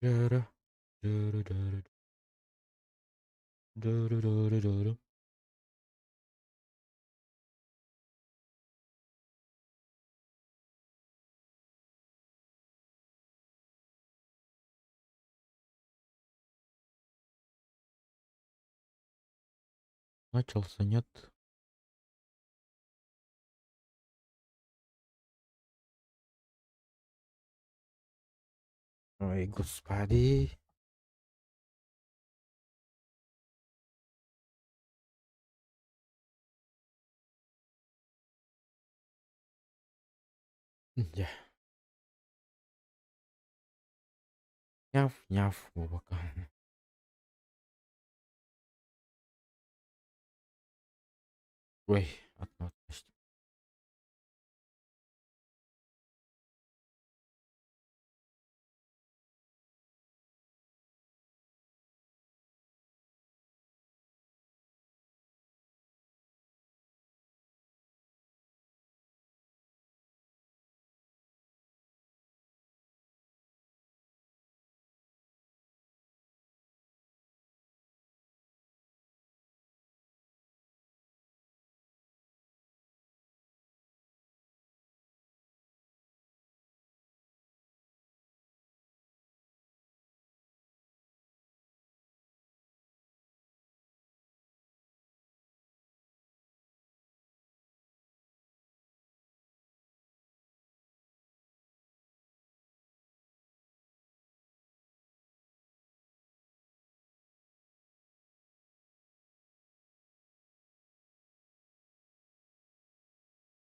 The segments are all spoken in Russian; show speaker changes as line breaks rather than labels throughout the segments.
Дара, дара-дара, дара-дара-дара. Начался, нет? Ой, господи. Да. Няв-няв, Вовка. Ой, одно отпусти.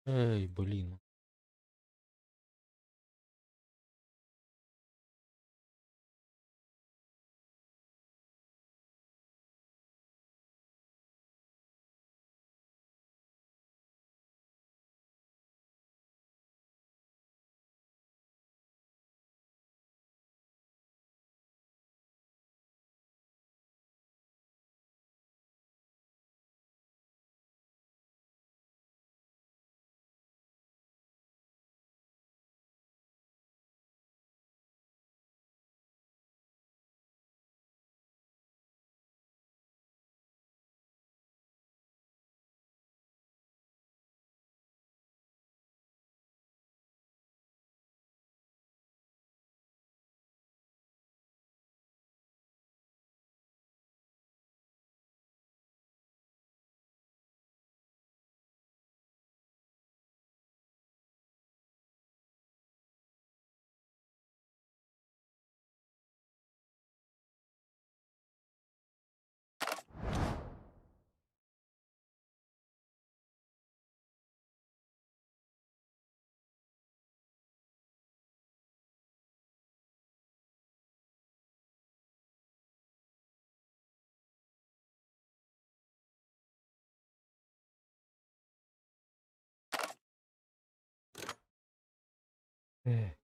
Эй, блин. Эх.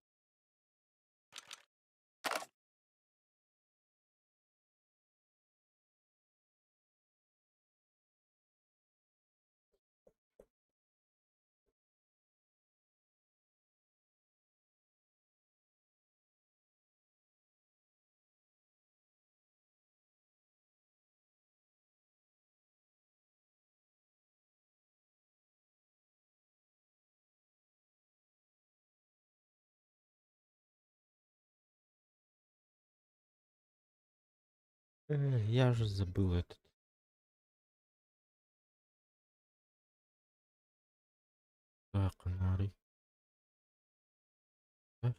Я же забыл этот. Так, Нари. Да?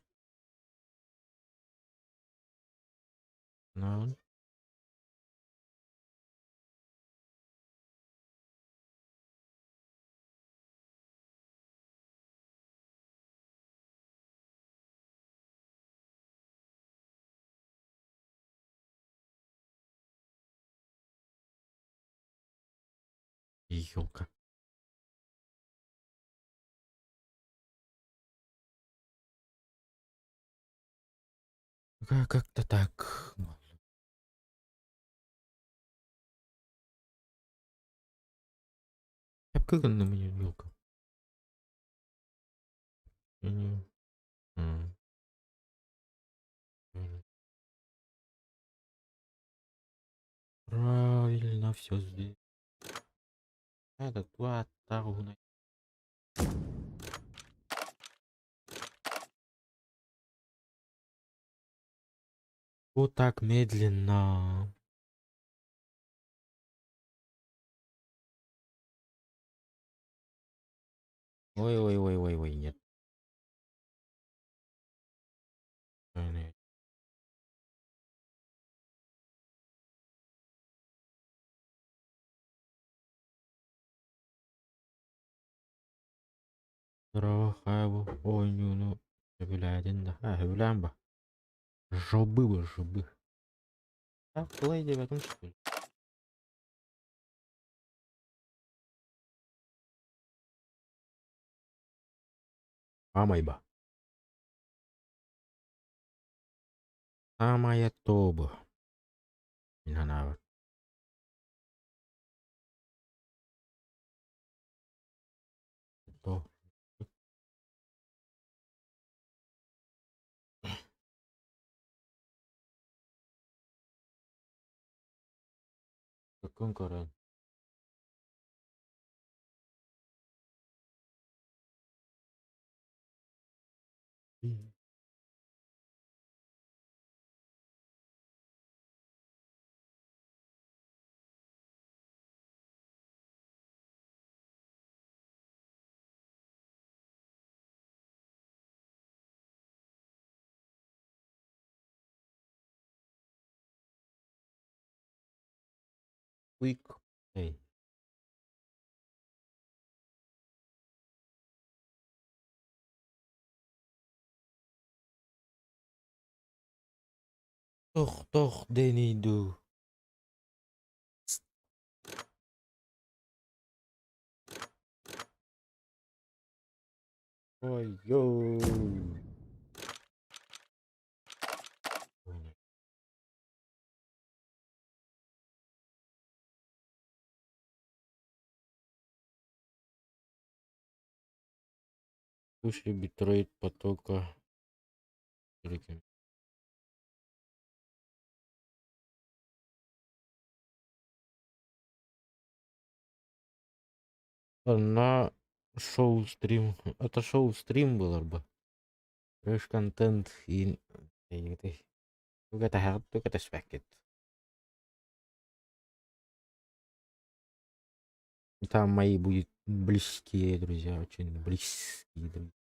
На. Ёлка. Как-то так. Как на меня ёлка? Я не- М, м. Правильно все здесь. Этот туда. Вот так медленно. Ой, нет. Нет. Рахабу, ой, ну, блядин, да. Блямба. Жобы. А, плей 9, что ли? Амайба. Самая тоба. Инанава. То. Конкурент. Quick. Эй. Toch, Denidu. Ой, йоу. Слушай, битрейт потока. На шоу-стрим. Это шоу-стрим был, бы. Трэш-контент и... Тук это свекет. Там мои будут близкие друзья, очень близкие друзья.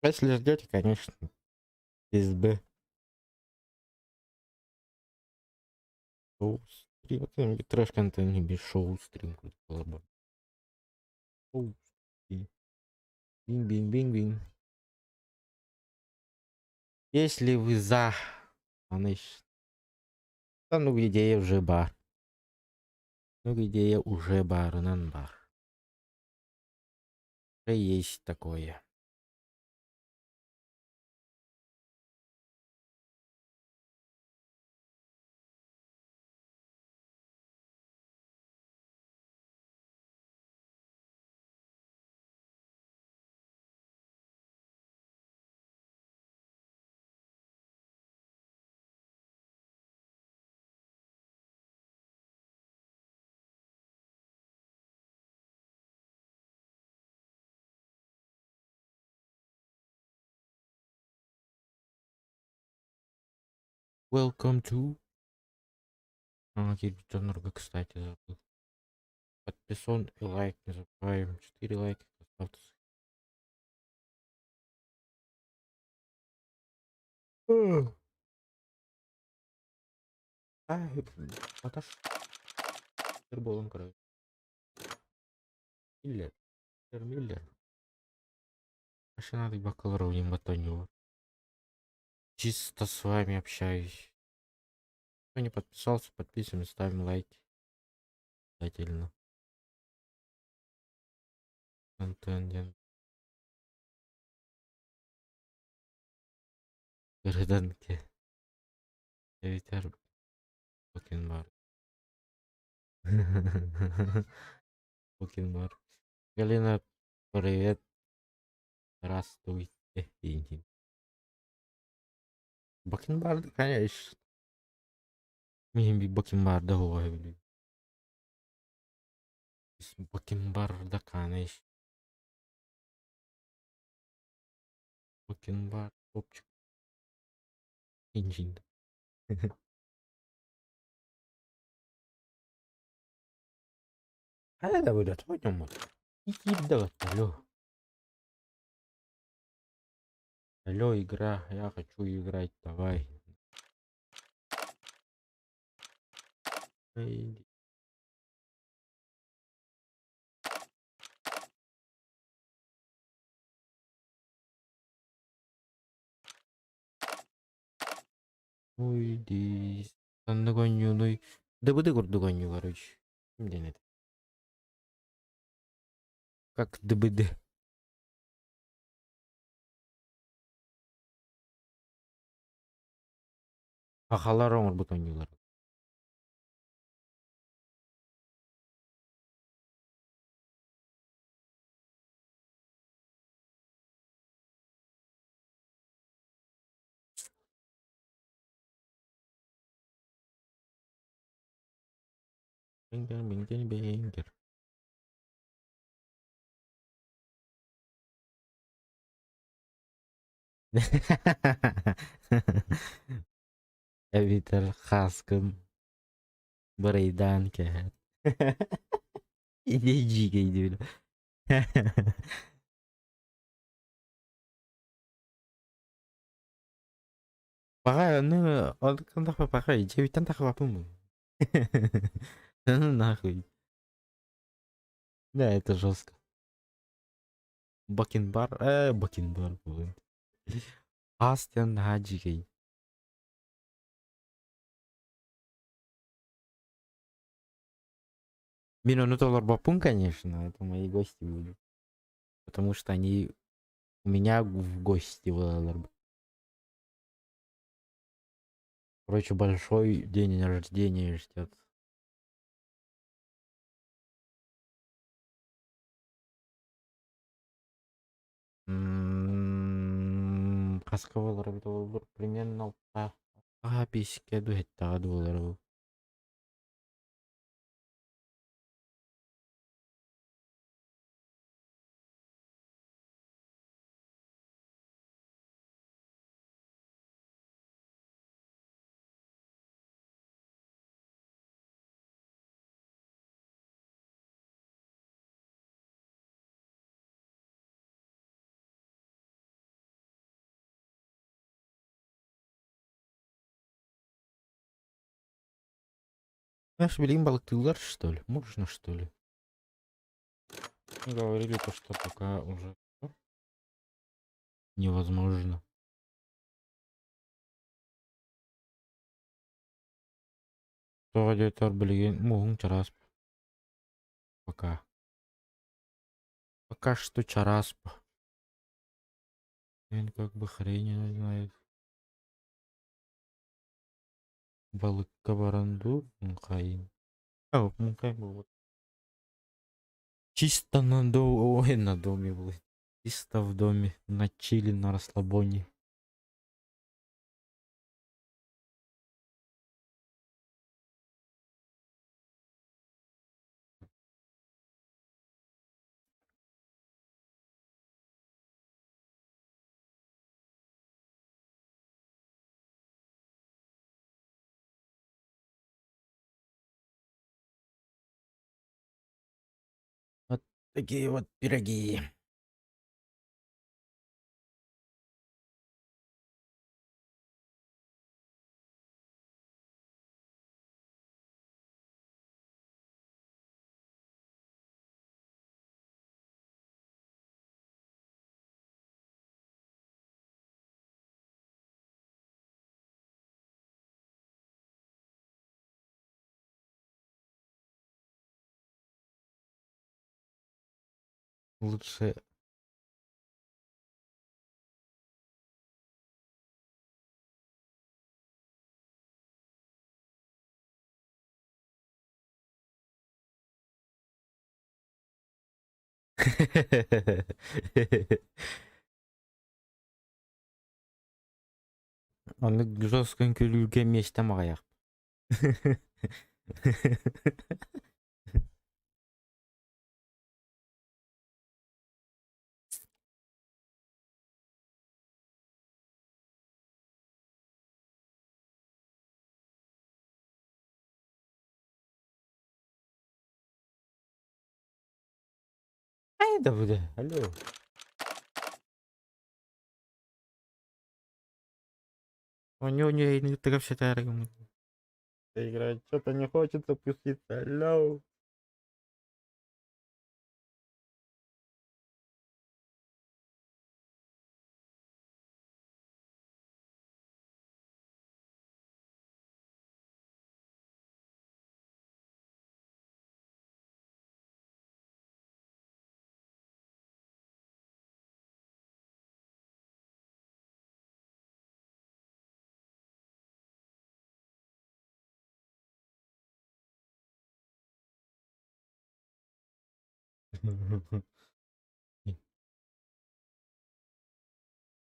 Если ждете, конечно, СБ. Шоу-стрим. Это трэш-контент, не без шоу-стрим. Шоу-стрим. Бинг-бинг-бинг-бинг. Если вы за... Да ну где я уже бар. Ну где я уже бар, нан-бар. Уже есть такое. Welcome to... Кирпичонорга, кстати, забыл. Подписан и лайк не забываем. 4 лайка. Поставьте. Ай, Наташ. Футболом, короче. Миллер. Миллер. Вообще надо бакалавров не мотаню. Чисто с вами общаюсь. Кто не подписался, подписываемся, ставим лайки. Обязательно. Контент. Гражданки. Ветер. Покенбар. Бакенбар. Галина, привет. Здравствуйте. Бакенбарды, конечно. Мен bir Бакенбарда olabilir. Бакенбарда, конечно. Бакенбар, топчик. Инжин. А это будет пойдем. Иди давай, алло. Алло, игра. Я хочу играть. Давай. Эй, уйди. Там догоню, ну и... Да буду догоню, короче. Блин, это. Как ДБД. Ахалар оңыр бутонюлар. Бенгер, бенгер, бенгер. Eviter Haskın Bray'dan ke. İdeciydi öyle. Пока, ну, он когда пока, 9 там так по-моему. Ну нахуй. Да, это жестко. Бакенбар, Бакенбар, блин. Астен Хаджикей. Мину доллар бапун, конечно, это мои гости будут. Потому что они у меня в гости в LRB. Короче, большой день рождения ждет. Қасқа болар бір примерно бесікке дуэттағы болар бұл. Знаешь, блин, балыктылар, что ли? Можно, что ли? Говорили то, что пока уже невозможно. Радиатор, блин, мұғын чарас. Пока. Пока что чарас. Мен как бы хрень не знает. Балыкка баранду, мұқайын. Мұқайын был. Чисто ой, на доме был. Чисто в доме. На чили, на расслабоне. Вот такие вот пироги. Лучше Аны жесткөн күлүлгө меште магаяк. Айда буде, алло. У него не вообще таргом. Играть что-то не хочется пуститься, алло.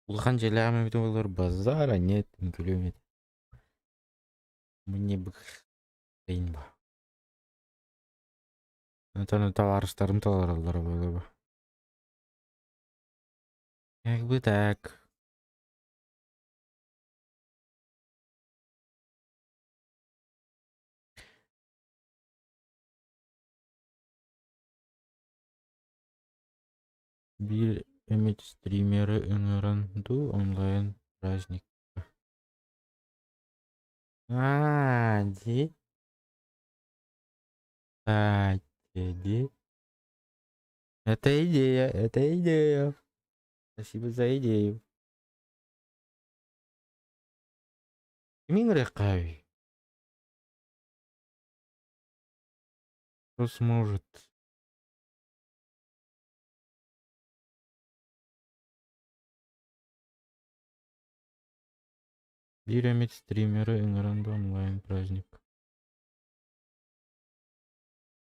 Улхан желями бит олар базара нет, күлөмет. Мне бы кыйын ба. Натаны товарыштарым таларалар болобу. Как бы так. Bir эмет стримері ыңыранду онлайн праздник. Ди. Ди. Это идея, это идея. Спасибо за идею. Кимин рекай? Кто сможет? Bir эмет стримері ыңыранду онлайн праздник.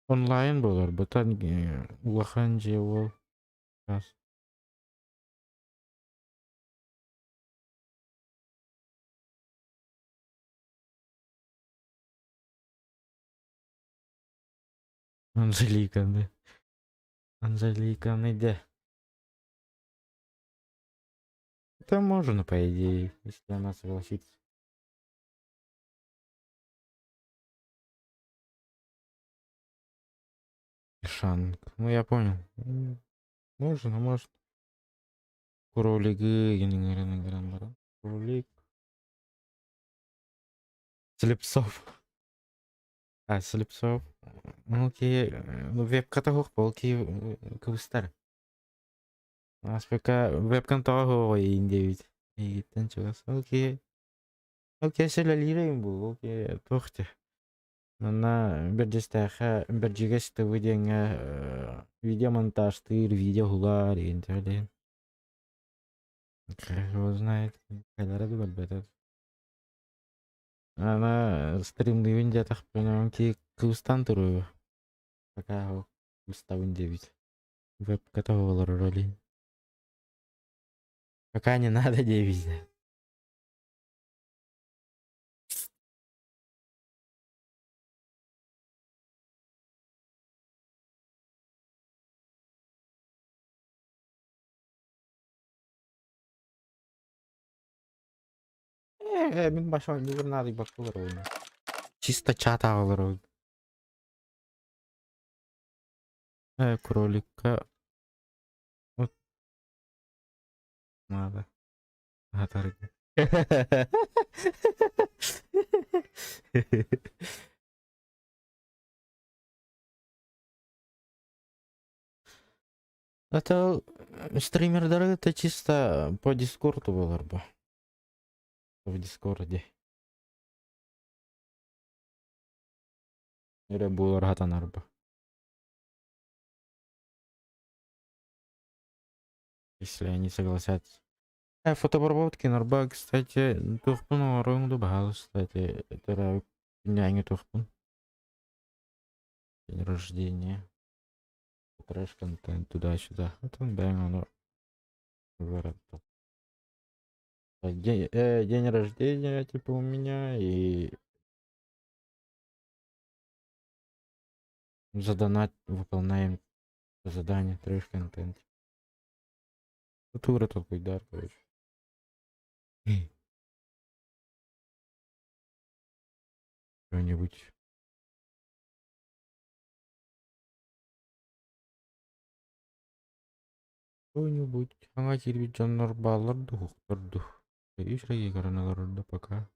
Онлайн болар, бутан улахан же ол. Раз. Анжеликаны. Анжеликаны де. Это можно, по идее, если она согласится. Шанг. Ну, я понял. Можно, можно. Кролиги, кролик. Слепцов. Слепцов. Окей. Ну, веб-ката хук полки кыбыстар. Аспека веб-кан того индевит. И танчугас. Окей. Окей, сөйлөлөрөйм бул. Окей, тохте. Мына бир жестаха бир жигесте видео монтажтыр, видео хулар дегендерден. Кто знает, кайлары билбетет. Ана стримдивин жатак менен ки кыбыстан туруу. Пока кыбыстабын дебит. Веб каталоглор роли. Пока не надо дебит. Мен башка не надо бакылар ойну. Чисто чат алыр. Кролика. Вот надо. Атарга. Это стримердер, это чисто по дискорду было бы. В дискорде. Или было ргатанарба. Если они согласятся. Фотобработки нарба, кстати, тухпун роймуду багалы, кстати, это няня тухпун. День рождения. трэш-контент туда-сюда. Потом бэнг оно вырастет. День рождения, типа, у меня, и задонат выполняем задание трэш-контент. Тура такой дар, короче. Что-нибудь. Что-нибудь. Аңа кирбит жаннар балларды хуктарды. Ишреги караналарында пока.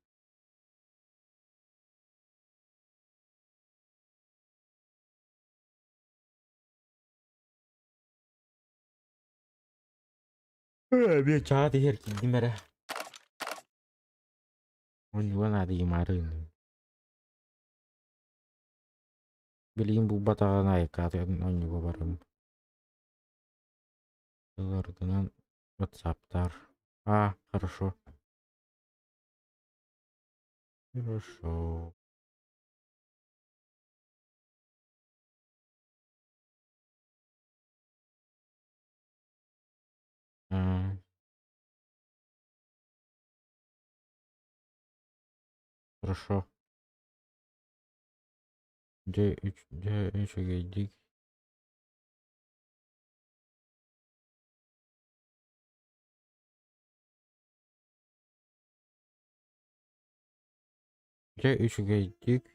Бе чаати хер кидимере. Онюган ади марын. Билим бу батаган айкаты онюга барым. Лардан WhatsApp-тар. Хорошо. Хорошо. А, хорошо. Где еще гейдик? Где еще гейдик?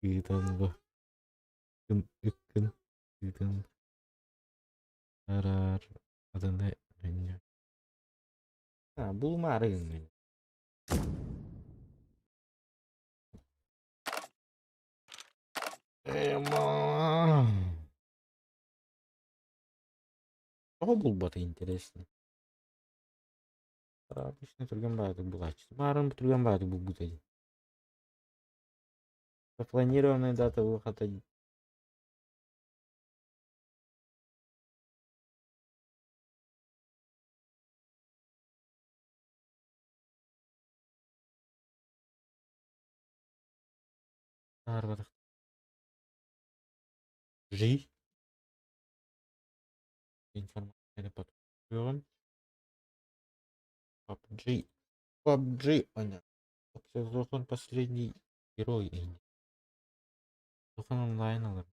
Гитан. Үккін. Гитан. Арар. Адында. Бұл марын. Что был бы это интересно? Обычно Тургенбаев был. Марын Тургенбаев был бутыль. Запланированная дата выхода. Жи. Информация под PUBG. PUBG, понятно. Зохан последний герой. Зохан онлайн алыр.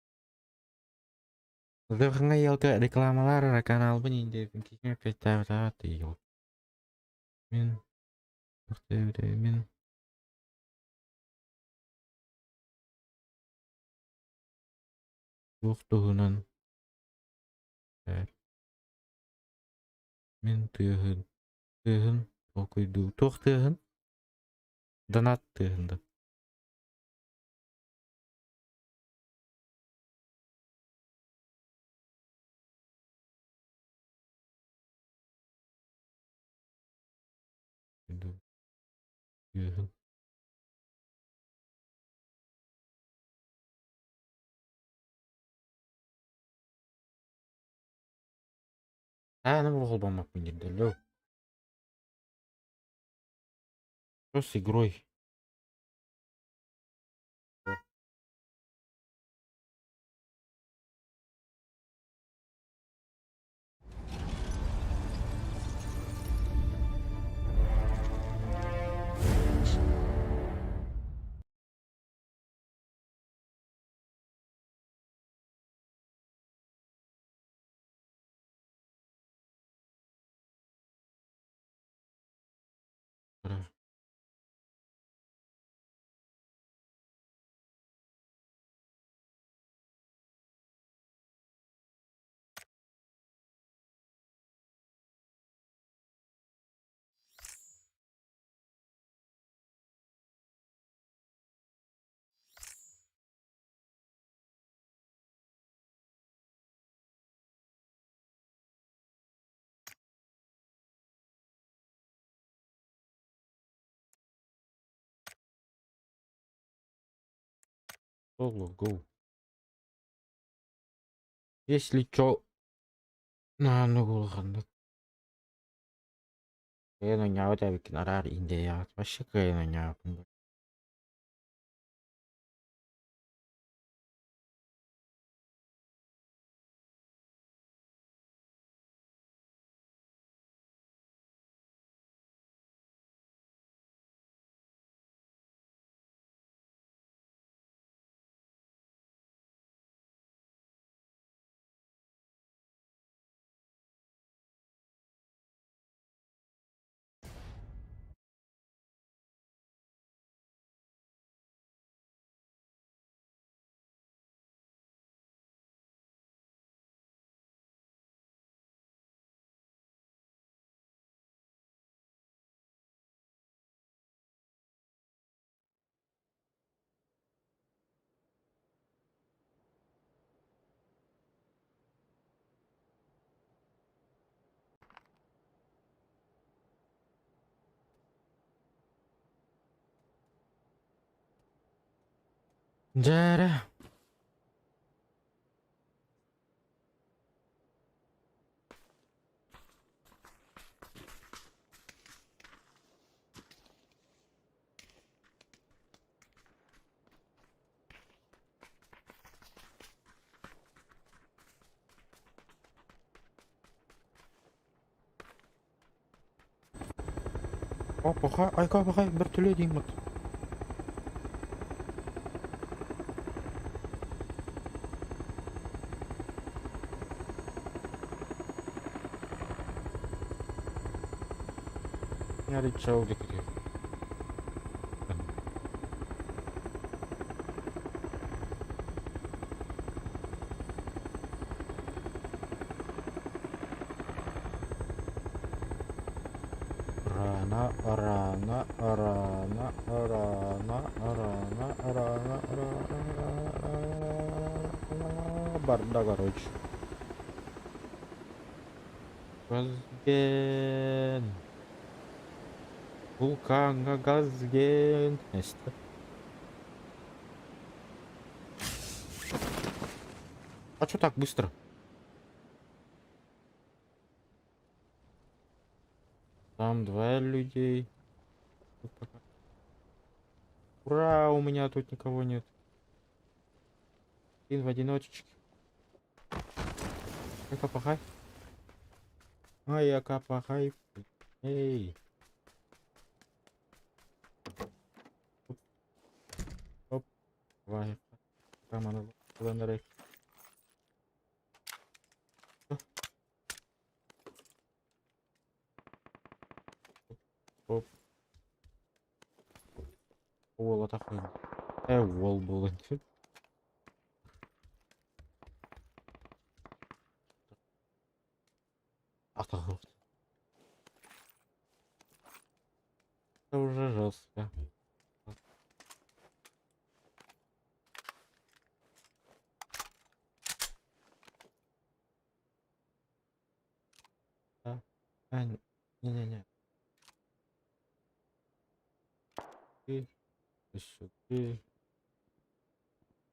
Зоханга елка рекламалар каналбын инде кичине петтабы тыйыл. Мен мен туһунан мен тыгын окуйду тыгын донат тыгынды. Тыгын. Аны болбамак мен жерде. Что с игрой? Go. Если чё, ну булганда. Я на нявы табик нарар инде я. Вообще кайна нявы. Жара. Апахай, айка апахай, бір түле деймін бұд. Яри чау декеде. Рана, рана, рана, рана, рана, рана, рана, барда, короче. Газген. Вулканга газген. Несті. А чё так быстро? Там двое людей. Тут пока. Ура, у меня тут никого нет. Один в одиночечке. Ай-ка пахай. Ай-ка пахай. Эй. Оп. Оп. Давай. Роман, Лендерей. Оп. Ол атақпен. Ол болды. Атақ. Это уже жестко. Да. Не-не-не. Ты сюда.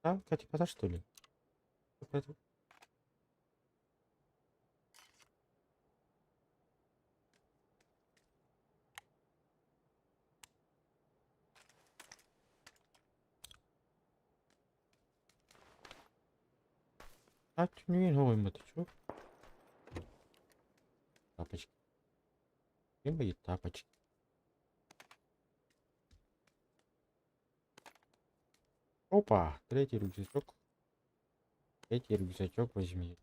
А, Катя, кота что ли? А, не новый ты чё? Тапочки. Где мои тапочки? Опа, третий рюкзачок. Третий рюкзачок возьми.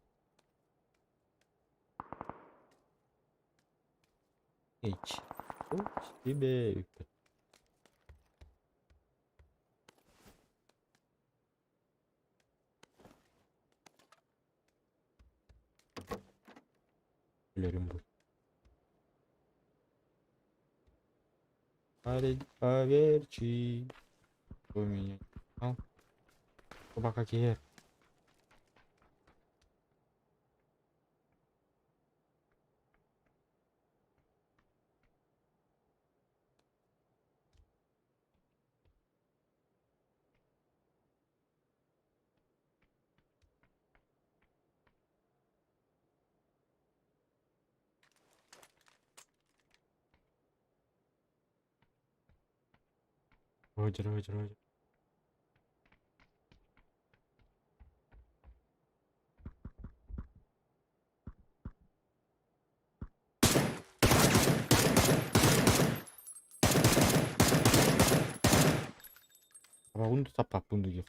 Эйч. Тебе. Лерим. Поверьте. У меня. А? Оба какие? Вроде. Вагунду тапап бундуги.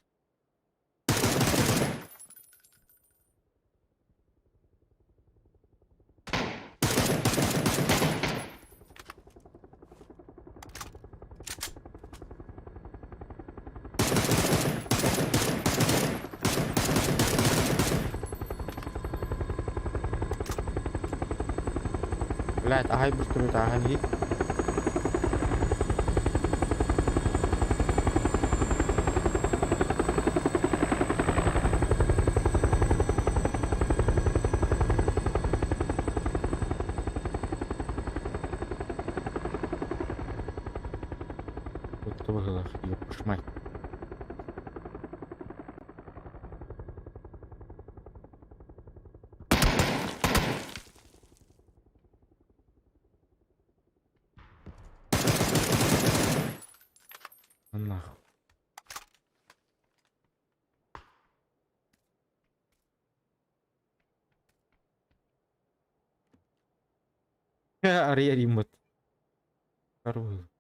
Блядь, ага, быстро это, ага, не. Вот кто выиграл, ёб мать. Arya remote. Baru.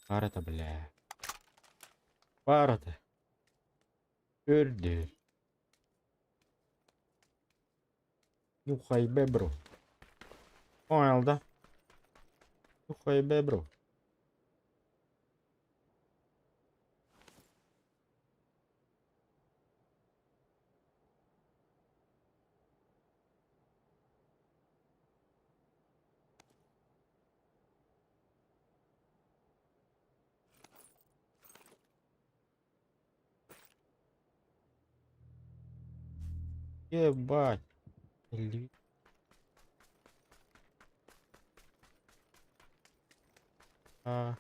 Var da bile. Vardı. Gördü. Yukay be bro. O halde. Yukay be bro. Ебать. Ли- А.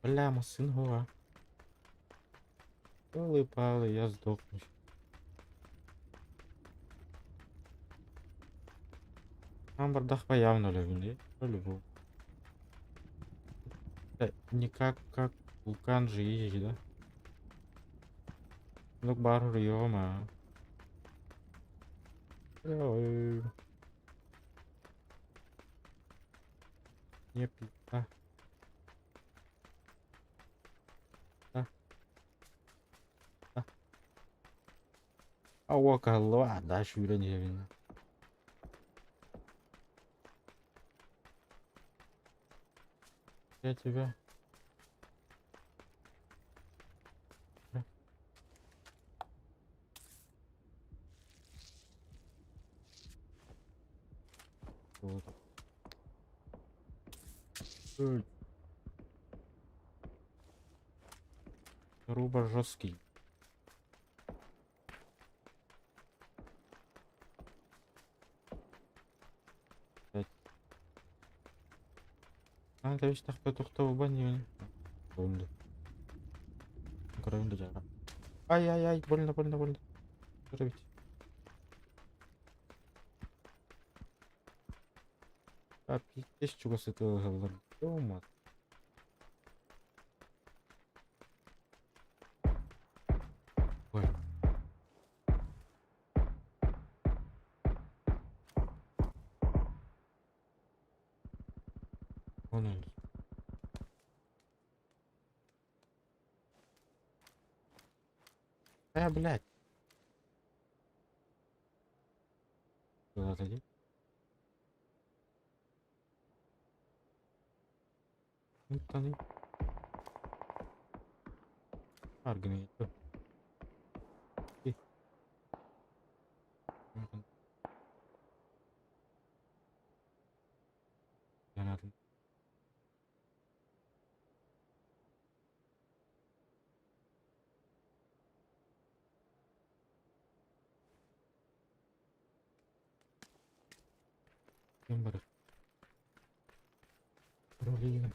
Бля, сын гора. Палы-палы, я сдохну. Там бардах явно любили. По-любому. Не как вулкан же есть, да? Ну, бар Риома. Не пи. А, а. Луа, да, шурень. Я тебя. Вот. Грубо жесткий. Kanka işte dakika banyo. Öldü. Öldü canım. Ay ay ay больно. Dur. А пиздец, чего с этого говорит? Дома. Ой, он. Блядь. Куда зайди? Ну, таны. Аргни. И. Я надо. Юмор. Блин.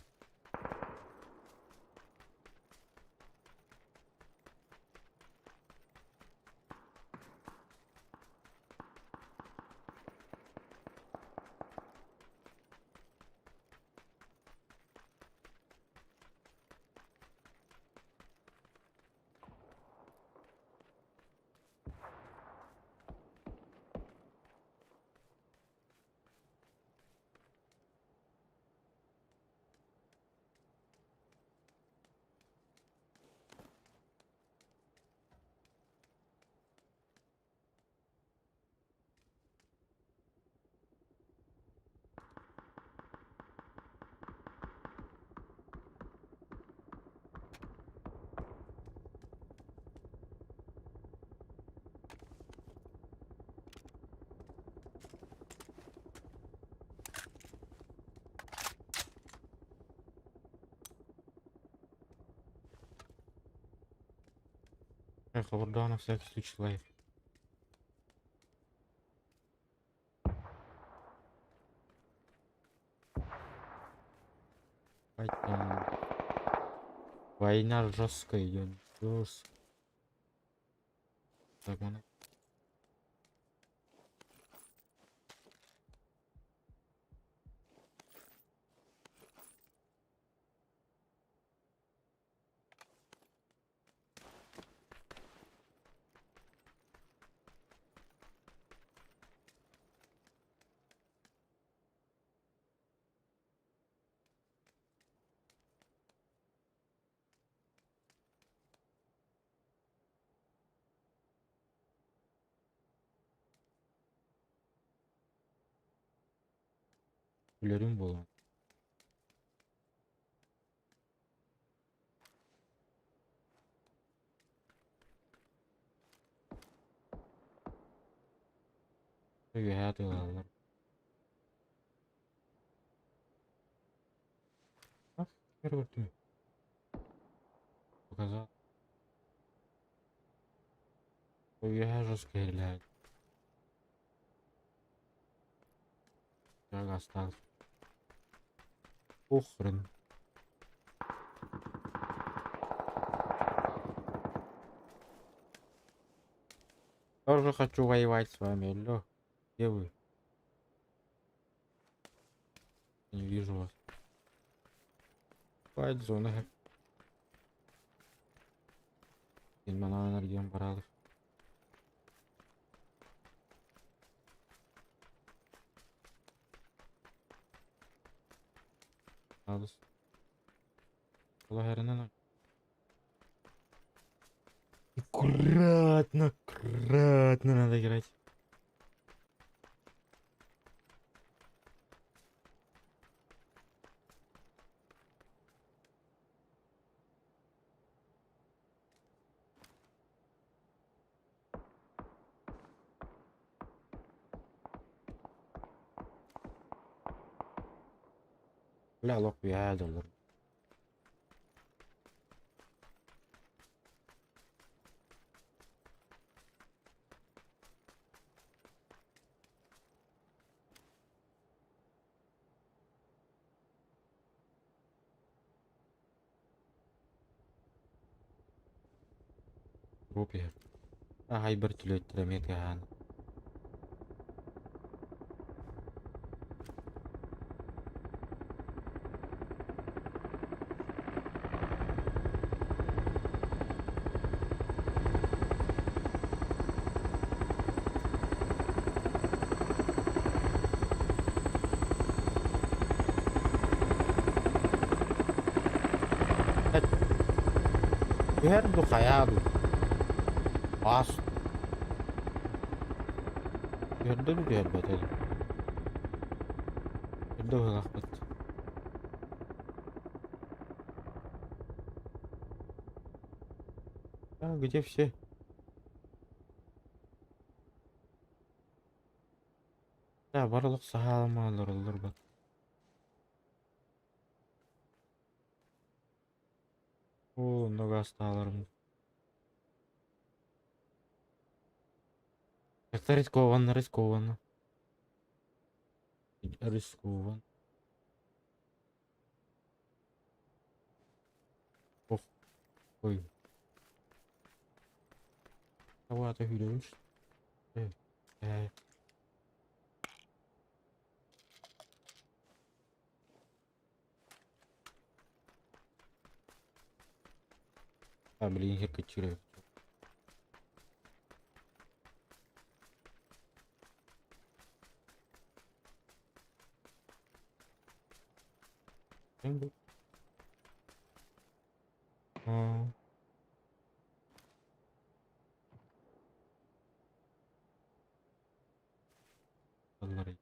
Ехал да, на всякий случай лайф. Поэтому война жесткая идет. Жестко. Так, он Үлерім болған. Үйе әділалар. Ах, көргірді. Показал. Үйе жестко еләді. Как остался. Похрен. Тоже хочу воевать с вами, алло. Где вы? Не вижу вас. Хватит зона. Мана энергиям баралыш. Алыс. Аккуратно, аккуратно надо играть. Бля, лох я доллар. Рупия. Хайбер түлеттіремек яғаны. Берду хаяду. Бас. Берду бербет. Берду лахбет. А где все? Да, барлық сағалымалар олар бар. О, много осталарым. Это рискованно, рискованно. Рискованно. Ох, ой. Кого ты видишь? Э. А, блин, я качирую. А. Алларай.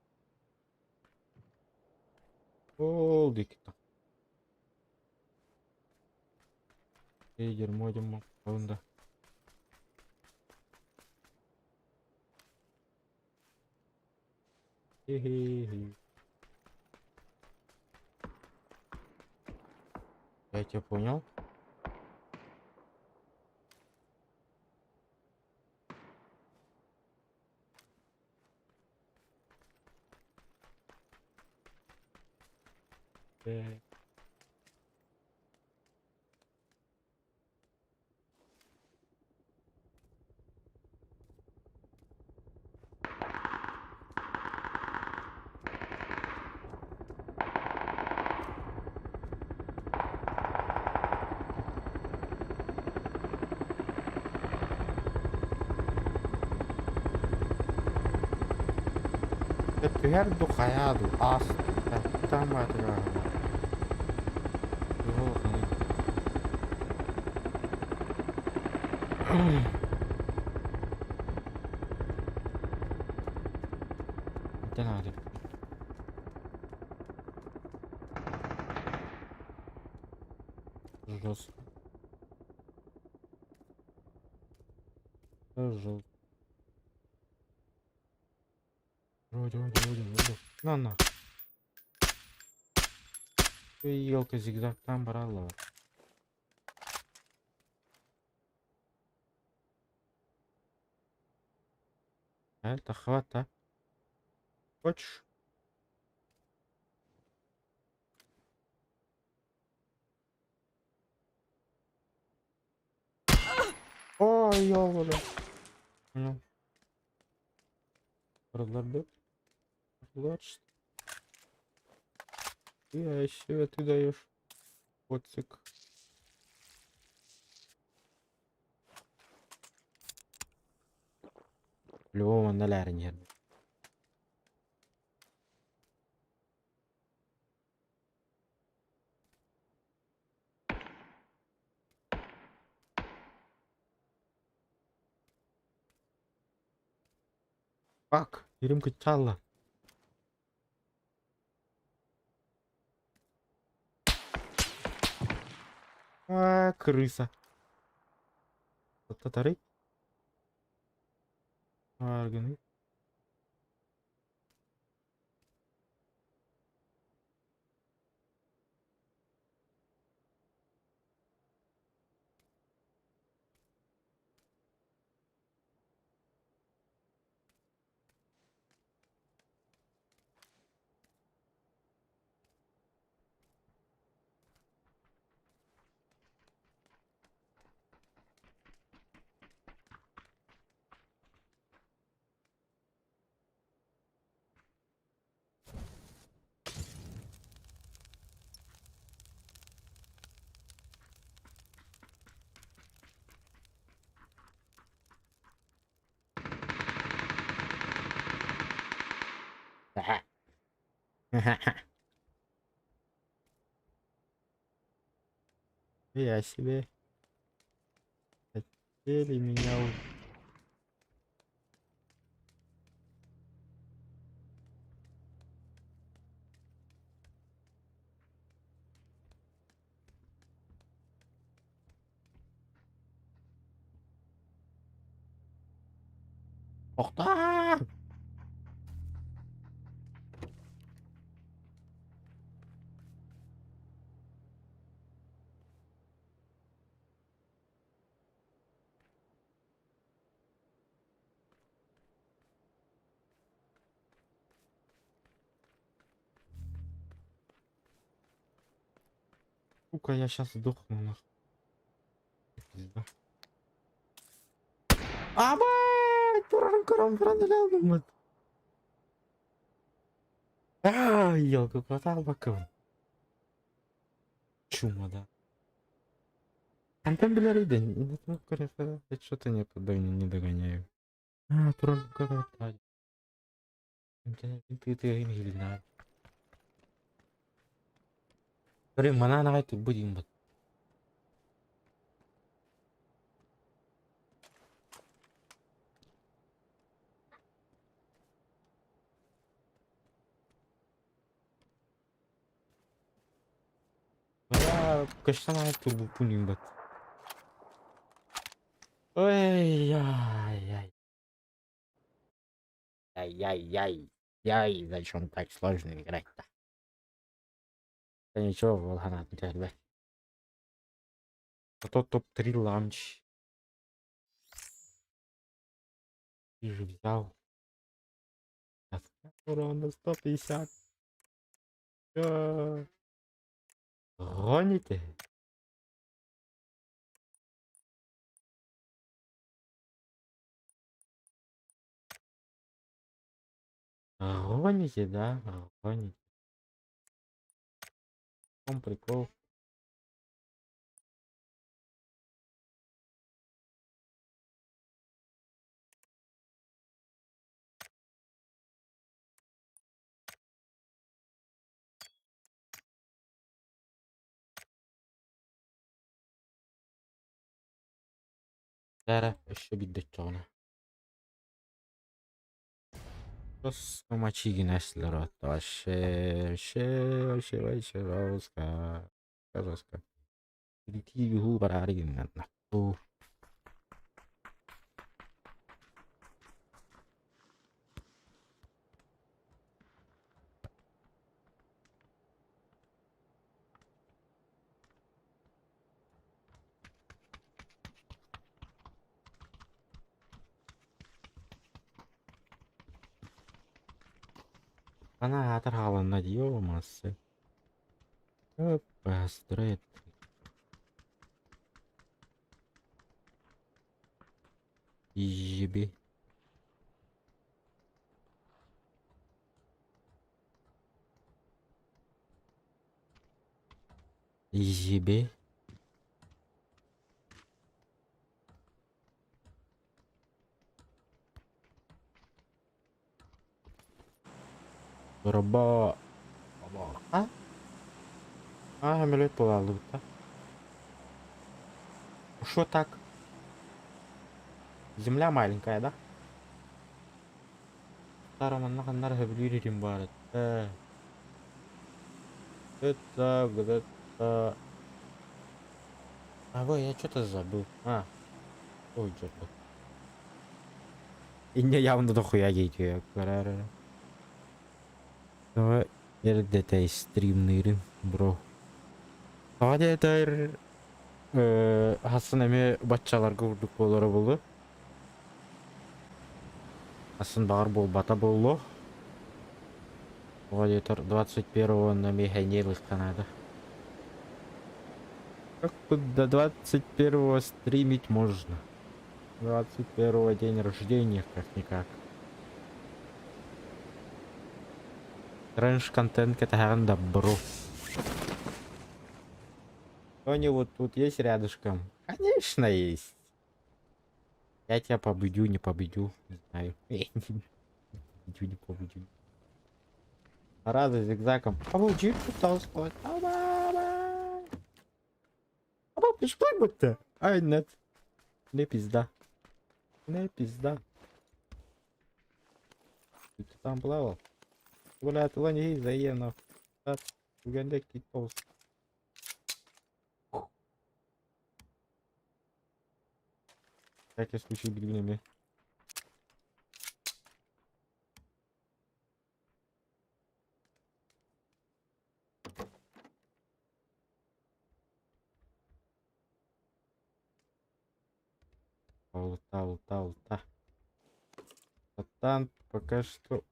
Ол дикта. Дерьмо, дерьмо. Онда. Хе-хе-хе. Я тебя понял. Perdo caiado, aço, tá madrugada. Não tem nada. Жестко. Жестко. Вроде. На. Елка зигзаг там брала. Это хвата. Хочешь? Ой, ёлка. Ну. Разлобил. Я себе ты даешь. Котик. Любого ноля нет. Как? Иримка чалла. А, крыса. Татары. Арганы. Я себе. Хотели меня Тохта! Сука, я сейчас сдохну нахуй. Пизда. Абай! Туран-карам проналял. Елка, хватал баком. Чума, да. Антон Беляриден, не знаю, что-то не подойду, не догоняю. Туран-карам. Ты не знаю. Блин, мана на эту будем. Я каштана эту пуним бат. Ой-яй-яй. Яй-яй-яй. Яй, зачем так сложно играть-то? Да ничего, Волханат, не тебя. А то топ-3 ланч. И же взял. Урона 150. Гоните? Гоните, да? Гоните. В чем прикол? Дара, еще биддечона. Просто мочиги нашли рот. Вообще, жестко. Жестко. Лети, барари, на. Она оторвала на массы. Опа, стрейт. Ебе. Ебе. Раба. А? Амулет лута. Что так? Земля маленькая, да? Старом она наргабилирим барет. Это где-то... А вы, я что-то забыл. Ой, что-то. И не явно дохуя дети. Давай. Где-то стримный бро. Hadi eder Hasan эме батчаларга урдук болору болду. Hasan багар бол бата болло. Hadi eder 21-го на механелых Канада. Как до 21-го стримить можно? 21-го день рождения как-никак. Трэш-контент это добро. Они вот тут есть рядышком? Конечно есть. Я тебя победю, не победю, не знаю. Победю, не победю. Рада зигзагом. Получи, пытался сказать. Что это? Ай, нет. Не пизда. Не пизда. Ты там плавал? Бля, ты лони заена. Угадай, китос. Как я случай грибными. Алта. Сатан, пока что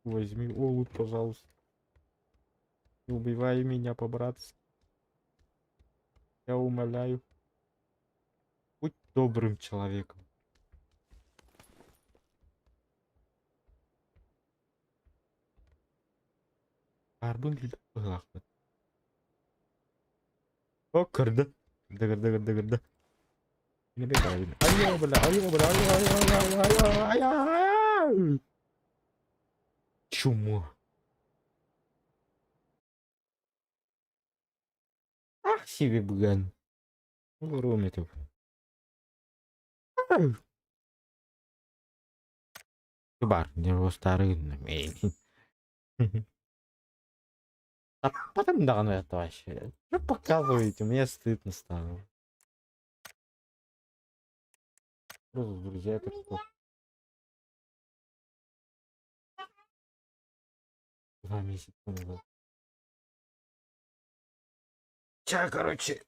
возьми олут, пожалуйста. Не убивай меня по-братски. Я умоляю. Будь добрым человеком. Арбун лида пылахмет. О, кырды. Дыгыр. Не бегай. Айо, бля. Айо. Чумо. Ах, себе буган. Урометов. Бар, него старый. А потом да, ну это вообще. Что показываете? Мне стыдно стало. Просто друзья, это кто? 2 месяца назад. Сейчас, короче,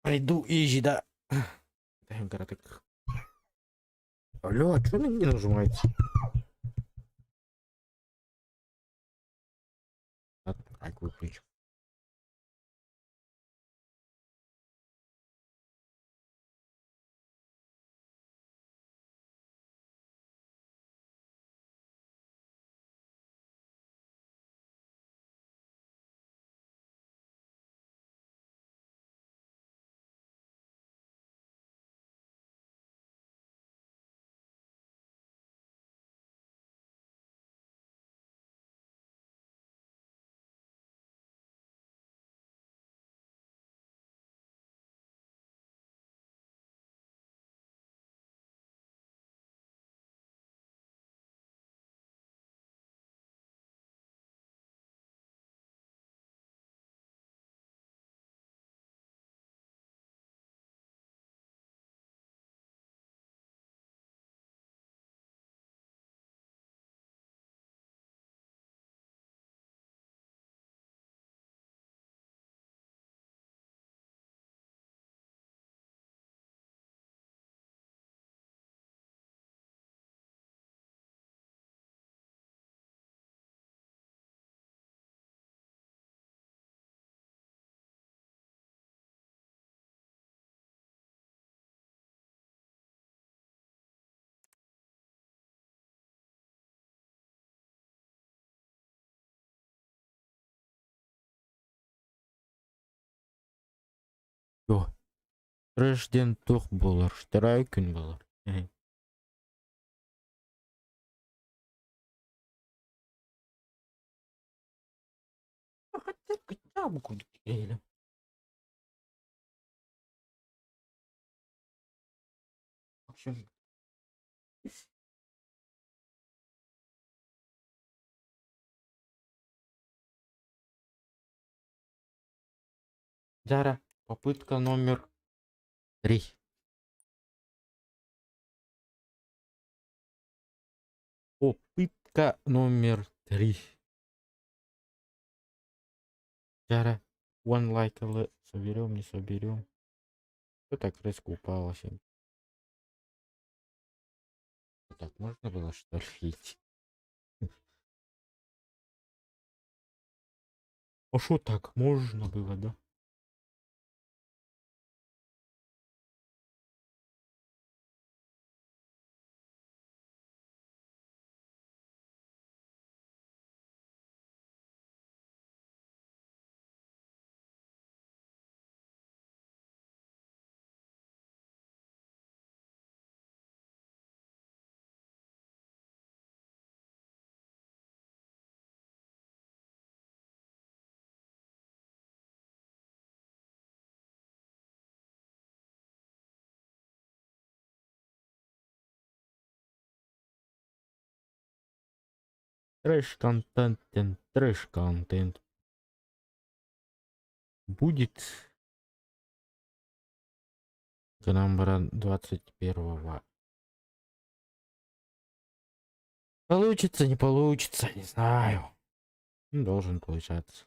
пойду и еда. Городок. Алло, а что на не нажимаете? Так, выключу. Трэшден тух болар, второй күн болар. Хотя бы куда еле. В общем, Зара, попытка номер 3. Попытка номер 3. Зара, one like соберем, не соберем. Кто так резко упало сегодня? Так можно было что ли идти? А что так можно было, да? Трэш-контент будет к номера 21-го. Получится, не получится, не знаю. Должен получаться.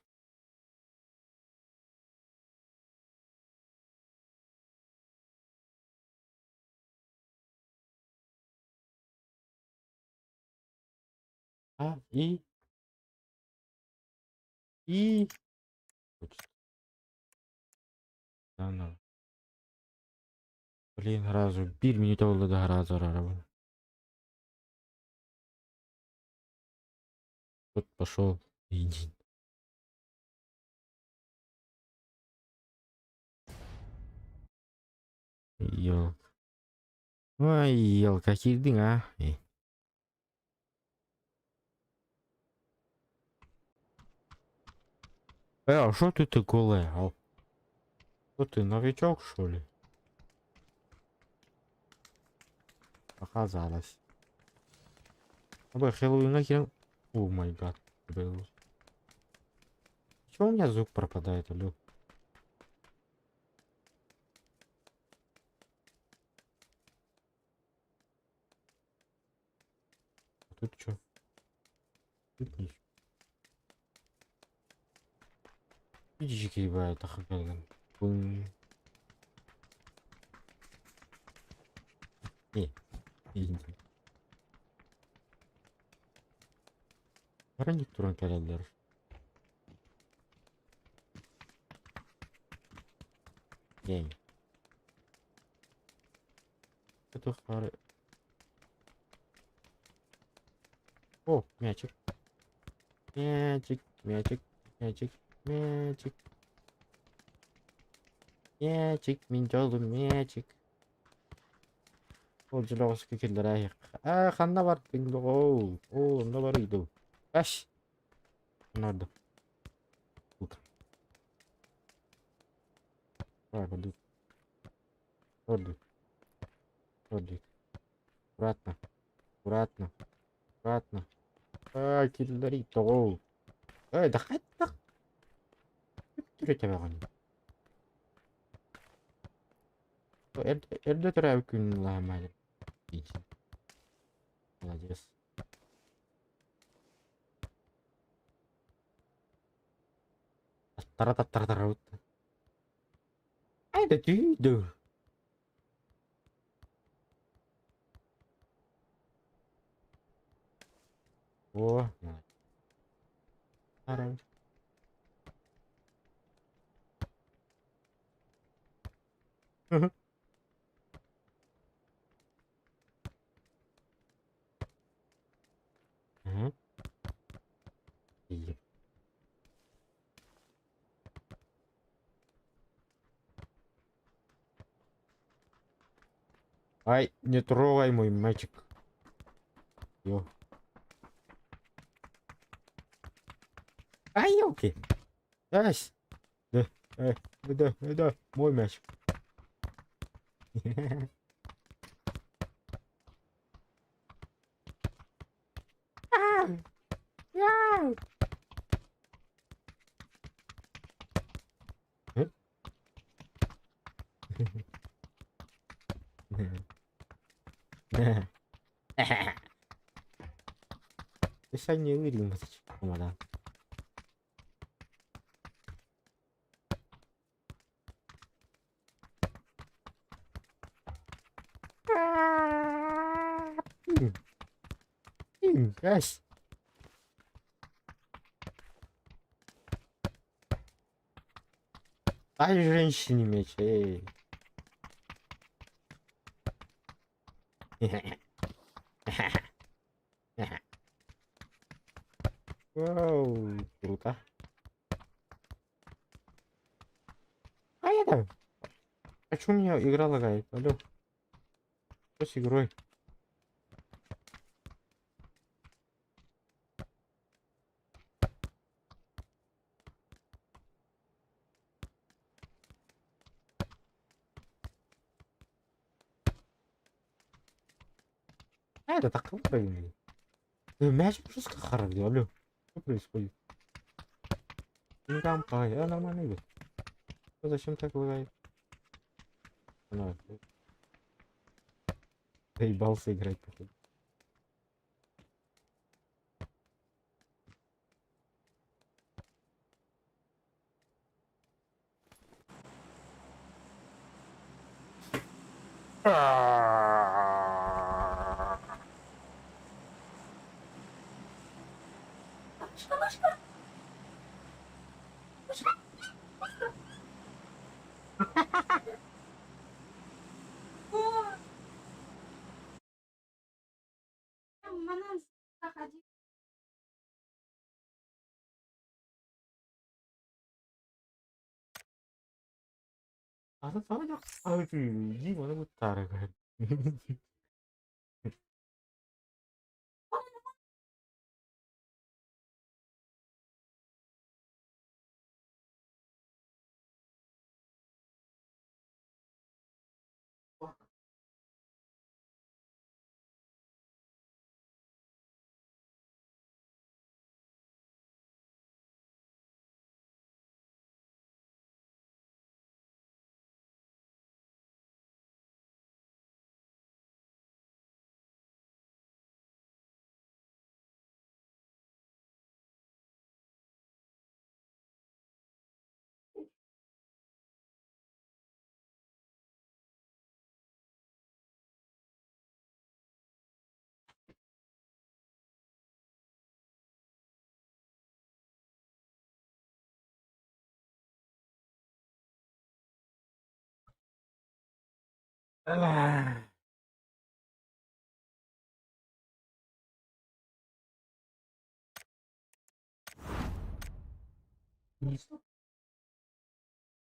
И Ана. Блин, разу bir minut oldu daha razı araba. Вот пошел. Иди. Ел. Ой, ел, какие дың, а? А что ты голая? А что ты, новичок, что ли? Оказалось. Хэллоуин нахер. О май гад. Был. Чего у меня звук пропадает, алё? А тут что? Тут ничего. Птички ебают, охрененно. Иди. Ранний туран календер. День. Это фары. О, мячик. Мячик, мячик, мячик, мячик. Мячик, минжолу мячик. Ол жылаусы келдер аяқ. Қанда бар деңді ғой. О, онда бар үйді. Аш. Надо. Подуй. Подуй. Подуй. Аккуратно. Аккуратно. Аккуратно. Келдер ит. Да қайт так. Түрете баған. Эрде тұрай күн ламайды. Молодец. Тара-тара-тара. Ай, да ты, да. О, молодец. Ага. Еп. Ай, не трогай мой мячик. Ё. Ай, елки. Ась. Да, да, мой мяч. Bisa nyeri masih malah. Guys. Ай, женщине меч, эй. Вау, круто. А это? А чё у меня игра лагает? Алло. Что с игрой? А это так правильно. Мяч просто характер, алло. Что происходит? Ну там, нормально идет. Зачем так лагает? Заебался играть, походу. А соня, а ты, Дима, ну вот старый.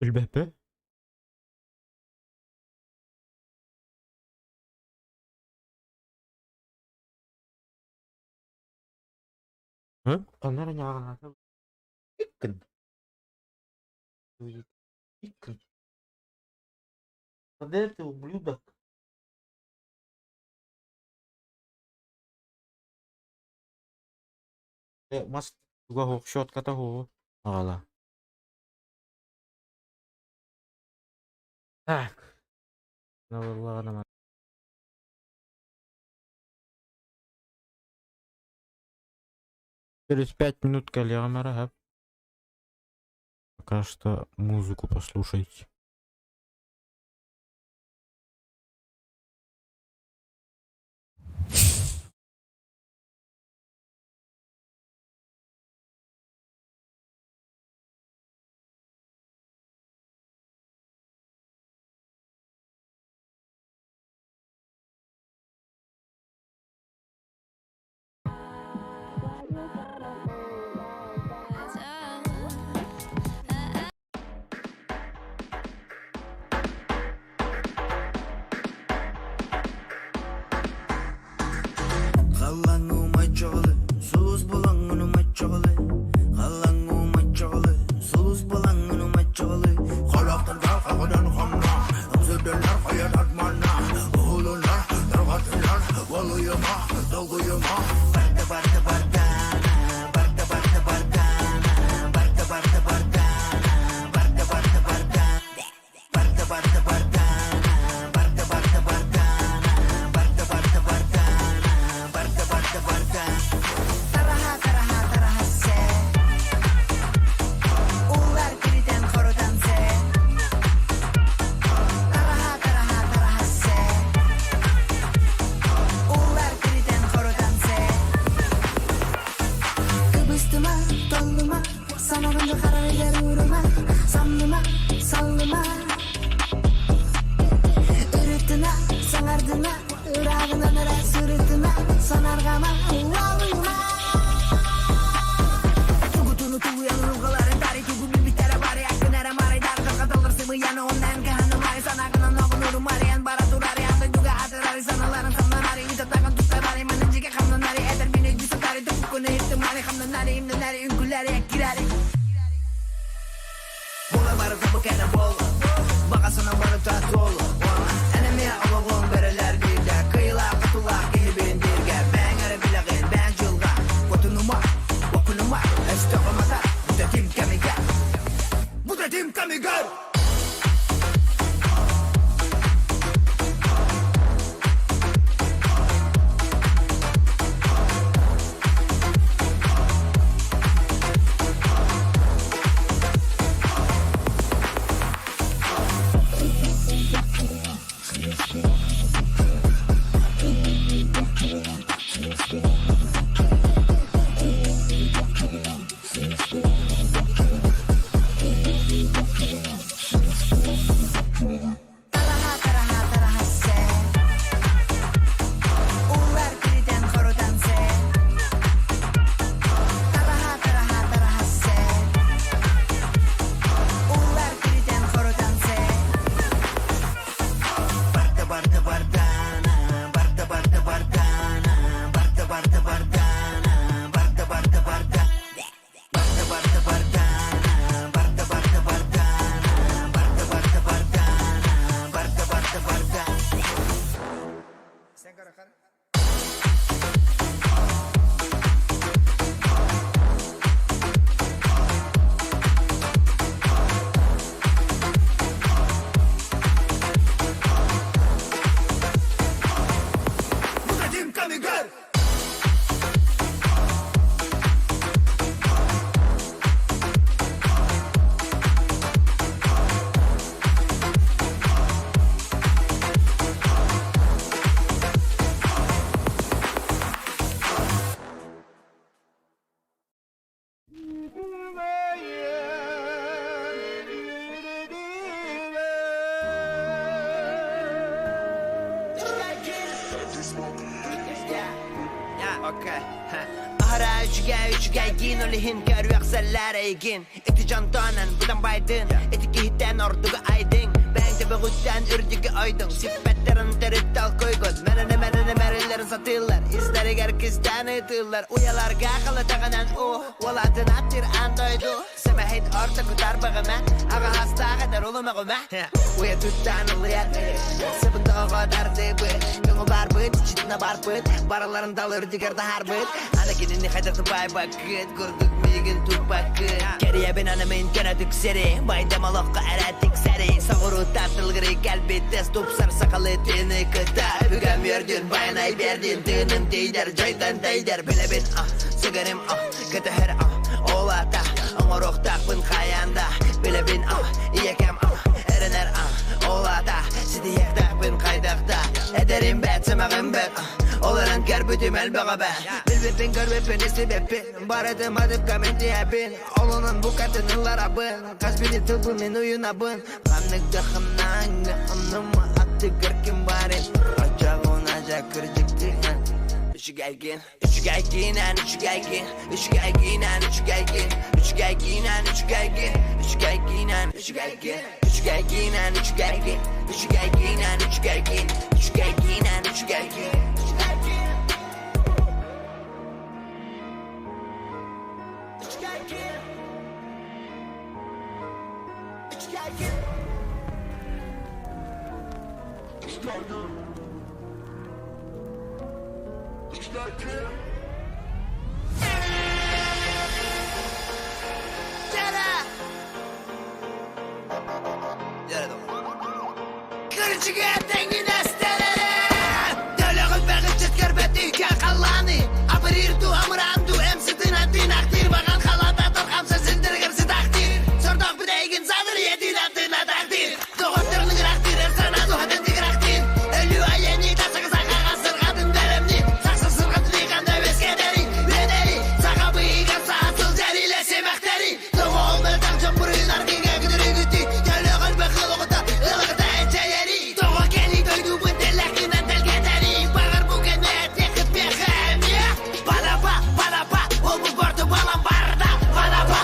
البهبه. Kamera nyala. Ikan. Ikan. Когда ты ублюдок? Mas gua hookshot kata ho. Alah. Так. Ну ладно. Через 5 минут калямара. Пока что музыку послушайте.
Okay. Ahra üçge gin olihin görüyor sellere gin. Eti cantanan budan baydın. Eti kihten orduga aydın. Ben de begütten ürdüge aydın. Sippetlerin terittal koygun. Menene merillerin satırlar. İzleri gerkizden etırlar. Uyalar gakalı tağınan o. Valatın attir andoydu. Semahit orta kutar bağıma. Ağa hasta kadar oluma gıma. Uya tuttan ılıyar. Sıbında o kadar deybi. Yolu bar bıt, içitine bar bıt. Baraların dalı digarda har bıt. Ana gidini haydırdı bay bakıt. Kurduk migin tut bakıt. Geriye ben anamın kanadık seri. Bayda malokka eratik seri. Sağuru tartılgırı kalbi tez. Tupsar sakalı tini kıta. Bügem yerdin bayanay berdin. Tığının deyder caydan deyder. Bile ben sigarim kıtahır Olata Angorok takpın kayanda Bile ben iyekem Erener Olata Sidiyek takpın kaydakta Ederim bet semağım bet Olaran kerbütüm elbağa ben Bilbipin görbipin istibipin Baradım adıp kamenti hepin Olunun bu katınılar abın Kasbili tıbbımın uyun abın Kanlık dıkımdan Gıkımnımı attı kırkım bari Acağınaca kırcıktı Üçü gelgin an üçü gelgin Üçü gelgin an üçü gelgin Üçü gelgin an üçü gelgin Üçü gelgin an üçü gelgin Üçü gelgin an üçü gelgin Üçü gelgin an üçü gelgin Üçü gelgin an üçü gelgin Üçü gelgin Üçü gelgin Kırıcık ettiğin estelere Dölüğün beği çıtkır beti ülken kallanı Abrirdu amrandu emsidin ettin aktir Bakan kaladadır kamsa zindirgirsi takdir Sordok bir deygin zadır yedin attığına takdir Doğurturunu gıraktir ersana duhadın digraktir Ölü ayeni tasakı sakağa sırgadın veremni Saksı sırgadın yıkan döves kederi Bederi sakabı yıkan sağsız ceriyle semekteri Doğu olmadan çömbürün arkine güdürü gütü Dölüğün beği ılıgıda ılıgıda eceleri Doğu geli doydu bu delekinden del gederi Bağır bu genet yakıt bir hemiye Bana ba o bu bordu balan barda Bana ba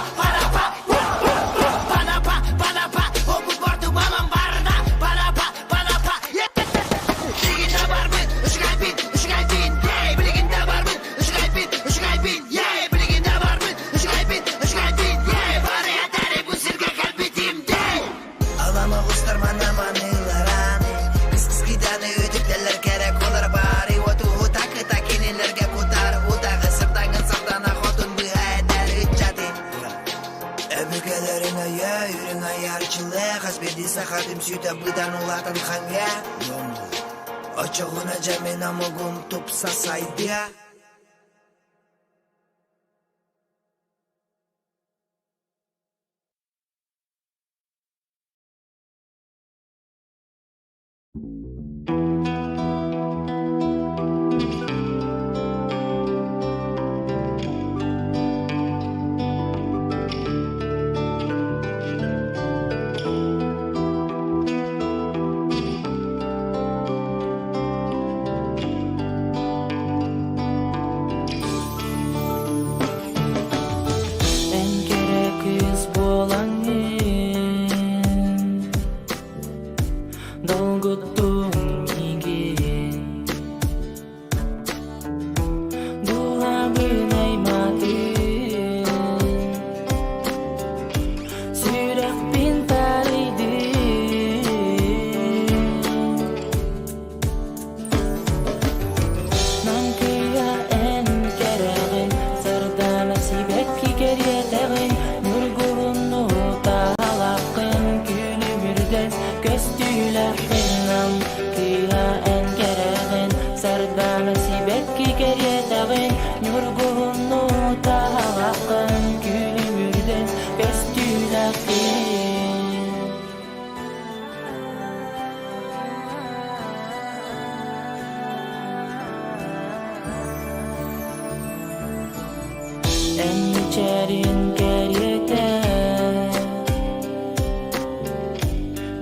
o bu bordu balan barda Bana ba Biliginde var mı? Üç kalbin Hey biliginde var mı? Üç kalbin Yeah biliginde var mı? Üç kalbin Yeah bana yeter bu sirke kalbitimde Alama kusturmana manılarani Kız gidani ödüklerler gerek olur bari Otuğu takı takinilerge kutar Udağı sırttan akotun bu eder üccadi Öbürgelerine ya yürün ayarçılık Hasbedi sakatim süte bıdan ulatın hange Açığına cemin amogum tupsa saydı
En gerek kız bolan Dolguttum igin Duagın aymadın Sürek pintarıydın Nankıya en gereğin Sırdana sibek geriyetlerin Nurgulunu dağlakın Gülümürdes göstülerin Nankıya en gereğin Sırdana sibek geriyetlerin Nurgulunu dağlakın Gülümürdes göstülerin En içerin geriyete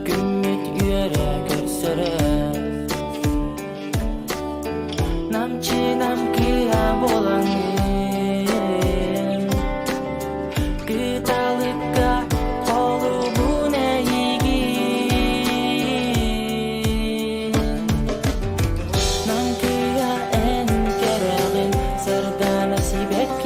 Gümmüt yere görsere Namçı namkıya bol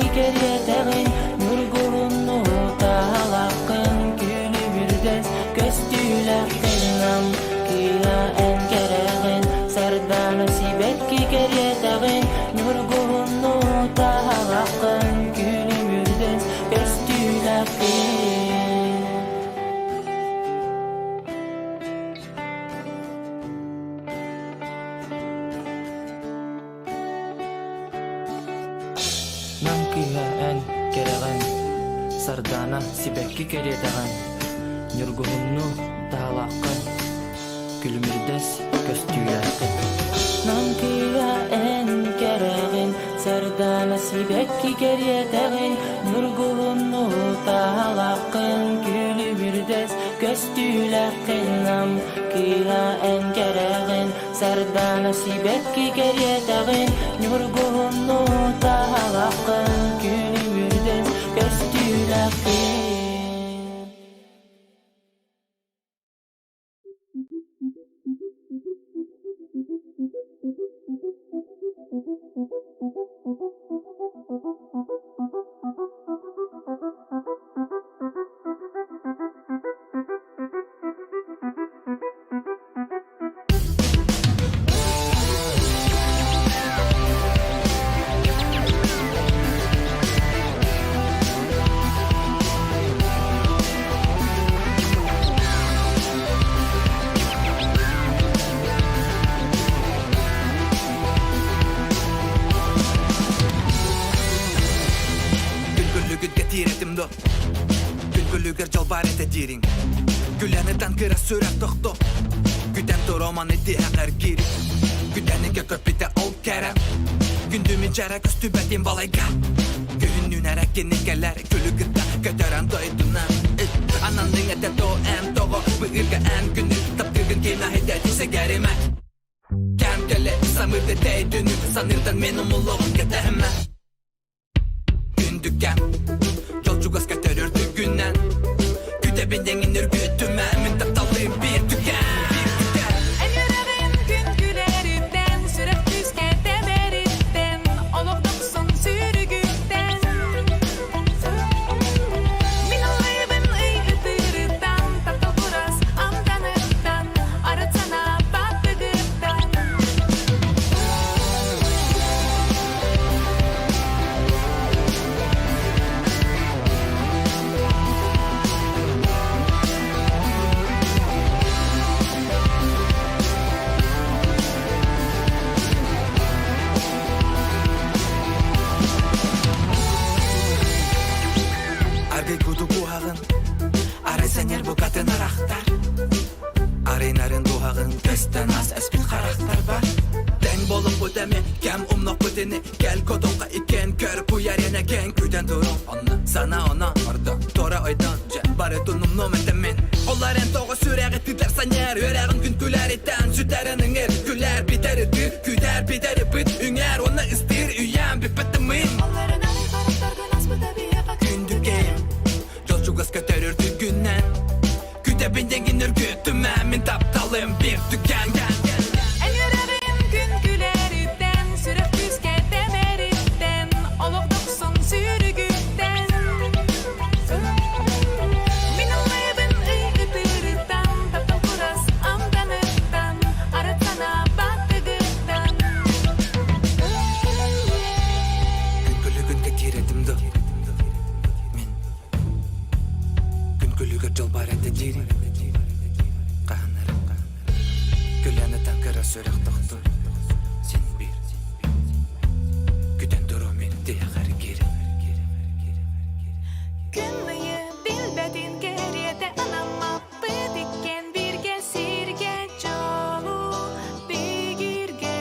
sibekki geriyetegin nurgulunu talakın günü birdes göstüylektinnam kıya en geregin sardana sibekki geriyetegin nurgulunu talakın günü birdes göstüylektin. Namkiha en keregen sardana sibekki keriyetegen nurguhunnu dağlaqın gülümürdes köstüylektin. Namkiha en keregen sardana sibekki keriyetegen nurguhunnu dağlaqın gülümürdes köstüylektin. Namkiha en keregen sardana sibekki keriyetegen nurguhunnu dağlaqın gülümürdes köstüylektin.
Tiretimdo Gülgülüger jalbar etedirin Gülenetan kıra sürer tohto Güden toroman eti akar giri Güdenike köpite ol kerem Gündümün çara köstübetin balayga Gühünnün erekin nikeler Gülü gıda köteren doyduna Anandın ete to en togo Bu ırga en günü Tapkırgın kina hededise gerimek Kem kele samırdı teydünü Sanırdan benim ulluğum ketehme Gündükem Yolcu gaz götürürdü günden Gütebinden inir gütüme Min taptalıyım bir tüken
En yüreğin gün gülerinden Sürek düzge demeritten Olup doksun sürgünden Min alıybın ıygıtırdan Taptal buras amdanırdan Aratsana battıgırdan
Argay kudu kuhağın Aray senyer bu katın arahtar Araynarın duhağın Kösten az espil karakter var Den bolun bu demi Kem umlok bu dini Gel kodonga iken Kör bu yer yine gen Güden durun Sana ona orada Tora oydan Bare dunum nometemin Onlar en toğu sürek ettiler sanyer Yüreğin gün güler itten Sütlerinin er Güler bideridir Güder bideri bit Ünger ona istir Üyen bir bitimin
Onların alay karakterden az bu da bir yapak
Gündükem Yolcu gaz götürürdü günden Gütebinden inir gütüme Min taptalım bir tüken
En yüreğin gün gülerinden Sürek düzge demeritten Olup doksun sürgünden Min alıybın ıygıtırdan Taptal buras amdanırdan Aratsana battıgırdan
Güngülügün getiredim do Min Güngülügü jalbar etedirin Qahanarım Güleni tankara sörek tohtu Sen bir Güden duru min diyakar geri
Kınıyı bilbedin geriyete anama Bıdikken bir gesirge Çolu bir girge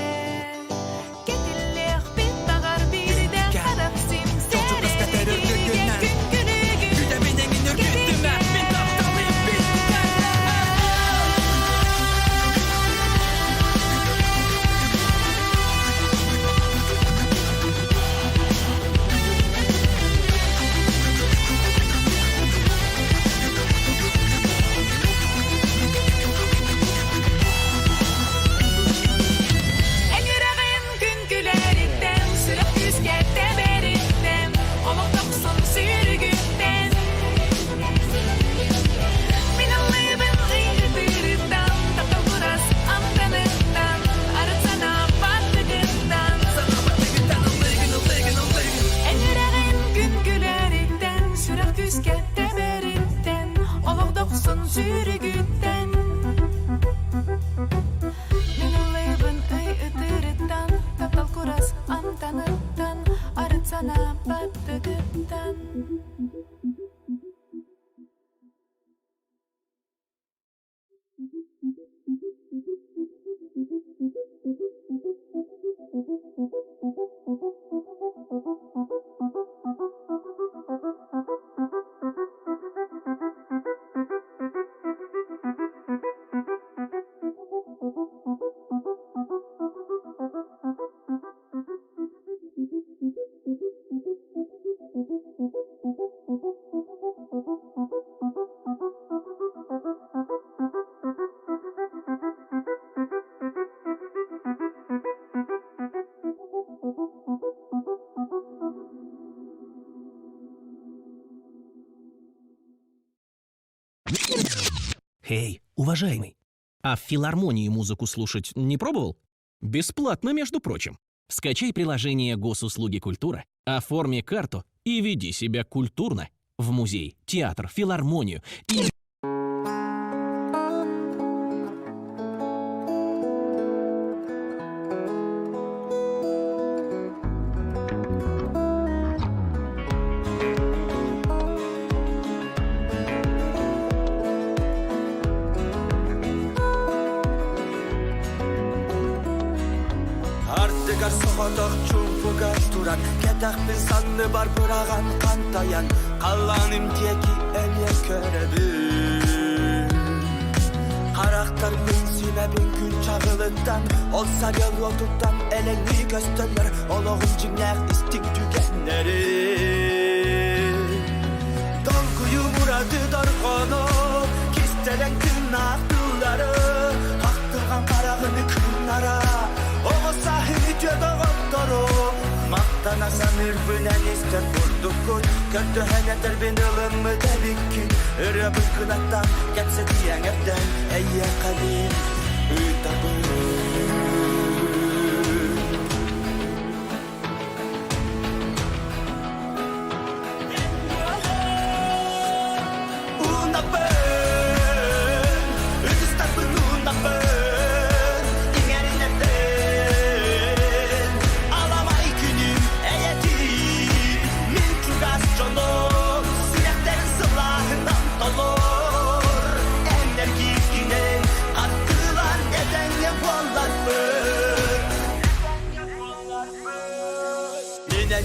Getillik bir dağar bir de karap simser баттыгыттан.
Эй, уважаемый, а в филармонии музыку слушать не пробовал? Бесплатно, между прочим. Скачай приложение Госуслуги культура, оформи карту и веди себя культурно в музей, театр, филармонию и...
Артыгар соғотық чумпугар туран Кетақпен санны бар бұраған қантаян Қаланым теки әле көребін Қарақтар мен сүймәбін күн чағылыттан Олса ел отуттан әлеңі көстөлер Олығын жинақ істік түгенлері Долгую мұрады дарғаны Кестелен күн ақтылары Ақтылған қарағыны күн ара Оғыса хүйте доғыттыру Мақтанасан үрбінен істер бұрдық күн Көрді хәнетер бен ылыңмы дәбіккін Үрі бүкін аттан кәпсі тияң әптен Әйе қалин үйтабын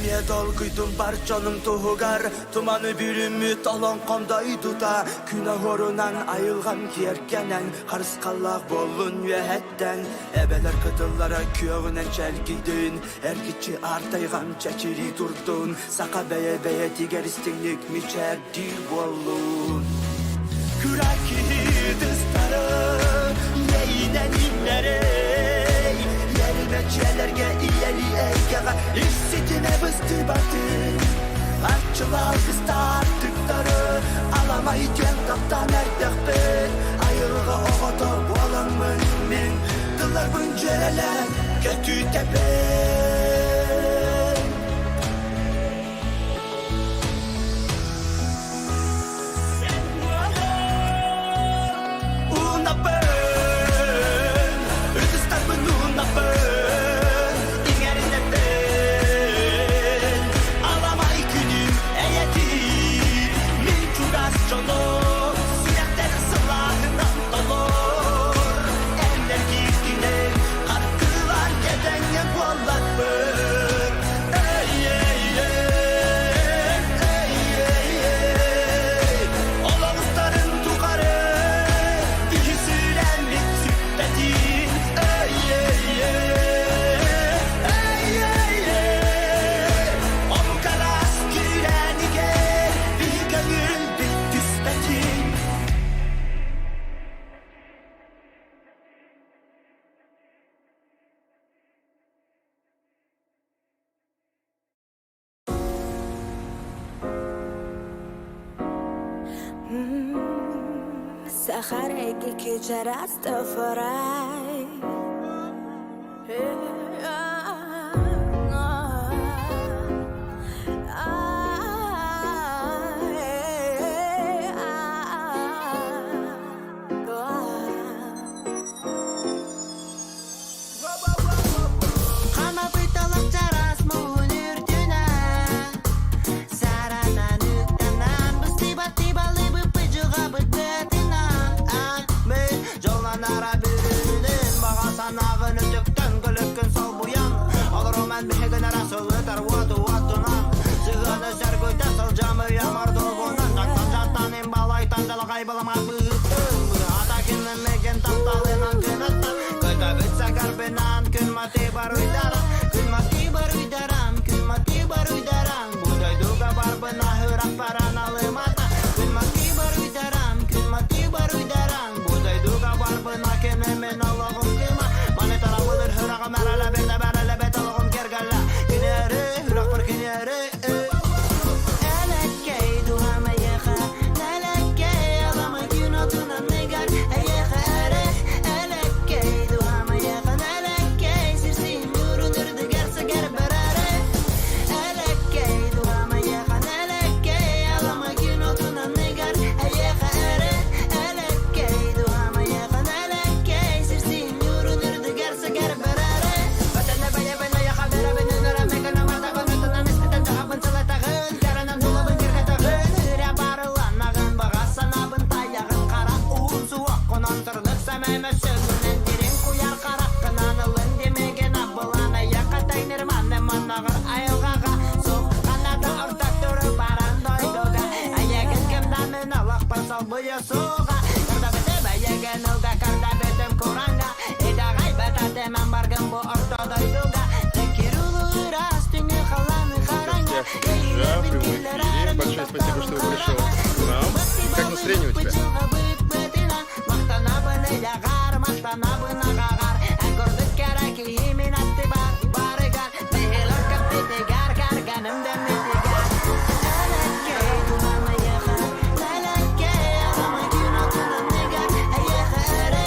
Мене долгыйдым бар жаным туғығар Туманы бүрімі талан қандай тута Күн ағырынан айылған керкенен Қарысқалақ болын өәттен Әбелер қытыллара күйеғінен чәлгейдін Әргітші артайған чәчері тұрдын Сақа бәе-бәе тегер істіңлік мечәрді болын Күрәкі дыстары Ейнен инлері Çelerge iyeli eygağa İşsitine bıstı batı Akçılar kısta arttıkları Alamayken kaptan erdekbin Ayılga oğudu bolanmın min Dıllar büncereler kötü tepin Unapın Üdüstarpın unapın
Сахарайки кичараста фарай
Ар вату-ватунан Сыганы сәргөйті сылжамы ямар долғынан Тактан жаттан ем балайтан жалғай баламат бұғыттың Ата кеннен меген тапталынан күнаттан Көйта бітсә карбинан күн мати бар уйдаран Күн мати бар уйдаран, күн мати бар уйдаран Будай дуга бар бына хырак паран алымата Күн мати бар уйдаран, күн мати бар уйдаран Будай дуга бар бына кенемен алығым кыма Маны тарабылыр хырағым әрәлі берді бәрәлі бет алығым кергәлі Күнері, хырак бір күнері Әләккей дуғама еға Нәләккей алама күн отынан негар Әйеға әрі Әләккей дуғама еға Нәләккей сирсин юрынырды гәрсі гәр бір әрі Әләккей дуғама еға Нәләккей алама күн отынан негар Әйеға әрі Әләккей дуғама еға Нәләккей сирсин юрынырды гәрсі гәр бір әрі Вәтәнә бәйәбін аяға бәрәбін үнірі Мекіні мардағын өтінен істетен жағабын сылатағын Кәрінен дұлыбын кергетағын Үрә барыланағын Бағасын абын таяғын Қара уын суақ қонан тұрлық сәмәймі сөңінен Дерен қуяр қараққынан Үлін демеген абылан Аяққа тайнырманы манағыр айылғаға Соқ қанады ұртақ түрі баран дойдуға Аяғын кімдамын алақ басал бұйы суға Қарда бітім аяғын ұлға Қарда бітім құранға Едағай бәтәтемен барғын бұл ұрта дойдуға Тәкер ұлы рас түні қаланы қараңға
Большое спасибо, что вы пришел к нам. Как настроение у тебя?
Мақтанабын ілағар, мақтанабын ағағар Әкөрдік кәрәкі емін әтті бар, барығар Бейлер көптетігар, кәргәнімді метігар Әләккей дуғама еға Әләккей алама күн отынан негар Әйеға әрі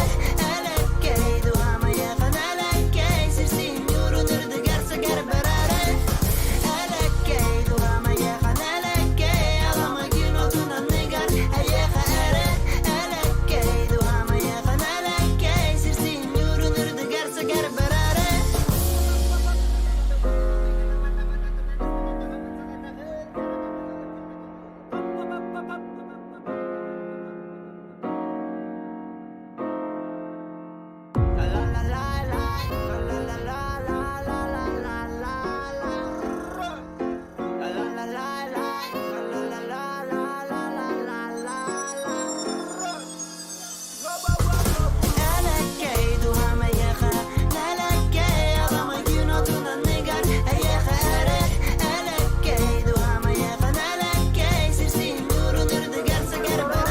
Әләккей дуғама еға Әләккей сирсин юрынырды гәрсі гәр бір әрі Әләккей дуғама еға Әләккей алама күн отынан негар Әйеға әрі Әләккей дуғама еға Әләккей сирсин юрынырды гәрсі гәр бір әрі Әләккей дуғама еға Әләккей алама күн отынан негар Әйеға әрі Әләккей дуғама еға Әләккей сирсин юрынырды гәрсі гәр бір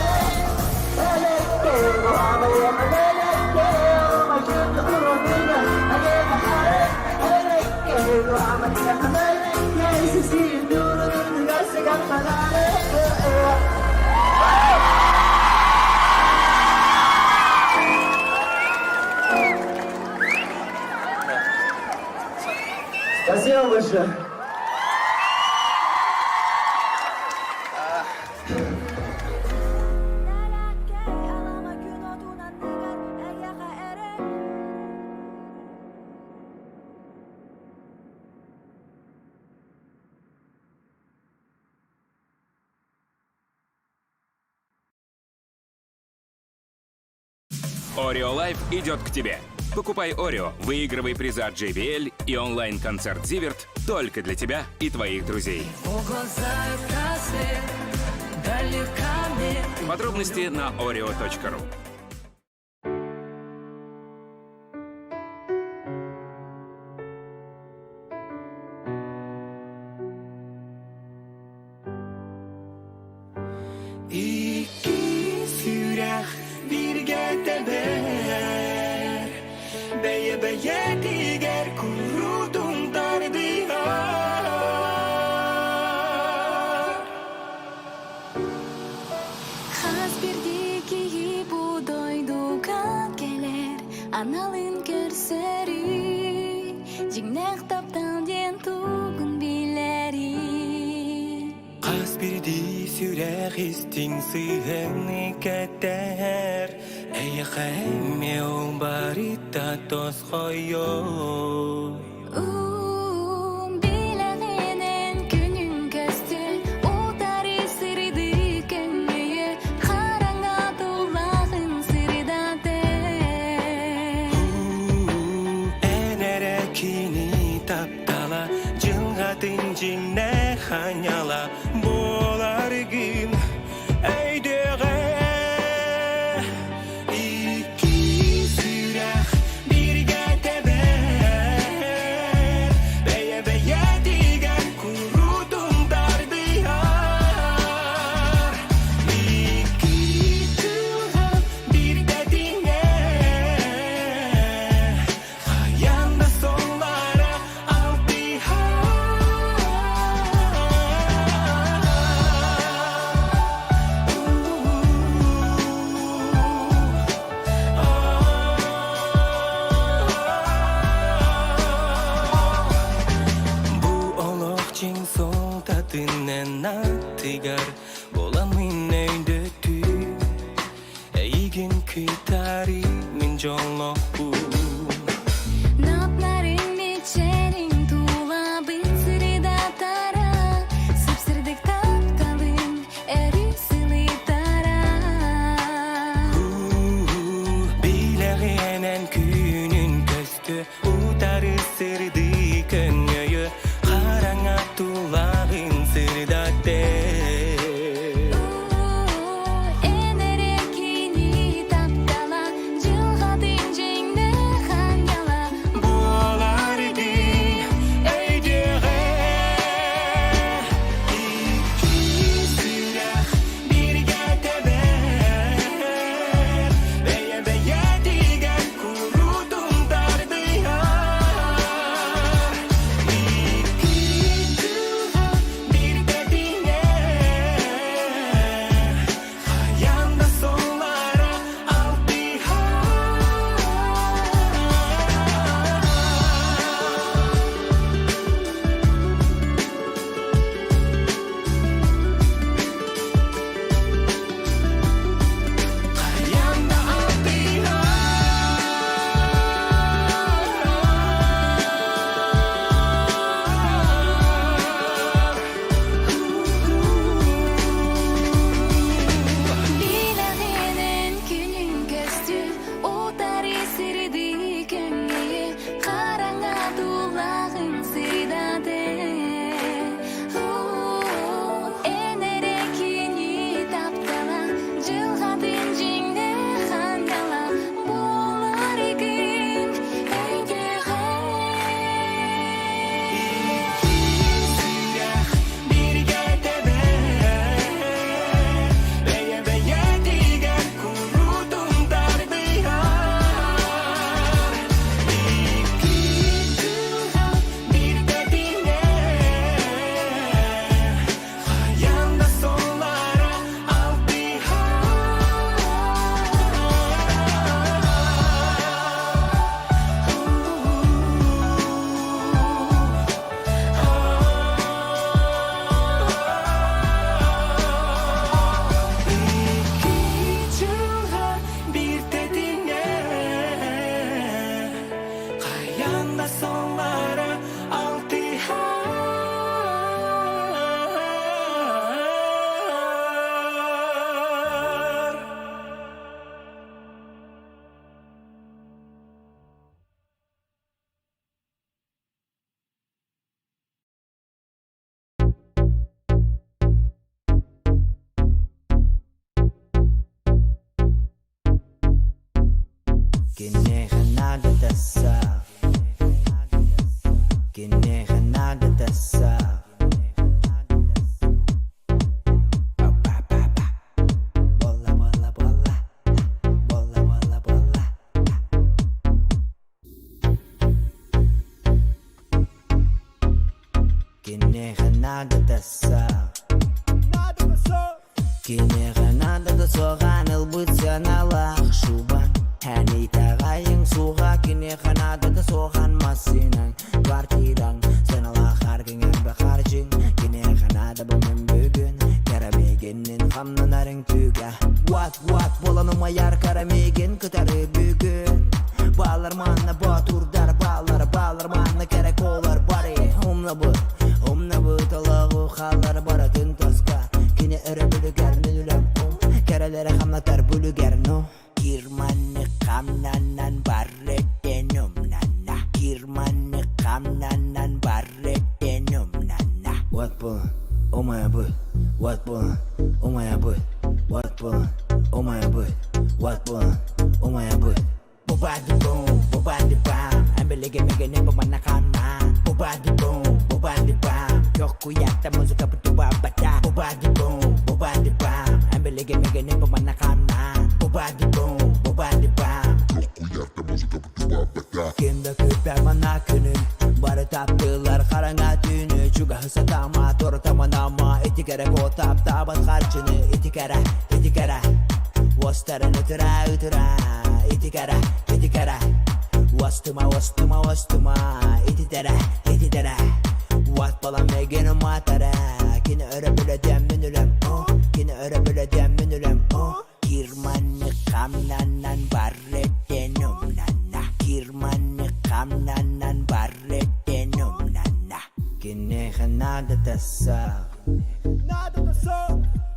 Әләккей дуғама еға Әләккей алама күн отынан негар Әйеға әрі Әләккей дуғама еға Әләккей сирсин юрынырды гәрсі гәр бір
Спасибо большое.
Nälkkäi alama gün otunan negar Äijäkä ere
Oreo Life идет к тебе. Покупай Oreo, выигрывай призы от JBL и онлайн-концерт Зиверт только для тебя и твоих друзей. Подробности на oreo.ru.
İki sürah birge teber Beye beye diger kurudum dardiyar
Хас бирдики будойдуга келер Аналын көрсөри Жигнек таптан ден тугун билери
Қас бірді сүрәқ істің сүйгіні кәттәр Әй қәйме ол барита тос қойой
Билегенен күнүн көстүн Утары сырды көңгөйө Караңа тулагын сырдаты
Әнәрі кені таптала Жылғатын bolargin öydege iki sürah birge teber beye beye digen kurudum dardiyar iki tılha bir dedine hayanda sonlara bu oloqçin sol tatinen atigar bolamin öydötü eygin kitari min jolloqbu
Notların içerin tuğla bitsiri tara Sıpsırdık taptalın erüsülü tara
Bileğenen günün köstü utarı sırdı könyöy Karanga tulağın sırdatte
Enerekini taptala Cılgadın cengde hanyala
bolargin öydege iki sürah birge teber beye beye digen kurudum dardiyar iki tılha bir dedine hayanda sonlara
Bileğinin günün köstü Utarı sırdı köngeye Karanga tulağın sırdade Enerekini taptala Cılgadın cengde hanyala Bolargin öydege
sürah birge teber beye beye digen kurudum dardiyar iki tılha bir dedine hayanda sonlara İki çılha bir dedine hayanda sonlara altihar
Nada tasar nada tasar Bola bola bola Bola bola bola Nada tasar nada da soğan ılbıtsa nalak şuban Hani tağayın suğa kine kanada da soğan masinan Kvartiran sen ala hargın harcın Kine kanada bugün bugün Karameginin hamlanarın tüge What bolanıma yar karamegin kıtarı bugün Bağlar manna baturdar bağlar manna kerek olar bari Humna bu talağı xallar baratın taska Kine öre bülüger nülülem Kerelere hamlatar bülüger no Kirmanı kamnanan barretenum nana Kirmanı kamnanan barretenum nana What bu? my boy, what boy, oh my boy, what boy, oh my boy, what boy, oh my boy. Bobadi boom, bobadi bam, ambelege megene bamanakana. Bobadi boom, bobadi bam, yoku yakta muzuka putuba bata. Bobadi boom, bobadi bam, ambelege megene bamanakana. Bobadi boom, bobadi bam, yoku yakta muzuka putuba bata. Kimde küper bana günün, barı taptılar karanga tünü. Çuga hısatama, tortama nama, iti kere kotap tabat harcını. Iti kere, wastarın utıra utıra. Iti kere, wastuma, iti tere. Wat balam megene matara. Kine öre böyle demünülem, oh. Kine öre böyle demünülem, oh. Kirmanı kamnanan barretenum nana. Kirmanı kamnanan barretenum nana. Kine nada tasa.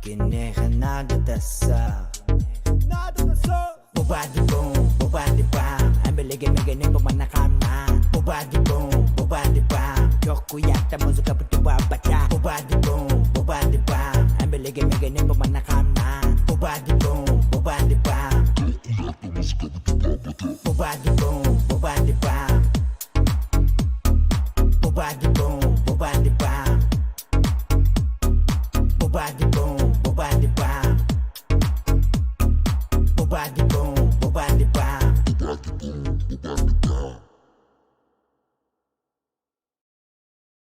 Kine nada tasa. Bobadi boom, bobadi bam, ambelege megene bamanakana. Bobadi boom, bobadi bam, yoku yakta muzuka putuba bata. Bobadi boom, bobadi bam, ambelege megene bamanakana. Bobadi boom, bobadi bam, yoku yakta muzuka putuba bata. Bobadi boom, bobadi bam, bobadi boom, bobadi bam, bobadi boom, bobadi bam. Bobadi boom, bobadi bam. Bobadi boom, bobadi bam.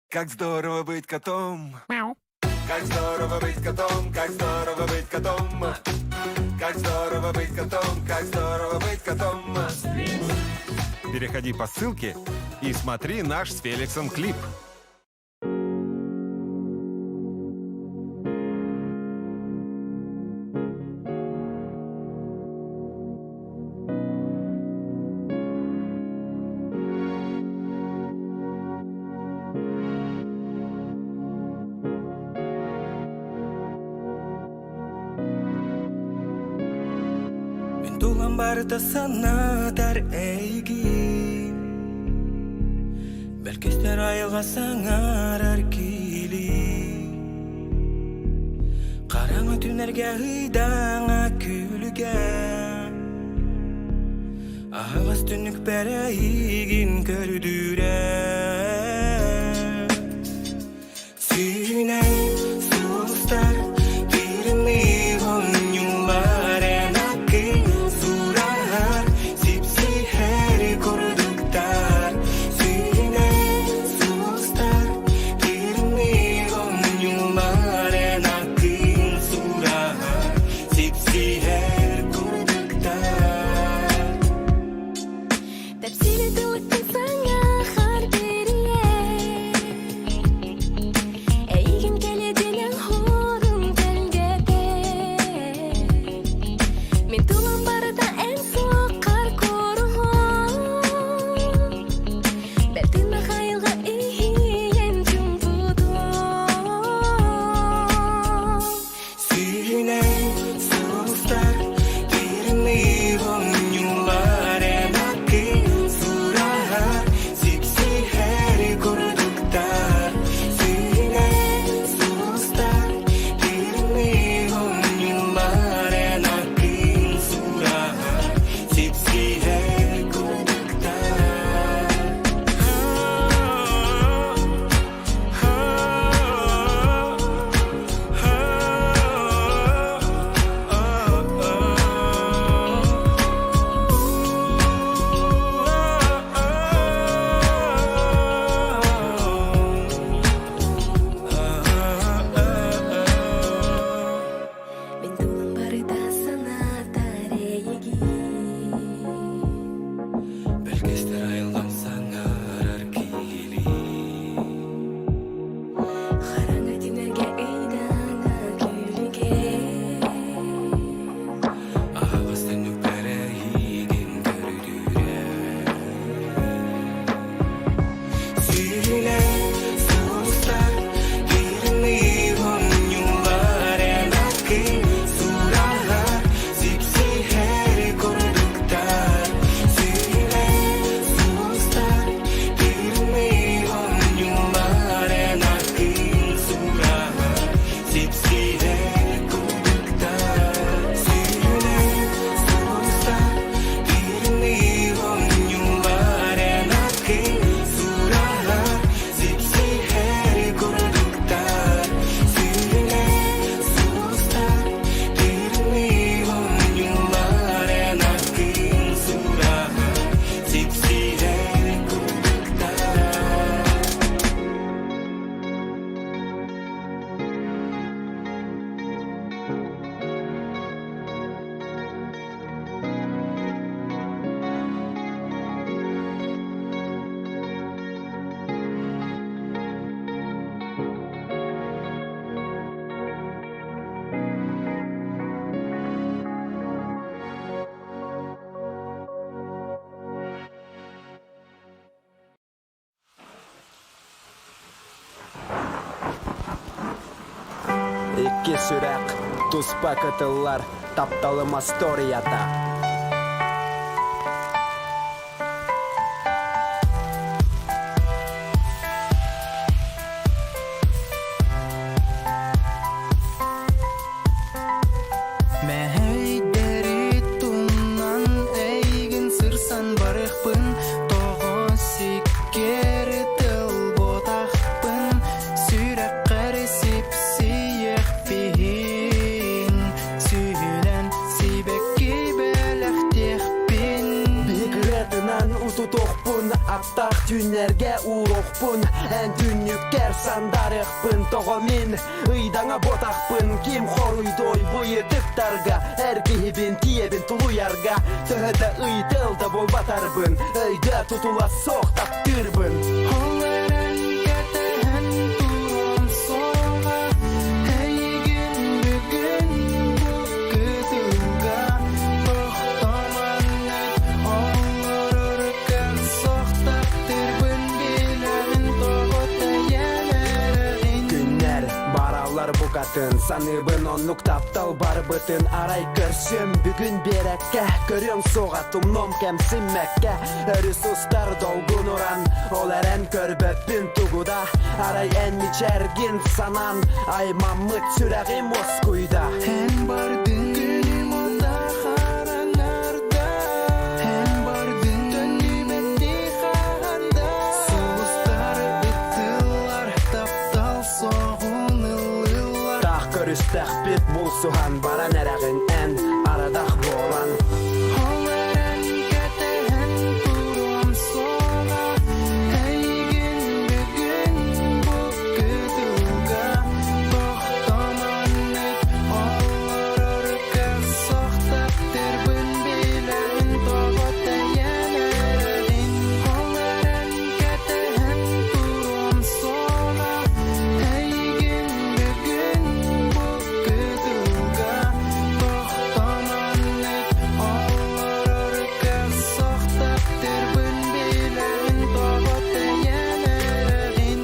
Как здорово быть котом. Как здорово быть котом, как здорово быть котом. Как здорово быть котом, как здорово быть котом.
Переходи по ссылке и смотри наш с Феликсом клип.
Tuhan barda sana tar eygi Belkesler ayıga sanar arkili Karаңы tünerge hıydana külgen Ağız tünük bereygin kördüren Süney sustar Birimi honyumlar enakın Surar sipsiher kurduktar Süney sustar Birimi honyumlar enakın Surar sipsiher kurduktar
Tepsili tuhtun sana harbi
Икки сүрәк, туспа кытыллар, тапталым асторията. Мәйдері тумнан әйгін сырсан барықпын, тоғы сиккері тыл ботақпын, сүрәк қарысып сиек бейін, сүйілен сибекке бәләқтекпін. Бекіретінен ұту тоқпын, аттақ түнерге ұроқпын, ән түнніккер сандарықпын, тоғы мен ұйдаңа ботақпын, кем қоруйдой бұйы тіптарға, әргейбін тиебін тұлуярға, түхіді ұйтылды бол батарбын, өйді тұтула соқтап түрбін. Оларын кәтін тұрым соға, әйгін бүгін бұл күтілға, тоқтаман өт, олар ұрқан соқтап түрбін, білігін тоғыта елерін. Күннер баралар бұқатын, саныбын онлық таптал бар бұтын, арай көрсем бүгін берекке, көрем соғатым ном кәмсіммәкке, өрі сұстар долғын ұран, ол әрен көрбөппін тұғыда, арай ән мичәргін санан, аймамыт сүрәғім оскуйда. Ән бардың күнім ота қаранарда, ән бардың түнімәнді қағанда, сұлыстар үттілар, таптал соғын ылылар. Тақ көрістәқ бет бұл суған, баран әрәғін ән арадақ болан. Оларын кәтін тұрым соға, әйгін бүгін бұл күтілға, тоқтаман өт, олар ұрқан соқтап түрбін, білігін тоғыта елерін. Оларын кәтін тұрым соға, әйгін бүгін бұл күтілға, тоқтаман өт, олар ұрқан соқтап түрбін, білігін тоғыта елерін.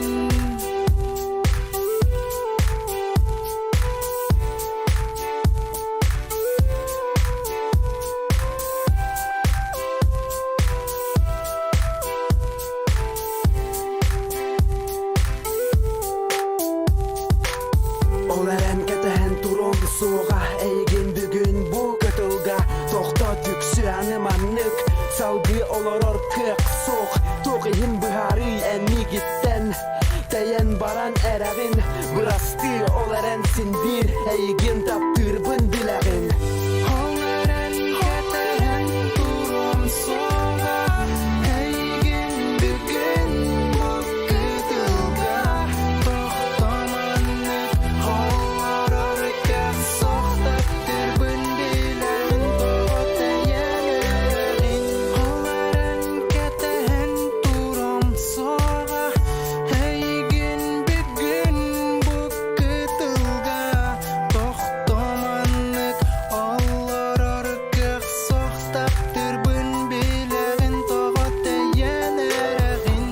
Олар ән кәтән тұрым соға, әйген бүгін бұл күтілға, тоқта түксі аныманық, салғы олар орқық соқ, тоқиын бұхары әнні гіттен, тәйен баран әрәғін, бұрасты олар әнсін бір, әйген таптырбын біләғін. Олар ән кәтән тұрым соға, әйген бүгін бұл күтілға, тоқтаман өт, олар ұрқақ соқтап түрбін, біләғін тоғыта елерін. Олар ән кәтән тұрым соға, әйген бүгін бұл күтілға, тоқтаман өт, олар ұрқақ соқтап түрбін, біләғін тоғыта елерін.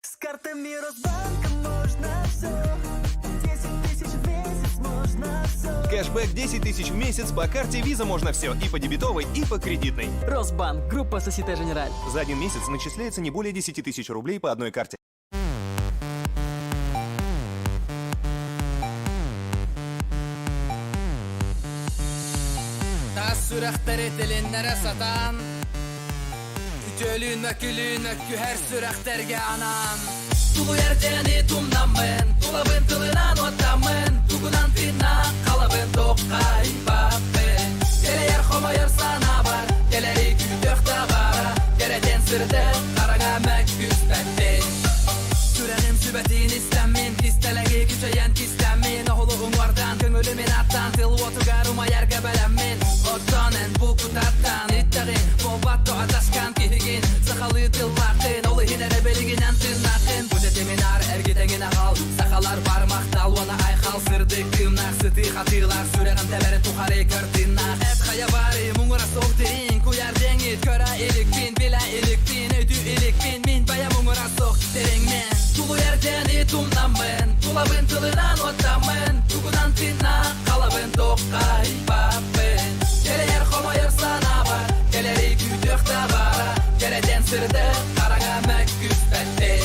С картами Росбанка можно все. 10 тысяч в месяц можно все.
Кэшбэк 10 тысяч в месяц по карте Visa можно все. И по дебетовой, и по кредитной.
Росбанк. Группа Société Générale.
За один месяц начисляется не более 10 тысяч рублей по одной карте.
Тас сүрәхтәр етеленнәре сатан, ütölün ökülün ökkü her sürekterge anan. Tulu yerteni tumnamın, tulabın tılından otamın, tugunan finna kalabın tokkay babbe. Gele yer homa yer sana var, geleri kütök tabara, gereden sırdı karaga meküsbette. Sürenim sübetin istemin, istelegi küçeyen istemin, oğluğun vardan, gönülümün attan, tıl otugaruma yer gebelenmin. Ottanen bukutatan ittagin Bobatto adaskan kihigin Sakalı tılpakın Olu hinere beliginen tırnakın Bu deteminar ergitengin akal Sakalar parmak dalvana aykal Sırdık tırnak sıtı hatırlar Süreğin teberi tukare kırtırnak Et kaya bari mungura soğuktirin Kuyar dengit köra ilik bin Bila ilik bin ödü ilik bin Min baya mungura soğuktirin men Tulu yerden itumdan ben Tulabın tılınan otamın Tugunan tırnak kalabın tokkay babın Gele yer koma yarsana var Geleri kütük tabara Gereden sırdı karaga mekküs betti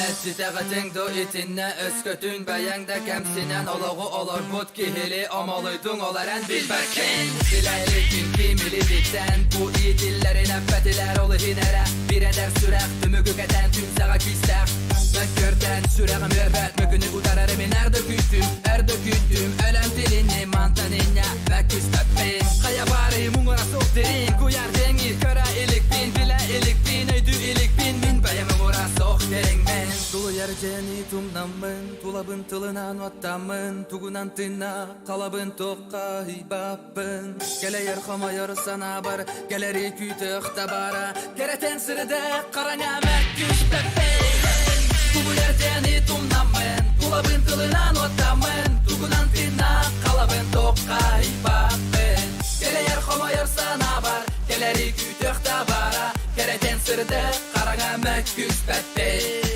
Etitağıtın do itinne öskötün Beyende kemsinen ologu olur But kihili omoluydun olaren bilberken Dileylikin kimili bitten Bu iyi dillerin effetiler olu hinere Bir eder sürek tümügü keten tümsağa kistek Bekörten süreğim mürbet mükünü udararım Nerede küttüm, erde küttüm Ölem dilini mantaninja mekküs beppin Kaya bari mungura soğuktirin Kuyar dengir köra ilik bin Bile ilik bin, öydü ilik bin Min baya mungura soğuktirin men Tulu yerceni tumnamın Tulabın tılınan ottamın Tugunan tına kalabın tokka hibabın Gele yer koma yarısana bar Geleri kütük tabara Gereten sırıda karana mekküs beppin Tulu yerceni tumnamın Tulabın tılınan ottamın Tugunan tına kalabın tokka hibabın Gele yer koma yarısana bar Geleri kütük tabara Gereten sırıda karana mekküs beppin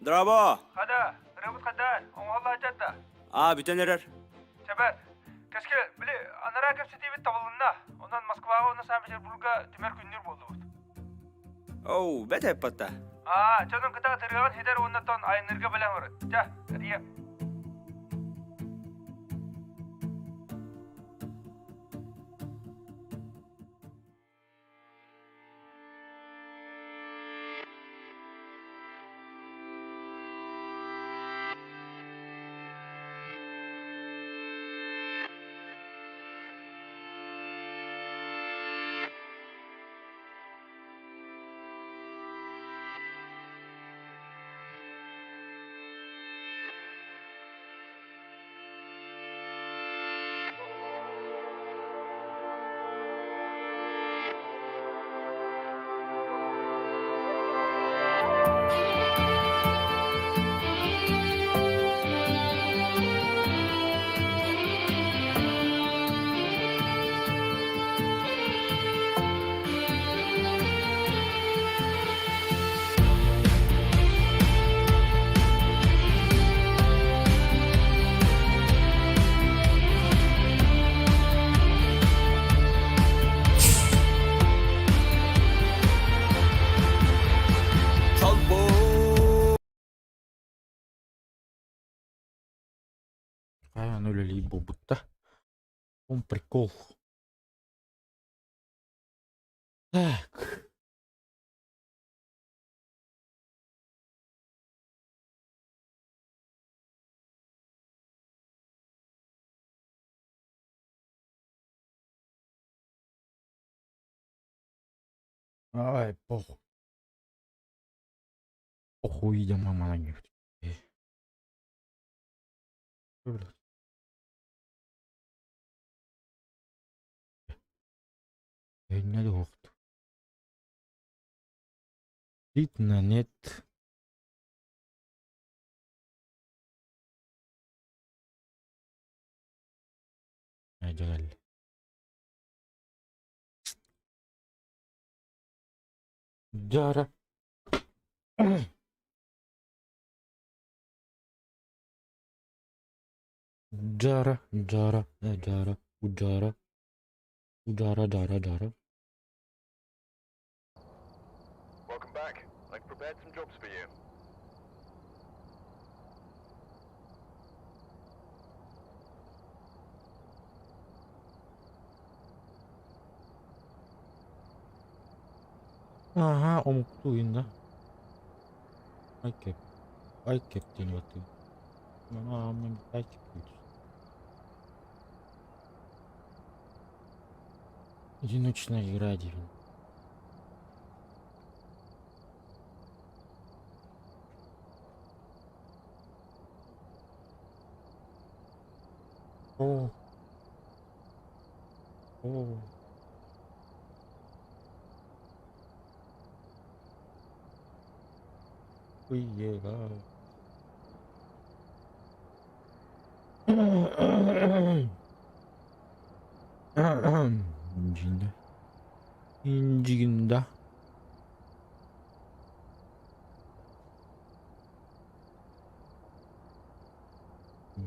Драво.
Хада, рыбыт хадан, оңғалла жатта.
Бүтен ерер.
Чабар, кәшке, біле, анара кәпсі дейбет табылынна. Онан Москваға, оны Сан-Петербурга түмер күннер болды бұд.
Бәт әппатта.
Чонын қытаға тырғаған хедер оннаттан айынырға білен ұрыд. Жа, әрия.
болбут-то. Он прикол. Так. Ай, похуй. Похуй, идем, мама на нефть. Блядь. Не лохт. Вид на нет. Ajal. Jara. Jara, Jara, Jara, Ujara, Ujara, Jara, Jara.
Welcome back. I've prepared some jobs for you.
Ага, omuktuinda. Ai keptin otti. Mä aamun kaikki pyytys. Одиночная игра, Дивин. О. О. Уега. Инжинда. Инжинда.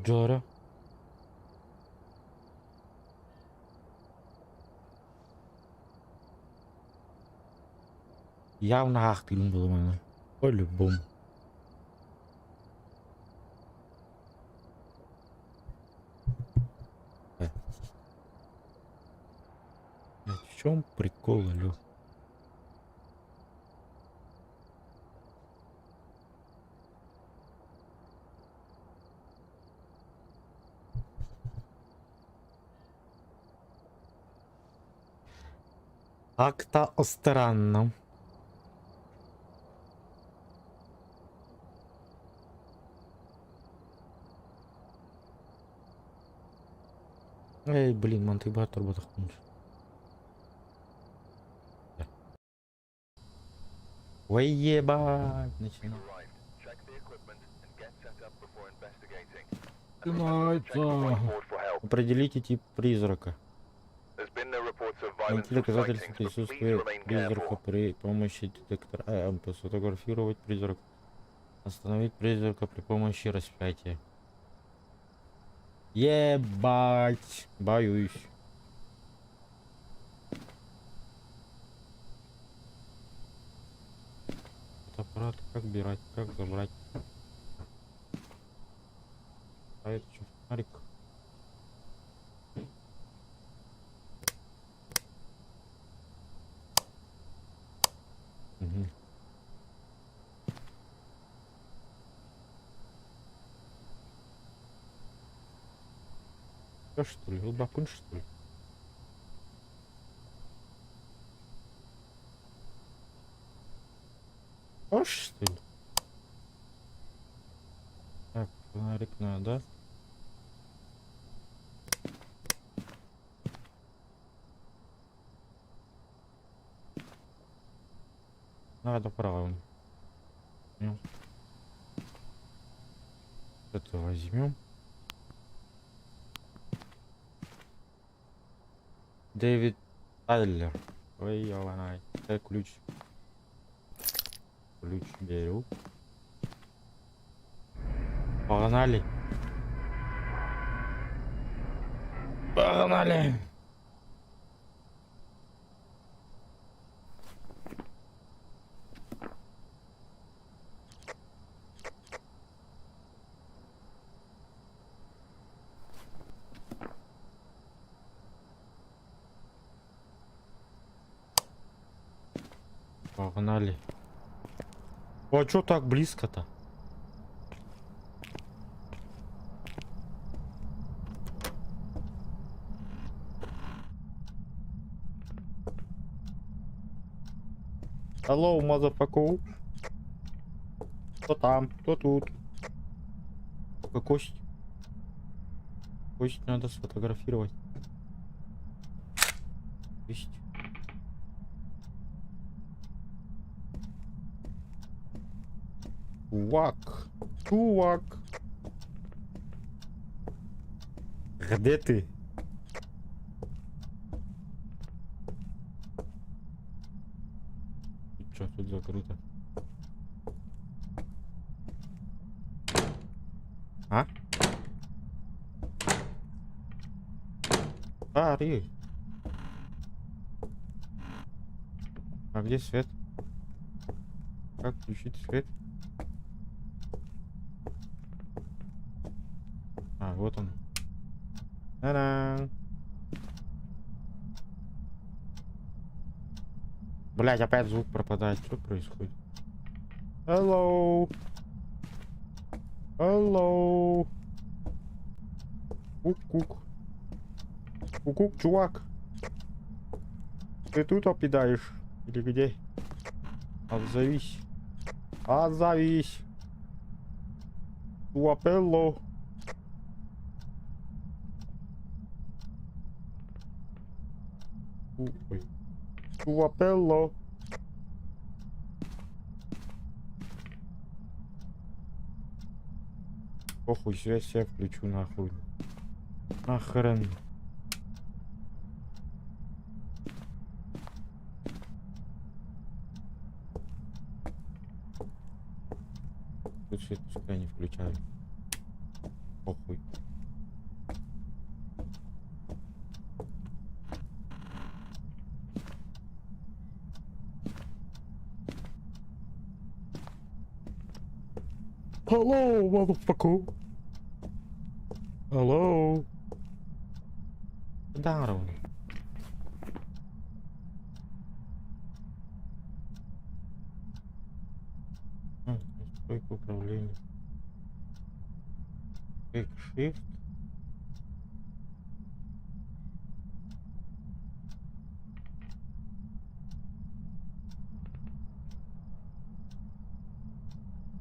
Джора. Явно ахтылым было мана. По-любому. В чем прикол, алё? Как-то странно. Эй, блин, мантыбатор батахнуть. Ой, ебать, начинаю. Определите тип призрака. Найти доказательства присутствия призрака при помощи детектора АМП. Сфотографировать призрак. Остановить призрака при помощи распятия. Ебать. Боюсь. Аппарат, как брать, как забрать. А это что, фонарик? Угу. Что ли? Лбакун, что ли? Что ли? Так, фонарик надо. Надо правым. Это возьмем. Дэвид Адлер. Ой, ебаный. Это ключ. Ключ беру. Погнали. Погнали. Погнали. А чё так близко-то? Hello, motherfucker. Кто там? Кто тут? Кость. Кость надо сфотографировать. Есть. Чувак. Чувак. Где ты? Что тут закрыто? А? Ари. А где свет? Как включить свет? А, вот он. Та-дам. Блять, опять звук пропадает. Что происходит? Hello. Hello. Кук-кук. Кук-кук, чувак. Ты тут опидаешь? Или где? Отзовись. Отзовись. Чувапелло. Ой. Чувапелло. Похуй, связь я включу нахуй. Нахрен. Тут свет пускай не включаю. Похуй. Hello, motherfucker. Hello. Здорово. Настройка управления. Quick Shift.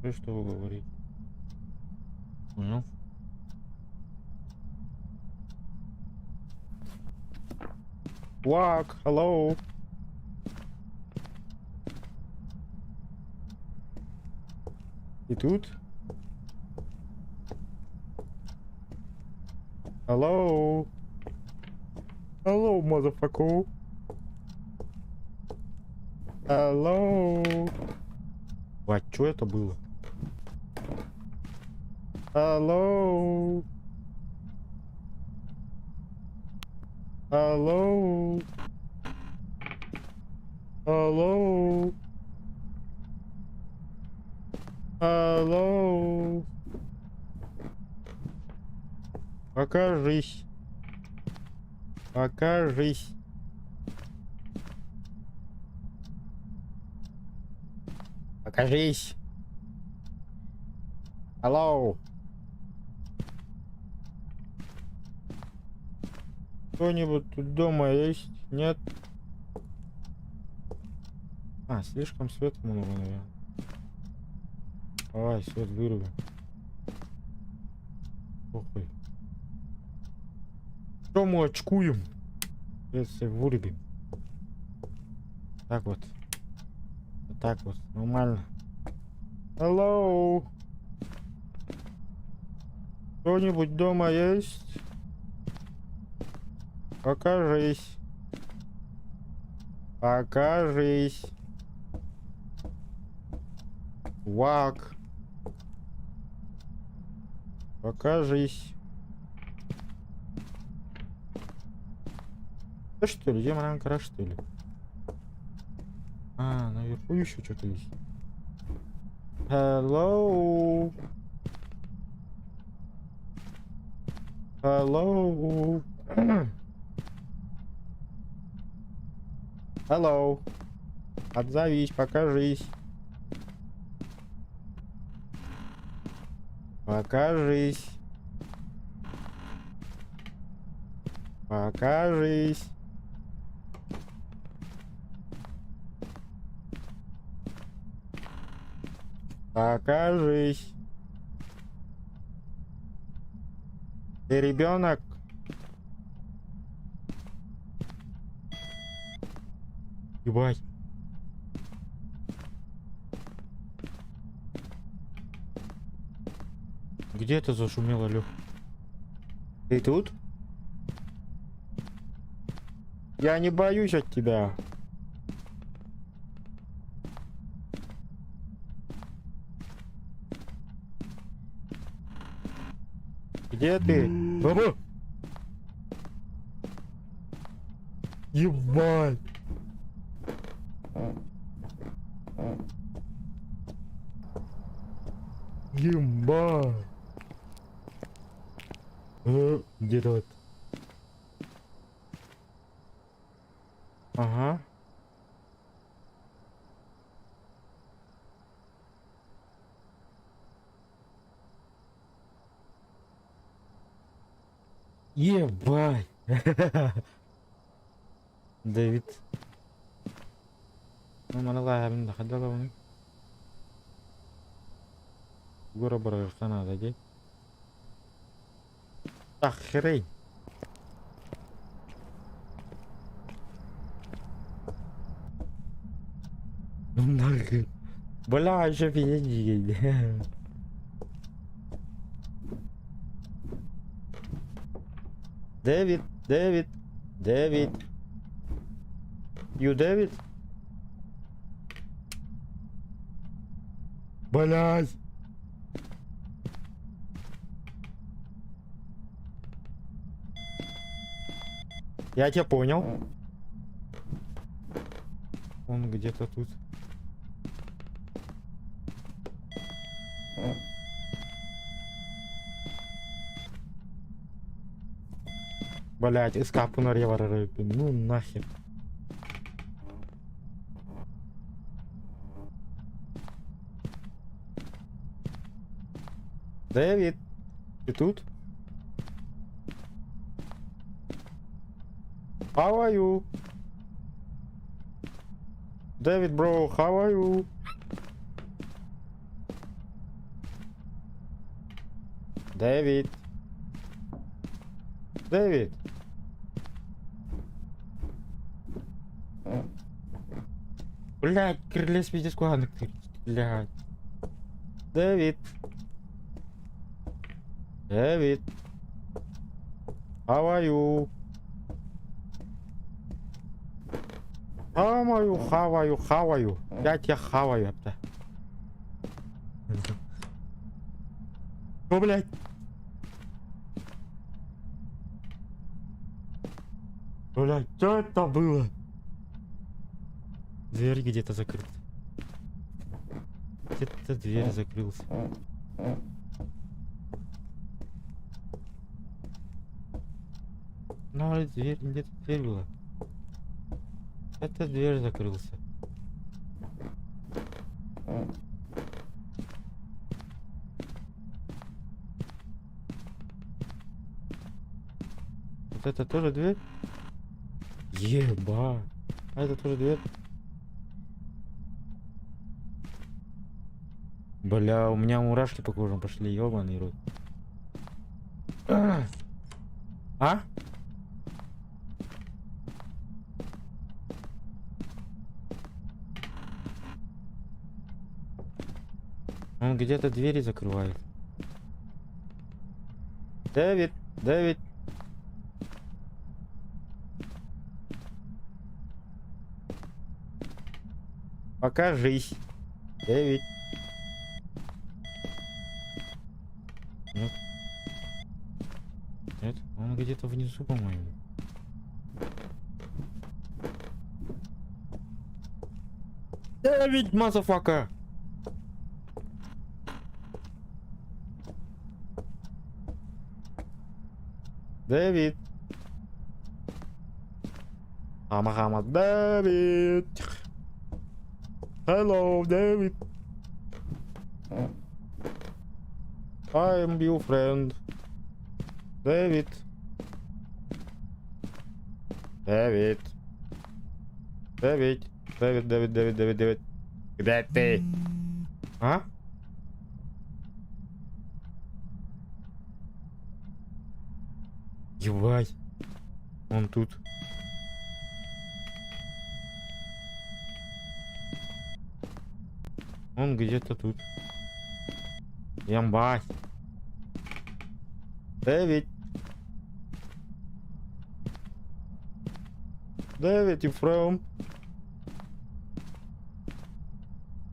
И что вы говорите? Понял. Walk, hello. И тут? Hello. Hello, motherfucker. Hello. А что это было? Hello. Hello. Hello. Hello. Покажись. Покажись. Покажись. Hello. Кто-нибудь тут дома есть? Нет? А, слишком свет много, наверное. Давай, свет вырубим. Похуй. Что мы очкуем? Если вырубим. Так вот. Вот так вот. Нормально. Hello. Кто-нибудь дома есть? Покажись. Покажись. Вак. Покажись. Да что ли? Демон Анкара, что ли? А, наверху еще что-то есть. Hello. Hello. Hello. Отзовись, покажись. Покажись. Покажись. Покажись. Ты ребенок? Ебать. Где это зашумело, Лёх? Ты тут? Я не боюсь от тебя. Где ты? Баба! Ебать! Ебать! Где-то вот. Ага. Ебать! Дэвид. Ну, маналай, я находила у них. Гора барашта надо, где? Охрень! Нахуй. Бля, еще пьяни. Дэвид, Дэвид, Дэвид. You Дэвид? Блядь. Я тебя понял. Он где-то тут. Блять, эскапу на ревара. Ну нахер. Дэвид, ты тут? How are you? Дэвид, bro, how are you? Дэвид. Дэвид. Блять, крылья спиди складно. Блять. Дэвид. Дэвид. How are you? Хаваю, хаваю, хаваю. Я тебя хаваю, это. О, блядь. Блядь, что это было? Дверь где-то закрыта. Где-то дверь закрылась. Ну, дверь, где-то дверь была. Эта дверь закрылся. Вот это тоже дверь? Еба. А это тоже дверь? Бля, у меня мурашки по кожам пошли, ёбаный рот. А? Он где-то двери закрывает. Дэвид, Дэвид. Покажись. Дэвид. Нет. Нет, он где-то внизу, по-моему. Дэвид, мазафака. Дэвид. Ама-хама, Дэвид. Hello, David. I am your friend. David. David. David. David. Где ты? А? Ебать. Он тут. Он где-то тут. Ямбать. Дэвид. Дэвид, you from?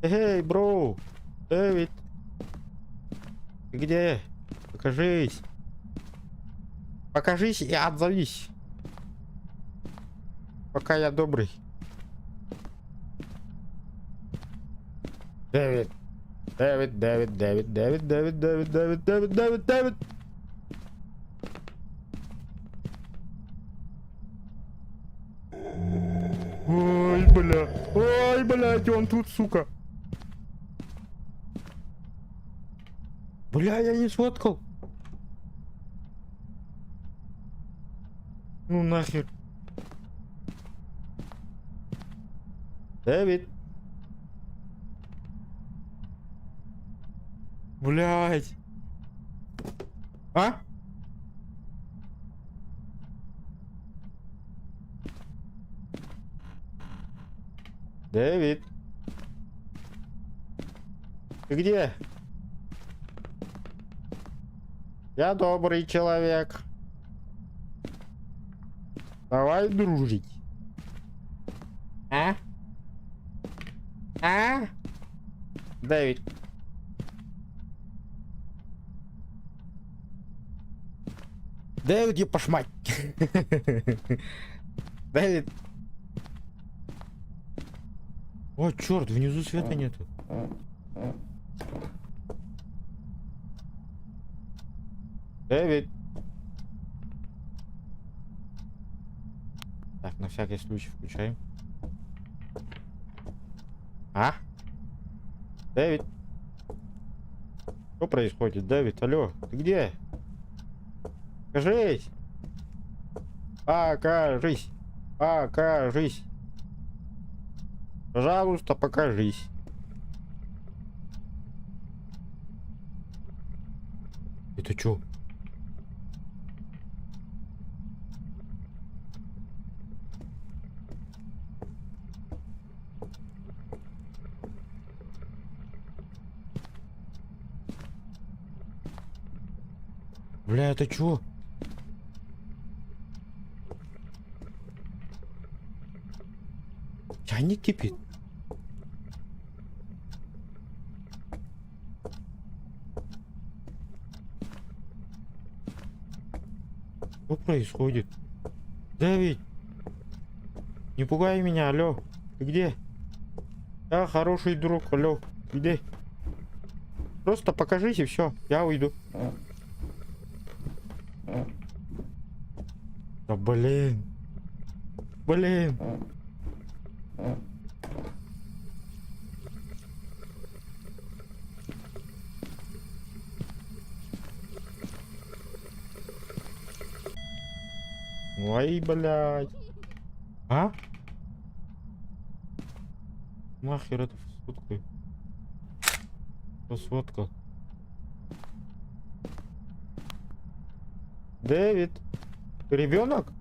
Эй, бро. Дэвид. Ты где? Покажись. Покажись и отзовись. Пока я добрый. Дэвид. Дэвид. Ой, блядь, он тут, сука. Бля, я не сфоткал. Ну нахер. Дэвид. Блядь. А? Дэвид. Ты где? Я добрый человек. Давай дружить. А? А? Дэвид. Дэвид, ебашмать. Дэвид. О, черт, внизу света нету. Дэвид. Так, на всякий случай включаем. А? Дэвид. Что происходит, Дэвид? Алло, ты где? Покажись. Покажись. Покажись. Пожалуйста, покажись. Это чё? Бля, это чё? Чайник кипит. Что происходит? Дэвид! Не пугай меня, алло. Ты где? Я хороший друг, алло. Где? Просто покажись и все. Я уйду. Да блин. Блин. Ой, блядь. А? Нахер это сфоткай. Кто сфоткал? Дэвид. Ты ребенок?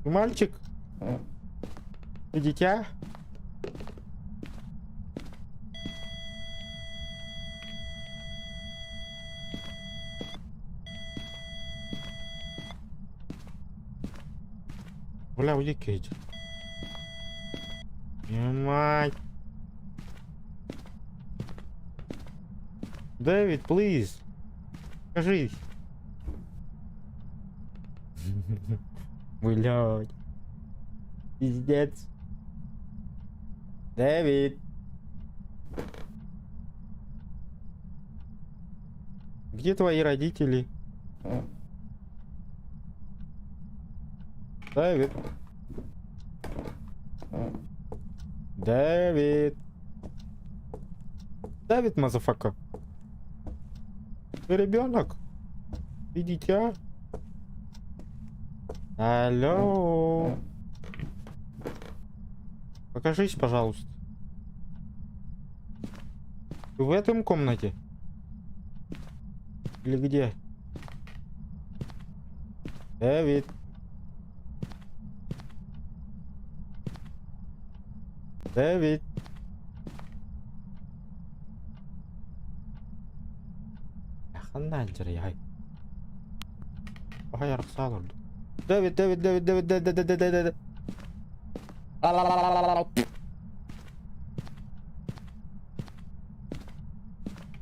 Ты мальчик? Ты дитя? Бля, уйди, Кейт. Мать. Дэвид, please. Скажись. Блядь. Пиздец. Дэвид. Где твои родители? Дэвид. Дэвид. Дэвид, мазафака. Ты ребенок? Ты дитя? Алло. Покажись, пожалуйста. Ты в этом комнате? Или где? Дэвид. Дэвид. Ханальдер яй. Ой, Арсалор. Дэвид.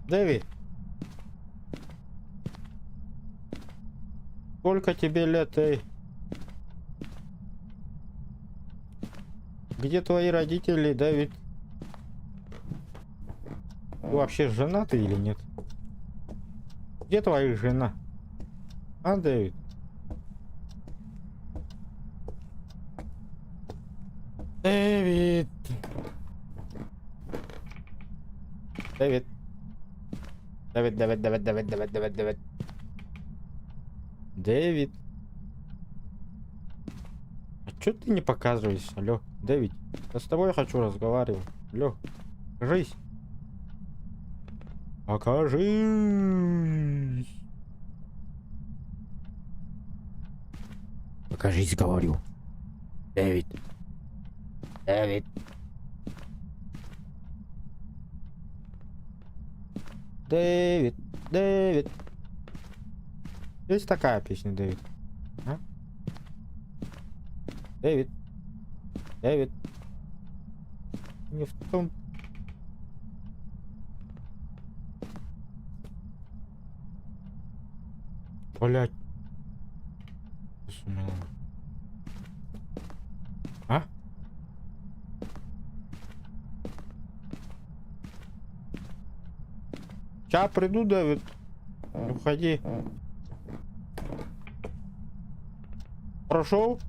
Дэвид. Сколько тебе лет, эй? Где твои родители, Дэвид? Ты вообще женатый или нет? Где твоя жена? А, Дэвид? Дэвид. Дэвид. Дэвид. Дэвид. А чё ты не показываешься? Алло, Дэвид. Я с тобой хочу разговаривать. Алло, покажись. Покажись. Покажись, говорю. Дэвид. Дэвид. Дэвид. Дэвид. Есть такая песня, Дэвид? А? Дэвид. Дэвид. Не в том. Блять. А? Сейчас приду, Дэвид. Уходи. Прошел?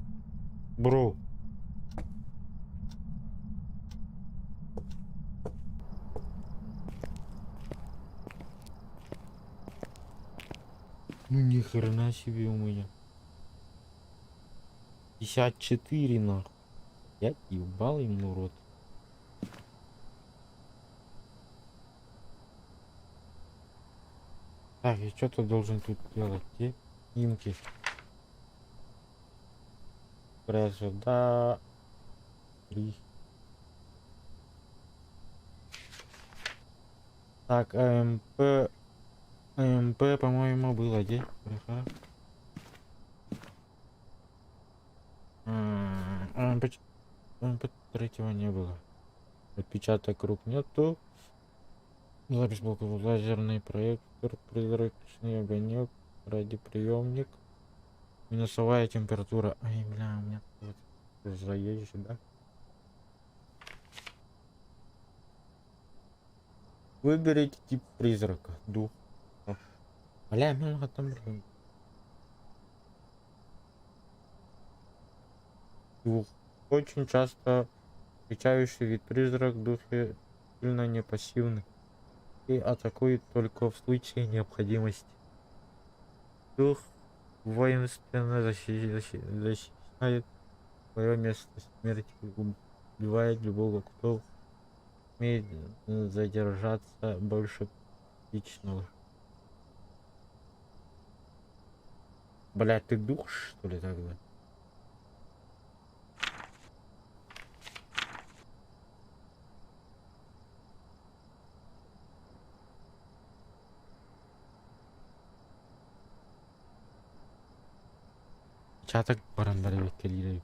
Бро. Ну ни хрена себе у меня. 54 нахуй. Я ебал ему рот. Так, я что-то должен тут делать. Где снимки? Да. 3. Так, АМП, по-моему, было где? АМП третьего не было. Отпечаток рук нету. Запись блока, лазерный проектор, призрачный огонек, радиоприемник. Минусовая температура. Ай, бля, у меня вот заезжу, да? Выберите тип призрака. Дух. Бля, много там. Дух. Очень часто встречающий вид призрак. Духи сильно не пассивны и атакует только в случае необходимости. Дух воинственно защищает свое место смерти, убивает любого, кто умеет задержаться больше личного. Блять, ты дух, что ли, тогда? Çatak baranları bekliyor.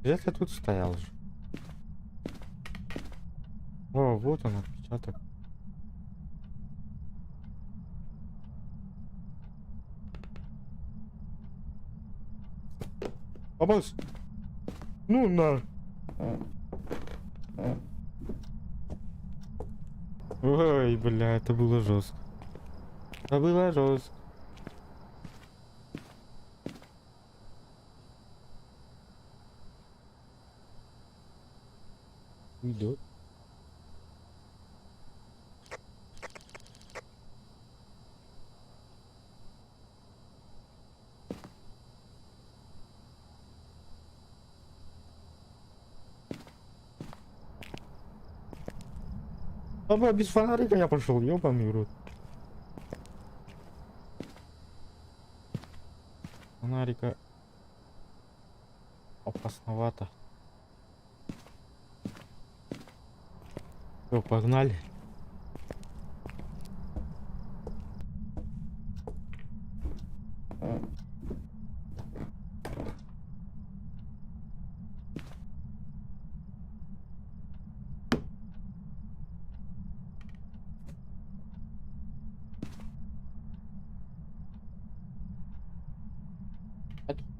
Где-то тут стоял же. О, вот он отпечаток. Бабус! Ну на! Ой, бля, это было жестко. Это было жестко. Идет. Папа, без фонарика я пошел, ёбаный в рот. Фонарика опасновато. Все, погнали.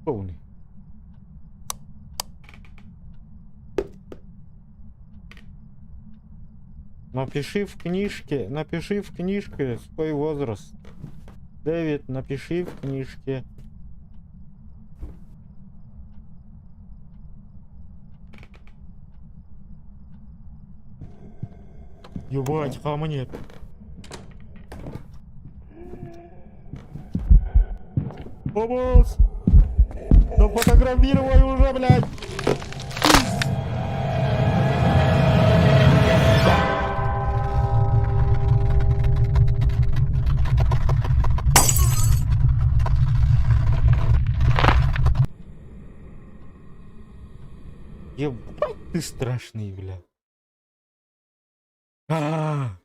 Полный. Напиши в книжке свой возраст. Дэвид, напиши в книжке. Ебать, хамонет. Бабус! Да фотографировай уже, блядь! Ебать ты страшный, бля. Ага.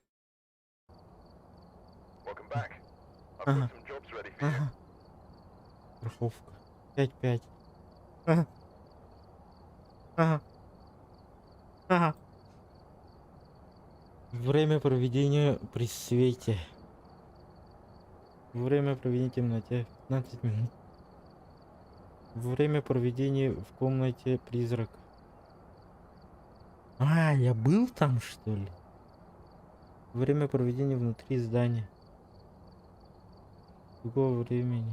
Ага. Страховка. 5-5. Ага. Ага. Ага. Время проведения при свете. Время проведения в темноте 15 минут. Время проведения в комнате призрак. А, я был там, что ли? Время проведения внутри здания. Другого времени.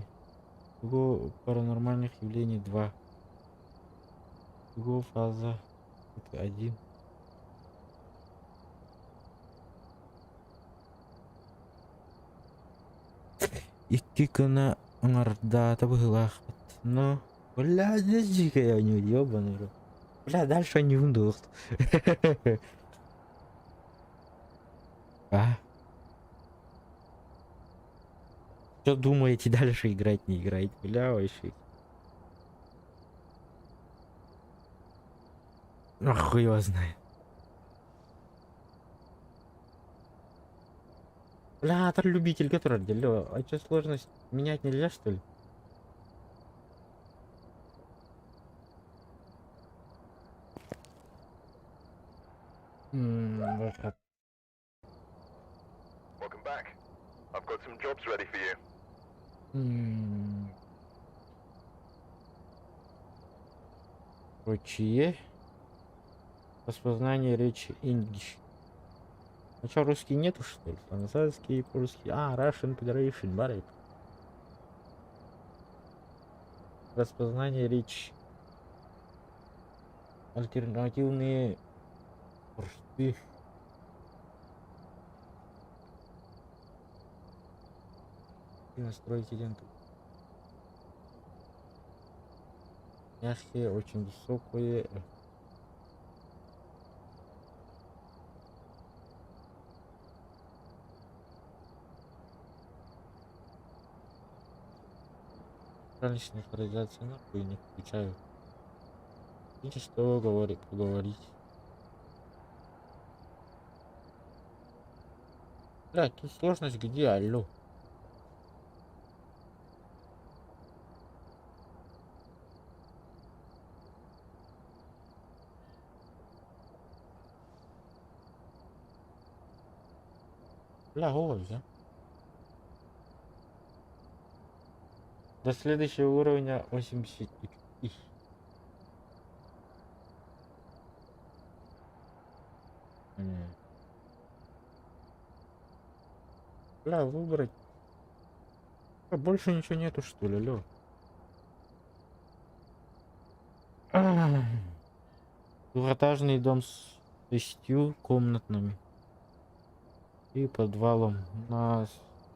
Другого паранормальных явлений 2. Другого фаза 1. Идти на морда было. Но, бля, здесь я не ебаный. Бля, дальше не вдох. А? Что думаете, дальше играть, не играть? Бля, вообще. Хуй его знает. Бля, это любитель, который отделил. А что, сложность менять нельзя, что ли? Выход. Прочие. Распознание речи English. А что, русский нету, что ли? Французский, польский. А, Russian Federation, барик. Распознание речи. Альтернативные рты. И настройте ленту. Мягкие, очень высокие. Синхронизация нахуй не включаю. Видите, что поговорить. Да, тут сложность где, алло. Бля, голос, да? До следующего уровня 80. Их. Бля, выбрать. А больше ничего нету, что ли, лё? Двухэтажный дом с 6 комнатами и подвалом.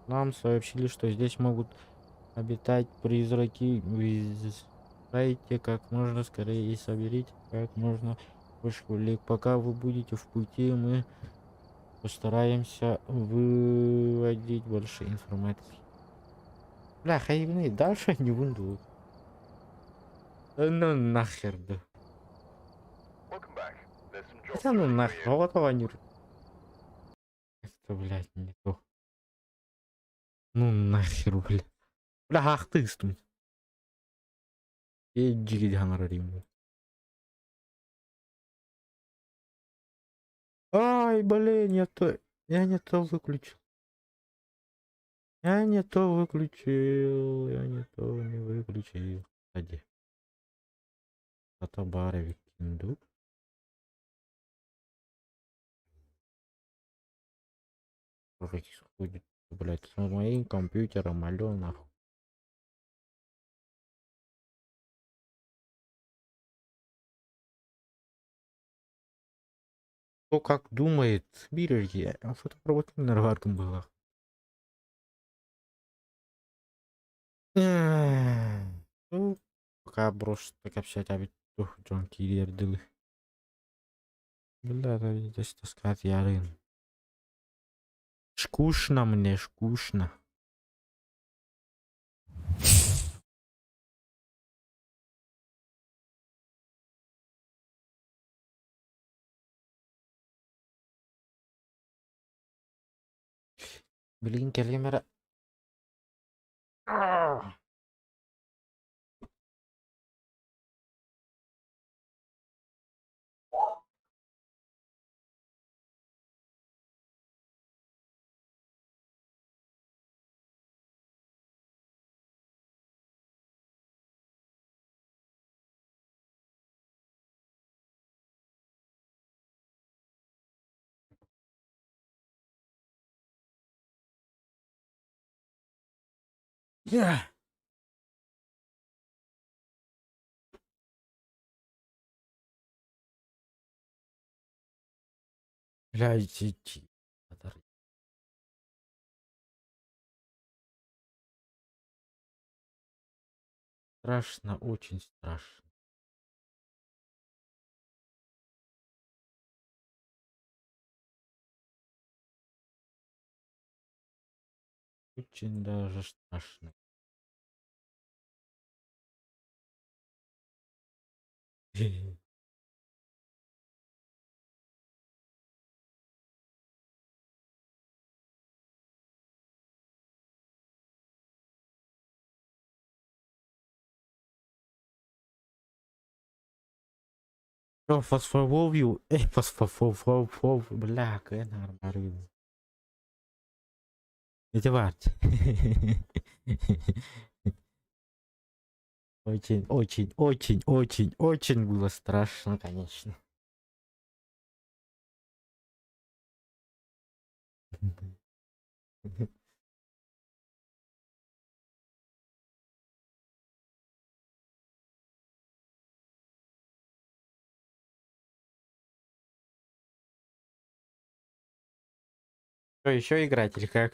Нам сообщили, что здесь могут обитать призраки. Вызывайте как можно скорее и соберите как можно больше улик. Пока вы будете в пути, мы постараемся выводить больше информации. Бля, хайвны, дальше не буду. Да ну нахер, да. Хотя ну нахер, вот они. Это, блядь, не то. Ну нахер, блядь. Бля, ах ты стун. Иди гонорарим. Ай, блин, я не то выключил. Я не то выключил. Я не то не выключил. Ходи. Фотобаровик кинду. Происходит, блядь, с моим компьютером, алё, нахуй. Кто как думает, биржи, а фотопровод нерварком было. Ну, пока брошу так общать, а ведь джонки ердили. Бля, да здесь таскать ярын. Скучно мне, скучно. Блин, келемера. Yeah. Бля, идти. Страшно, очень страшно. Очень даже страшно. Фосфовую, фосфофофоф, бля, какая нормально. Это варт. Очень, очень, очень, очень, очень было страшно, конечно. Что, еще играть или как?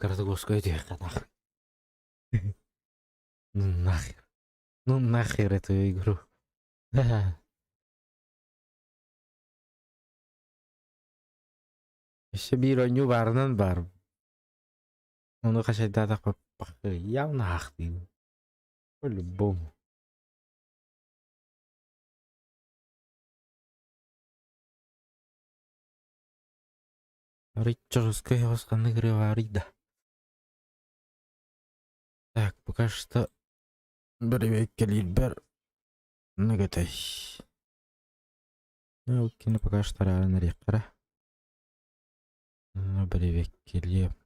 Кажется, господи, нахуй. Ну нахер. Ну нахер эту игру. Еще бироню барынан бар. Оны қашайда да пақпақы. Явно ақ деймін. По-любому. Ариччоская восханы гриварида. Так, пока что Бревеккелибер нагатай. Ну, кино пока что реально рекора. Ну, Бревеккелибер.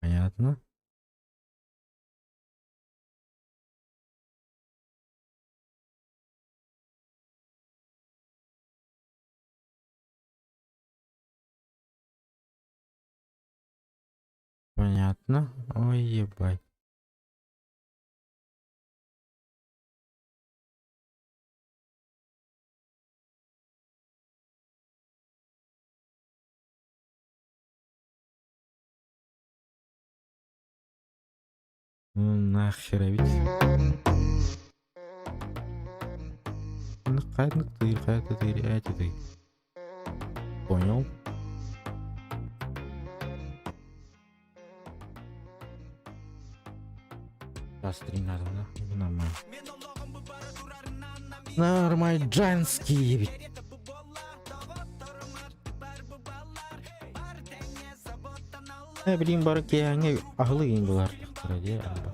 Понятно. Понятно. Ой, ебать. Ну нахер ведь. Ну кайдык ты. Понял. Посмотри, надо, да? Нормально. Нормальджанский ведь. Блин, барки, они аглыгин был артыктыр, де, алба.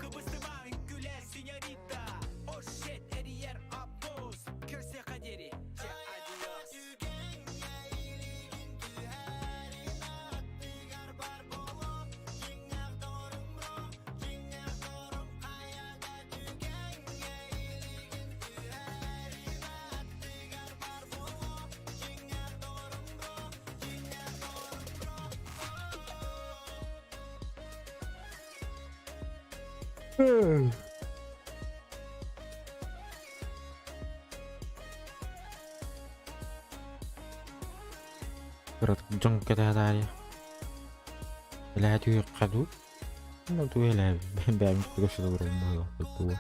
Berat jong kita tadi. Lihat tuh kadu. Mau tuh lihat bang terus turun dulu betul.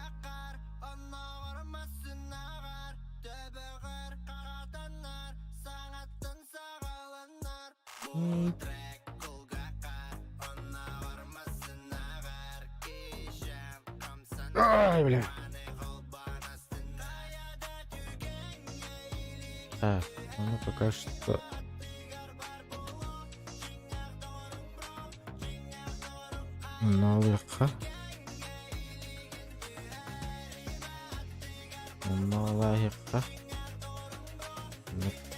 Ay bile. Так, ну пока что. Налыха. Налыха.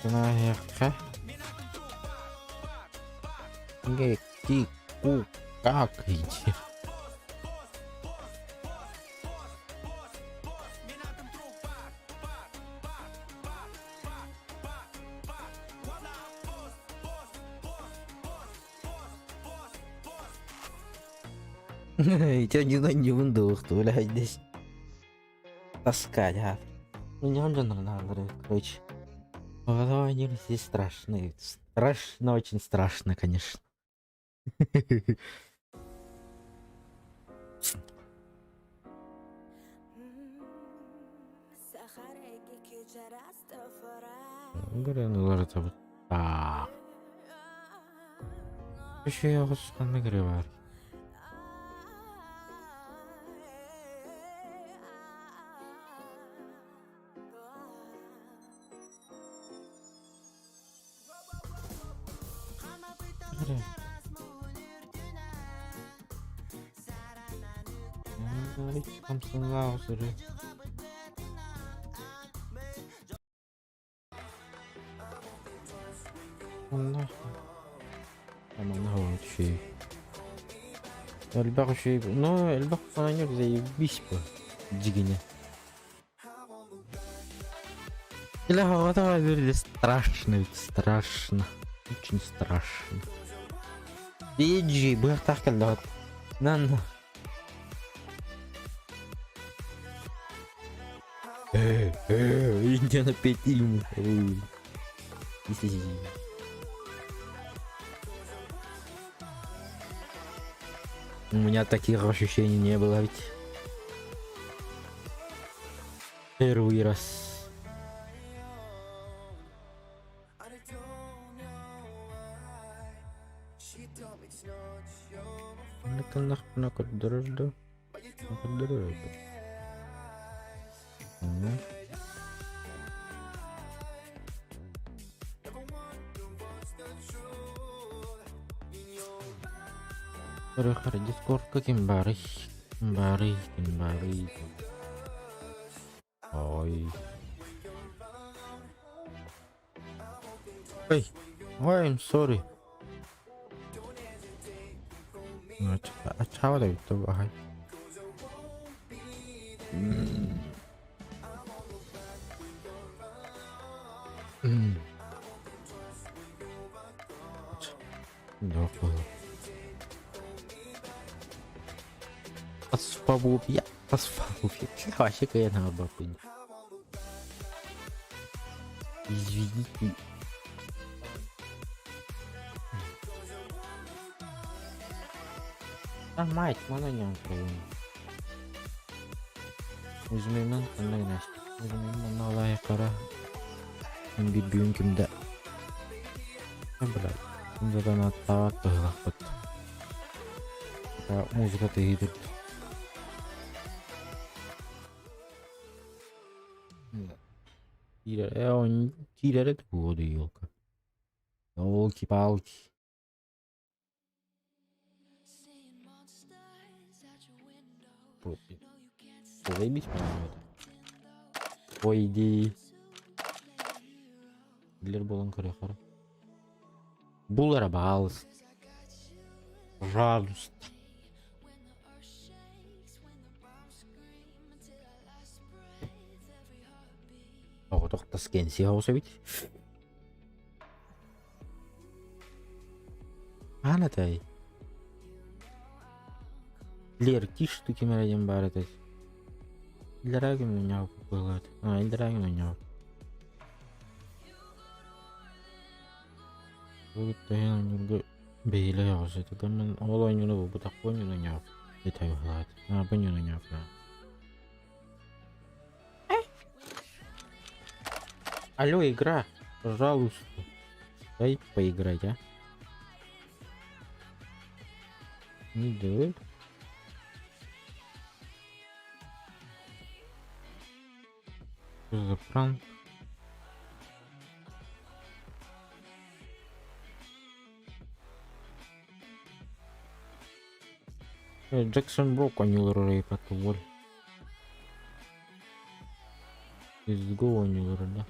Налыха. Геки ку как иди. Itu juga nyunduk tuh lah здесь таскать, а. Ну не он же надо, короче. Вот они здесь страшные. Страшно, очень страшно, конечно. Говорю, ну ложится вот так. Еще я вас нагреваю. Samsung Laos udah. Allah. Aman вот шей. Эльбак шей. Но эльбак фанер заебись по дигине. Или хавата говорили страшно, страшно. Очень страшно. Иди, бы так когда. На. Индиана 5 фильмов. У меня таких ощущений не было ведь. Первый раз. На дорожду. Кырыхар Дискордка кимбарый. Кимбарый. Ой. Ой, I'm sorry. Чава да битто бахай. Дохлый. Фосфобия. Я вообще конечно обопынь. Извините. Мать, mana yang keren. Üzmemen kanay nasht. Üzmemen Allah kara. Инди бюн кимда. Блядь. Кимда да натават тахлахпат. Да музыка тегидет. Он тирает воду, елка. Елки-палки. Заебись, по-моему, это. По идее. Дилер болон кырыхар. Булара балыс. Пожалуйста. Ого, тоқта скенси хауса бит. Анатай. Лер, тише ты кемераден бар это. Илдераги меня попылат. Илдераги меня. Вот я немного бейле ясы. Это мен олай не ново, but такой не наняв. Это я глад. Боню наняв, да. Алло, игра, пожалуйста. Дай поиграть, а? Не делай. Что за пранк? Джексон Брок анилары рейп атты. Изго анилары, да?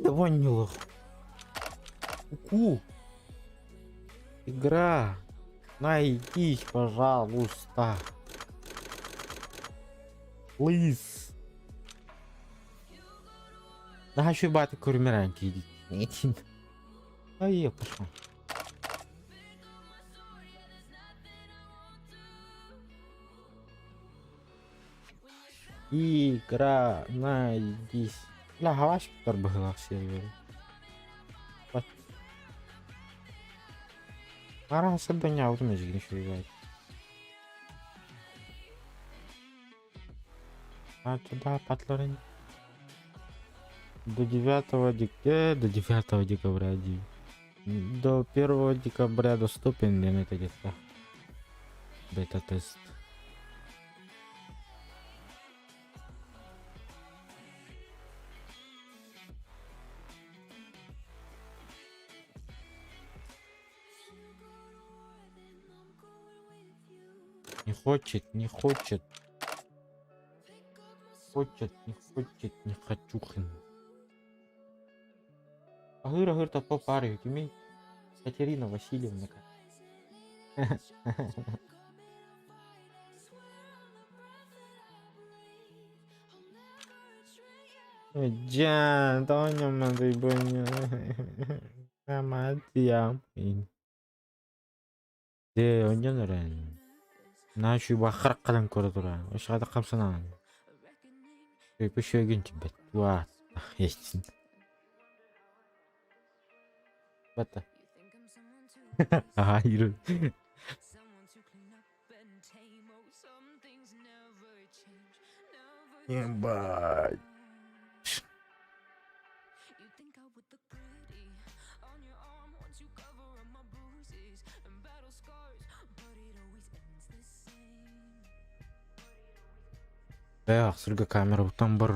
Давай не лох. Ку. Игра. Найдись, пожалуйста. Please. Да хочу баты курмиранки идти. А я пошел. Игра, найдись. Ла хаваш торбыгла в сервере. Ара садоня аутоматик еще играть. А туда патлорин. До 9 декабря. До 1 декабря доступен это где-то. Бета-тест. Не хочет. Хочет, не хочу. Агыр по паре, имей. Катерина Васильевна. Джан, Тоня, мадый боня. Амадия. Де, он не нравится. Нашу бахар калан коридора. Ошада камсана. Пиши тебе. Ва. Есть. Бата. Айру. Ебать. Аксырга камера бутан бар.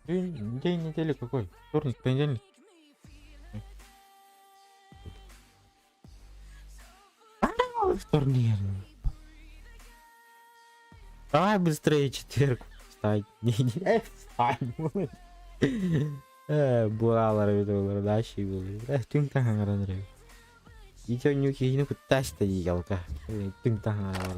День недели какой? Вторник, понедельник. Вторник. Давай быстрее четверг. Встань. Не встань. Буалар видеолар даши был. Тюн тахангар дрей. Ичо нюки хину куташ та ялка. Тюн тахангар.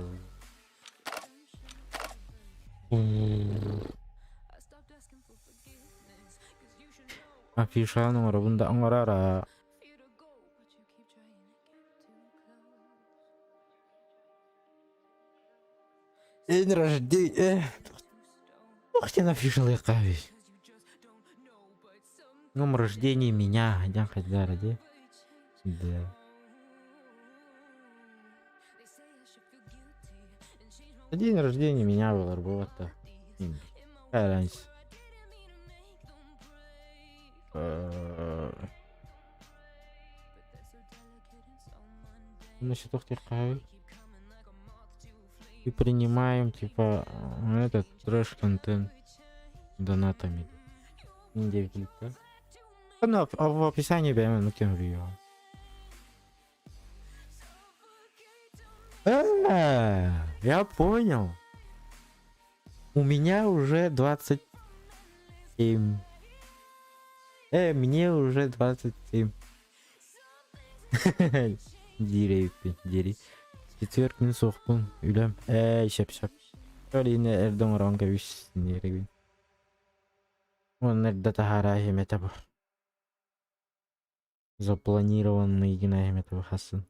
Афиша номер бунда ангарара. День рождения. Ох ты нафишал я кави. Днем рождения меня, Адян Хадзара, да? Да. День рождения меня был работа. Какая разница? На счетах теркави. И принимаем типа этот трэш-контент донатами. 9 лет. Ну, в описании прямо накину видео. Я понял. У меня уже 27. Мне уже 27. Дири. Четверг мен соқпын. Үйлем. Шап. Олине эрден оранга виш нерегин. Он эрдата харахи метабо. Запланированный генайметов Хасан.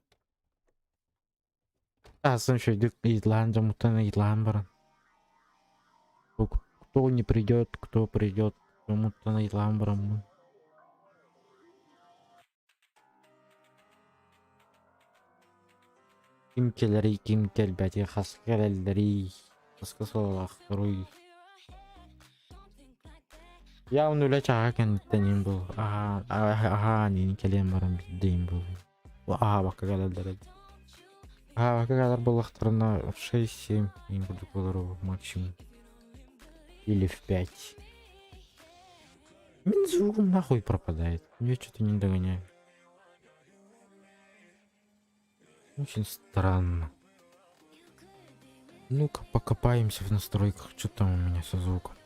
Хасан шойдук идлан замутана идлан баран. Кто не придет, кто придет, кому-то на идлан баран. Ким келбәти хаскелләри. Хаскасалах второй. Я он уля чага кенттенин бул. Ага, нин келем барам дейм бул. Бака галалдар. Бака галалдар булактарына 6-7 ин бурдук болору максимум. Или в 5. Min звуком нахуй пропадает. Я что-то не догоняю. Очень странно. Ну-ка покопаемся в настройках. Что там у меня со звуком?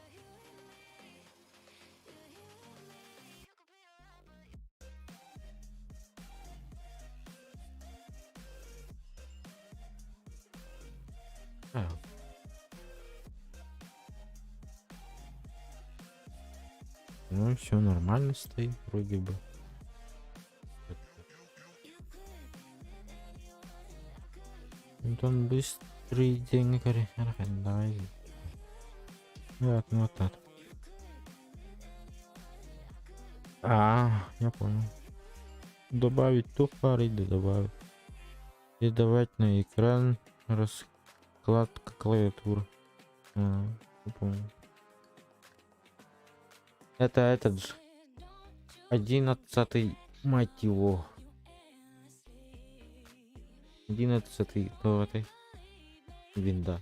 Ну все нормально стоит вроде бы. Он быстрый день говорит. Давай. Вот так. Я понял. Добавить тупоры, добавить. И давать на экран раскладка клавиатуры. Понял. Это этот же 11-й, мать его. 11-й, то этой винда.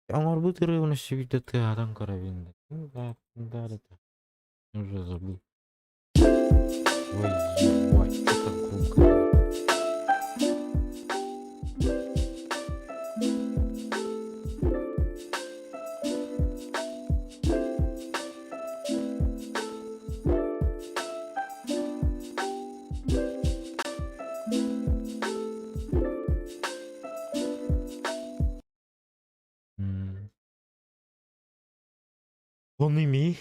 Амар бутыры у нас видео ты адам каравинда. Да, это. Уже забыл. Ой, ебать, что так громко. Он ими.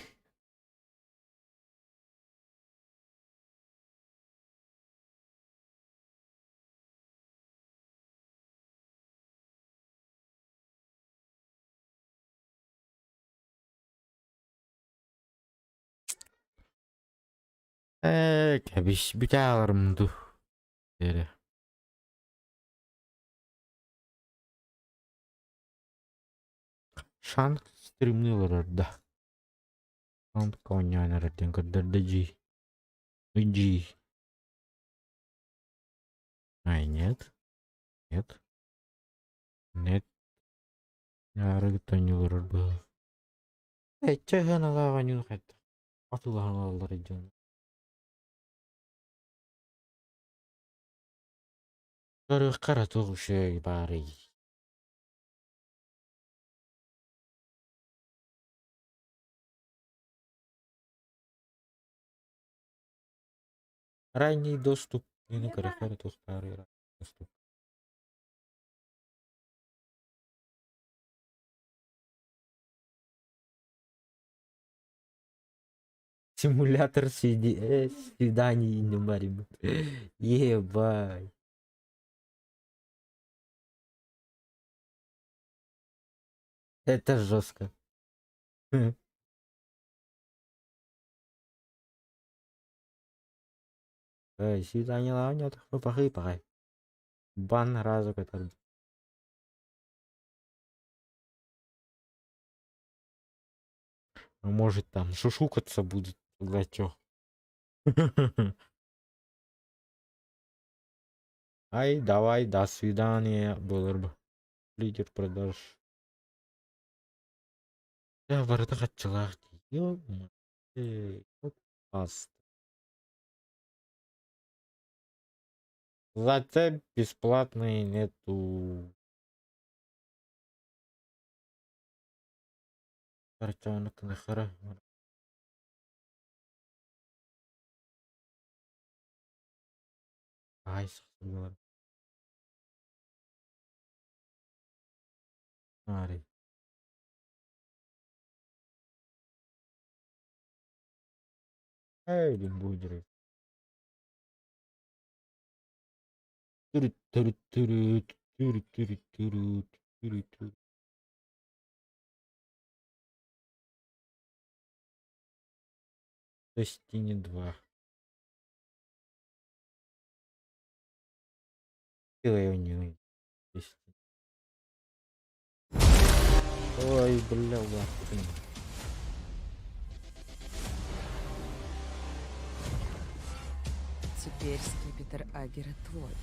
Кәбіш бүте аларымды. Шанк стримнылар да. Шанк ойнайнар этен кырдырды жи. Жи. Ай, нет. Нет. Нет. Ярыгыта нюлар был. Чайхан алага нюл хайта. Атылған алалар екен. Көрі қара тоғышы бары. Ранний доступ. Мені көрі қара тоғышы доступ. Симулятор свиданий не марим. Ебай. Это жестко. Эй, свидание лавнет, пахай. Бан разу который. А может там шушукаться будет. Для чё? Ай, давай, до свидания, был бы. Лидер продаж. Я ворота хотела. Зацеп бесплатный нету. Картонок нахера. Ай, схуял. Смотри. Эй, лимбудеры. Destiny 2. Ой, бля, ладно.
Теперь скипетр Агера твой.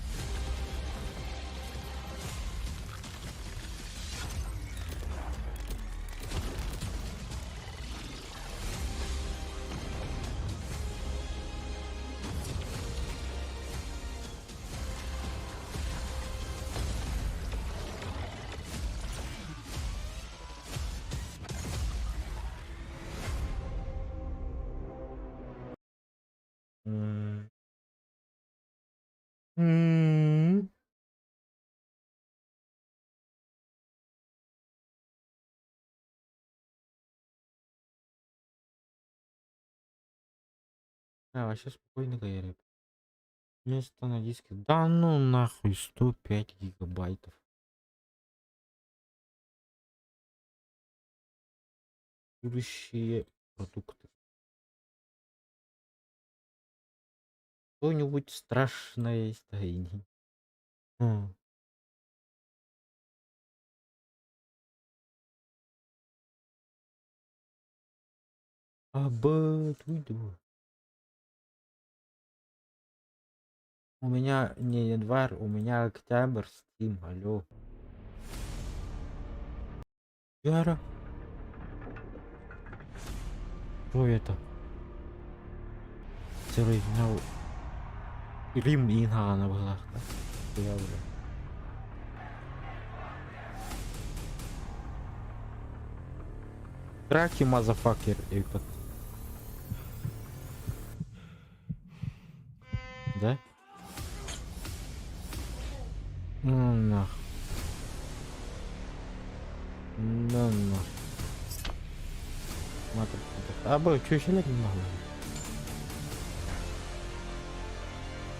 А, вообще спокойно говорит. Место на диске. Да ну нахуй, 105 гигабайтов. Будущие продукты. Что-нибудь страшное есть. Уйду. У меня не январь, у меня октябрь, Steam, алло. Яра. Что это? Целый финал. Рим Инхана была. Я уже. Драки, мазафакер, этот. Да? Ну нах. Ну нах. Смотри. А бы, что еще не могу?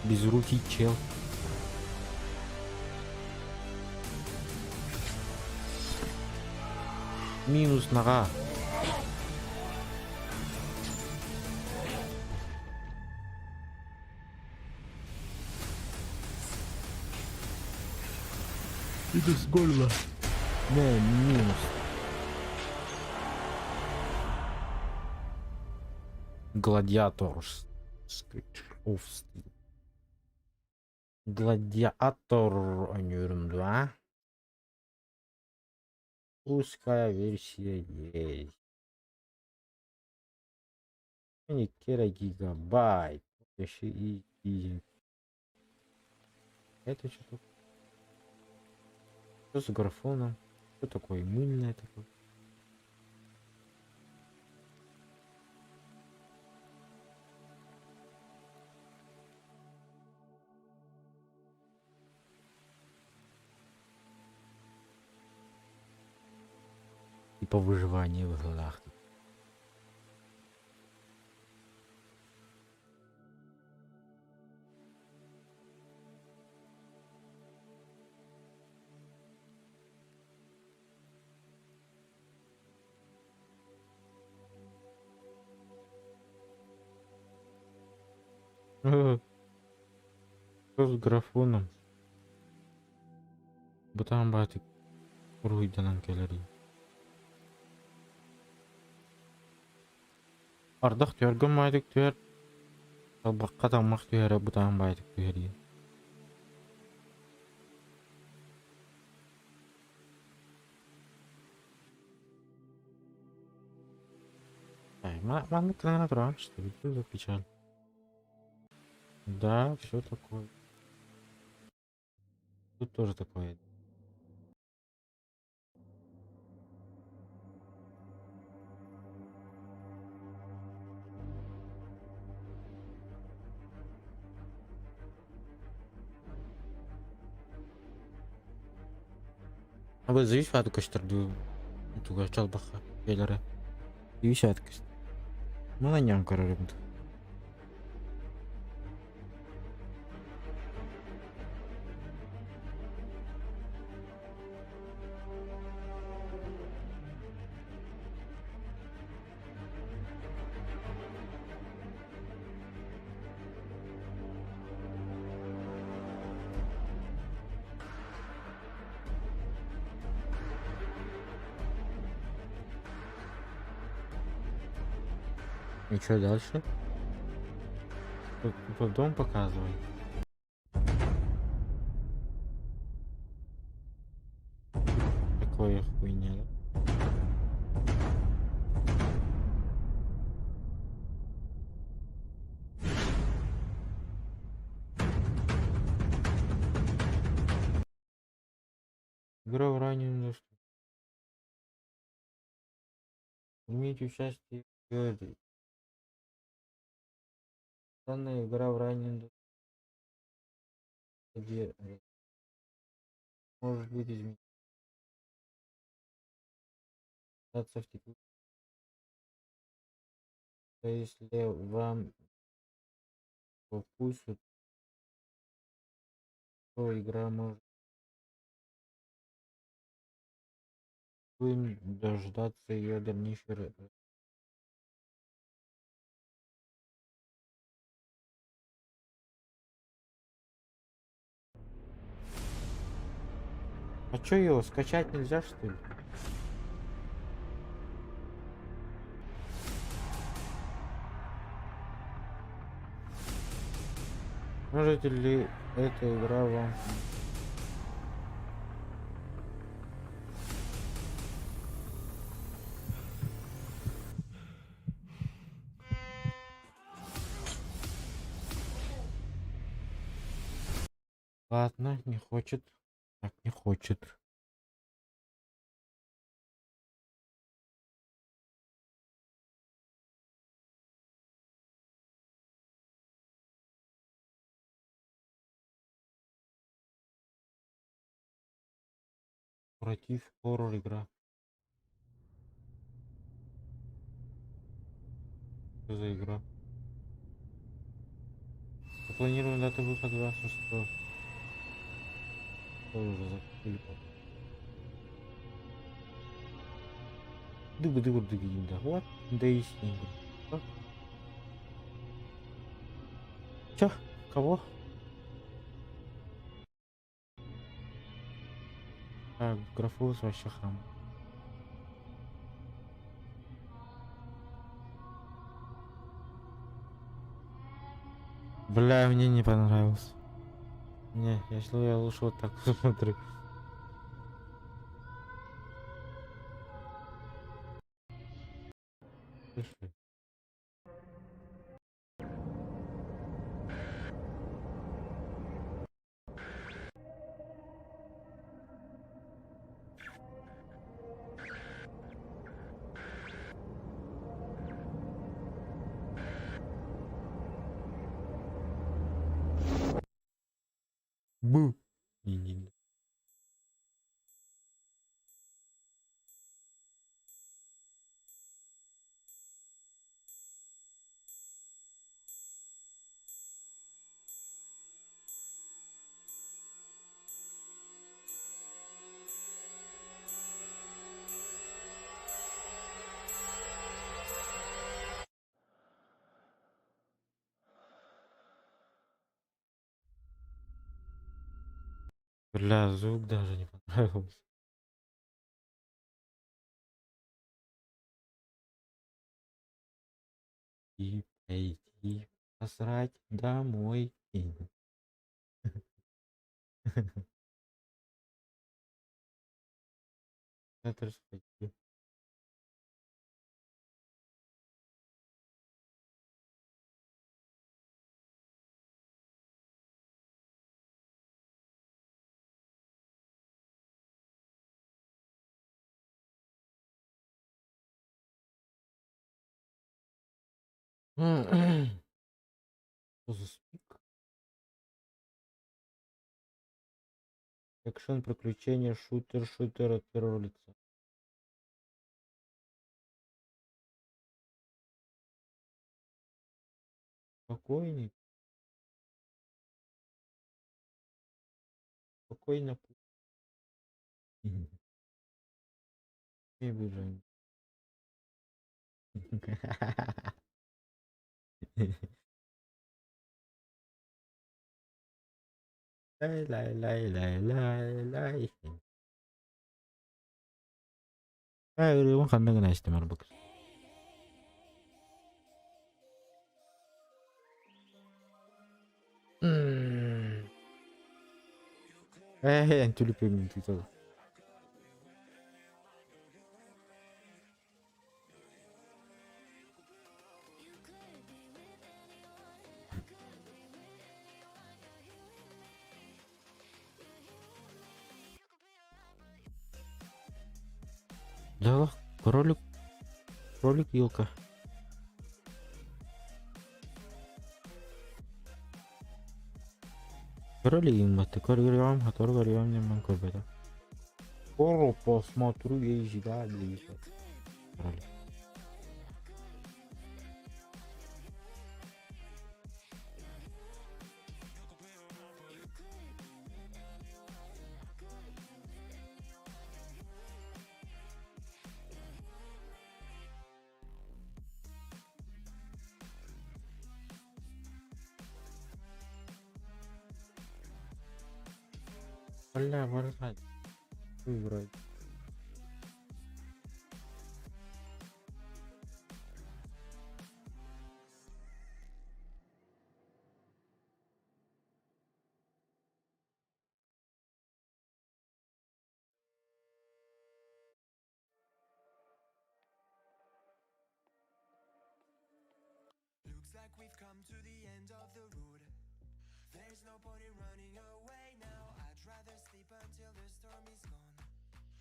Без руки чел. Минус нога. Это сколько? Да, минус.
Gladiators. Of Steel. Гладиатор oynuyorum da. Узкая версия есть. 12 гигабайт. Еще и... Это что такое? Что с графоном? Что такое мыльное такое? Типа выживание в горах. Что с графоном? Бутан батик уруйданан келери. Ардах тюргөн майдык тюр. Албакка тамак тюрэ бутан батик тюрэ. Ай, мама крана трав, что ли? Что за печаль? Да, все такое. Тут тоже такое. А вы зависит от костюрду. Туга чалбаха. Елере. Зависит от костюрду. Мана ням карарымды. И что дальше? Тут дом показывай. Такое хуйня, да? Игра в раннем доступе. Примите участие в игре. Данная игра в раннем доступе может быть изменена в текущем. Если вам по вкусу, то игра может дождаться ее дальнейшей. А чё, его скачать нельзя, что ли? Может ли эта игра вам... Ладно, не хочет. Так, не хочет. Против хоррор игра. Что за игра? Запланирована дата выхода 26. Что уже закрыли? Дыгу-дыгу-дыгу, да. Вот, да и с ним. Чё? Кого? Так, графус вообще храм. Бля, мне не понравился. Не, если я лучше вот так посмотрю. Слушай. Бу. Не. Бля, звук даже не понравился. И пойти посрать домой. Это ж пойти. Что за спик? Экшен, приключения, шутер от первого лица. Спокойный. Спокойно. Не бежим. Лай. Кайрым хандан гына истемар бу. Антилипим титул. Да, кролик Илка. Кролик маты, коргорям, которгорям не ман корбета. Скоро посмотрю ей да лиса. Кролик. Бля, можно выбрать.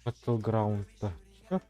Battleground-да. Всё?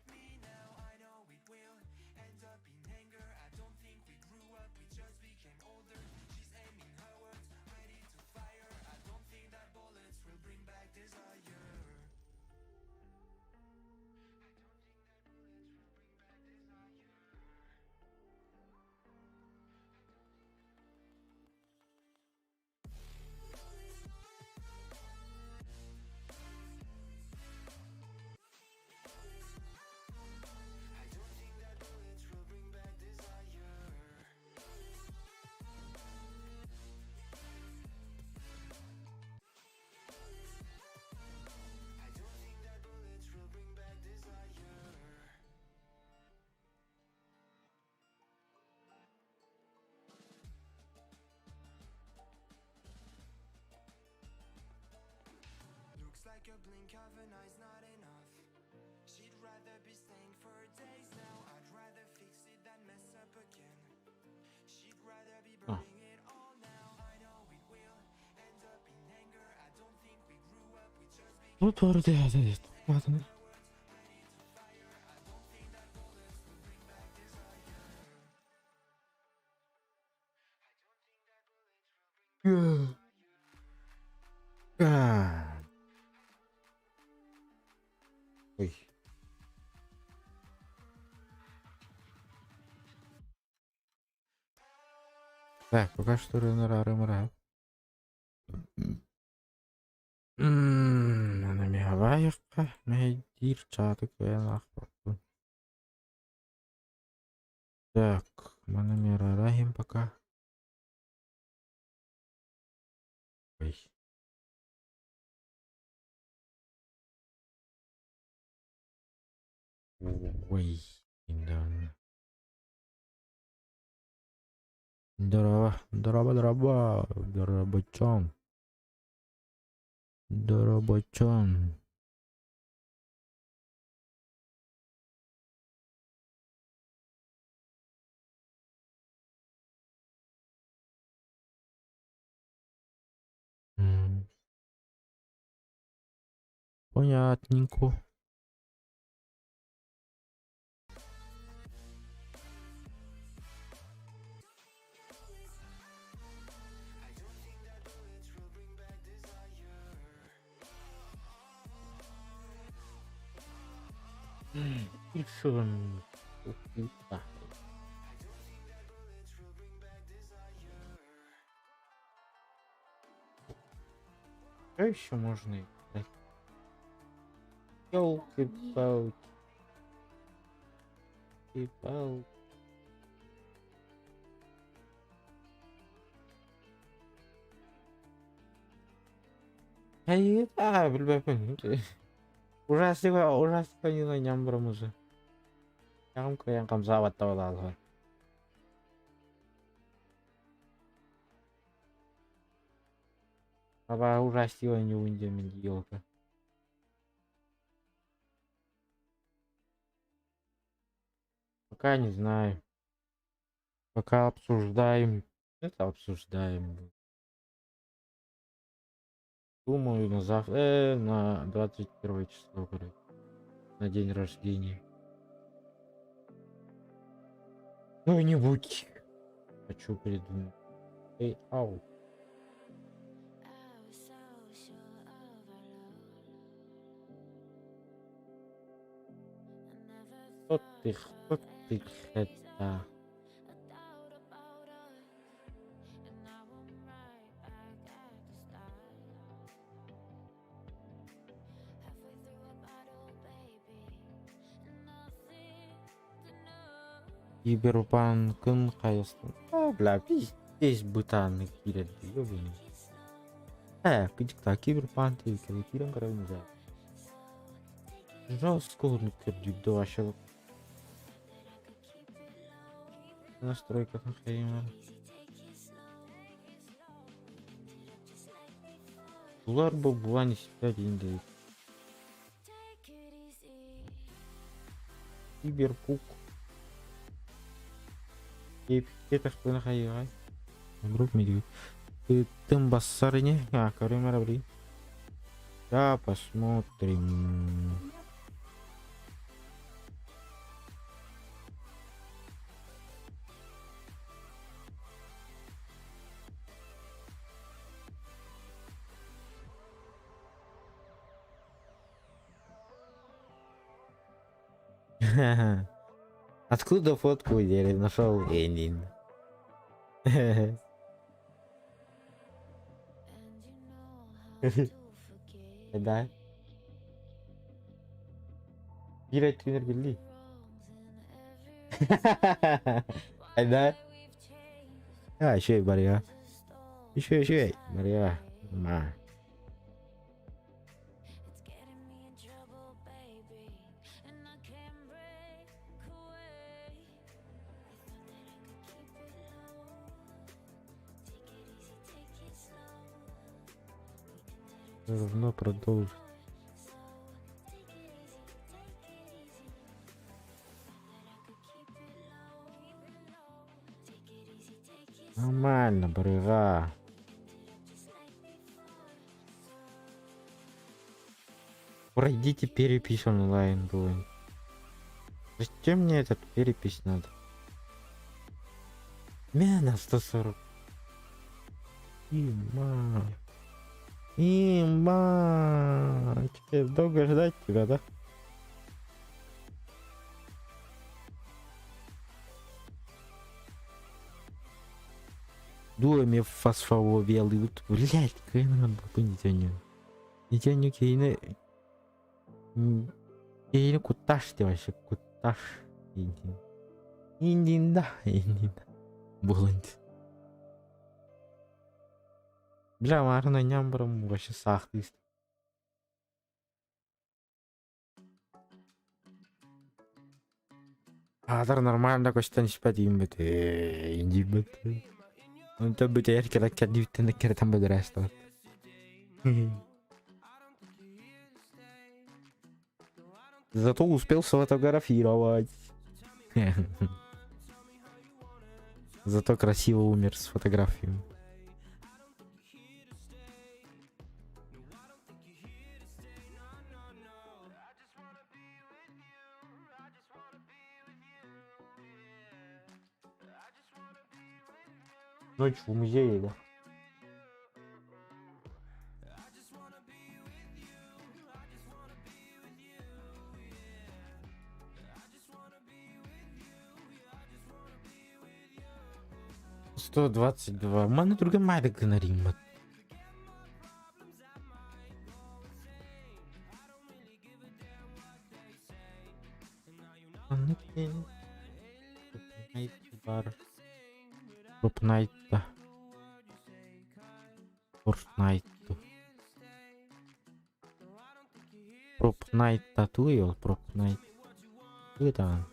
А. Ну, tordi hadi. Ладно. Ой. Так, пока что рымра. Ana mehavayaqa мehдир чатык нахуй. Так, mana мерарахим пока. Ой. Ой. Индан. Дорабачон. Понятненько. И что он? Что еще можно играть? Ёлки-палки. И палки. Bilmem. Ужастика не на ням брамузы. Ямка yang kamsawat tau lah. Apa ужастила не уйдем елка. Пока не знаю. Пока обсуждаем. Это обсуждаем. Думаю, на завтра, на 21 число, короче, на день рождения. Что-нибудь хочу придумать. Эй, ау. Кто ты, это? Киберпанкын қайыстың. Бля, пиздец бытаны келеді, ёбаный. Пидикта киберпанк келеді, кирен қараймыз. Жестко он кірдюкті вообще. Настройка нахайма. Бұлар бұл не себя дейінде. Киберпук. Это что на хайгай? Вдруг медведь. Ты там бассары не? Карим рабри. Да, посмотрим. Откуда фотку выдели? Нашел Ленин. Да. Гирать тренер Билли. Да. Еще и Мария. Еще и Мария. Ма. Равно продолжить. Нормально, барыга. Пройдите перепись онлайн, блин. Зачем мне этот перепись надо? На 140. Имба. Теперь долго ждать тебя, да? Дуэме фосфовелый. Вот, блядь, какая надо было не тяню. Не тяню кейны. Кейны куташ ты вообще, куташ. Индин, да, индин. Булант. Бля, марна нямбрам вообще сахтыст. Адар нормально костан спадим бит. Инди бит. Он то бит еркелек кадивтен кертен бедрест. Зато успел сфотографировать. Зато красиво умер с фотографией. Ночь в музее, да? $122. Мана друга майда гнаримат. Fortnite. Fortnite татуил, Fortnite. Это.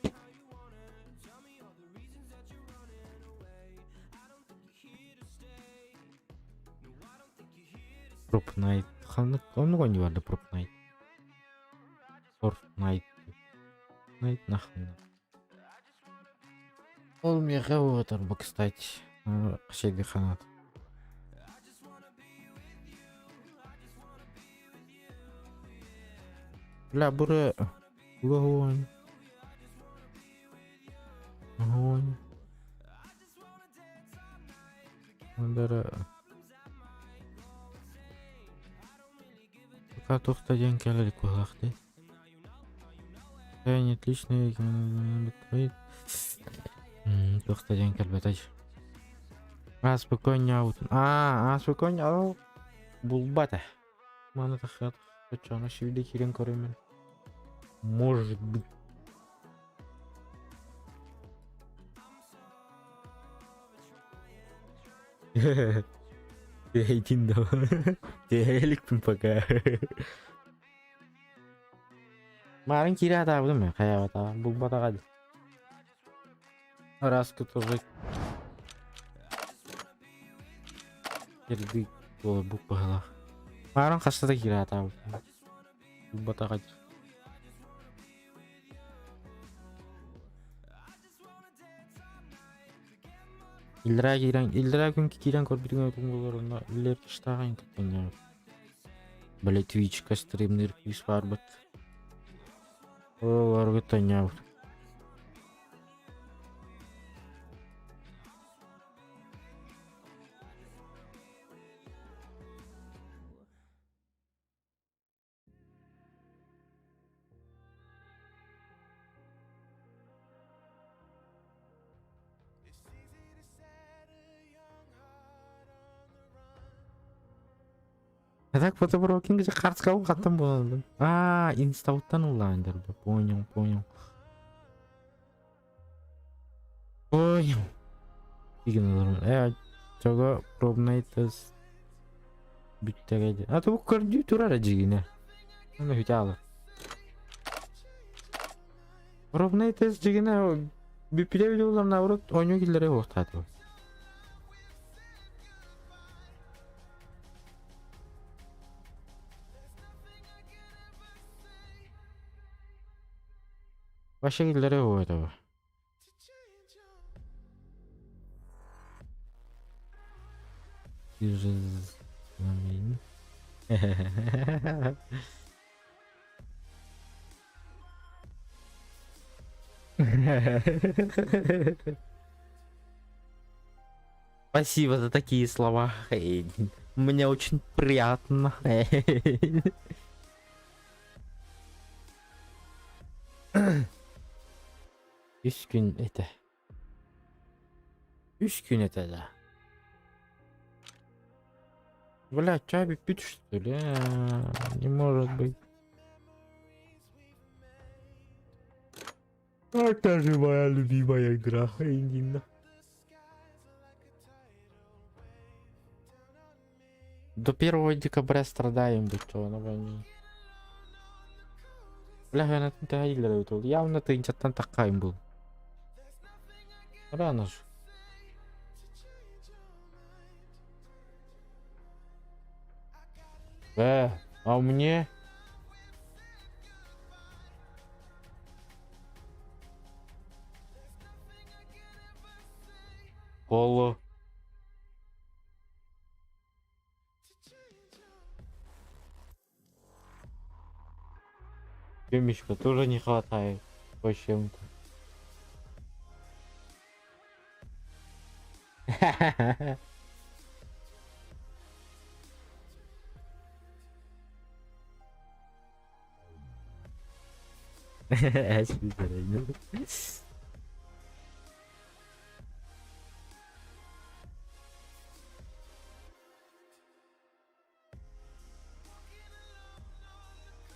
Fortnite. Он не варда Fortnite. Fortnite нахуй. Ол мега отыр бу, кстати. Кшеди ханат. Бля, буре. Огонь. Огонь. Бара. Пока тоқтаден келелік болақты. Нет, отличный. Тоқтаден келбетаж. Спокойно аут. Спокойно аут. Булбата. Мана тахат. Почему шивиде кирен коремен? Может быть. Эйтин да. Теликпин пока. Марын кире атабыдым мен, кая атабы. Булбата кады. Раскы тоже. Келдик болы букпагала. Марын кашта кире атабы. Булбата кады. Илдира күн кирен көрбүрүн өтүнгөлөрүндө илер кыштаган кеткен. Бле Twitch-ка стримдер кис бар бут. Олар гытаня. Так фотоброкинг же картка каттым болду. Инстауттан уландыр. Понял. Igen 저거 Probnates büttegeди. То көрдү турар жигине. Аны хүталы. Probnates жигине бүпүлөбүлө уларна урут ойноо килдере октатып. Başka gillere o. Ты же знаменит. Спасибо за такие слова. Мне очень приятно. Üç gün ete. 3 gün ete да. Бля, чай пить что ли? Не может быть. Это же моя любимая игра, Инна. До 1 декабря страдаем, будь то на войне. Бля, я на тентагилера утул. Явно ты инчаттан такайм был. Рано же. А мне? Поло. Темечка тоже не хватает. По чем-то.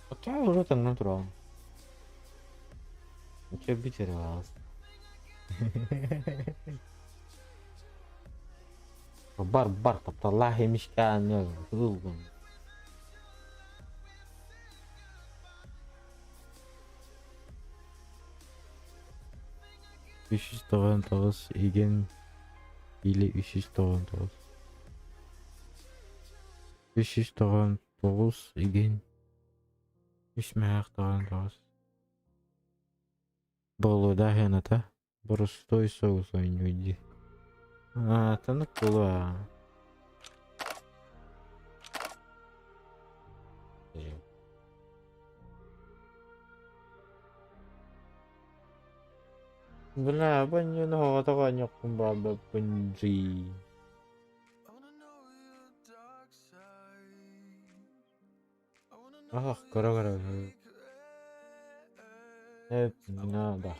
Хотя уже там натурал. Че битерался. Бар طلعها مش كان غلو. $399 igen или $399. $399 igen. $399. Было да хената. Простой соус не. Это ну кула. Бля, баню на такая някумба бенджи. Ах, кара. Это не надо.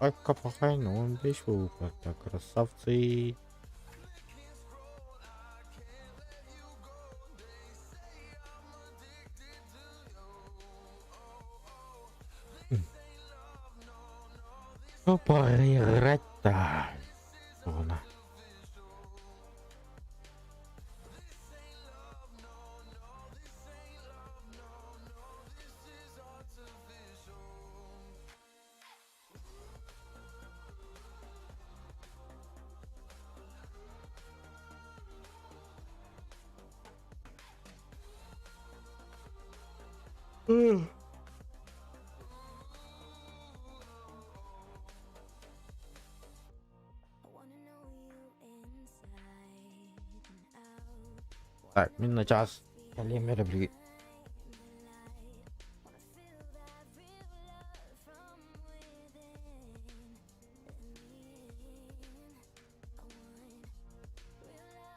Ай, капахай, ну он вышел как-то красавцы. Что поиграть-то? Ладно. Так, минут на час. Калимер бли.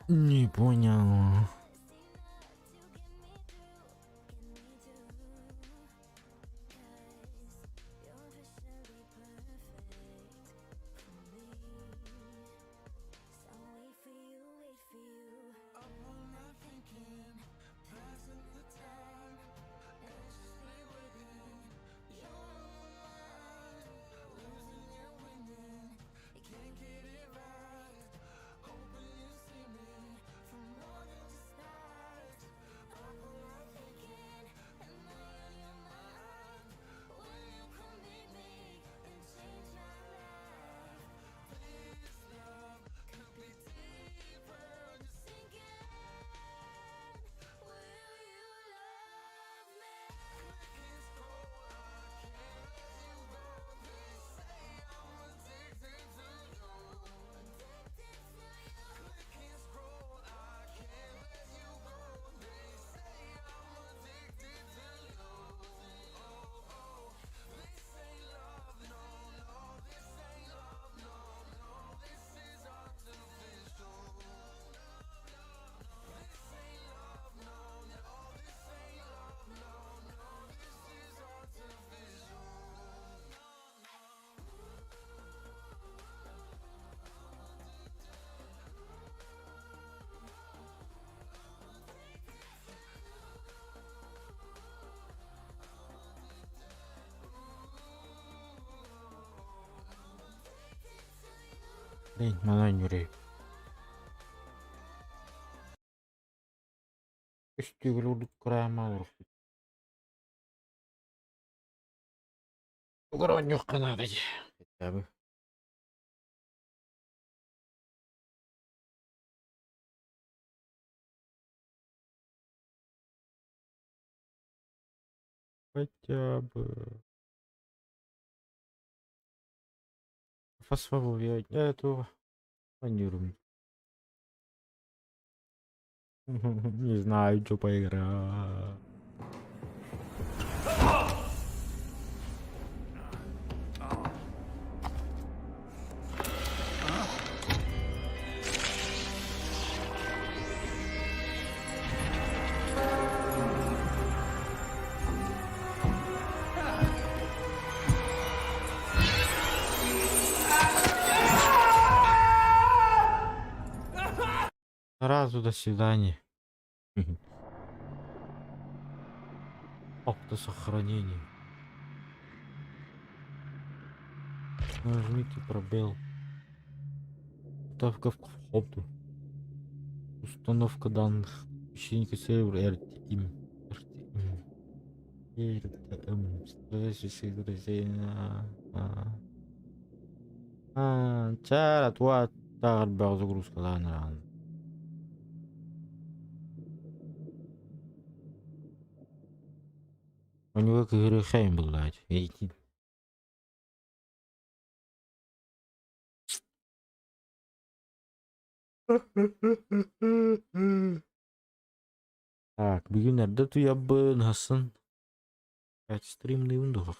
Не понял. Манан юрей. Üstügül uruk kurama uruk. Ugaran yok kanada. Tabi. Хотя бы. Фосфору эту планируем. Не знаю, что поиграть. Сразу до свидания. Автосохранение. Нажмите пробел. Ставка в входу. Установка данных. Ищенка сервер RTM. RTM. Следующий друзей. Чарат, вот. Так, загрузка, ладно. У него как грехаем был дать. Так, бүгүнөрдө туябын хасын. Стримный ундук.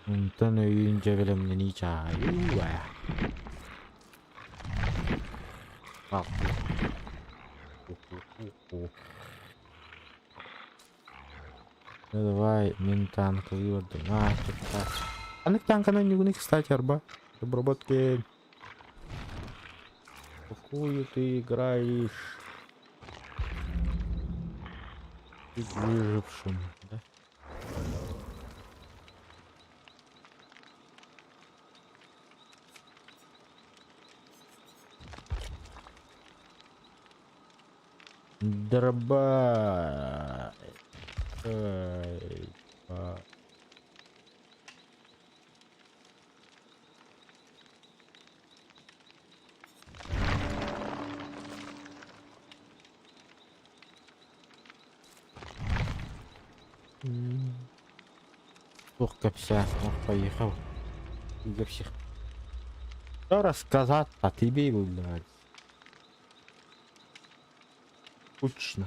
Унтан өйүнчө белемден ича. Ну давай, ментанка выводы. А на танка на него, кстати, арба. Обработки. Какую ты играешь? Ты выжившим, да? Дроба. Ох, копся, ох, поехал. Для всех. Что рассказать о тебе, блядь? Скучно.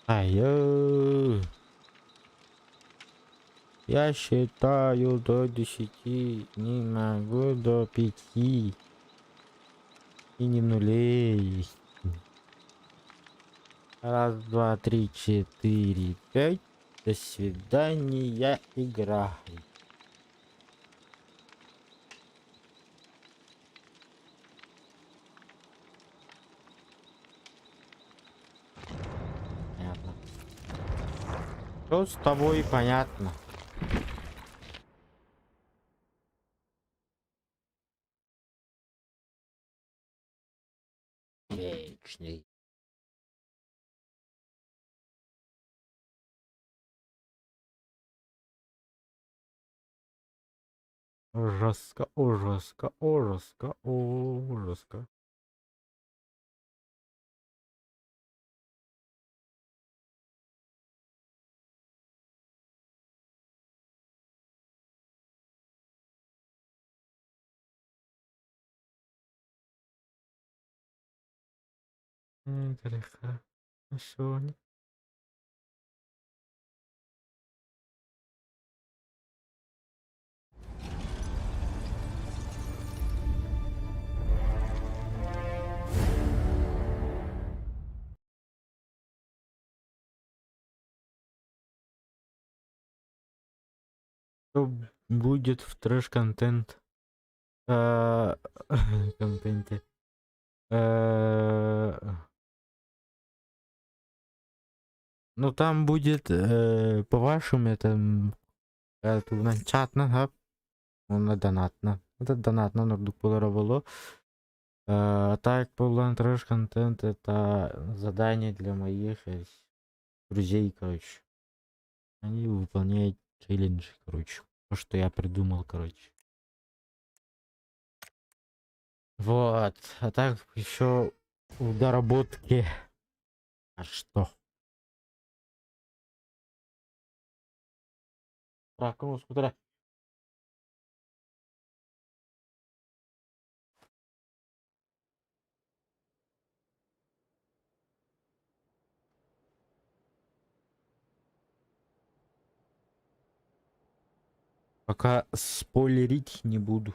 Айо. Я считаю до 10, не могу до 5. И не нулей. Раз, два, три, 4, 5. До свидания, игра. Понятно. Что с тобой понятно? Вечный. Ужаска, ужаска, ужаска, ужаска. Хорошо. Что будет в трэш-контент? Контенте. Ну там будет по-вашему это чатно, да? Он донатно. Это донатно, но было. А так, план трэш-контент это задание для моих друзей, короче. Они выполняют челленджи, короче. То, что я придумал, короче. Вот. А так еще в доработке. А что? Раком скутера. Пока спойлерить не буду.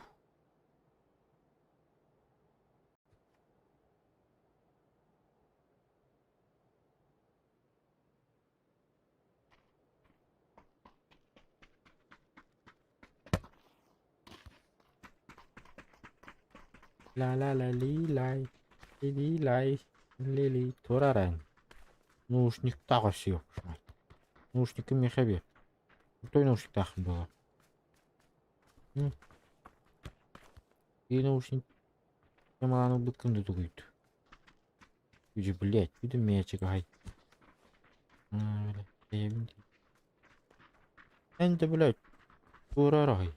Ла-ла-ла-ли-лай. Ли-ли-лай. Ли-ли. Турарань. Наушник так все. Наушниками хабе. Кто наушник так было? И наушник. Я малану бытканды дует. Иди, блядь, иди мячик, ай. Энди, блядь, турарай.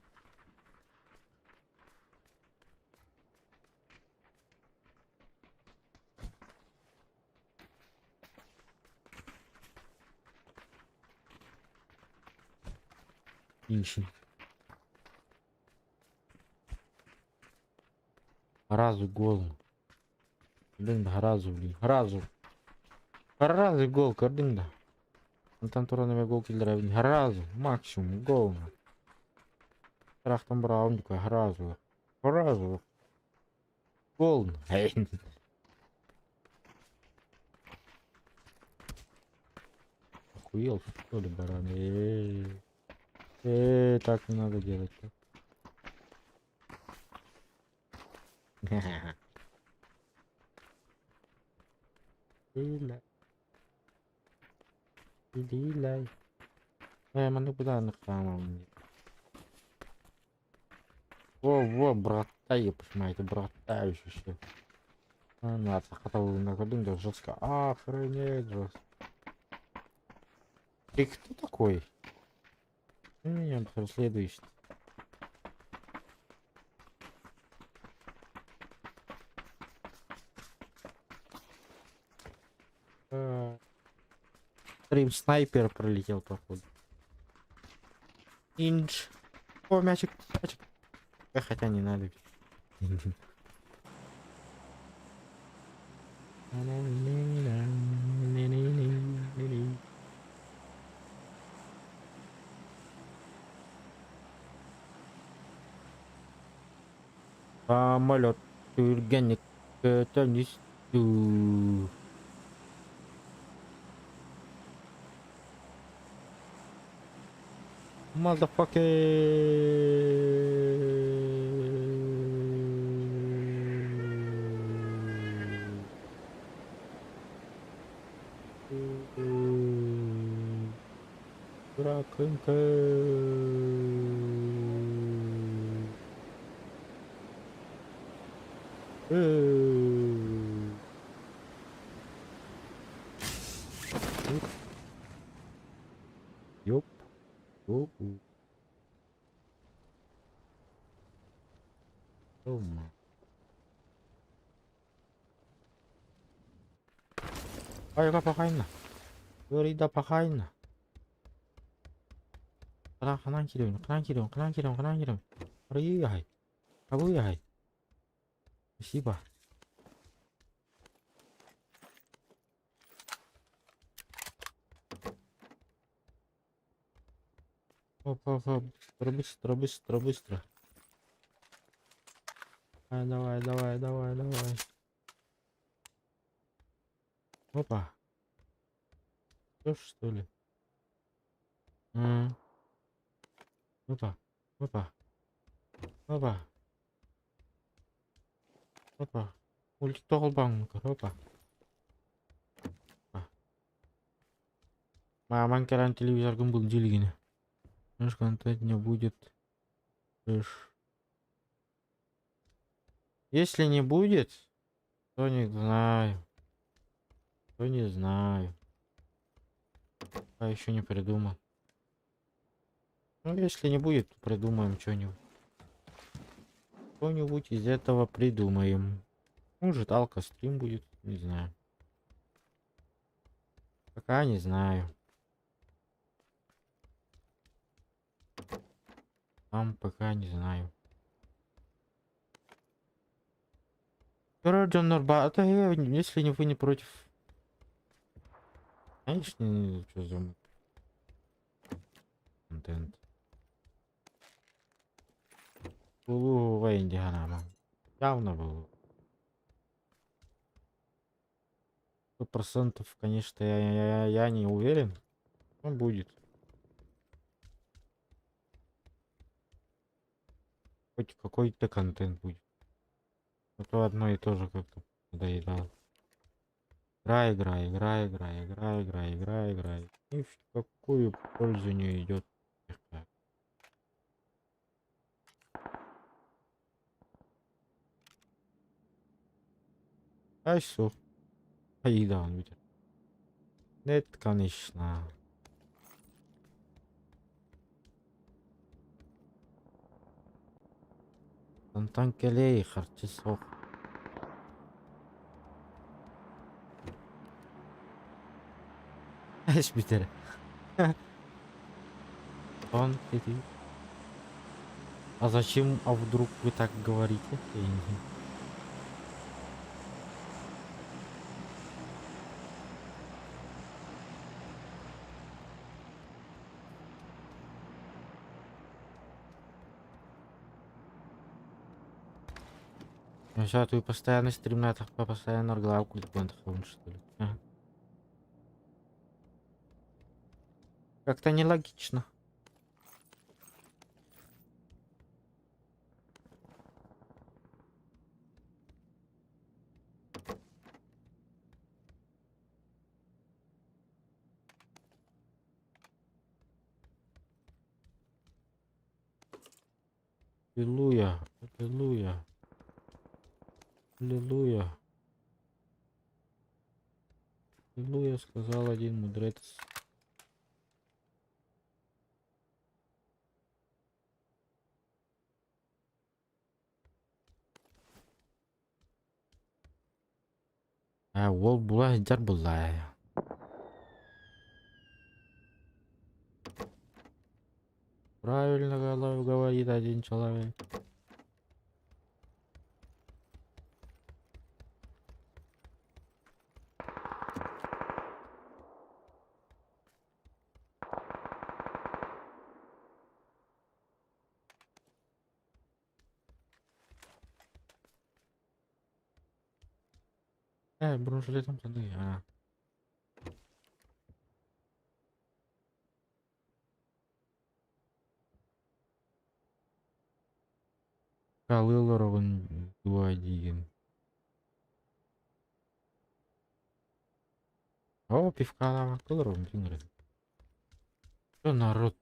Ищи. Разу гол. Блин, разу, блин. Разу гол, кардинда. Там туранами гол киллера. Разу. Максимум гол. Трахтом браун такой. Разу. Гол. Охуел, что ли, баран? Так не надо делать. Лилай. Ману куда на самом. Во, брата, я понимаю, это брата еще все. Надо, хотел на годин жестко. Охренеть жестко. Ты кто такой? Меня следующий. Стрим снайпер пролетел, походу. Инж. О, мячик. Хотя не надо. Самолет тургенник тонисту. Ёп. Айга пахайна. Говорида пахайна. Канан кирем. Приехай. Приехай. Спасибо. Оп. Быстро. Давай. Опа. Что, что ли? Опа. Опа. Опа. Опа. Ультик тоголбаң. Опа. Маман керан телевизор кым был дилгине. Наш контент не будет. Если не будет, то не знаю. То не знаю. А еще не придумал. Ну, если не будет, то придумаем что-нибудь. Что-нибудь из этого придумаем. Может, алкострим будет, не знаю. Пока не знаю. Там пока не знаю. Короче, Норбата, если вы не против. Конечно, что за контент. Булу Вейндиганама. Явно был. 100%, конечно, я не уверен. Но будет. Хоть какой-то контент будет. А то одно и то же как-то надоедало. Играй. И в какую пользу не идет. Ай, все. Ай, да, он видит. Нет, конечно. Антон Келей, Харчесов. Эш битер. Он ты. А зачем, а вдруг вы так говорите? Я не знаю. Ну что, ты постоянно стрим на это, постоянно главку культпонтах, что ли? Ага. Как-то нелогично. Аллилуйя, аллилуйя, аллилуйя, аллилуйя, сказал один мудрец. Ол була жар була. Правильно говорит один человек. Бронежилетом тады, а. Калылоровын дуадиген. О, пивка Калылоровын тингрен. Что народ?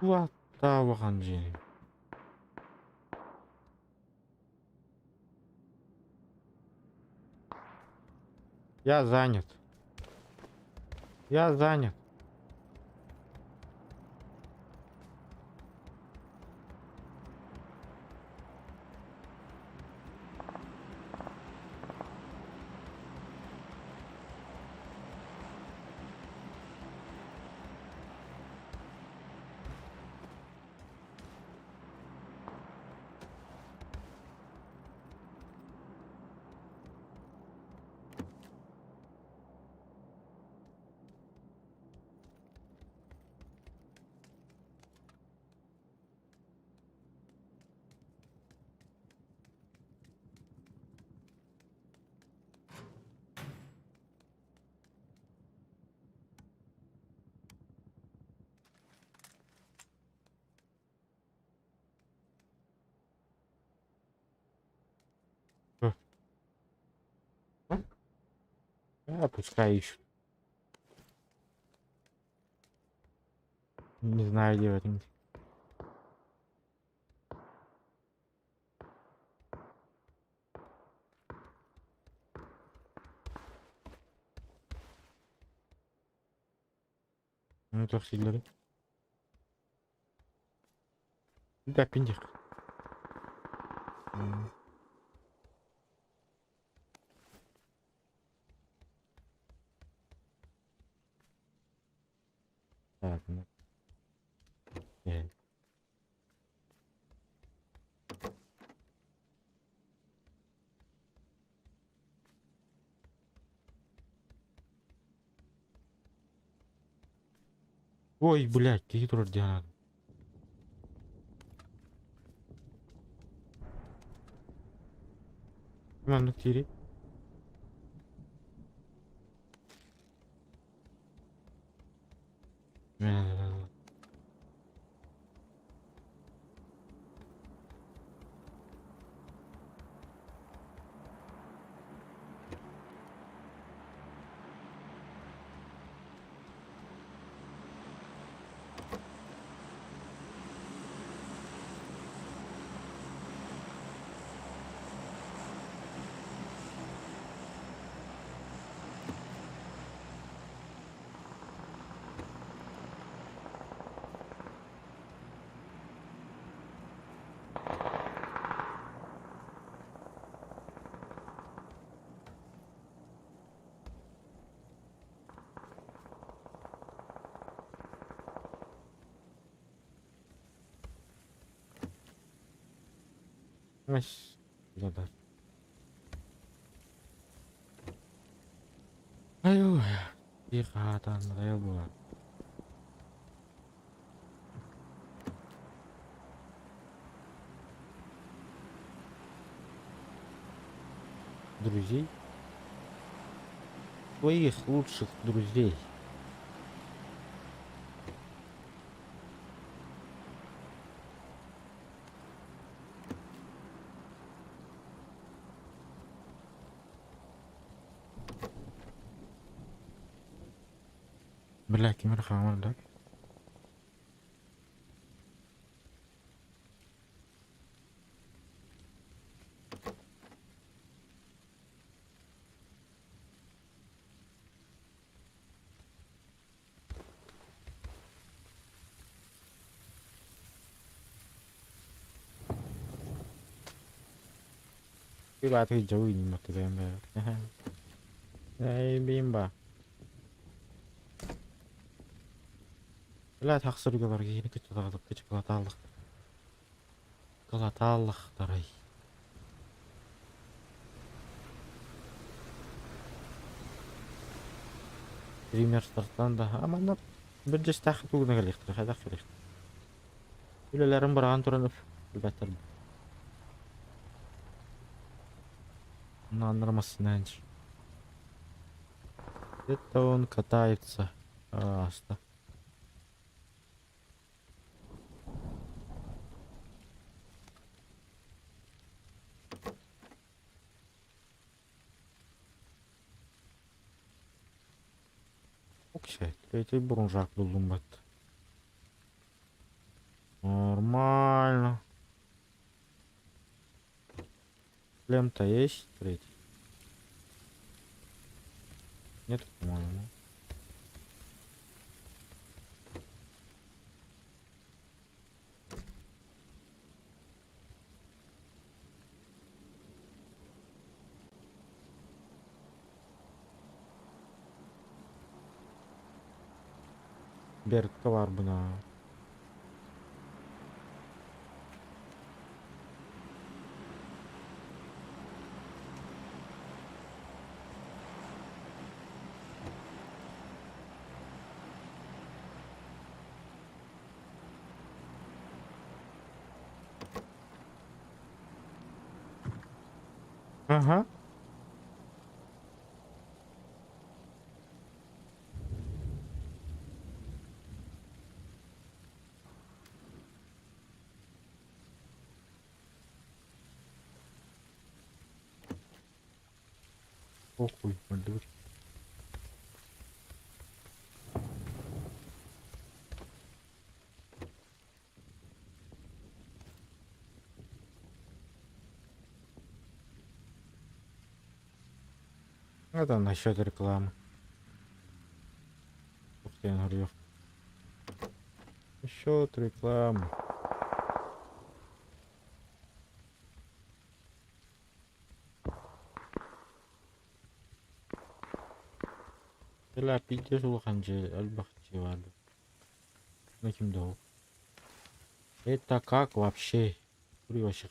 Ватавахан жени. Я занят. Я занят. А, пускай ищут. Не знаю, где в этом. Ну, toch сильно. Да, пиндик. Ладно. Ой, блядь, какие тут надо. Ладно, тири. Ась, да. Ayo, ikatan saya buat. Друзей? Твоих лучших друзей. Бля, кемер хамар, да? Cái ba thì cháu nhìn mặt tụi em là đây bim bà لا تخسر قدرك كتغطالك غلطالك دري Пример старттан да аманап бир жастахы тугуна келиктир хада келиктир үлелерин барган туран бетер нормально. Это он катается аста. Окей, третий бурунжак buldum бат. Нормально. Шлем-то есть третий? Нет, по-моему. Бердка var buna. Ага. Похуй, мальдур. Это насчет рекламы. Ух ты, я говорю. Насчет рекламы. لا пиздец улаханче альбахче вады. Ну ким дол. Это как вообще? Кури вообще.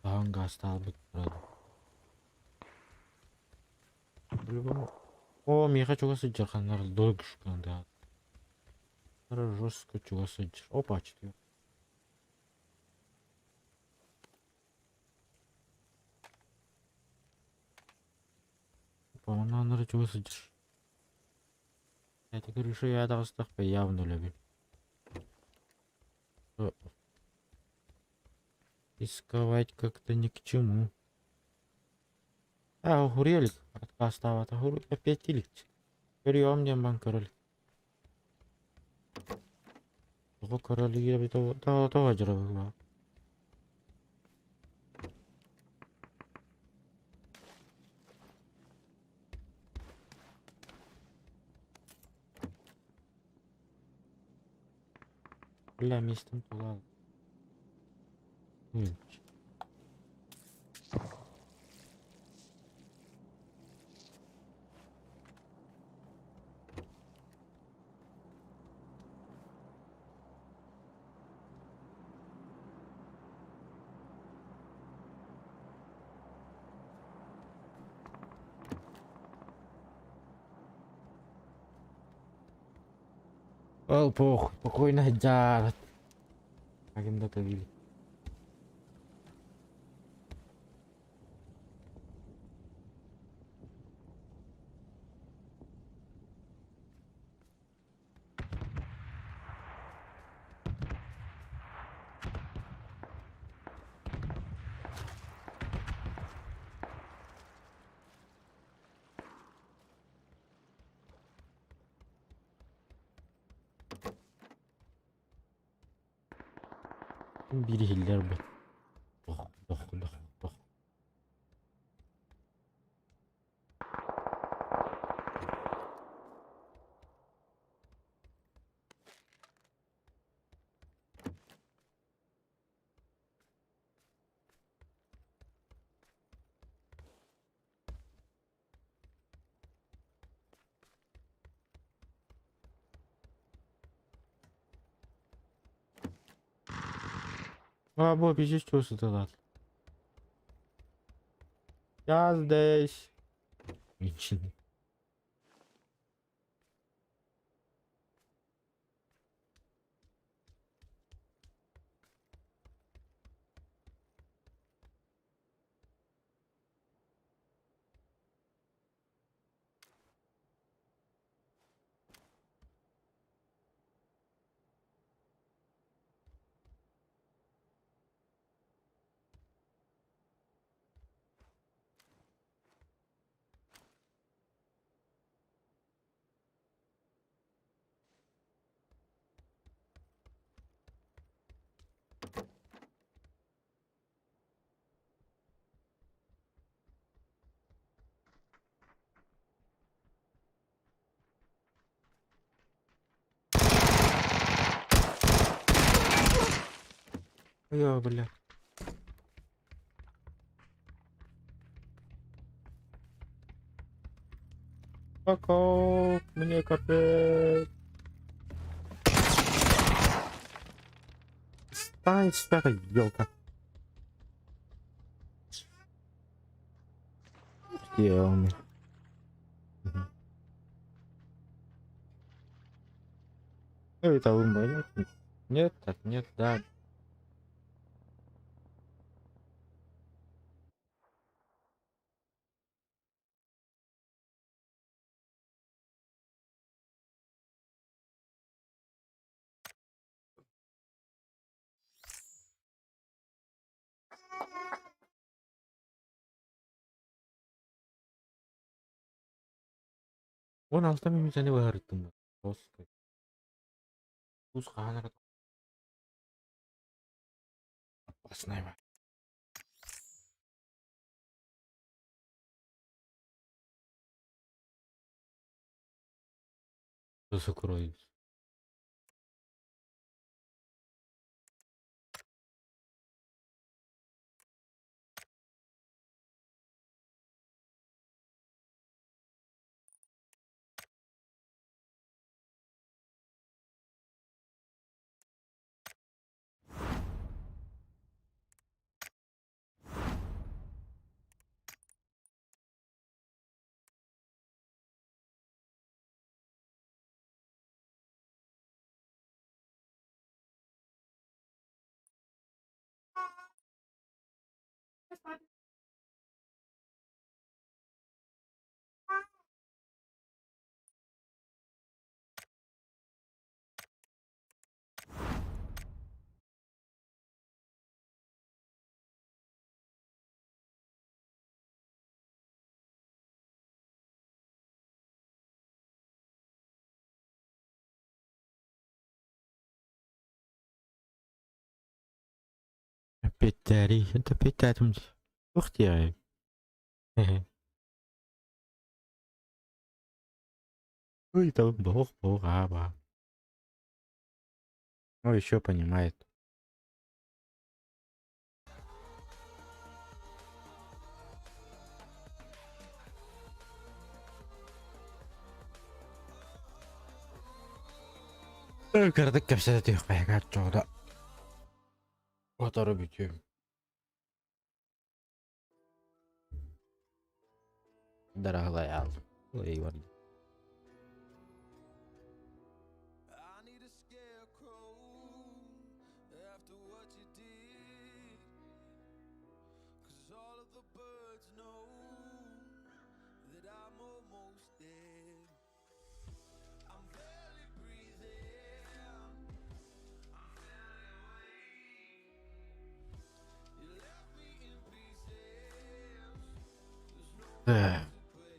Танга стал быть правда. По-любому. О, я хочу вас удержать, наверное, долго шукан, да. Жестко чего сидишь. Опа, 4. Опа, наверное, чего сидишь. Я тебе говорю, что я этого стах явно люблю. Рисковать как-то ни к чему. А, гурелик. Откастава, а гурелик опять илик. Прием мне банкароль. Того короли я того жрал. Бля, местом туда. О, похуй, спокойно, да. Как им доковили. Бирихиллер бы. Дох. А, бо, пиздец, что сюда? Я здесь. Ничего. Я, бля. Пока мне капец. Стань, старая елка. Где он? Это умба, нет? Нет, так нет, да. Он алтами мизане выгорыттым. Жестко. Туз ханар. Опасная. закроется. Опять Дарья, это опять там. Ух ты. Ой, там бог, ба. Ну, еще понимает. Кырдык кепсе тих байга чода. Оторып ütüyorum. Darağlay aldım. Olayı var.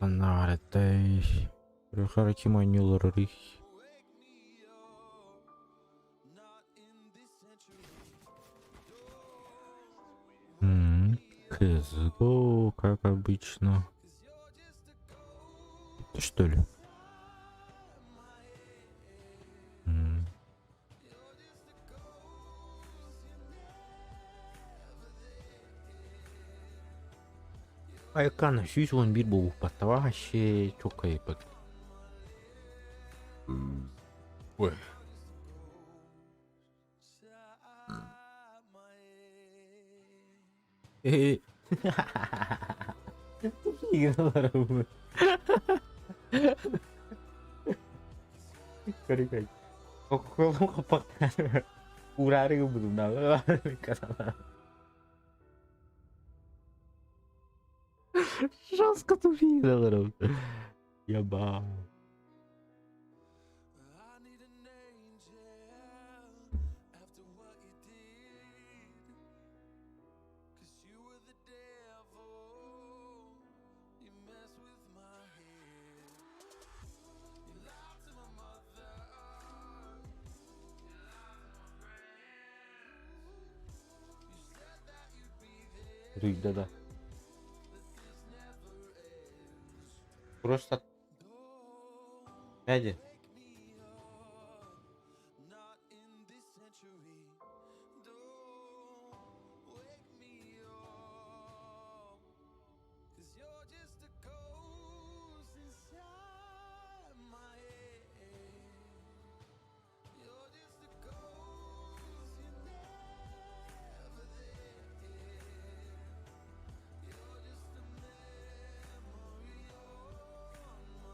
Она это Рухараки манюлары. КСГО, как обычно. Что ли? Ayaklarına 111 boğuk battava şey çok kayıp bak. Ой. Игнорировал. Короче, колом капотан. Урарыг бүдүнаа. Жестко тупик. Яба. Да. Просто Эдди.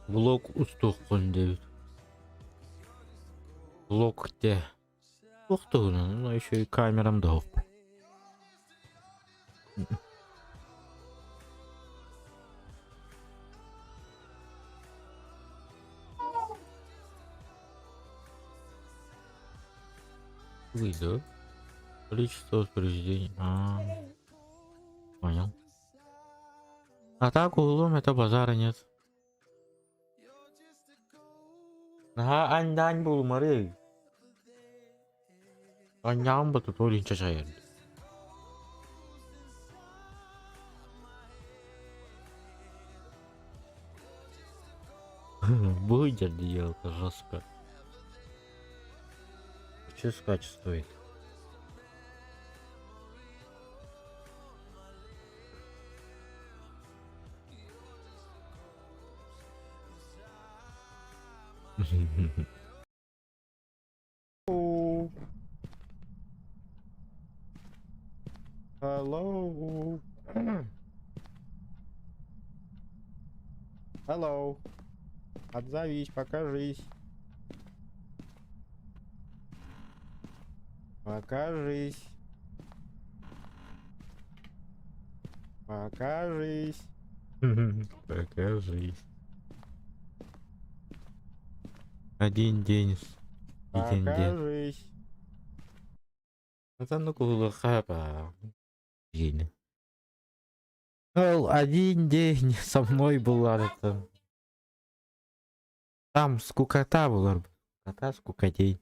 Блок устуқын деп. Блок где? Ух ты, ну еще и камерам дал. Выйду. Количество воспроизведений. Понял. А так углом это базара нет. Anh bù mà đi. Anh nhóm mà tụi tôi đi cho xe. Выйдет ее жестко. Че скач стоит? Hello. Hello. Отзовись, покажись. Покажись. Покажись. Покажись. Один день. Один день. Покажись. Это ну хапа. Один день со мной была это. Там скукота была. Скукота, скукотей.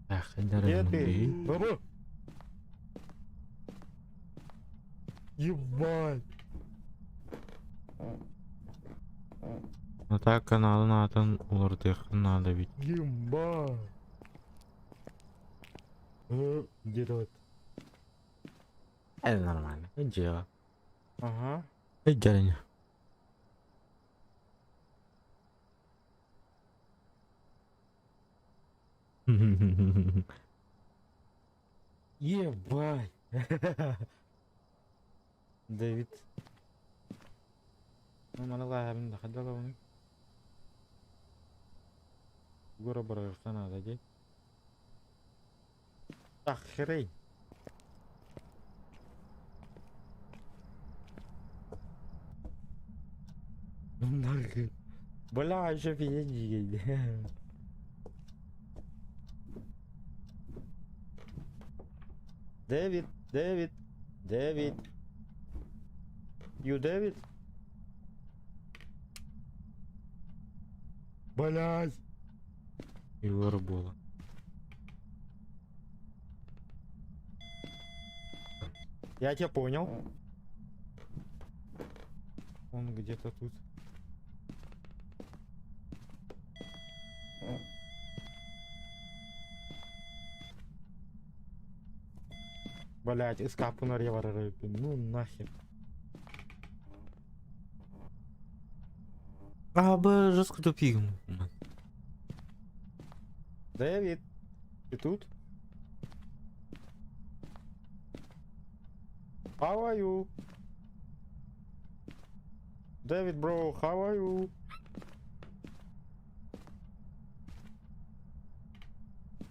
Ах,
Где ты? Баба! Ебать!
Ну так канал надо, урдых надо ведь.
Ебать! Где-то вот.
Это нормально. Иди.
Ага.
Иди.
Ебать!
Дэвид. Ну, маналай, я ходила у них. Гора барашта надо, где? Охрень!
Нахуй.
Бля, еще пьяни. Дэвид, Дэвид, Дэвид. You Дэвид?
Блядь!
Его было.
Я тебя понял.
Он где-то тут.
Блядь, эскапу на ревары. Ну нахер.
Абы жестко тупик.
Дэвид, ты тут? How are you? Дэвид, bro, how are you?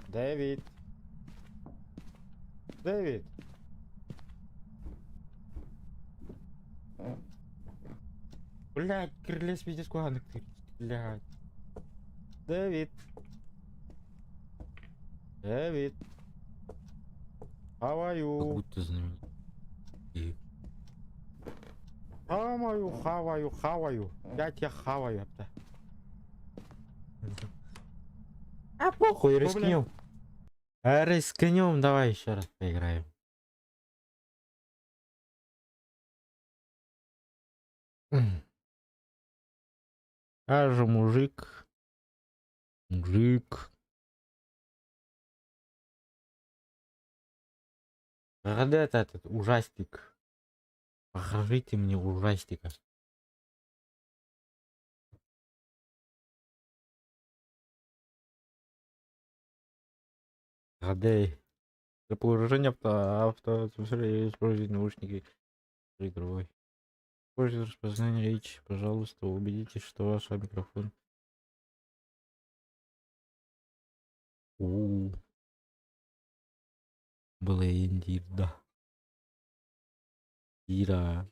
Дэвид. Дэвид. Блядь, крылья спиздец куанок ты. Блядь. Дэвид. Дэвид. How are
Как
you?
будто знаменит. И
Хаваю. Я тебя хаваю, это.
а похуй,
Ну,
рискнем. А рискнем, давай еще раз поиграем. А же мужик. Мужик. Когда этот ужастик? Покажите мне ужастика. Гадей. Для погружения используйте наушники игровой. Используйте распознание речи. Пожалуйста, убедитесь, что ваш микрофон. Блендер, да. Ира.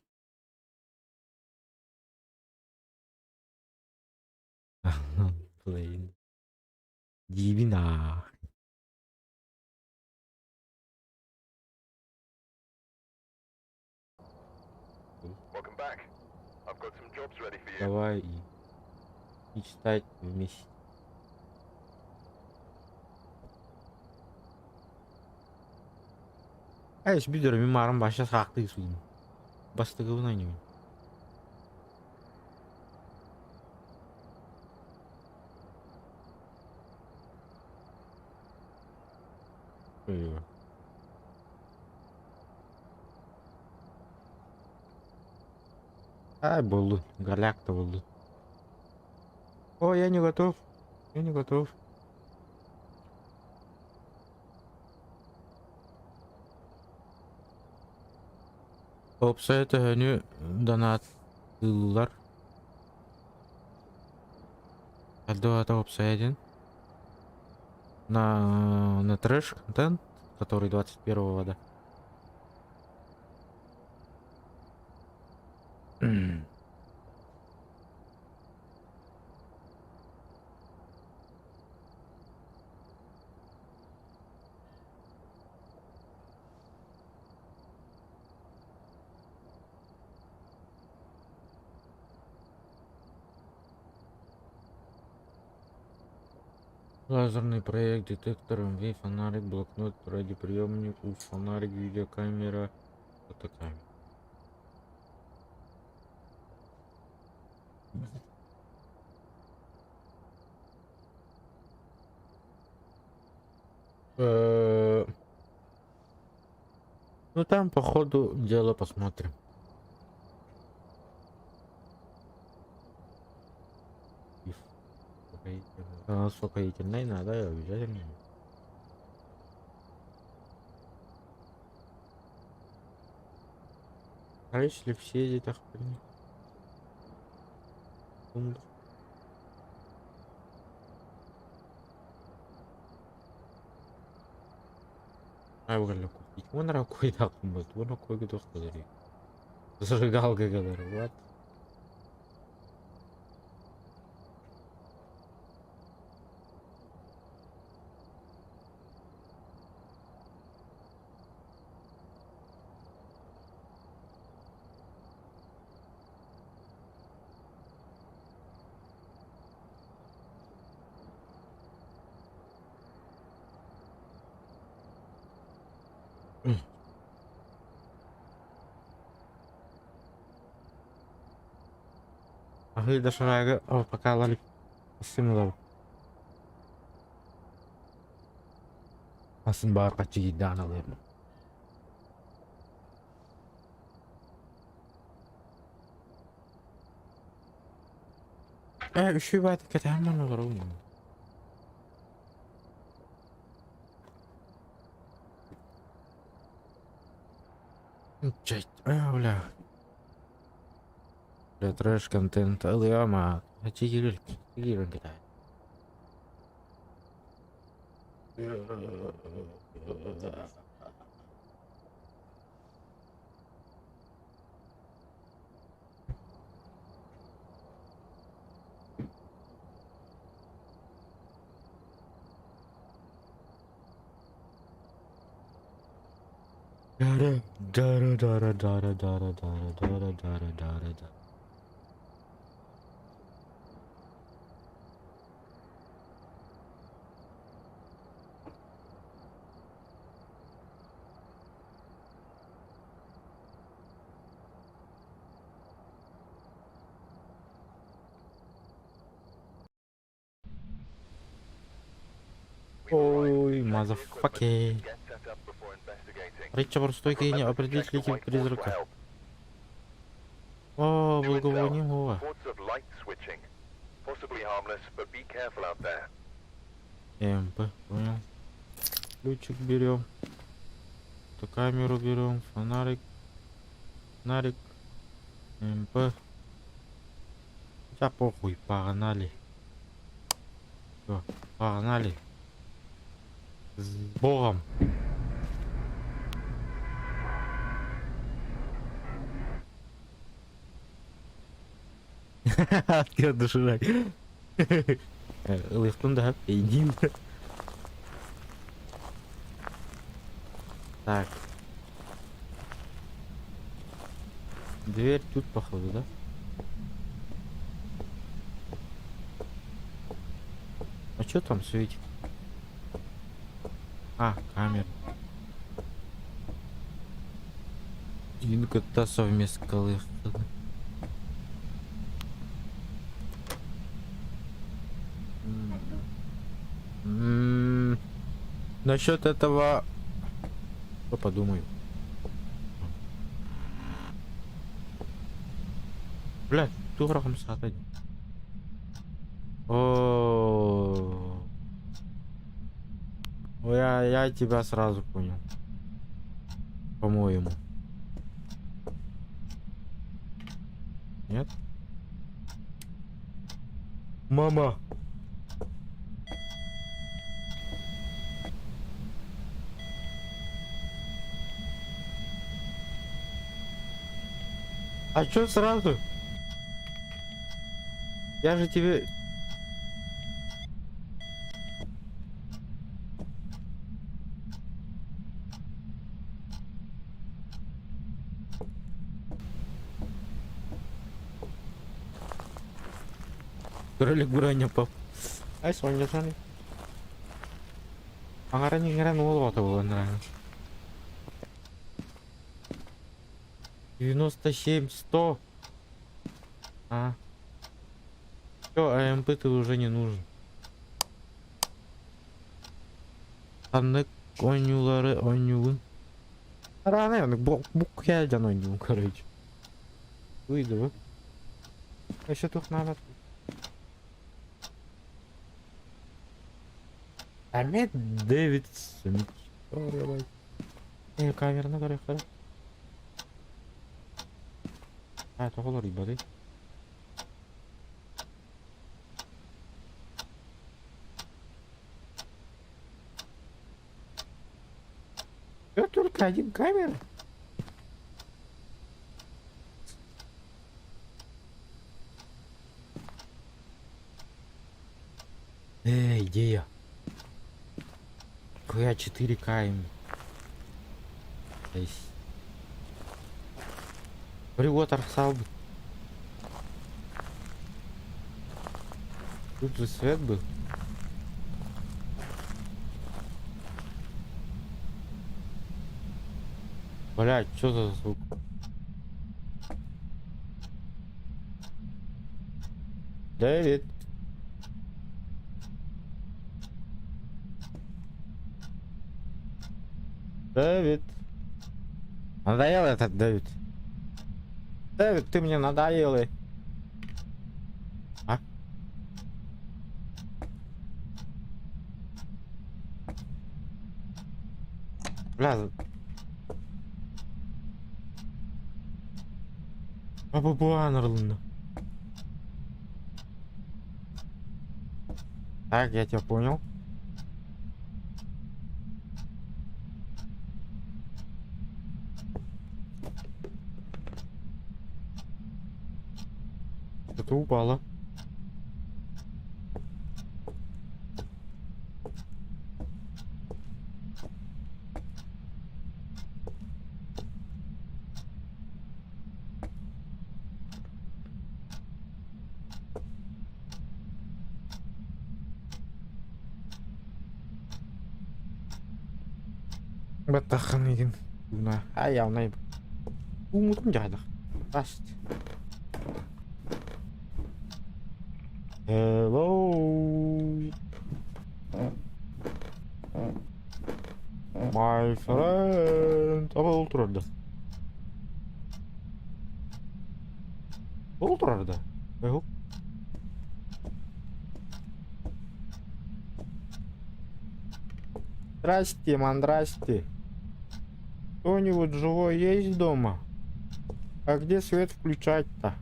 Блин. Дивина. Давай и читать вместе. Ай, с бидерами маром баша сақты сүйін. Бастығы бұна не? Ай, болды. Голяк-то болды. О, я не готов. Я не готов. Опса, это не донаттылар. Отдавать опса один. На трэш контент, который 21-го года. Лазерный проект, детектор, МВ, фонарик, блокнот, радиоприемник, фонарик, видеокамера, фотокамера. Ну там по ходу дела посмотрим. Успокоительной надо обязательно. А если все эти так ай угольно купить. Вон ракой так будет, вон ракой готов подарить. Зажигалка говорю, вот. Ага, даже рага, пока лали. Сымлау. Асын бар качы дан алырмын. Үші байды кетемін олар оңын. Чайт, бля. Бля, трэш контент, алыама. Чигирил китай. Ой, мазафаки. Речь о стойке не определить ли тип призрака. О, благовоние. МП, понял. Ключик берем. Камеру берем. Фонарик. Фонарик. МП. Да похуй, погнали. Все, погнали. С Богом. Открой душевай. Лифтун да, иди. Так. Дверь тут, походу, да? А что там светит? А, камера. Він кота совместно колых. Насчет этого... Что подумаю? Блядь, дураком сатать. О, я тебя сразу понял. По-моему. Нет? Мама. А чё сразу? Я же тебе... Кролик бураня пап. Ай, Соня, Соня. Аңара нигерен ол аты болған раңы. 97, 100. А. Все, АМП ты уже не нужен. Аннык ойнулары ойнулын. Раны яны бук келден ойнулын, короче. Выйду вы. Еще тут надо. Амет Дэвид Смит. Камера на горе хода. А, это голо риба, да? Это только один камера. Где я? Я 4К им. Привод Арсалб. Тут же свет был. Блять, что за звук? Дэвид. Дэвид. Надоел этот Дэвид. Дэвид, ты мне надоел. А? Бля. Абабуанрлна. Так, я тебя понял. Что-то упало. Батахан егін. Ай, аунай. Умутым жайдық. Баст. Hello, my friend. Ол тұрарда. Ол тұрарда. Эй, здрасте, ман, здрасте. Кто-нибудь живой есть дома? А где свет включать-то?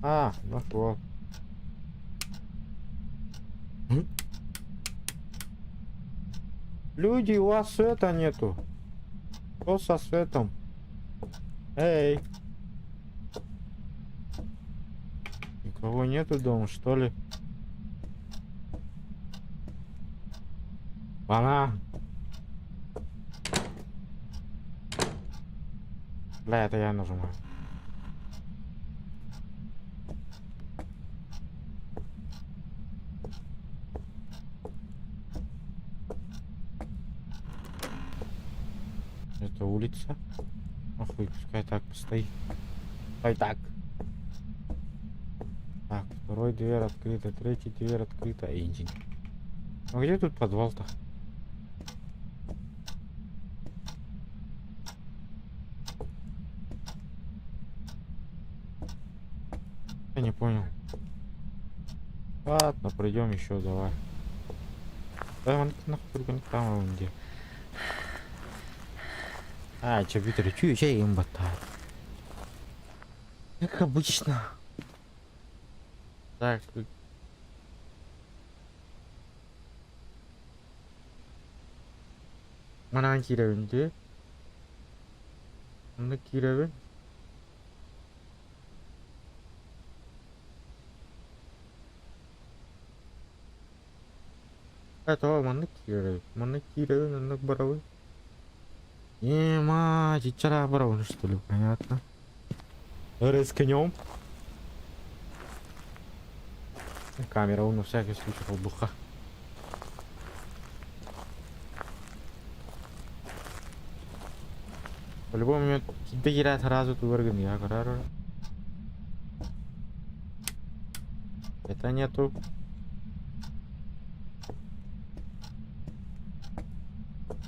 А, нашел. Люди, у вас света нету. Что со светом? Эй. Никого нету дома, что ли? Она. Бля, это я нажимаю. Это улица. Охуеть. Пускай так постоит. Ой, так. Так, второй дверь открыта, третий дверь открыта. Иди. А где тут подвал-то? Я не понял. Ладно, пройдем еще, давай. Да, он нахуй только не там, он где. А, че, Питер, чую, чай им ботает. Как обычно. Так. Mana kirevinde? Mana kirevin? Это mana kirevin, mana боровый. Мать, вчера боровый, что ли, понятно. Рискнем. Камера, на всякий случай, полбуха. В любой момент тебе кидает сразу ту орган, я говорю. Это нету.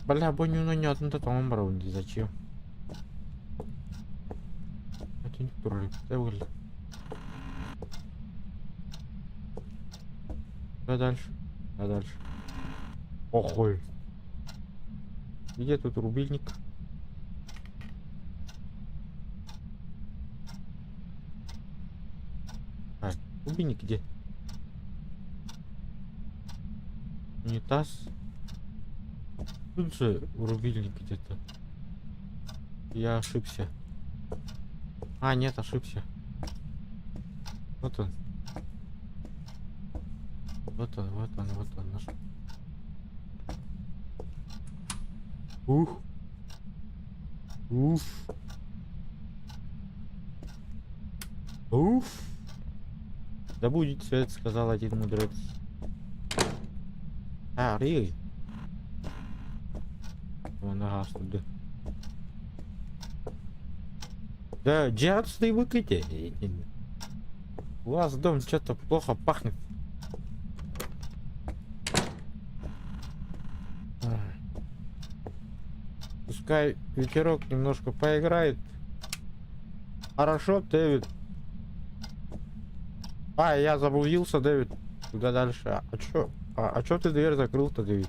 Бля, боню на нет, ну то там браунди, зачем? Это не туры, это выглядит. А дальше? А дальше? Охуй. Где тут рубильник? А, рубильник где? Унитаз? Тут же рубильник где-то. Я ошибся. А, нет, ошибся. Вот он. Вот он, вот он, вот он наш. Ух. Уф. Уф. Да будет свет, сказал один мудрец. А, рей. Вон, ага, сюда. Да, джиадстый выкрите. У вас дом что-то плохо пахнет. Пускай ветерок немножко поиграет. Хорошо, Дэвид. А, я заблудился, Дэвид. Куда дальше? А чё ты дверь закрыл-то, Дэвид?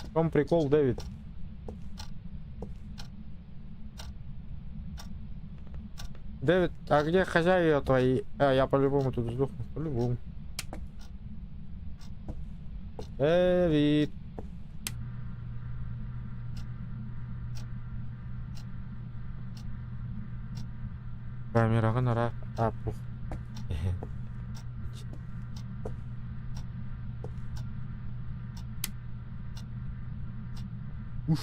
В чем прикол, Дэвид? Дэвид, а где хозяева твои? А, я по-любому тут сдохну. По-любому. Дэвид. Камераға нара. А, пух. Уф.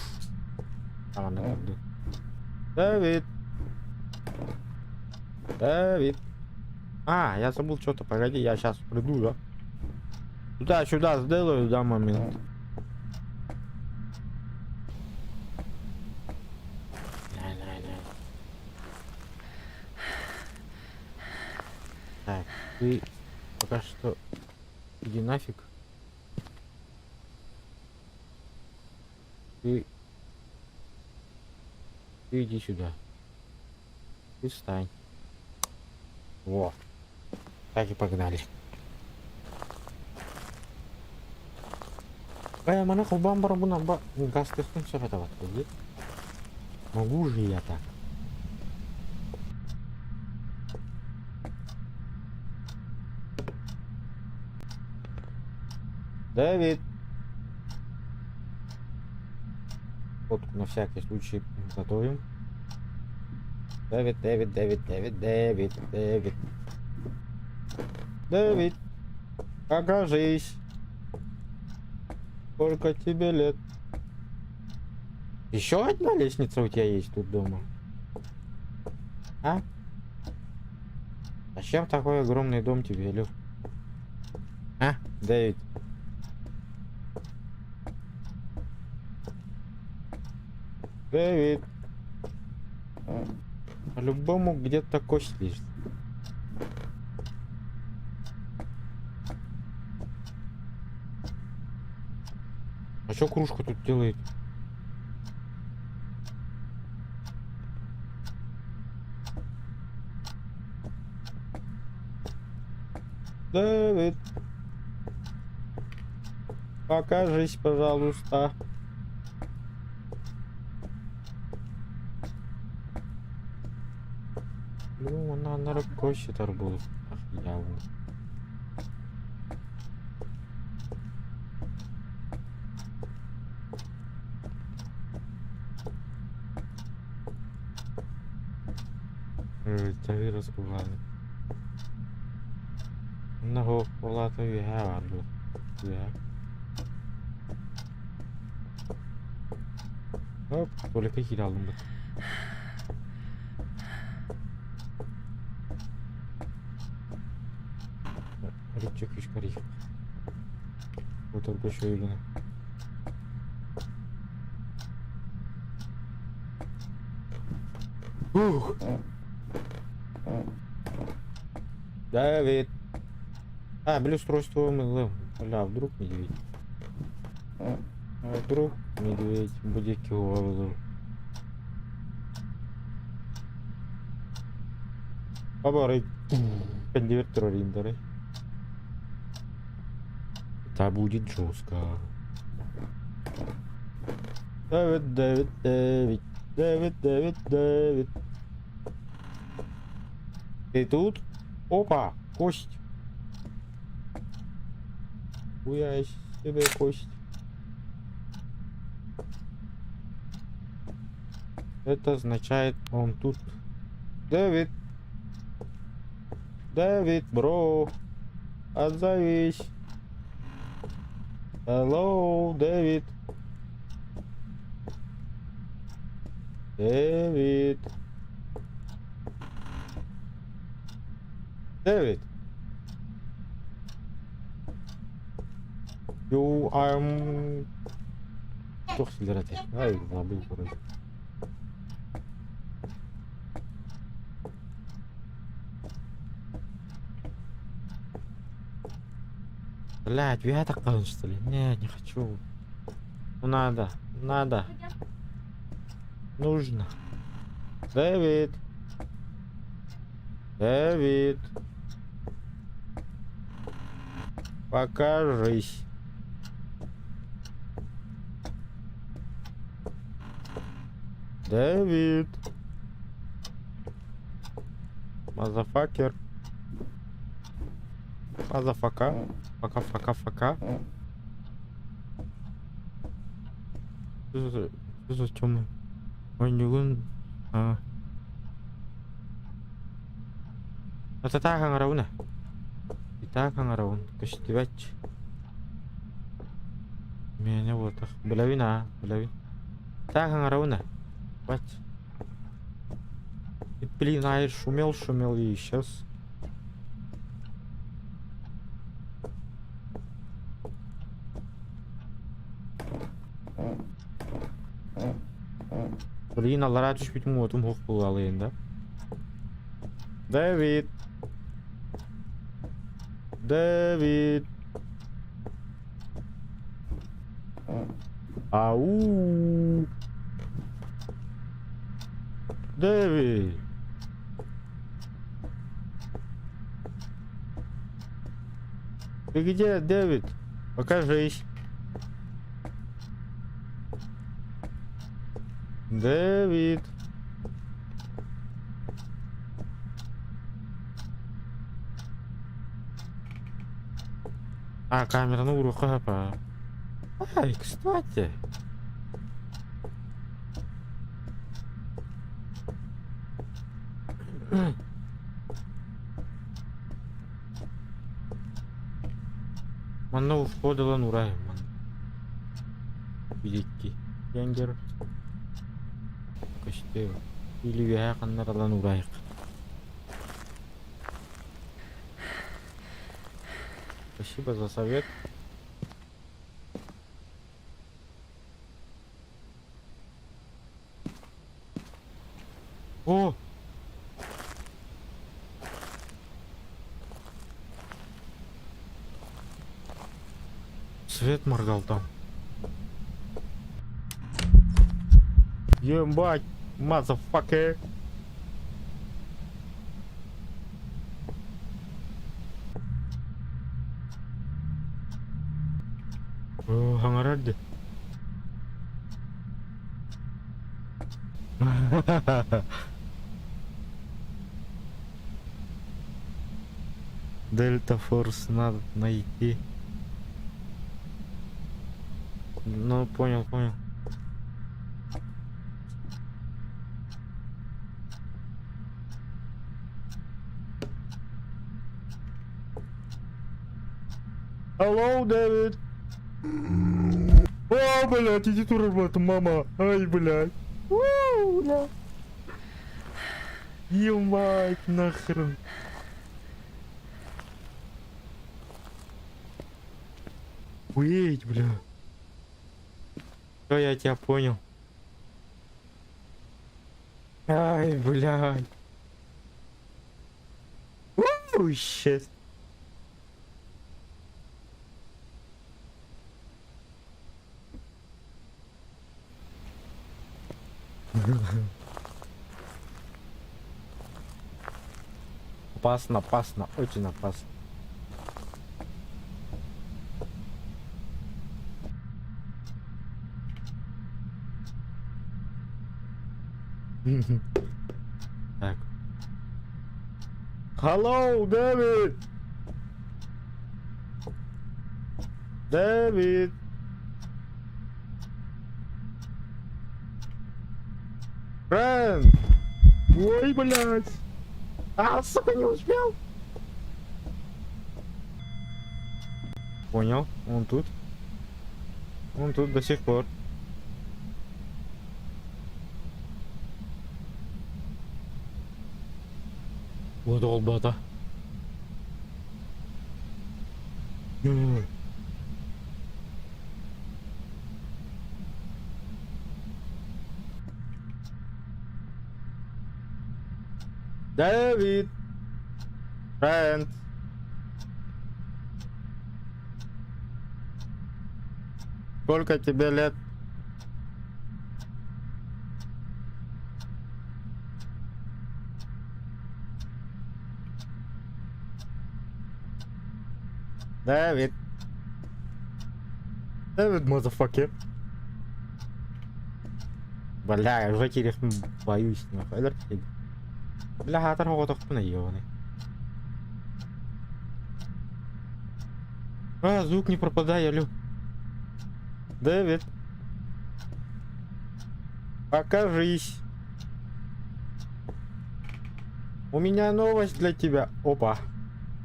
Дэвид. Дэвид. А, я забыл что-то. Погоди, я сейчас приду, да? Туда-сюда сделаю, да, момент. Так, ты пока что иди нафиг. Ты иди сюда. Ты встань. Во. Так и погнали. Kayak mana kau bumper pun nambah gas testing siapa tahu lagi. Могу же я так. Дэвид. Фотку на всякий случай готовим. Дэвид, Дэвид, Дэвид, Дэвид, Дэвид, Дэвид. Дэвид, окажись. Сколько тебе лет? Еще одна лестница у тебя есть тут дома? А? Зачем такой огромный дом тебе, Лев? А, Дэвид? Дэвид? По-любому где-то кость лежит. А что кружка тут делает? Дэвид, покажись, пожалуйста. Ну, она на ракоще торгует. Ах, я Тави раскували. Много полата виха, Оп, только хиралым бит. Рыбчик иш карих. Отор бешой гына. Давид. А, бля, устройство мыло. Бля, вдруг медведь. А вдруг медведь будет кило. Поборы. Конвертер риндеры. Это будет жестко. Давид, Давид, Давид. Давид, Давид, Давид. Ты тут? Опа, кость. Хуя себе кость. Это означает, он тут. Дэвид. Дэвид, бро. Отзовись. Hello, Дэвид. Дэвид. Дэвид. You are... Что сидораты? Ай, забыл вроде. Блядь, я так что ли? Нет, не хочу. Ну надо, надо. Нужно. Дэвид. Дэвид. Покажись. Дэвид. Мазафакер. Мазафака. Фака. Что темный? Ой, не гун. Это так ангараuna. И так ангараун. Костевач. Меня вот так. Блавина. Так ангараuna. Бать. И блин, айр шумел и сейчас. Блин, аллара түшпейтін отым хоқ болғалы енді. Дэвид. Дэвид. Ау. Дэвид. Ты где, Дэвид? Покажись. Дэвид. А, камера, ну, рука, Ай, кстати. Мана входила Нурай. Великий янгер. Костева. Или вяханнар ала Нурай. Спасибо за совет. О! свет моргал там. Ебать, motherfucker. О, хангаради. Дельта Форс надо найти. Ну, понял. Алло, Дэвид. О, блядь, иди тут работа, мама. Ай, блядь. У, блядь. Ебать, нахрен. Уедь, бля. Всё, я тебя понял. Ай, блядь. Щет. Опасно, очень опасно. Так. Hello, Дэвид! Дэвид! Фрэн! Ой, блядь! А, сука, не успел! Понял, он тут. Он тут до сих пор. Вот олбата. Дэвид! Фрэнд! Сколько тебе лет? Дэвид. Дэвид, motherfucker. Бля, я уже теперь боюсь, нахуй. Бля, хатар хого тохпына ебаный. А, звук не пропадай, алё. Дэвид. Покажись. У меня новость для тебя. Опа.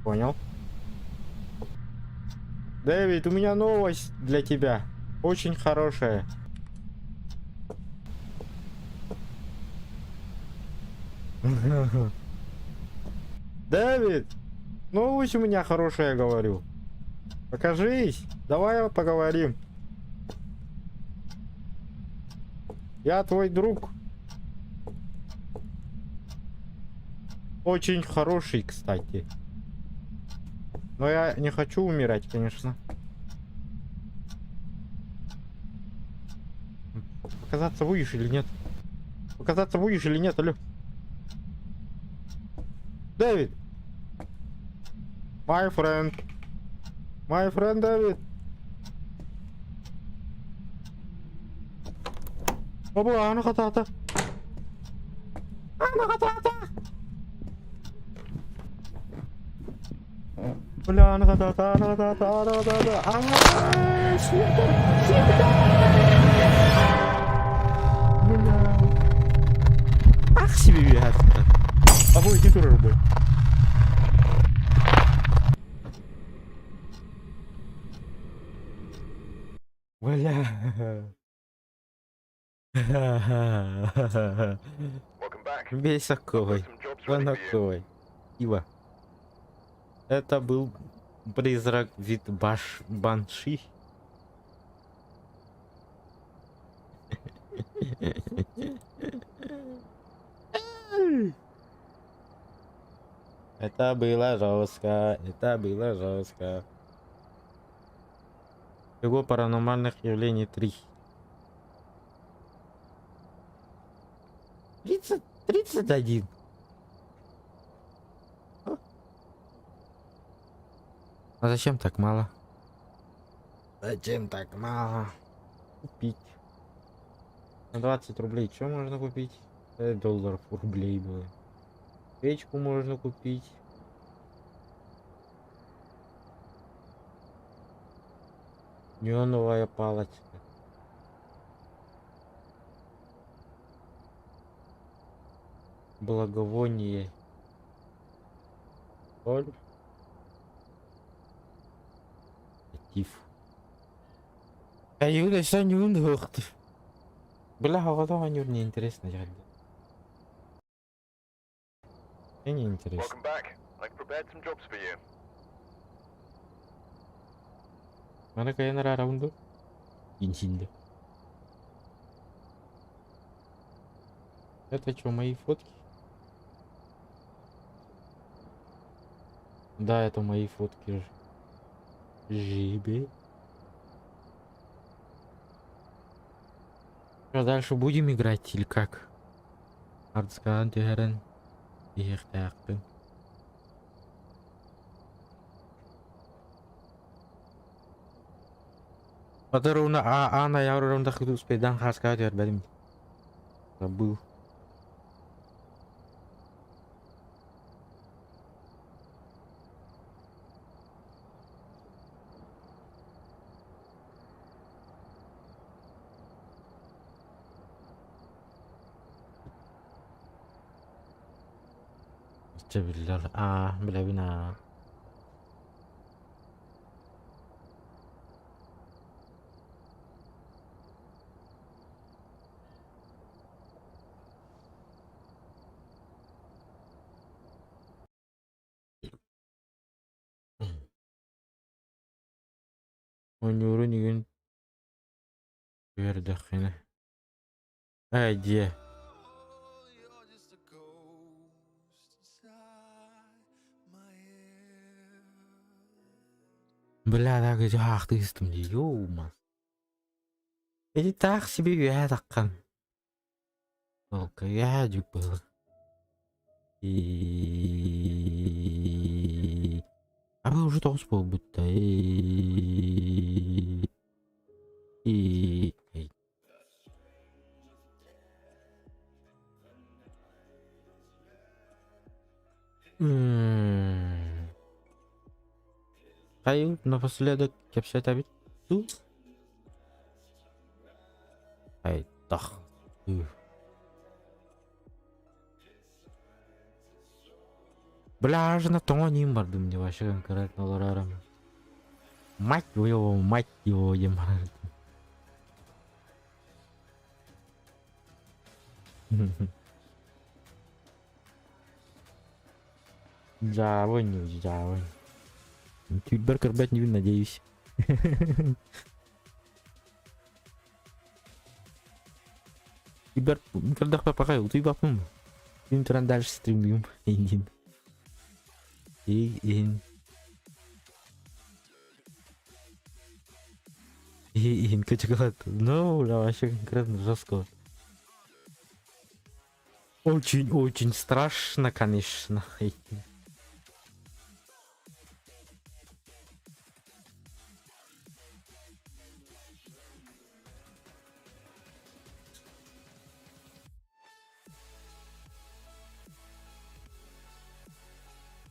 Понял. Дэвид, у меня новость для тебя. Очень хорошая. Дэвид, новость у меня хорошая, говорю. Покажись. Давай поговорим. Я твой друг. Очень хороший, кстати. Но я не хочу умирать, конечно. Показаться будешь или нет? Показаться будешь или нет, алё? Дэвид! My friend! My friend Дэвид! Опа, она хатата! Она хатата! Бля, она хатата, она хатата, она хатата! Ааа, света! Бля! Ах себе вят! А вы иди тур рубой. Бля. Весаковой. Ванаковой. Ива. Это был призрак вид банши. Это было жестко, это было жестко. Всего паранормальных явлений 3. 31. А зачем так мало? Зачем так мало? Купить. На 20 рублей что можно купить? Долларов, рублей было. Печку можно купить. Неоновая палочка. Благовоние. Соль. Тиф. Юда, что не умдохт. Бля, голова не интересно, я. Мне не интересно. Mana kayak nara raundu? Инсинда. Это что, мои фотки? Да, это мои фотки. Жиби. Что, дальше будем играть или как? Артскан, Тегерен. Их так. Потом на я раундах иду спедан хаскать я берем. Забыл. Cebilar bela bina. Onyuru nigin verdi xina. Aydi. Бля, да где ахтыстым ди, ёма. Эти так себе я таккан. Только я был. И а вы уже толс был будто. Кайын напоследок кепсе табит. Ай, тах. Бля, аж на тоним бардым не вообще конкретно лораром. Мать его, ебать. Джавонь. Тюльбер карбать не вин, надеюсь. Тюльбер, когда попахаю, ты бапнул. Ты дальше стримим. Индин. И качеклад. Ну, да, вообще конкретно жестко. Очень страшно, конечно.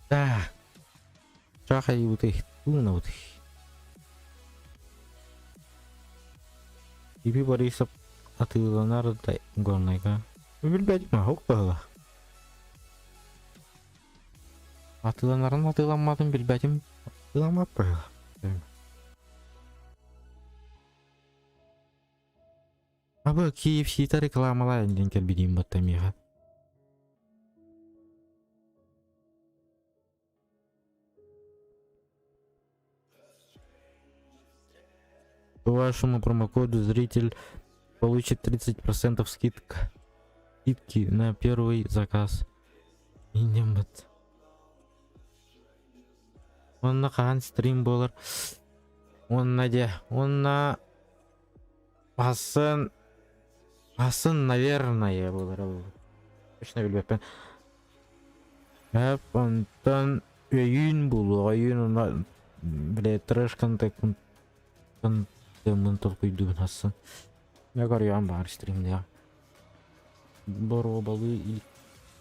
Да. Шахай вот их, вот их. И Борисов атыланар да горнайга. Билбет махук бала. Атыланарын атыламадым билбетим. Атыламап бала. Абы KFC-та рекламалайын ден келбедейм баттамиға. По вашему промокоду зритель получит 30% скидки на первый заказ. Инембет. Он на хан стрим болар. Онна асын, наверное, болар. Точно билбеппен. Онтан өйүн булу, өйүн биле трэшкантай контент толкуйдубун асын. Я горюам бар стримде. Боро балы и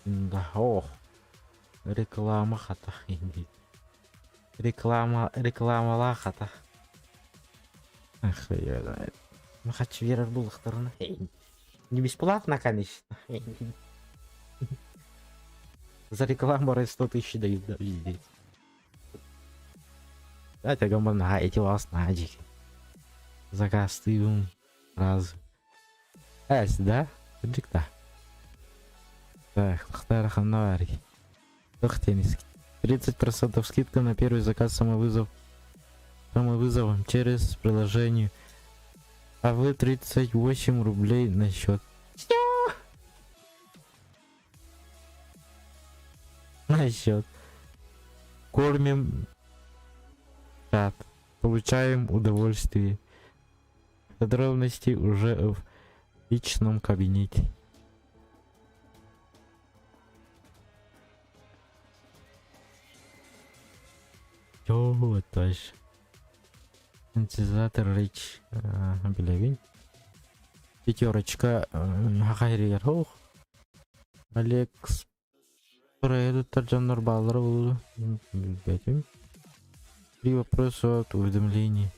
да, ох. Реклама хата инди. Рекламала хата. Ах, я знаю. Ну хочу верить в булых стороны. Не бесплатно, конечно. За рекламу 100 тысяч дают везде. Дайте гамбана, эти вас надики. Заказ ты раз. Да? Дикта. Так, лахтарахам навари. Тенниски. 30% скидка на первый заказ самовызовом через приложение. А вы 38 рублей на счет. На счет. Кормим чат. Получаем удовольствие. Подробности уже в личном кабинете. Вот точно. Синтезатор речь. Билевин. Пятерочка. Хахайригер. Ох. Алекс. Проедут Тарджаннар Баллар. 3 вопроса от уведомлений.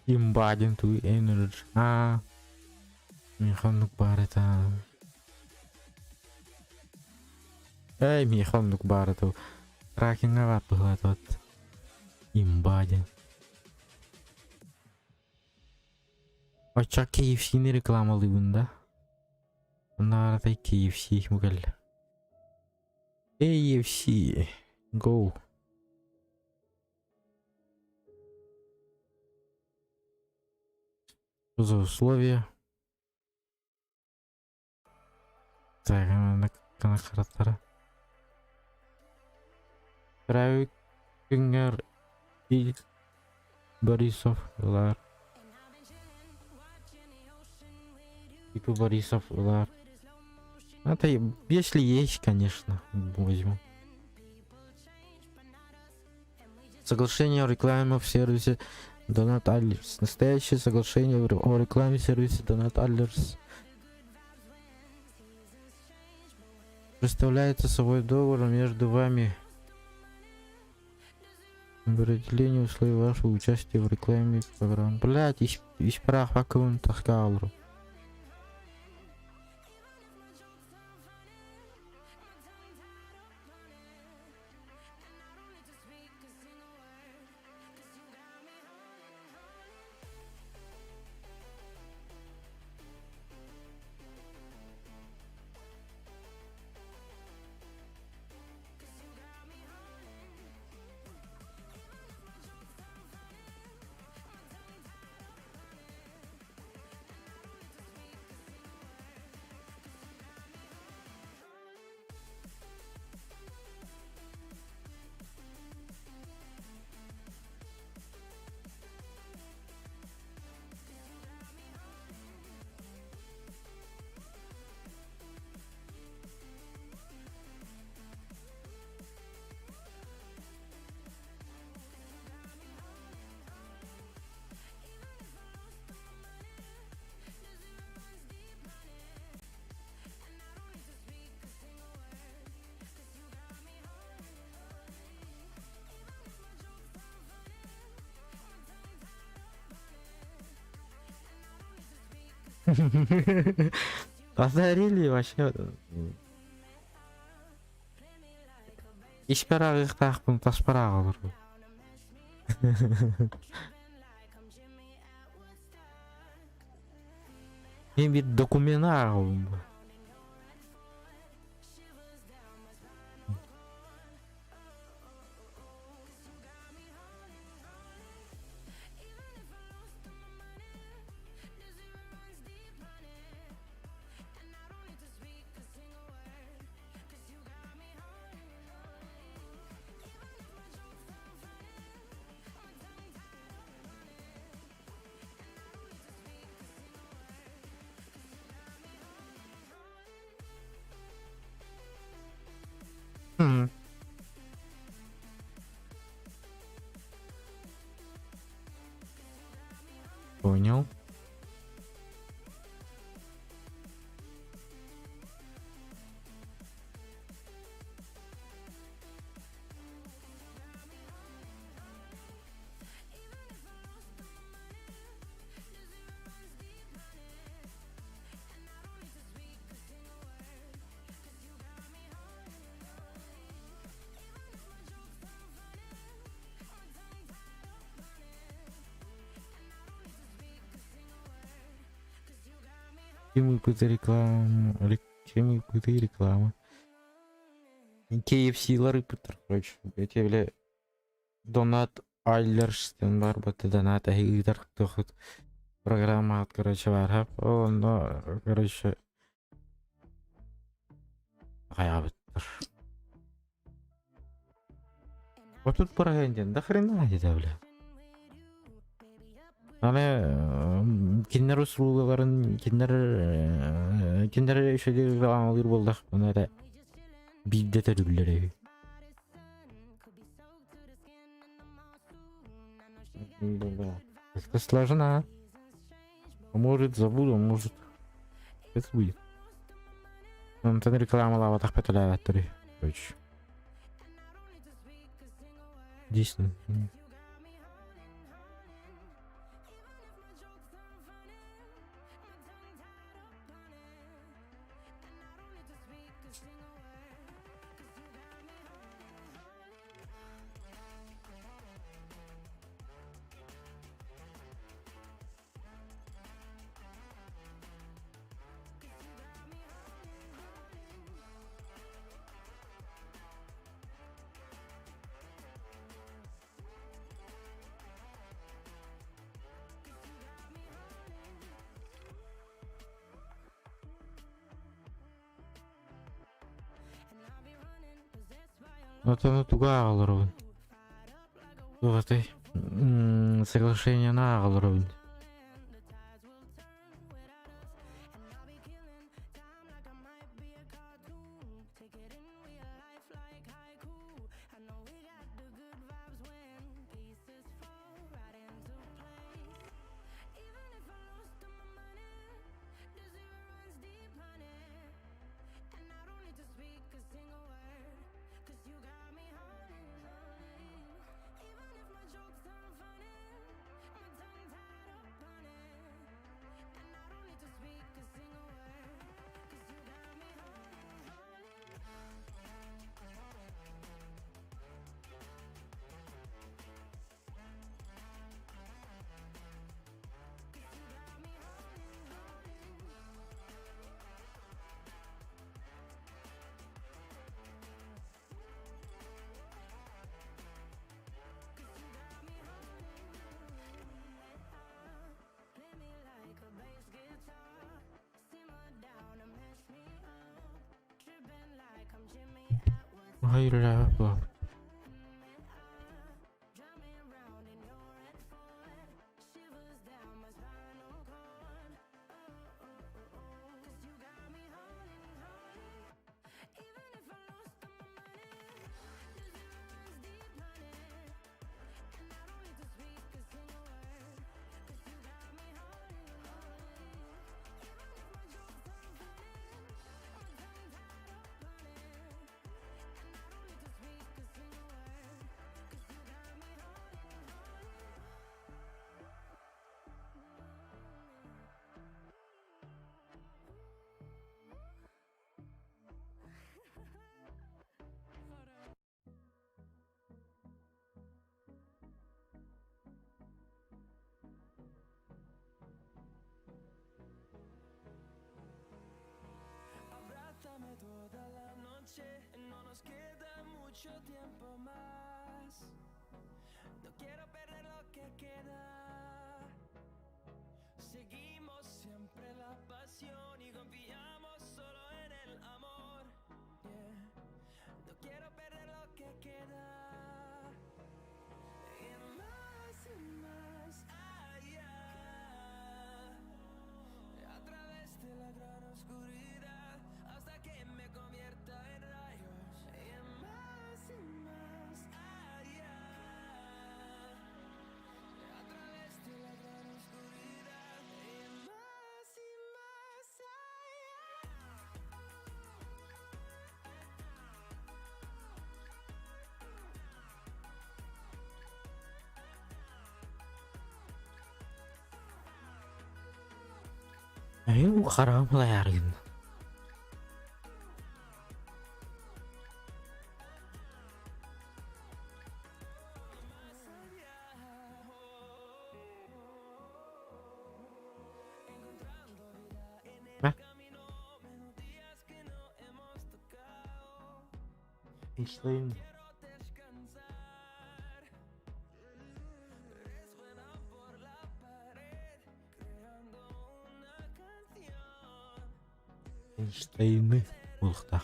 Имбадин ту энерджи. Миханук барета. Миханук барету. Ракинга была тот. Имбадин. Очак KFC не рекламалы бунда. Нарата KFC мугаль. KFC. Go. За условия. Так, на характера. Траугер и Борисов Лар. Типа Борисов Лар. Это если есть, конечно, возьму. Соглашение о рекламе в сервисе Donut Allers. Настоящее соглашение о рекламе в сервисе Donut Allers представляется собой договор между вами об определении условий вашего участия в рекламе программы. Блять, ich прах вакуум таскалру. Подарили вообще. Ишпарагы тахпын таспарагы. Мен bir dokumen ağım. Hı. Понял. Чем икуты реклама? Чем икуты реклама? KFC-лары пытыр, короче. Эти, бля, донат айлерштен бар, баты донат айгидар тохот. Программа от, короче, бар, хап. О, но, короче... Гая быттыр. Вот тут парагенден, да хрена еда, бля. Аны киндер услугаларын киндер ишеди рекламалар болдак. Мына да биддете дүллер. Да. Это сложно. Может забуду, может. Это будет. Он там рекламала вот так петляет. Короче. Действительно. Вот оно туга алырбын. Тугатай. Соглашение на алырбын. Hayır ya bu.
mucho tiempo más. No quiero perder lo que queda. Seguimos siempre la pasión y confiamos solo en el amor. Yeah. No quiero perder lo que queda. Y más allá. A través de la gran oscuridad hasta que me convierta en rayos. Y más allá. A través de la gran oscuridad. Y más
Ayun, karang layarin. Einstein. Einstein. Улхтаа.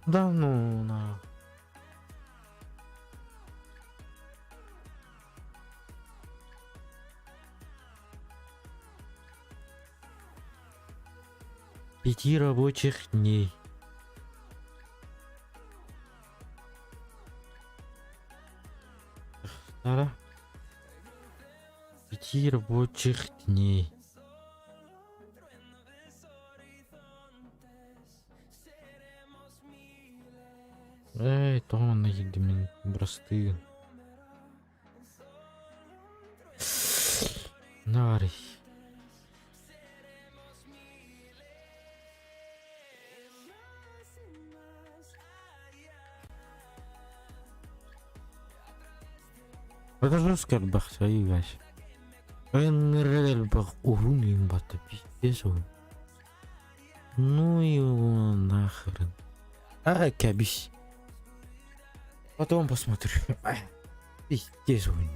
Да ну на. Пяти рабочих дней. Да. 5 рабочих дней. Эй, тонны едем простые. Нари. Это жестко бахса и гась. Энрель бах угуним бата пиздец он. Ну его нахрен. А кабись. Потом посмотрю. Пиздец он.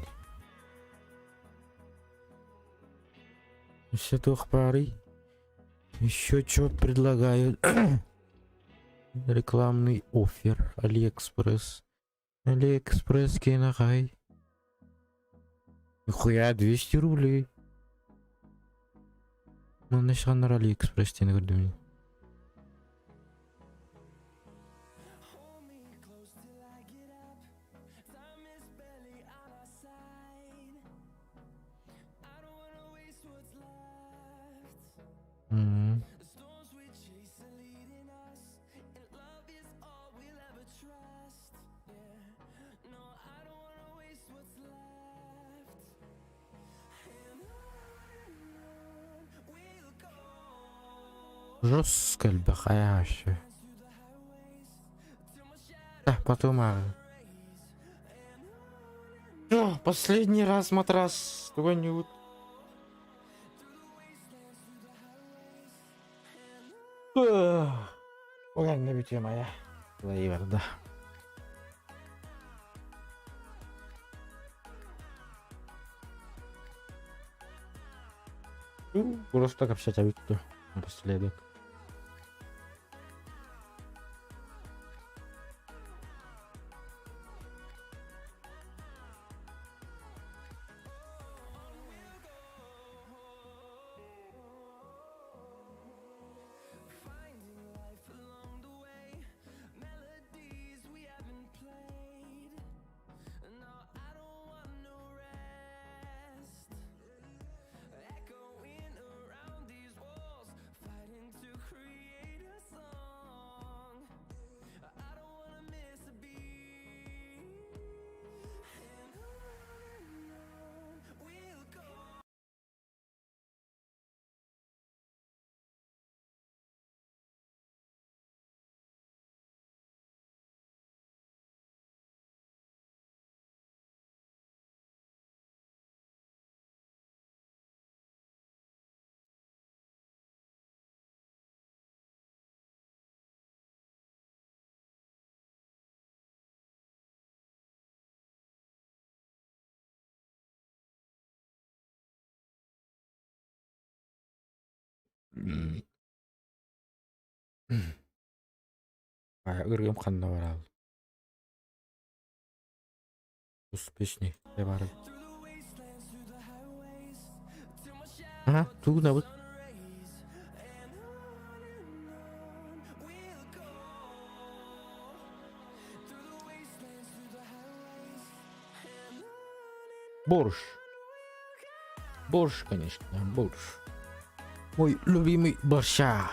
Все toch пари. Еще что предлагают? Рекламный оффер. Алиэкспресс. Алиэкспресс кинахай. Нихуя, 200 рублей. Ну, начал на Алиэкспресс, тебе говорю. Жестко бахаяще. Да, потом. Последний раз матрас какой-нибудь. Ой, не битва моя. Лейвер, да. Просто так общаться видно напоследок.
Echoing around these walls, fighting to
Ыргым қанна барал. Успешный. Я барал. Ага, тугна вот. Борщ. Борщ, конечно, борщ. Мой любимый борща.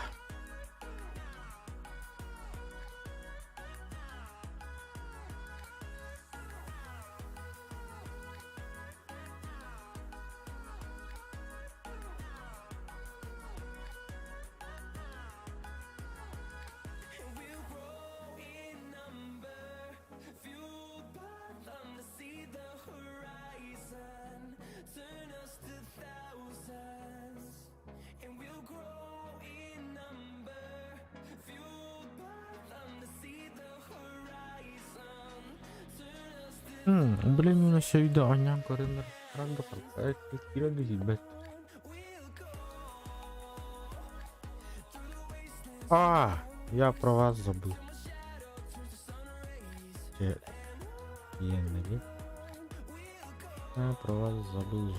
Блин, у нас сюда аням коренler. Ранда fark. Kira değil bet. Я про вас забыл. Я про вас забыл.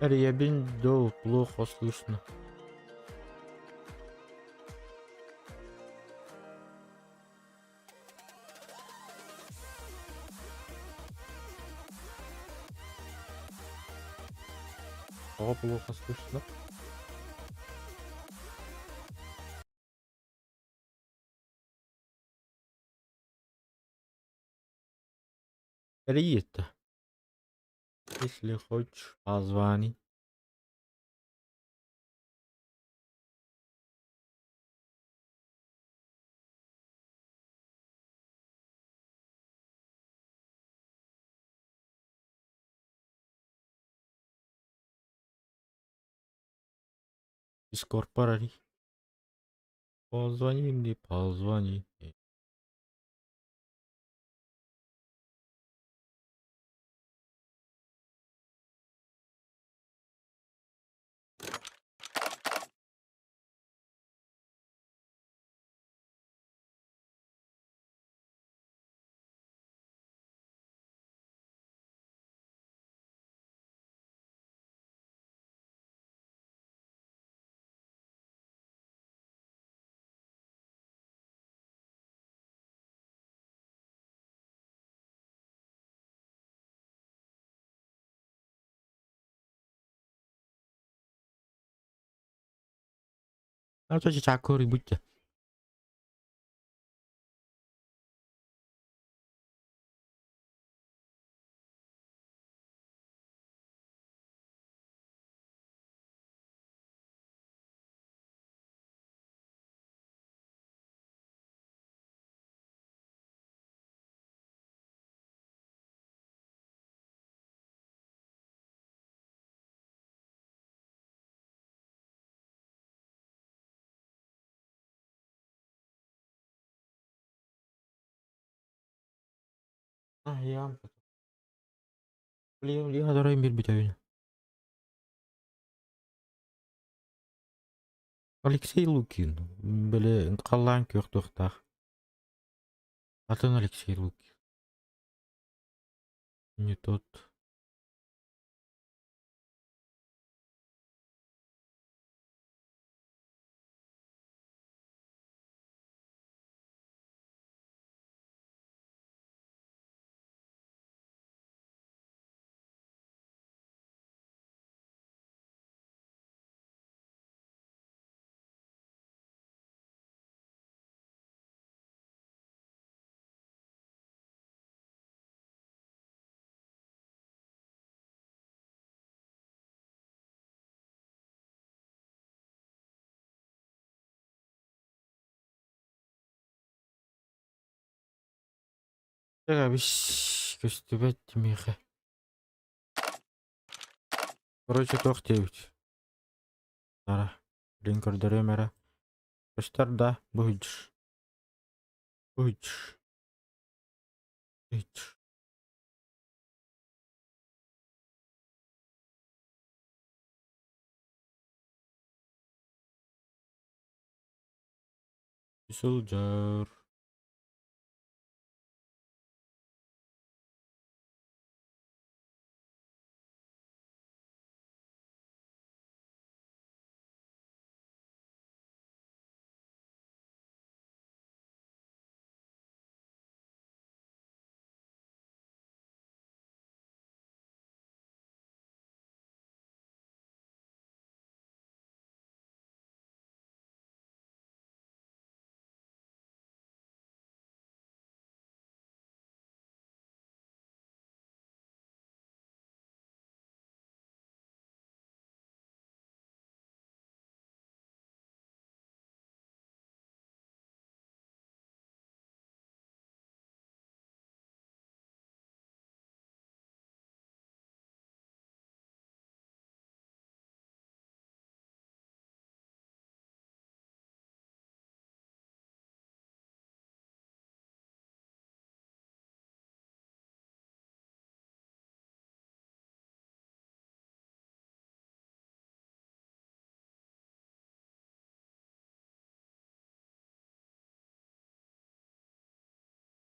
Ребень, да, плохо слышно. Плохо слышно. Рита, если хочешь, позвони. Дискорд парари. Позвони мне, позвони. А то 자꾸 ribut ya. Я. Блин, дорогой мир битовин. Алексей Лукин. Блин, қалан көқтіқтақ. Атын Алексей Лукин. Не тот. Яга биш көстөбөт тимиха. Короче, тох девять. Ара. Линкордере мера. Көстөр да буйдж. Буйдж. Буйдж. Soldier.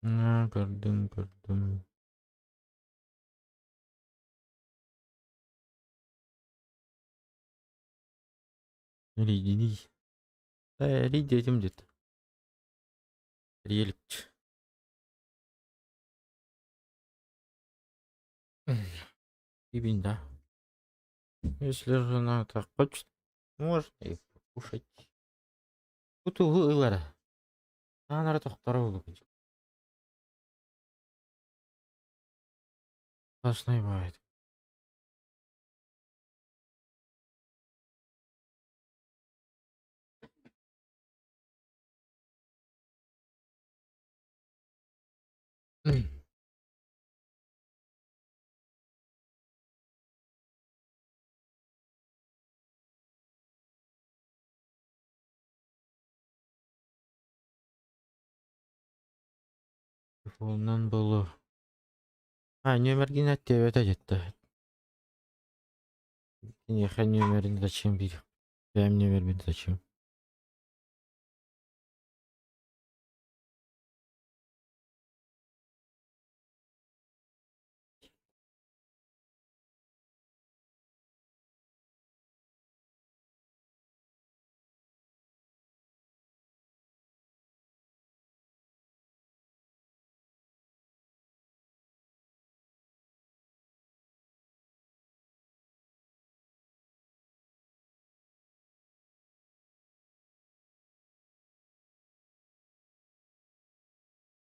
Gördüm. Риди. Риди этим где-то. Реликт. Ибин, да. Если жена так хочет, можно и покушать. Тут углы. Надо второго купить. Классный бывает. Телефоннан было. Номер тебе это. Не, номер зачем бить? Я номер бить зачем?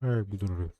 Буду.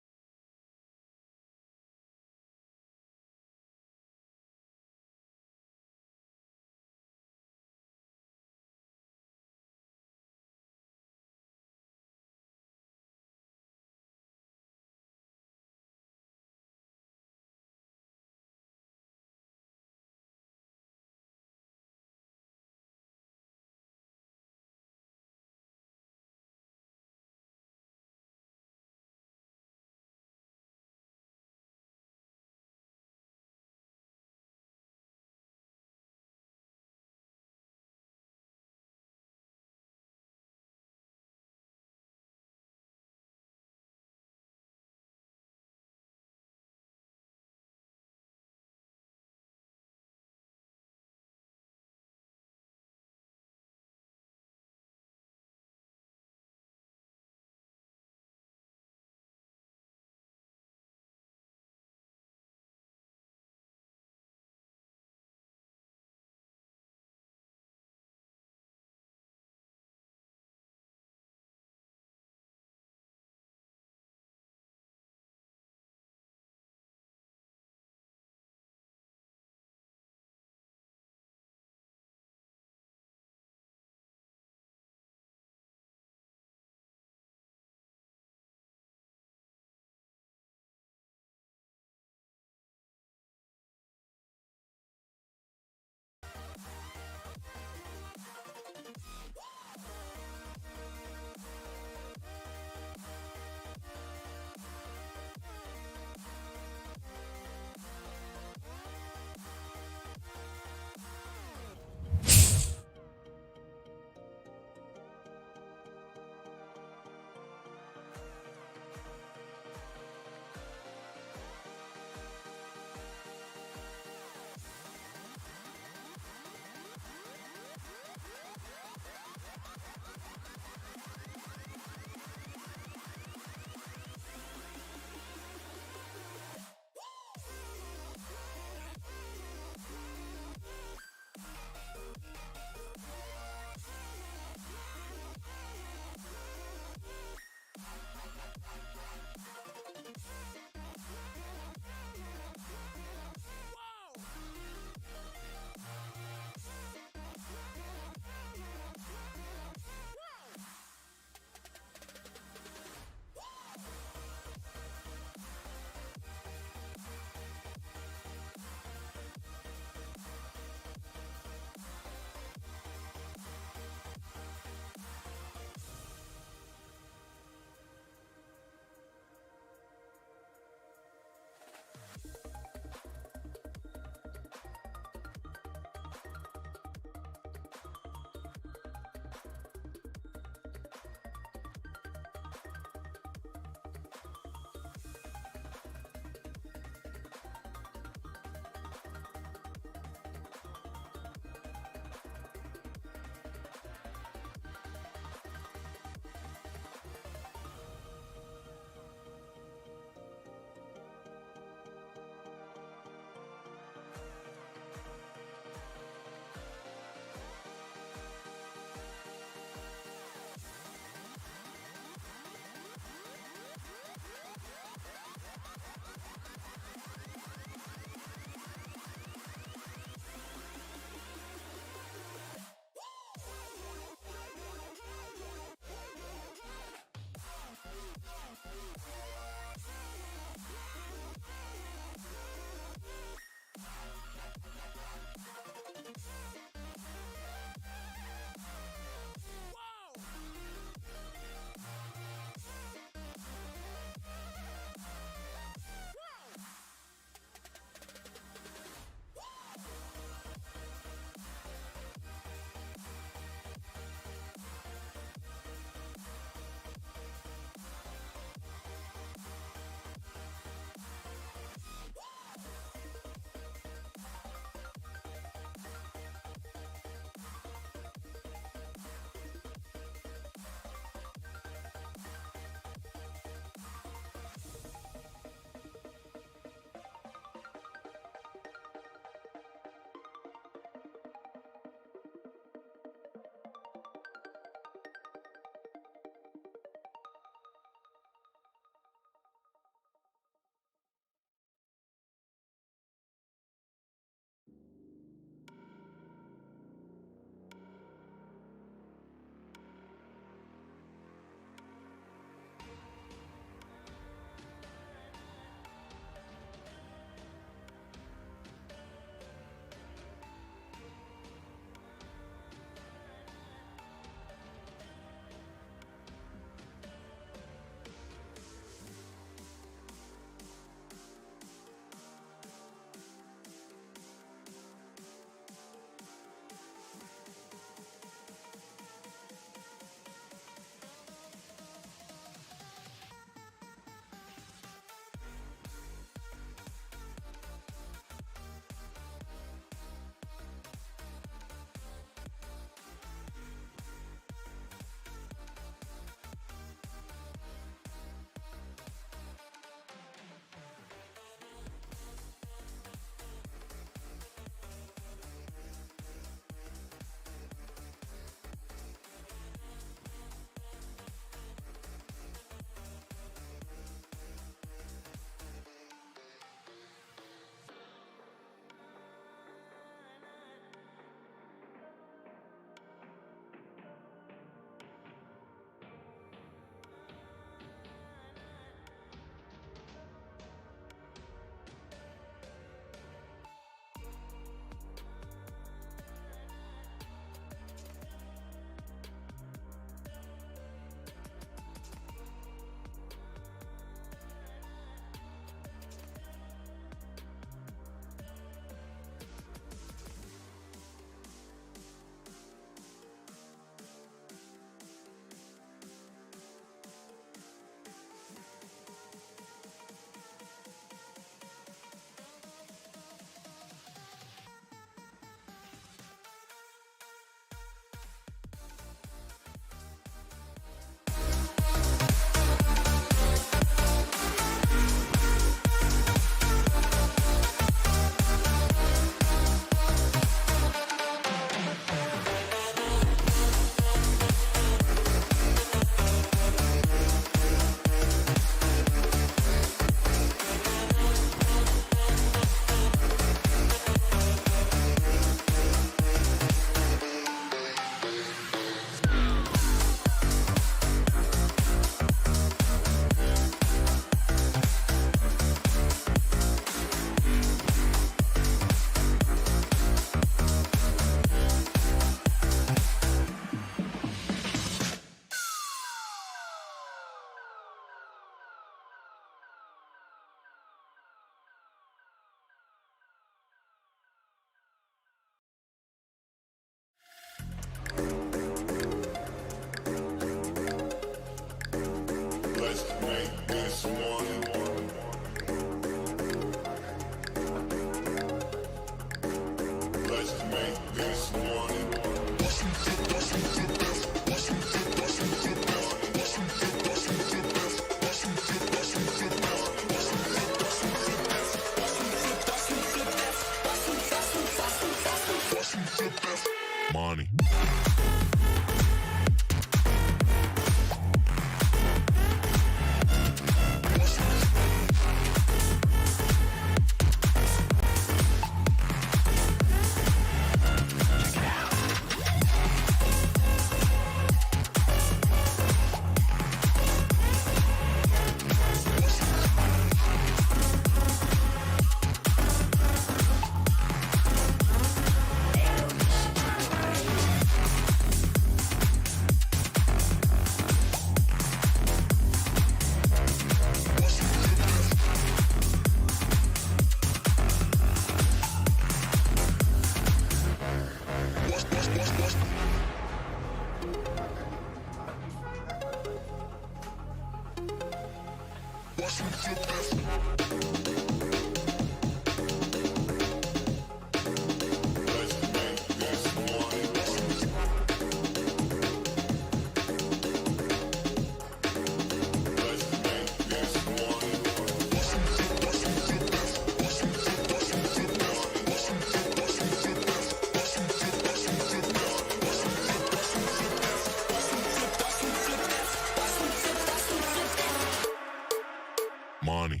Money.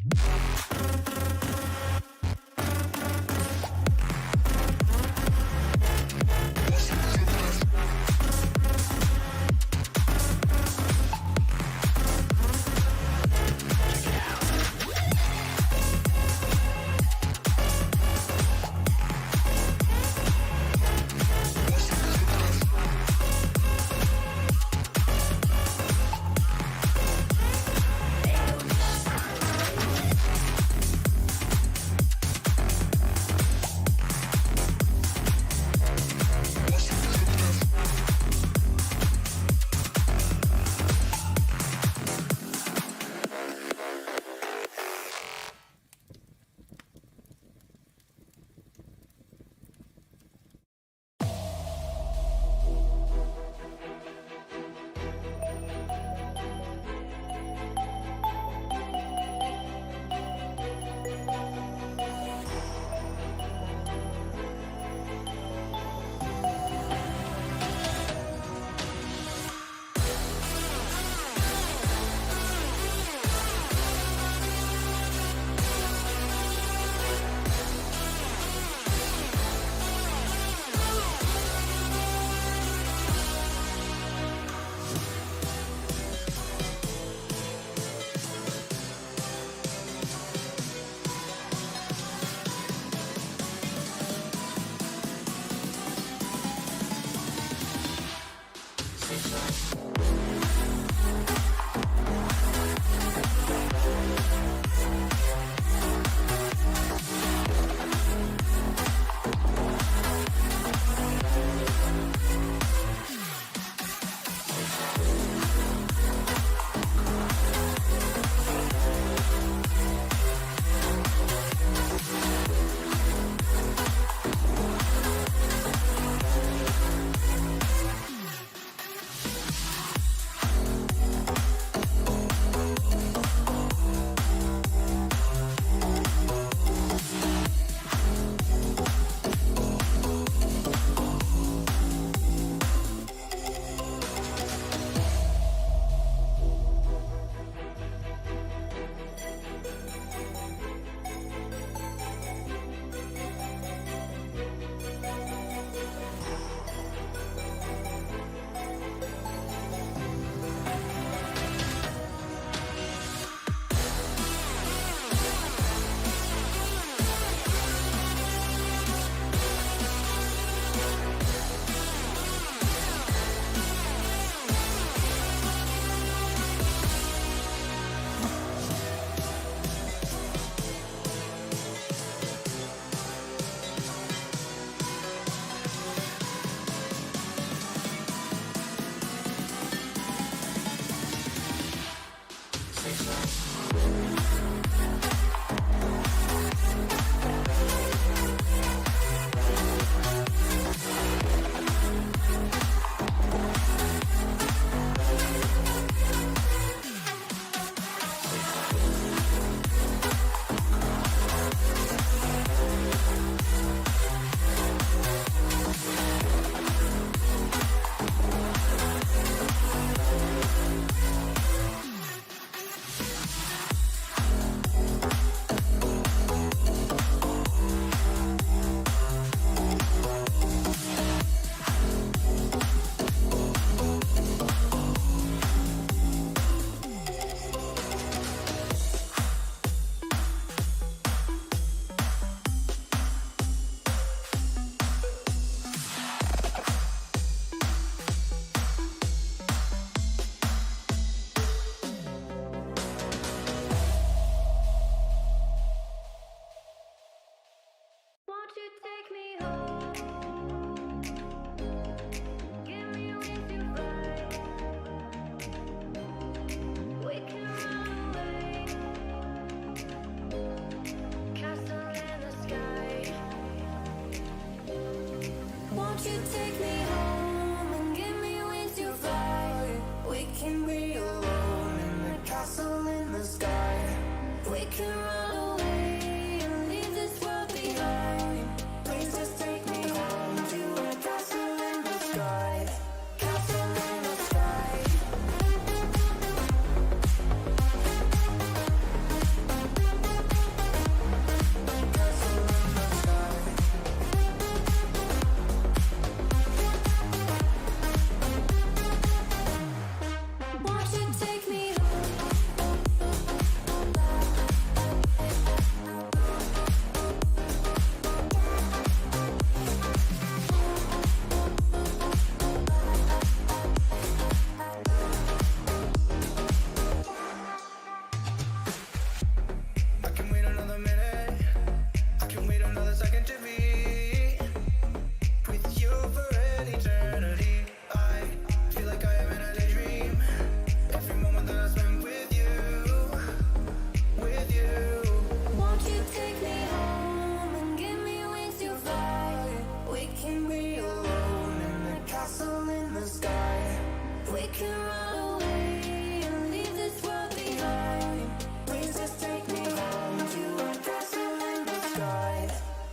We can run away and leave this world behind. Please just take me home to a castle in the sky.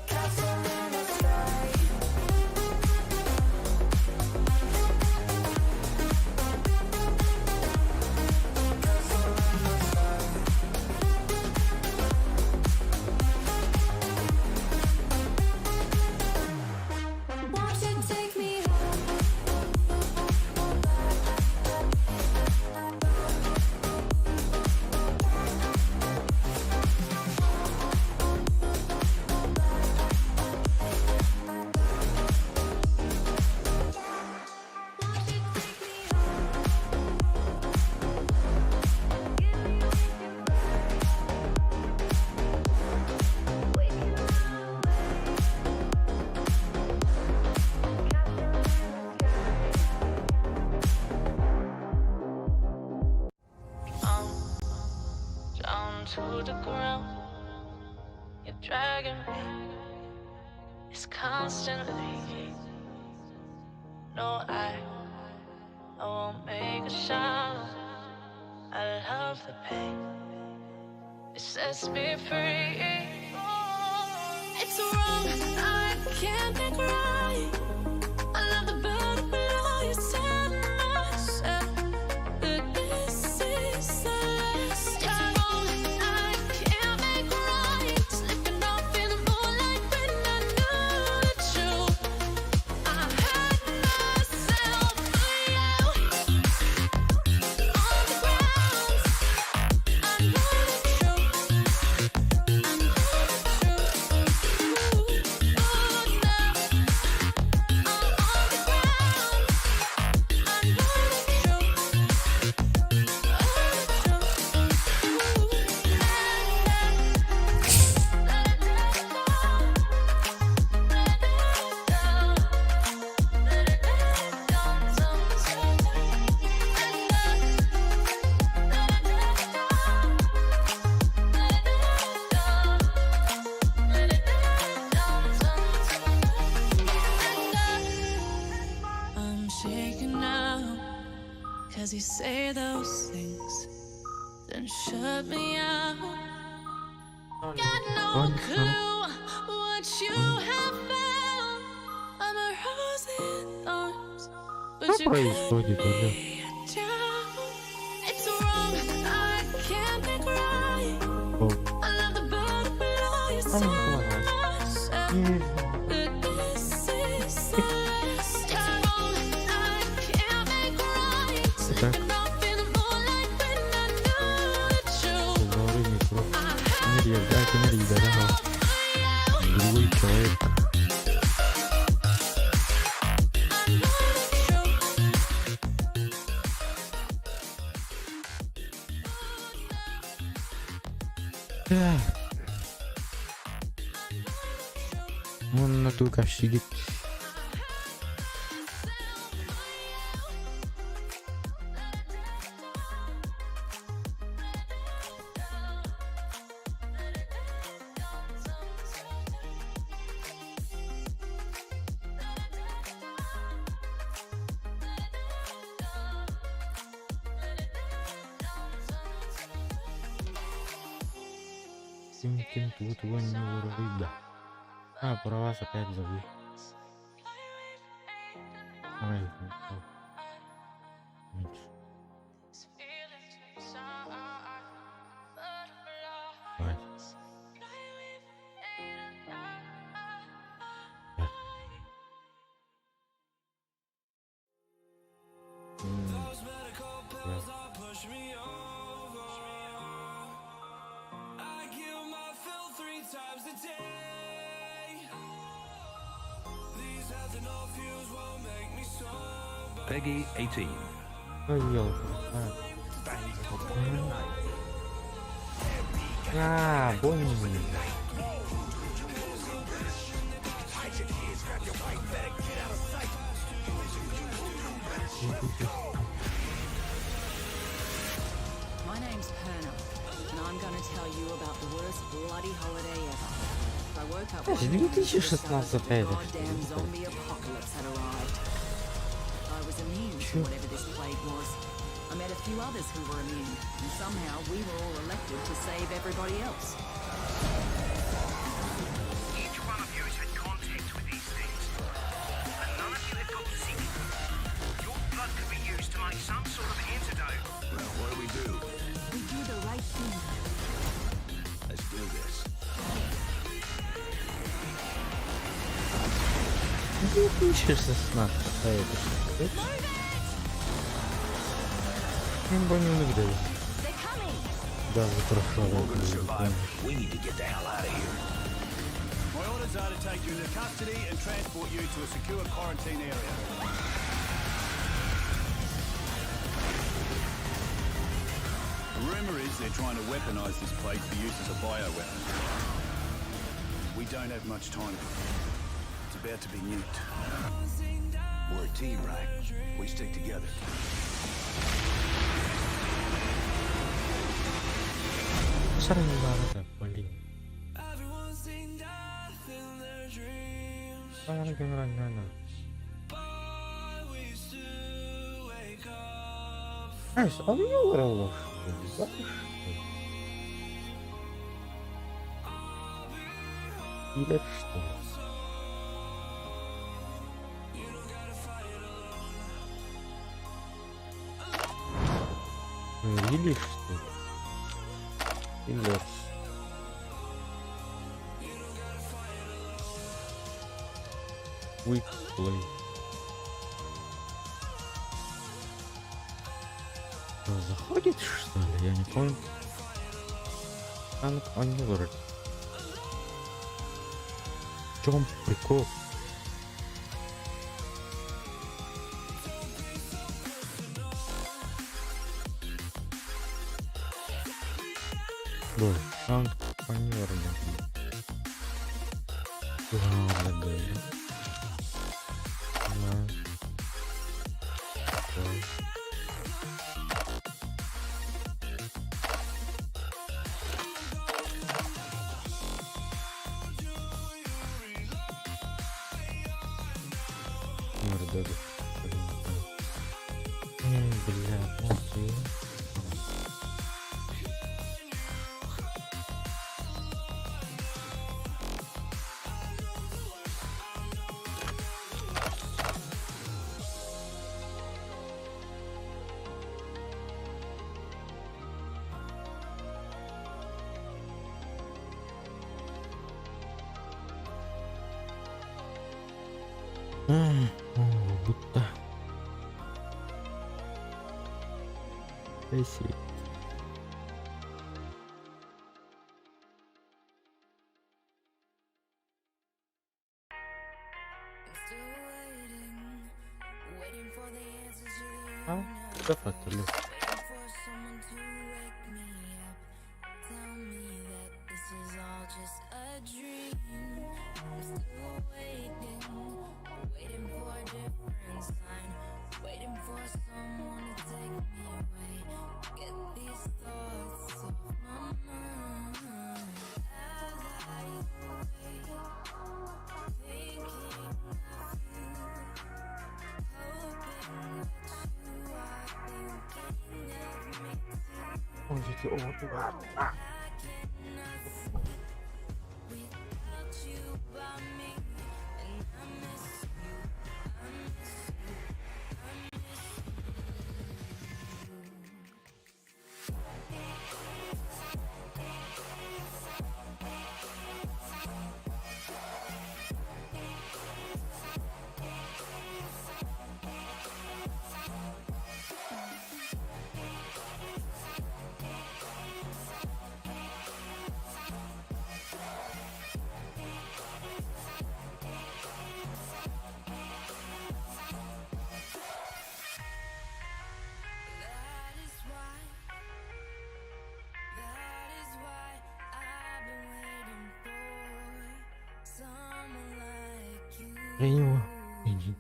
Castle in the sky. Won't you take me home?
Down to the ground, you're dragging me. It's constantly. No, I won't make a sound. I love the pain. It sets me free. It's wrong, I can't think right. I love the bird below you, said myself that this is the last time. It's wrong, I can't make right. Slipping off in the moonlight when I knew the truth. I had myself for you. On the ground, I know the truth. I know the truth. Ooh, now I'm on the ground. I know the truth. I'm shaking now, 'cause you say those things, then shut me out. Got no clue what you have found. I'm a rose in thorns, but
Что
you
происходит, Оля?
It's wrong, I can't think right.
О,
I love the bird below you,
там
said
класс.
myself that this is the last time. I can't make right. Slipping off in the moonlight when I knew the truth.
Говори микро.
I had
Не ребята, не ребята. Другой человек. Да. Он на ту сидит. Симкин тут вон не вырубда. А, про вас опять зовут. Ой, меньше. Ой.
Peggy 18.
Ой, ёлка. А, Бонни.
My name's Perna, and I'm gonna tell you about the worst bloody holiday ever. I woke up
Подожди,
one morning to
2016
discover that the
это.
goddamn zombie apocalypse had arrived. I I was immune to whatever this plague was. I met a few others who were immune, and somehow we were all elected to save everybody else.
Each one of you has had contact with these things, and none of you have got sick. Your blood could be used to make some sort of antidote.
Well, what do?
We do the right thing.
Let's do this.
Где ты еще 16 поедешь? Я не понял, где. Даже прошло.
We need to get the hell out of here.
My orders are to take you into custody and transport you to a secure quarantine area. The rumor is they're trying to weaponize this plague for use as a bioweapon. We don't have much time. It's about to be nuked.
We're a team, right? We stick together.
Сразу надо, блин. А у меня урало, что ли? Или что? Или что? Или Quick play. Заходит, что ли? Я не понял. Танк маневр. В чем прикол? Да, танк маневр. Ладно, да. Бля, окей. Будто. Спасибо. А, да, фаталю. Я его. Иди.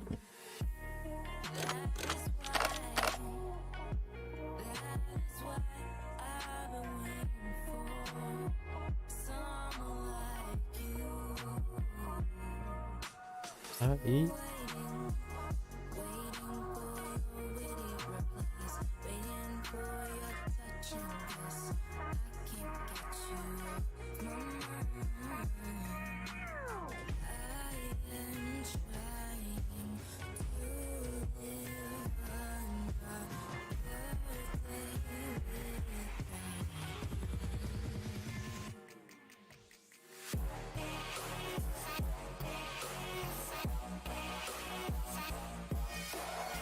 А и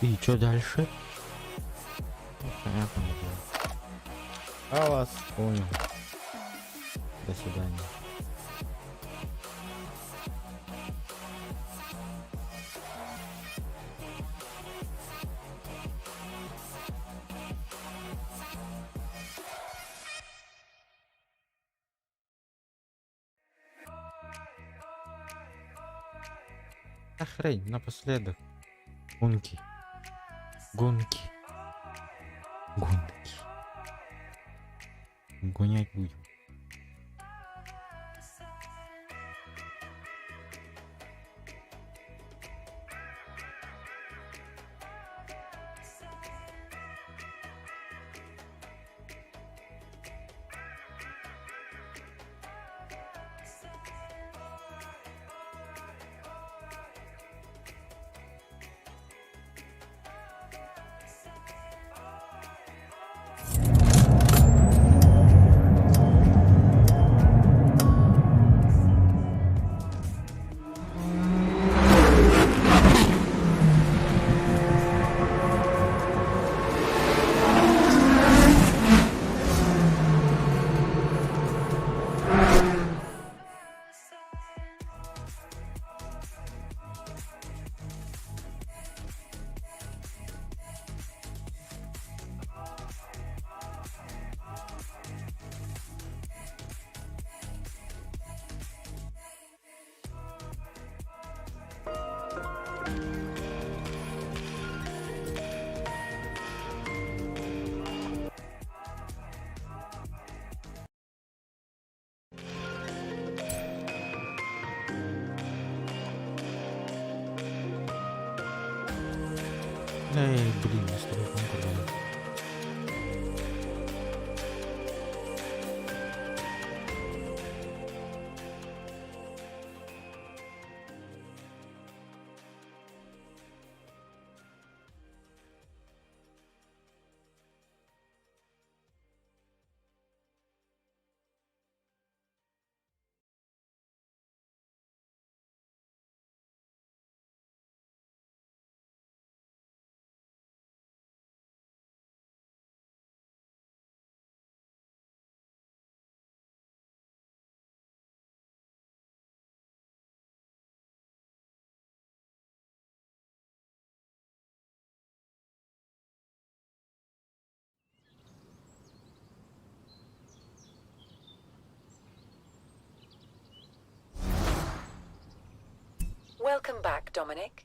И что дальше? Ну, понятно дело. А вас понял. До свидания. Хрень, напоследок. Гонки. Гонки. Гонки. Гонять будем. Эй, блин, я с тобой конкурент.
Welcome back, Dominic.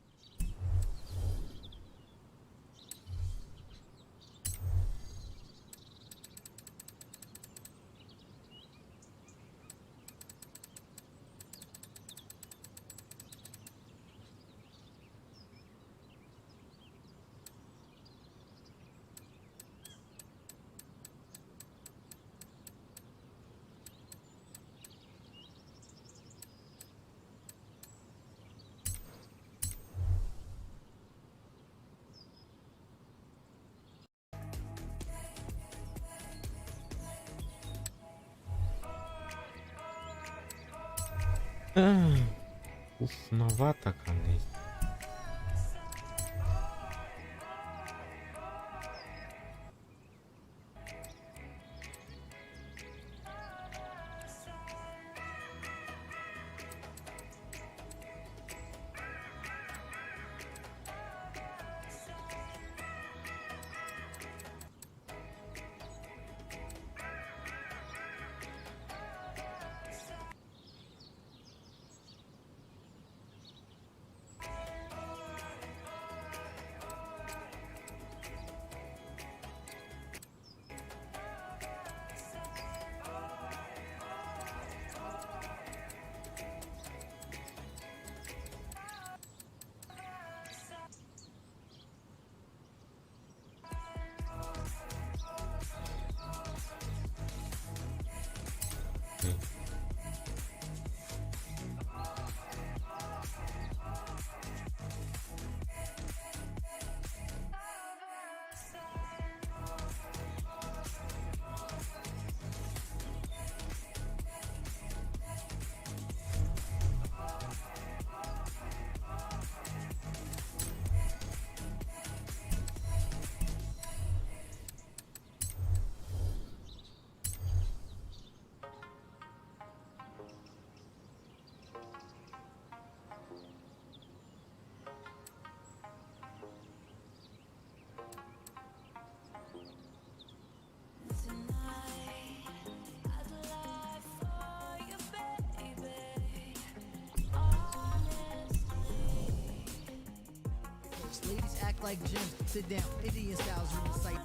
Вкусновато, конечно.
like Jim. Sit down. Indian styles rule the sight.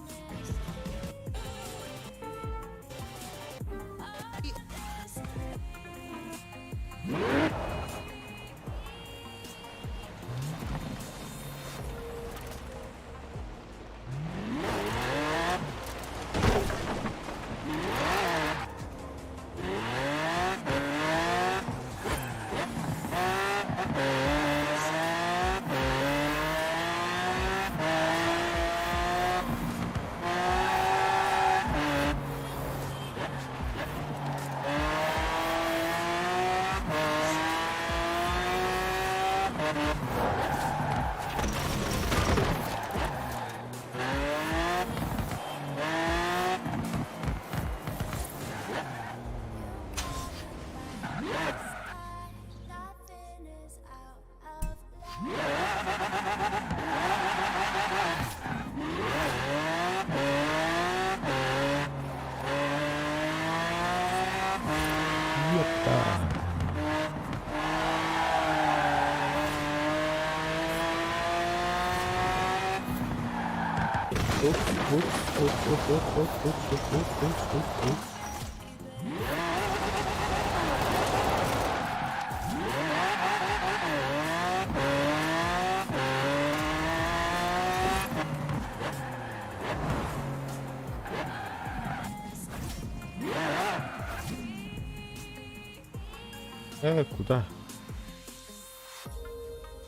Куда?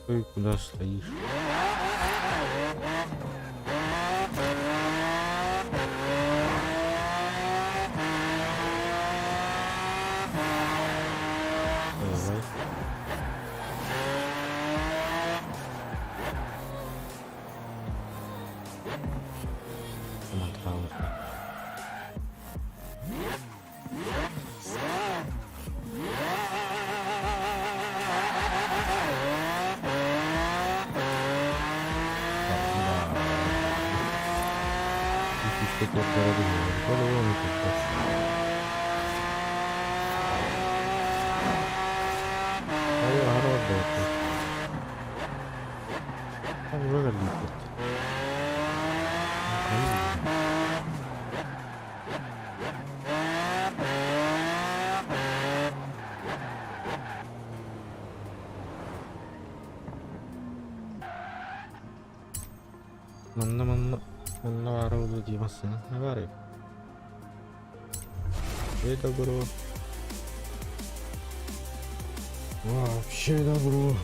Ты куда стоишь? Давай. Смотрел. Что-то дорогое. По-любому тут. Мына арауду димасын. Гарри. Добро. Вообще добро.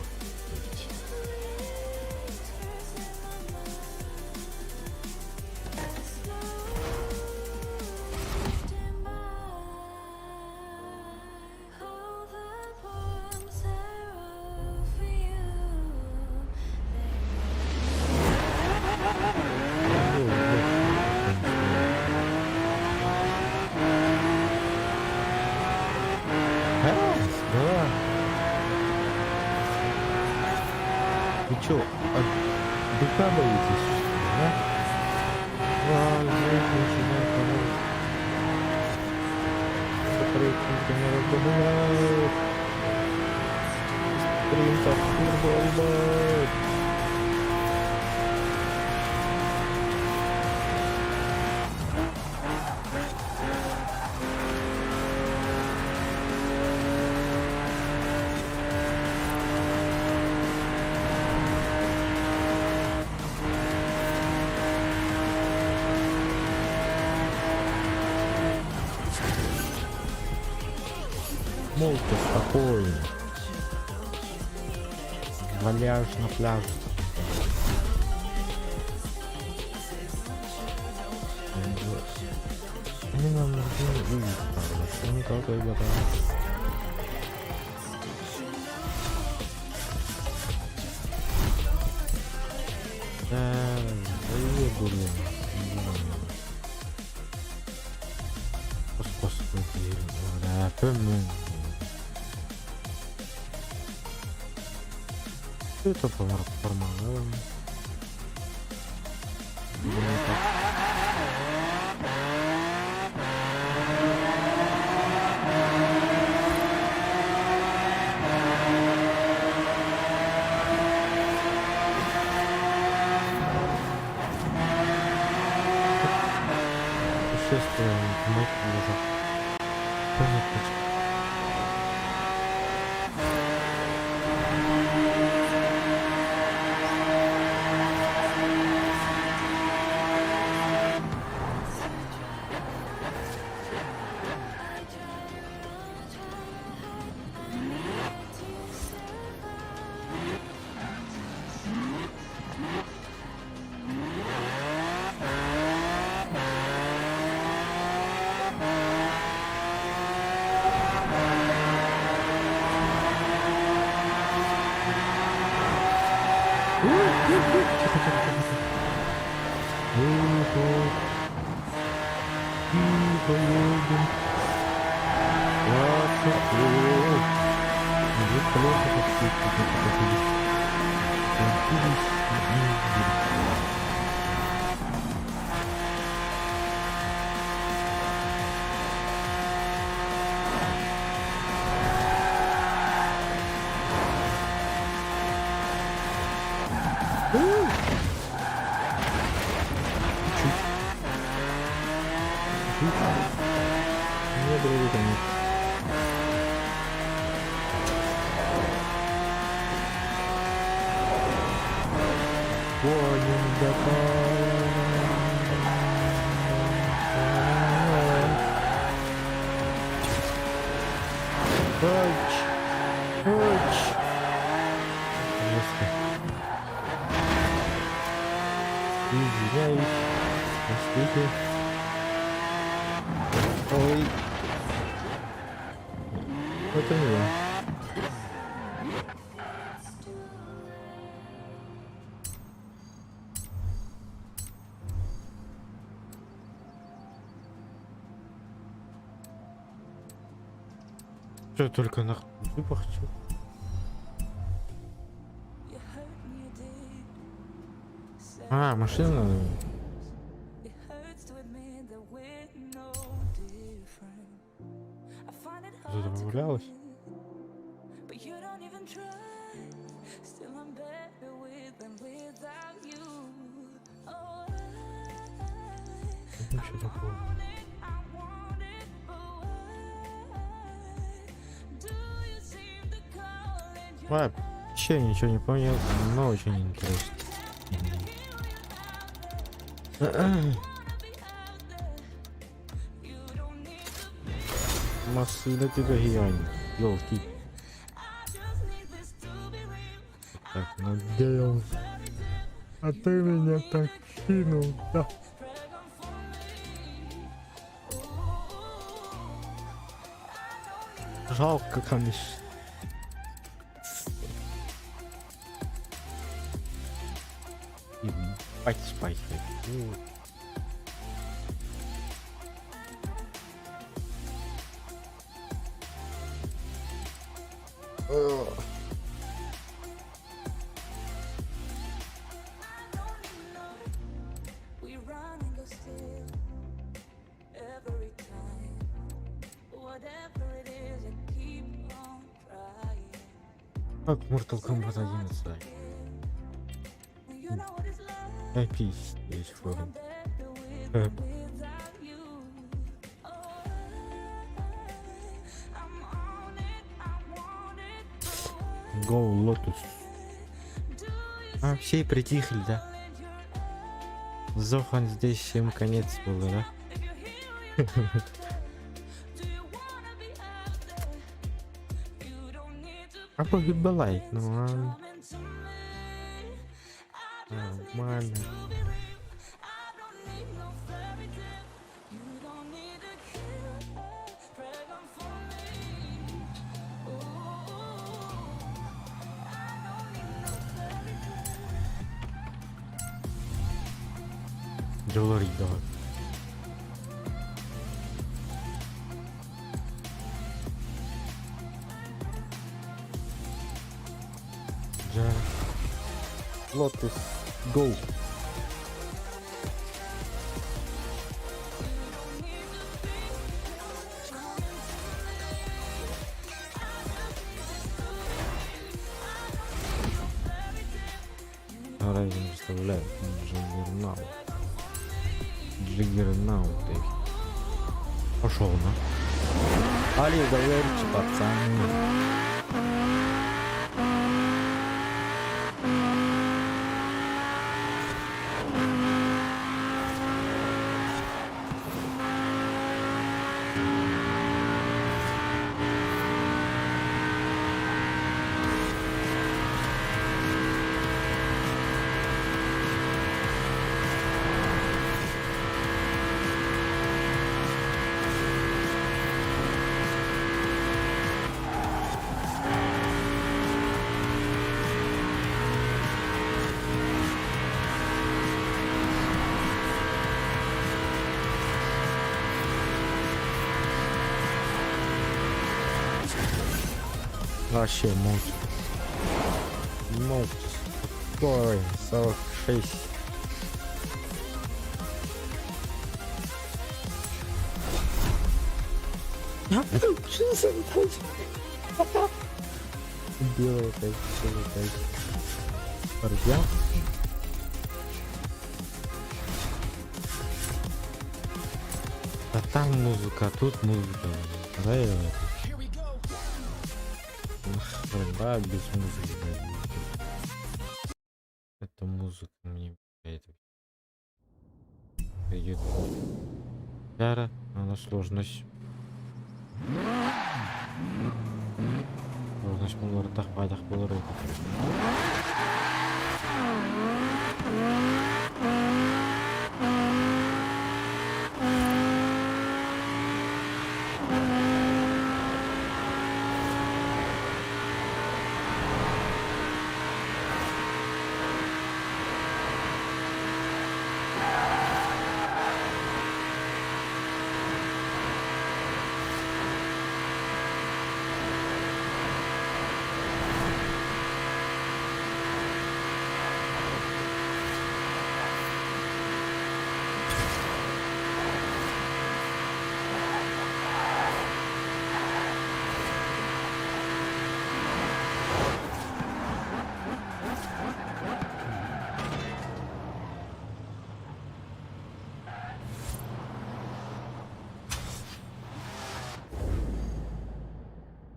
Вы чё, докапываетесь, да? Молча, спокойно. Валяешь на пляже. Они нам нужны увидеть, они какой вода. Да, я думаю. Господи, да, помню. Это помогаем.
путешествие, мать уже. Понятно. Не было конец. Извиняюсь. Простите. Ой. Это не я. Что только нахуй выпахчу. А, машина. Задумывалась. Ничего такого. Вообще ничего не понял, но очень интересно. Машина тебя гиань, елки. Так, надеялся. А ты меня так кинул, да? Жалко, конечно. Спать. Как Mortal Kombat 11. Пись здесь форма. Go Lotus. А, все притихли, да? Зохан здесь всем конец был, да? А погибалай, ну нормально. Говорить давай. Lotus, go. Horizon вставляет Джиггернаут. Джиггернаут.
Пошел на. Али, говорите, пацаны. Вообще молча. Молча. Скорый 46. Что за задача? Белая тачка, белая тачка. Парбян. А там музыка, а тут музыка. Давай я да, без музыки. Это музыка мне идет. Яра, она сложность. Сложность булар тахпайдах булар.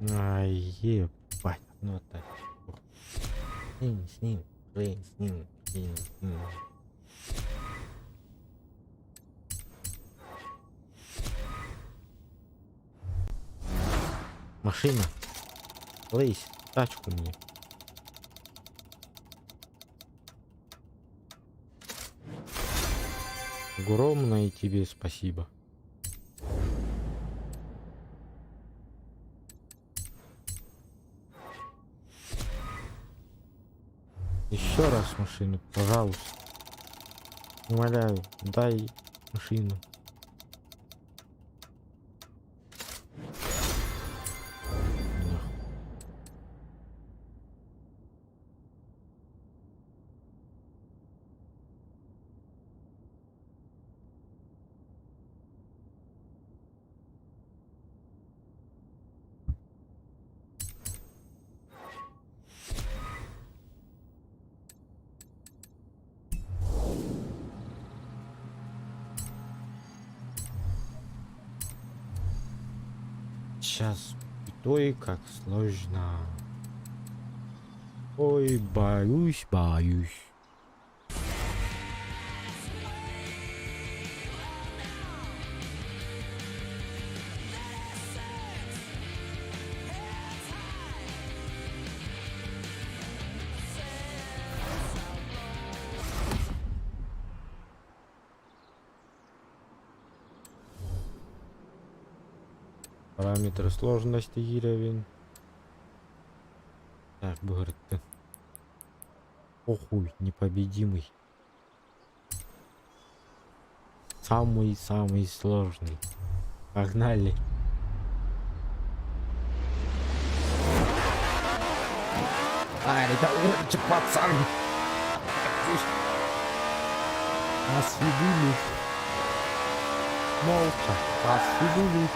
Ай, ебать, ну так. С ним. Машина. Лейс, тачку мне. Огромное тебе спасибо. Еще раз машину, пожалуйста. Умоляю, дай машину. Сейчас ой, как сложно. Ой, боюсь. Параметры сложности уровень. Так, говорит, ты. Похуй, непобедимый. Самый сложный. Погнали. Это пацан. Нас видели. Молча. Нас видели.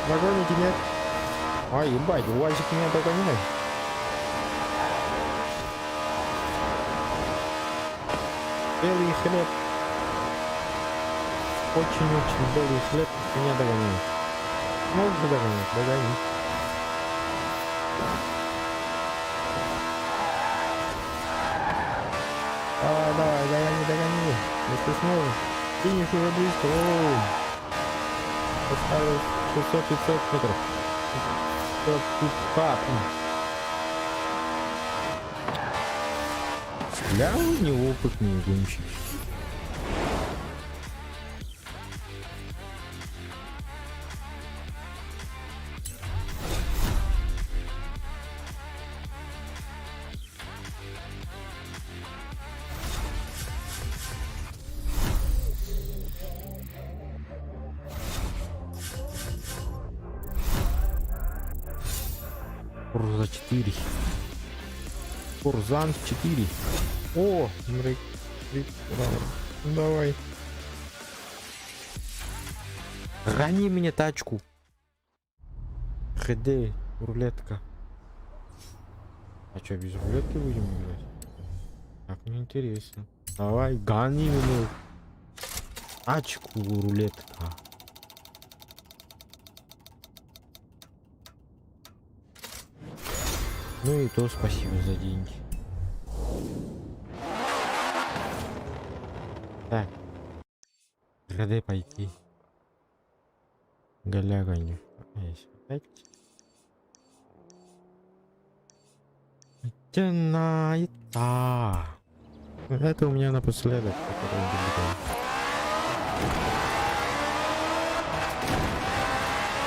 Догоните, нет? А, ебать, УАЗик меня догоняет. Белый хлеб. очень-очень долгий след меня догоняет. Можно догонять, догонить. Давай, догони. Если сможешь. Финиш уже близко. Оу. Поставил 600-500 метров. 500. Бля, неопытный гонщик. Форза 4. Форзан 4. О, давай. Гони мне тачку. ХД, рулетка. А что, без рулетки будем играть? Так, мне интересно. Давай, гони мне тачку, рулетка. Ну и то спасибо за деньги. Так. ГД пойти. Галягоню. Опять. Это у меня напоследок.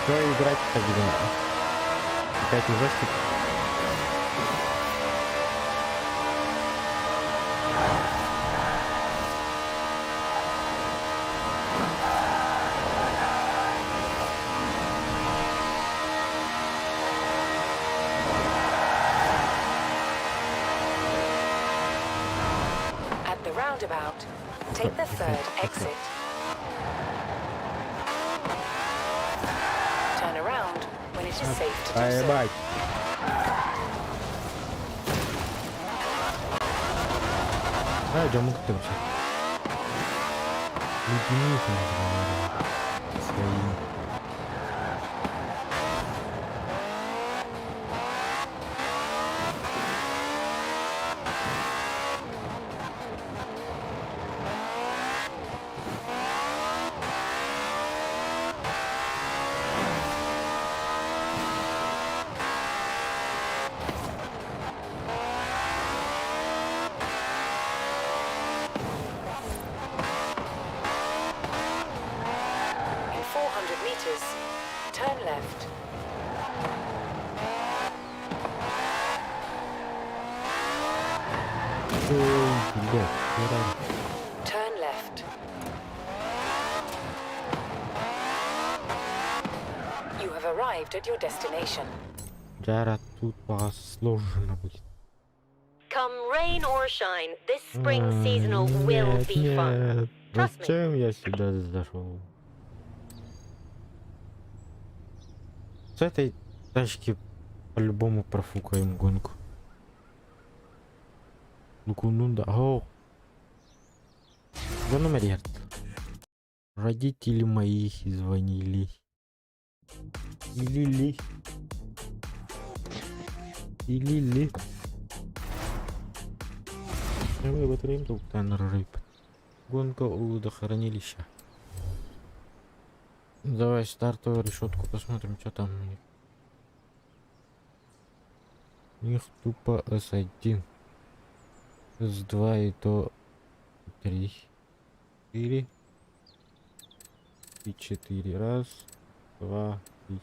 Что играть тогда? Опять ужастик.
Roundabout. Take the third exit. Turn around when it is safe to do so.
Идем к тебе. Людьми своими.
Turn left. Turn left. You have arrived at your destination.
Джара, тут сложно будет.
Come rain or shine, this spring seasonal will be fun. Trust me.
Зачем я сюда зашел? С этой тачки по-любому профукаем гонку. Лукунунда. О! Гономерят. Родители мои звонили. Или. Мы батареем тут рыб. Гонка у водохранилища. Давай стартовую решетку посмотрим, что там у них. У них тупо S1. S2 и то 3. 4. И 4. Раз, два, и 4.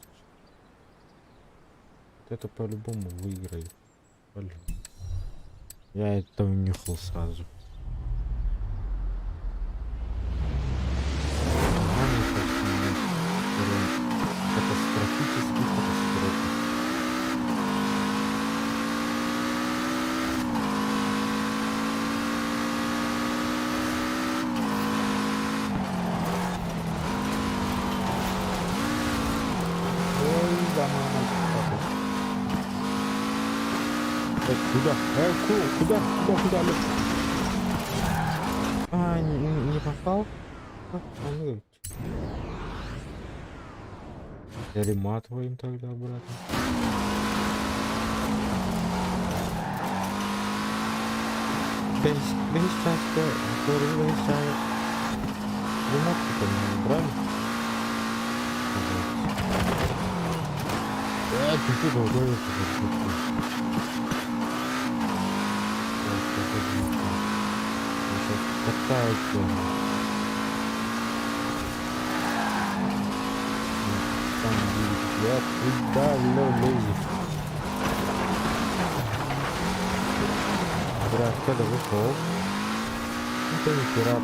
Вот это по-любому выиграет. Я это унюхал сразу. Катастрофический катастрофа. Ой, да, мама. Куда? Куда? А, не попал? Перематываем тогда обратно. Без часто, который решает. Ремонт там брали. Чуть-чуть другое. Сейчас катается. Там я куда лезет. Брат, когда вышел. Это не пират.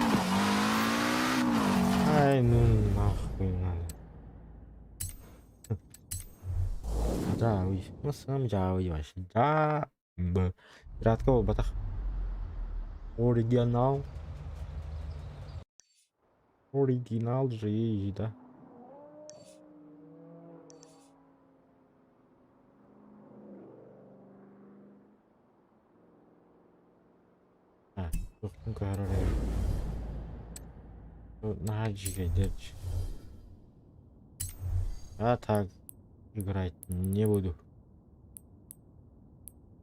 Ай, ну нахуй надо. Да, уй. Ну сам жауй вообще. Да. Пиратка ол батах. Оригинал. Оригинал же, да. Тоқтың қарарай. Наджига дедь. А так играть не буду.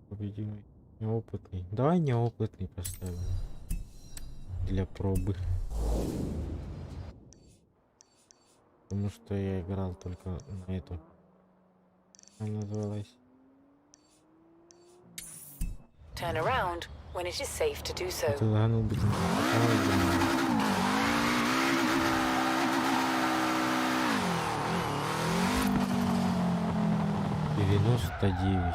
Победимый. Неопытный. Давай неопытный поставим. Для пробы. Потому что я играл только на эту. Она называлась.
Turn around when it is safe to do so.
Это глянул бы. 99.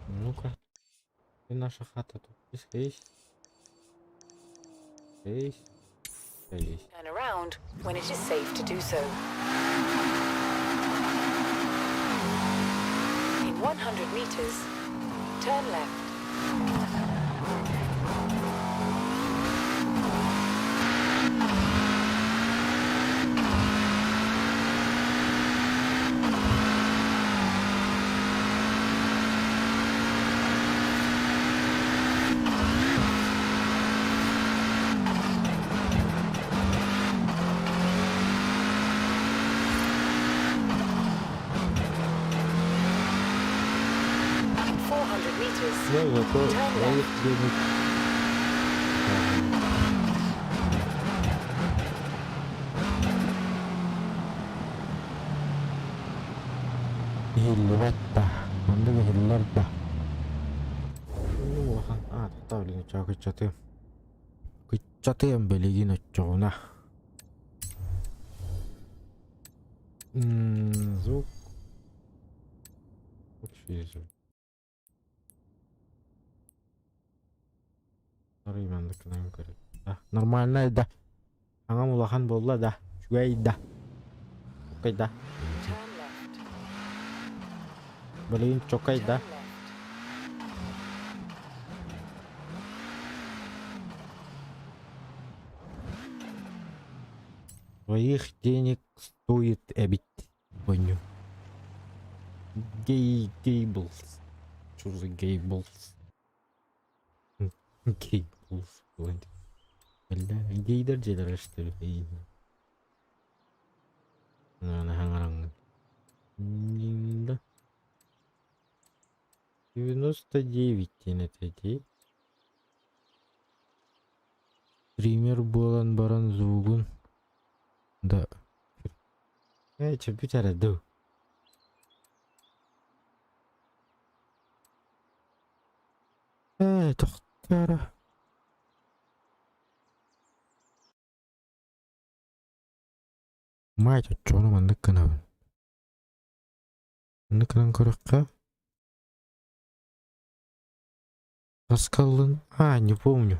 Ну-ка. И наша хата тут. Есть. Есть. Есть.
Turn around when it is safe to do so. In 100 meters, turn left. In 400 meters,
Ну, зато
turn
я
left.
их денег. Хиллерта. Мандага хиллерта. Ну, тавлин чакычаты. Кычатыям белегин отчогуна. Звук. Общий звук. Да, нормально да. Аңа мулахан болла да. Шугай да. Чокай да.
Turn left.
Блин, чокай да.
Turn left.
Твоих денег стоит эбит. Поню. Гейблс. Что за гейблс? Гейблс. Бля, гейдер джедер что ли? Хангарang. Да. 99 тенетети. Стример болан баран зугун. Да. Че бичара ду. Тоқтара. Мать, чё нам аныкана? Аныканан коракка? Раскалын. Не помню.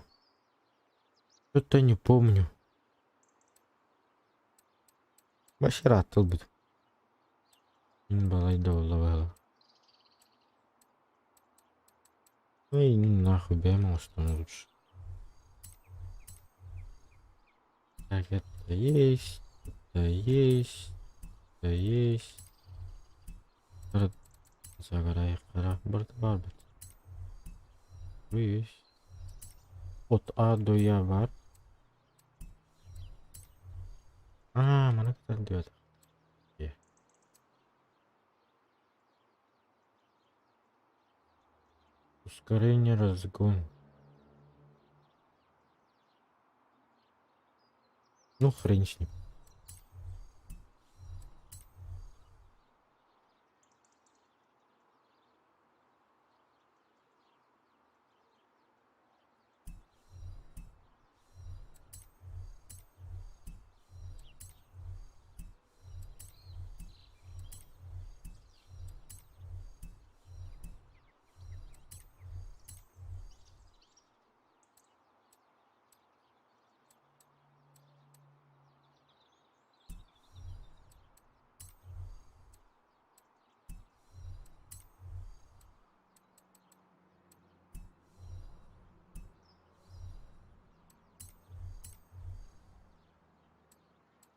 Что-то не помню. Вообще рад тут будет. Балай доллара. Ой, нахуй беймал, что лучше. Так, это есть. Это есть. Это есть. Загорай, кара. Барбит. Есть. От А до Я бар. Mana kita dia. Ya. Ускорение, разгон. Ну, хрен с ним.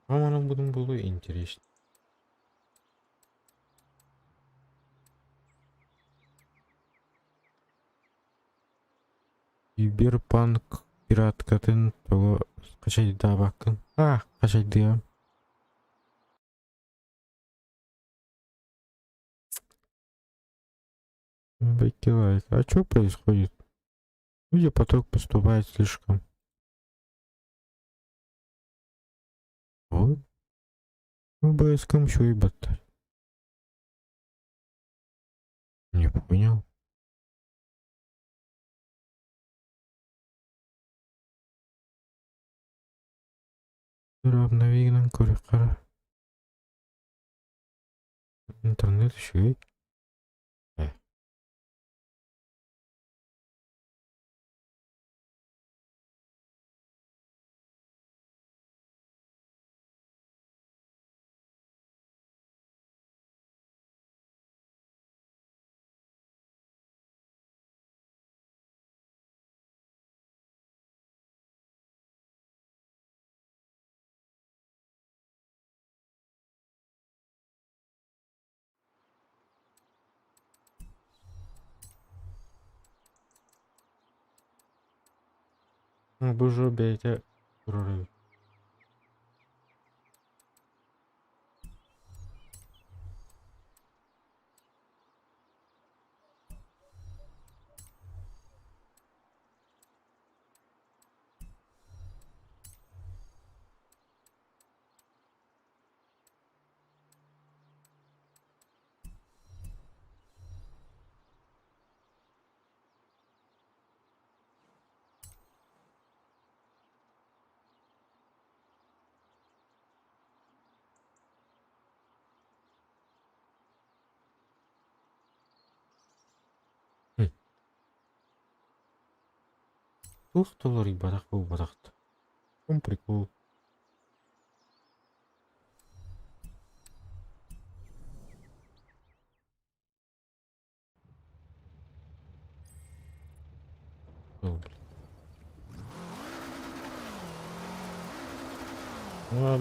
Ama bunun bulu интересно. Киберпанк пираткатын того качай да бакын. Качай да. Бэкилайк. А что происходит? Видеопоток поступает слишком. Вот. ОБС камчу и батарь. Не понял. Равновигнан корекара. Интернет еще и. Боже, бейте. Прорыв. Ух, толори бадахт. Он прикол.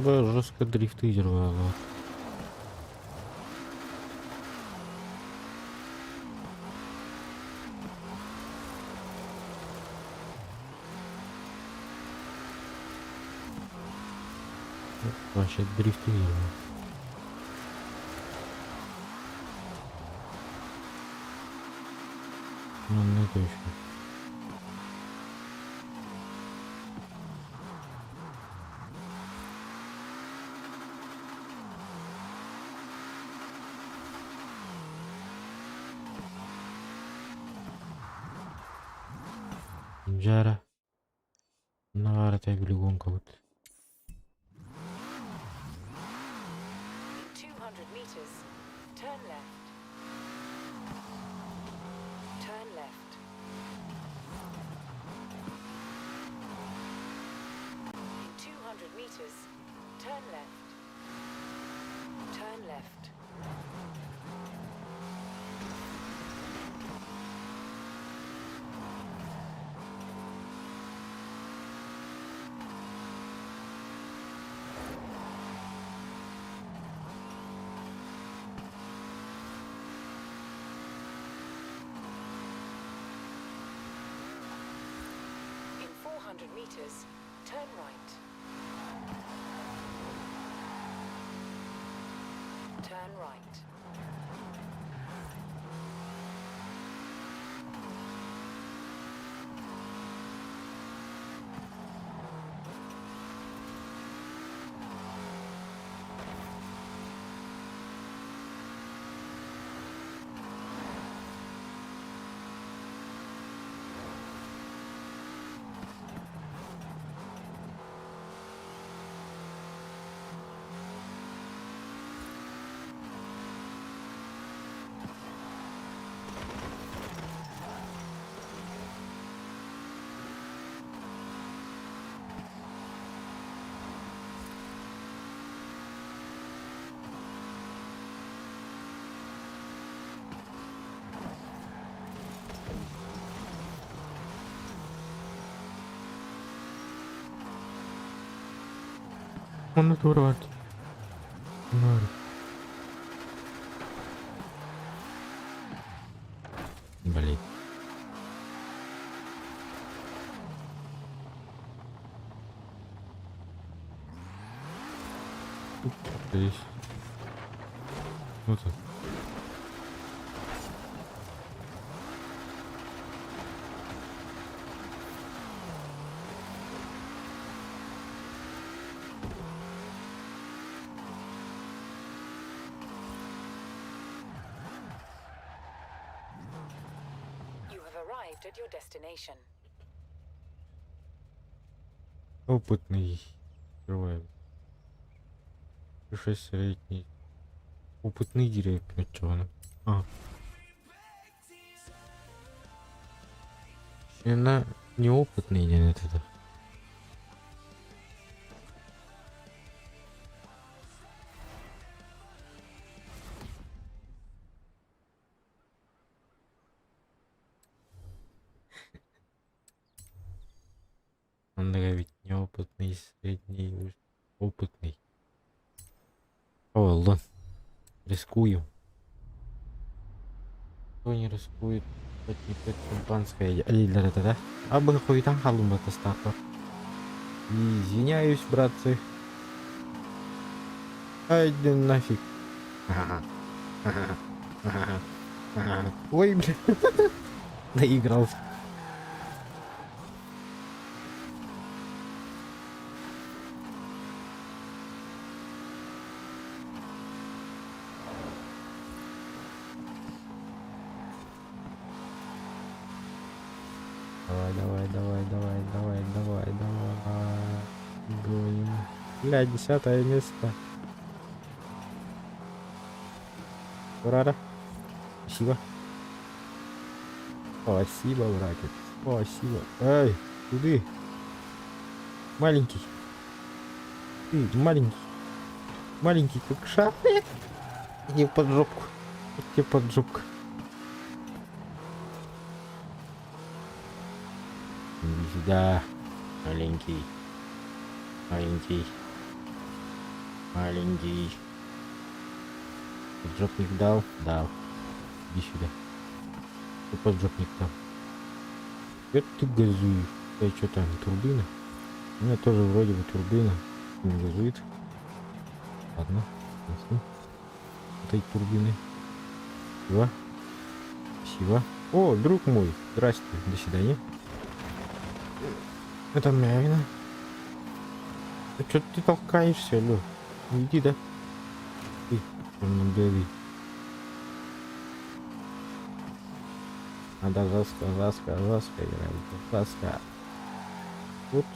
Жестко дрифтировала. Вообще дрифтировала. Ну, не точно. Жара. Навара тя били кого-то.
200 meters, turn left. Turn left. In 200 meters, turn left. Turn left. In 400 meters, turn right. Turn right.
Он дурак. Блин. Здесь. Вот он.
You have arrived at your destination.
Опытный. Открываем. 6 средний. Опытный директор. Чё она? А. Она неопытный или нет это? Он ведь неопытный, средний, опытный. О, ладно. Рискую. Кто не рискует, тот не пьет шампанское. Да? А бы хуй там халум это стафа. Извиняюсь, братцы. Ай, да нафиг. Ой, блин. Наигрался. Давай. Гоним. Бля, 10-е место. Ура! Спасибо. Спасибо, братик. Спасибо. Эй, куды? Маленький. Ты маленький. Маленький, как шар. Иди под жопку. Иди под жопку. Иди сюда. Маленький. Поджопник дал? Дал. Иди сюда. Ты поджопник дал. Это ты газуешь. А что там, турбина? У меня тоже вроде бы турбина. Не газует. Ладно. Этой турбины. Спасибо. О, друг мой. Здравствуй. До свидания. Это моя вина. А что ты толкаешься, алло? Иди, да? Ты, белый. Надо жестко играть. Жестко. Упс.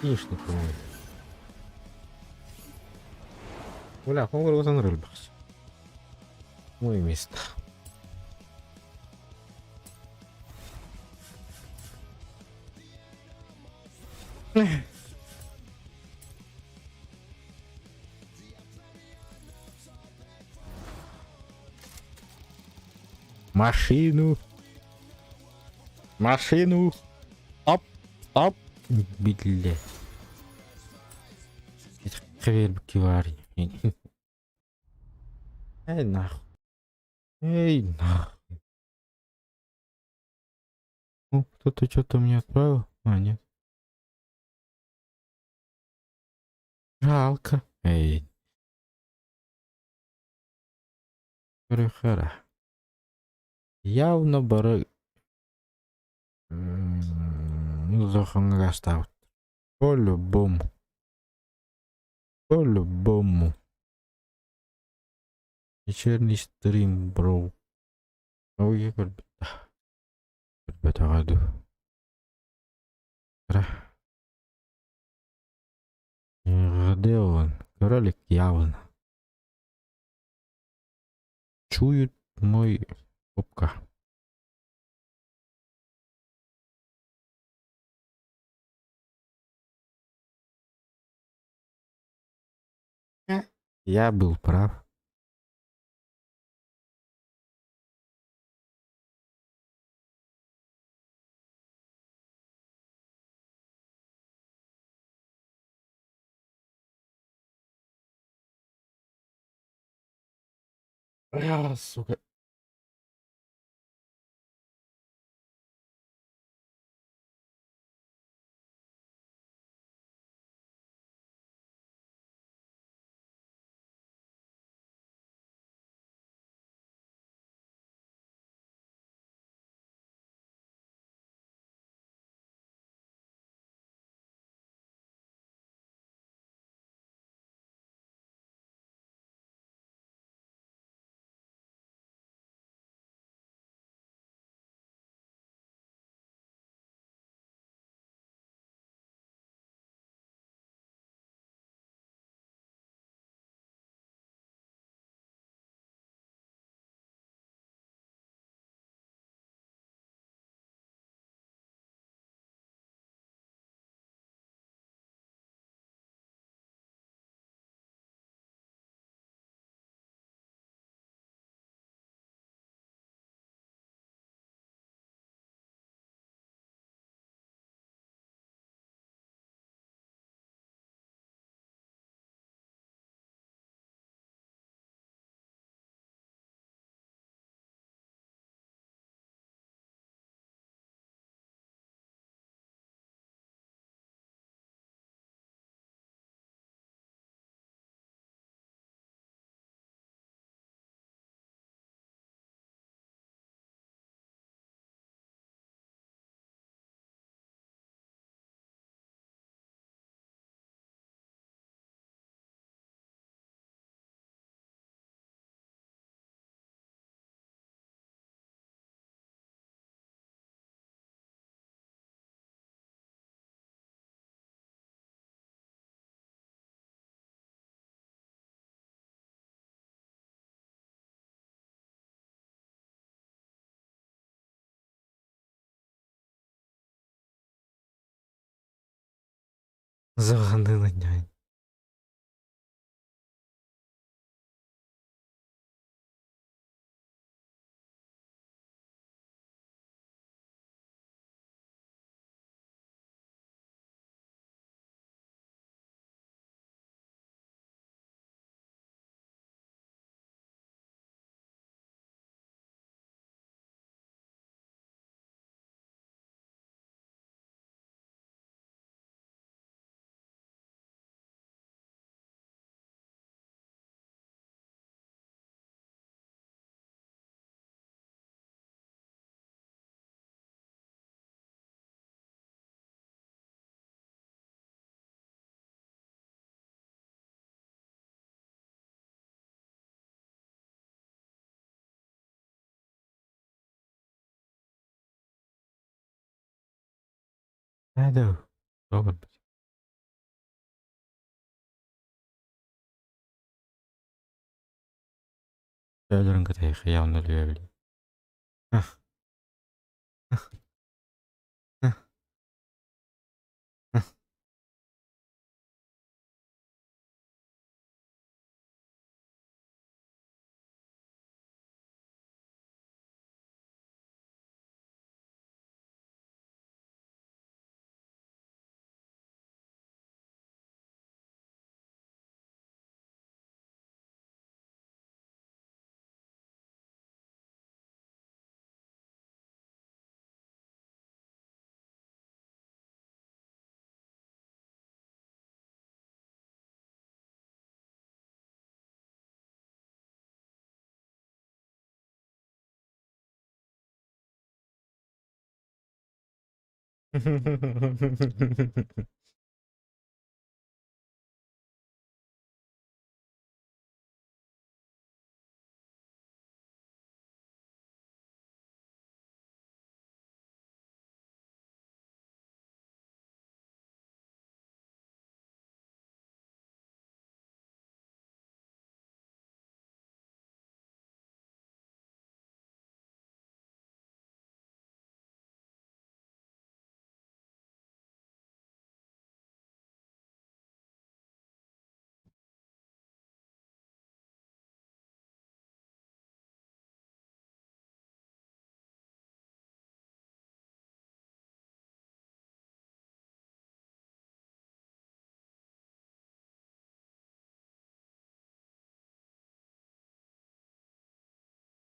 Финишный, по-моему. Бля, қоңыраудан рылбақшы. Мой место. Машину. Машину. Стоп. Стоп. Бля. Это квербки варни. Эй, нахуй. Эй, нахуй. Ну, кто-то что-то мне отправил? А, нет. Жалко. Эй. Хара. Явно бары... Зоханга ставят. По-любому. По-любому. Вечерний стрим, бро. Ой, Ребята, году. Где он? Кролик явно. Чует мой попка. Я был прав. Сука. Заганила нянь. Да, робот. Fedor'un kataya khayal oluyor.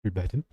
Bilmedin.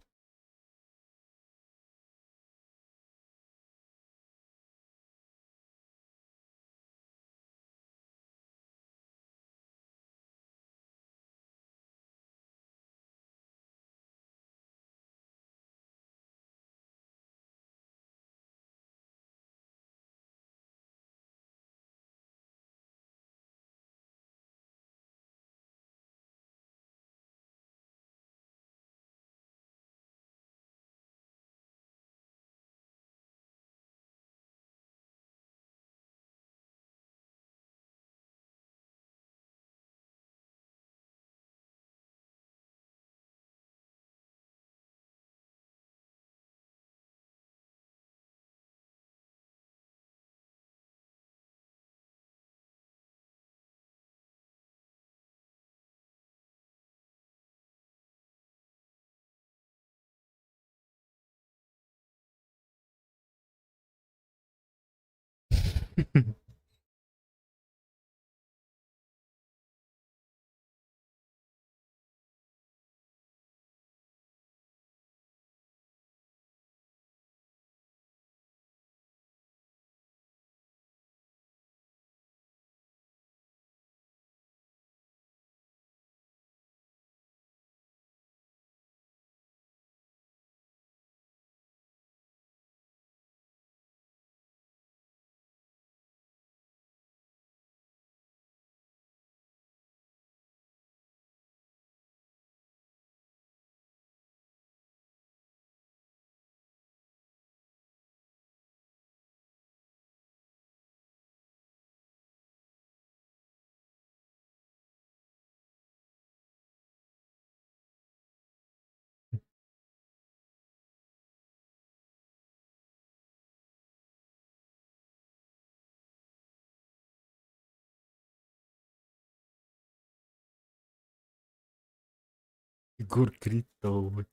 Егор Критовик.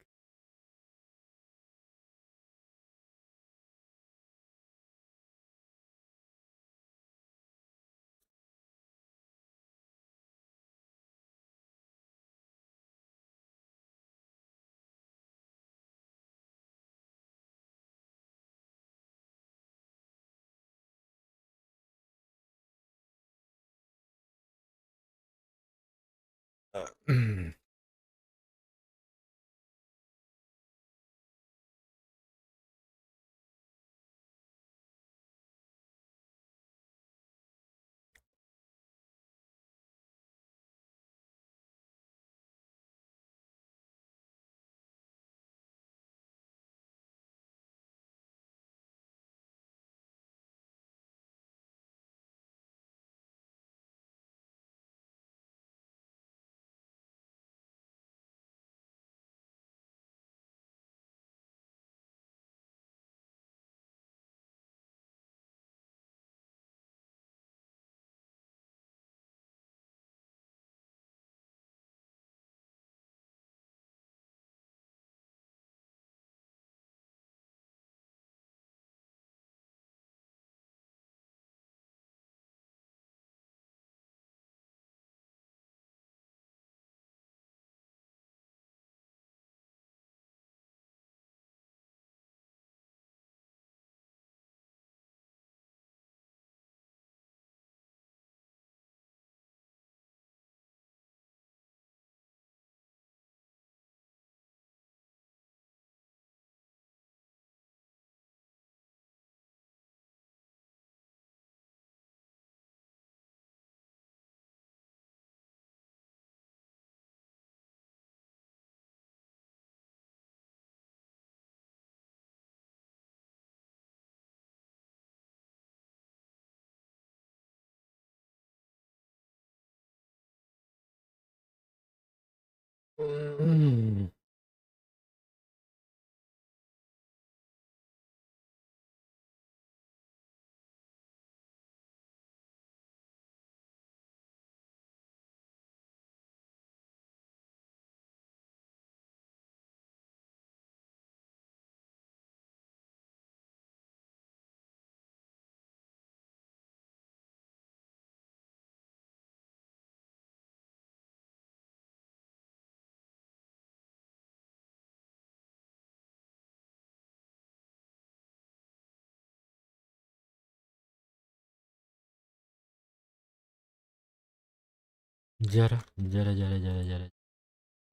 Джара, джара, джара, джара, джара,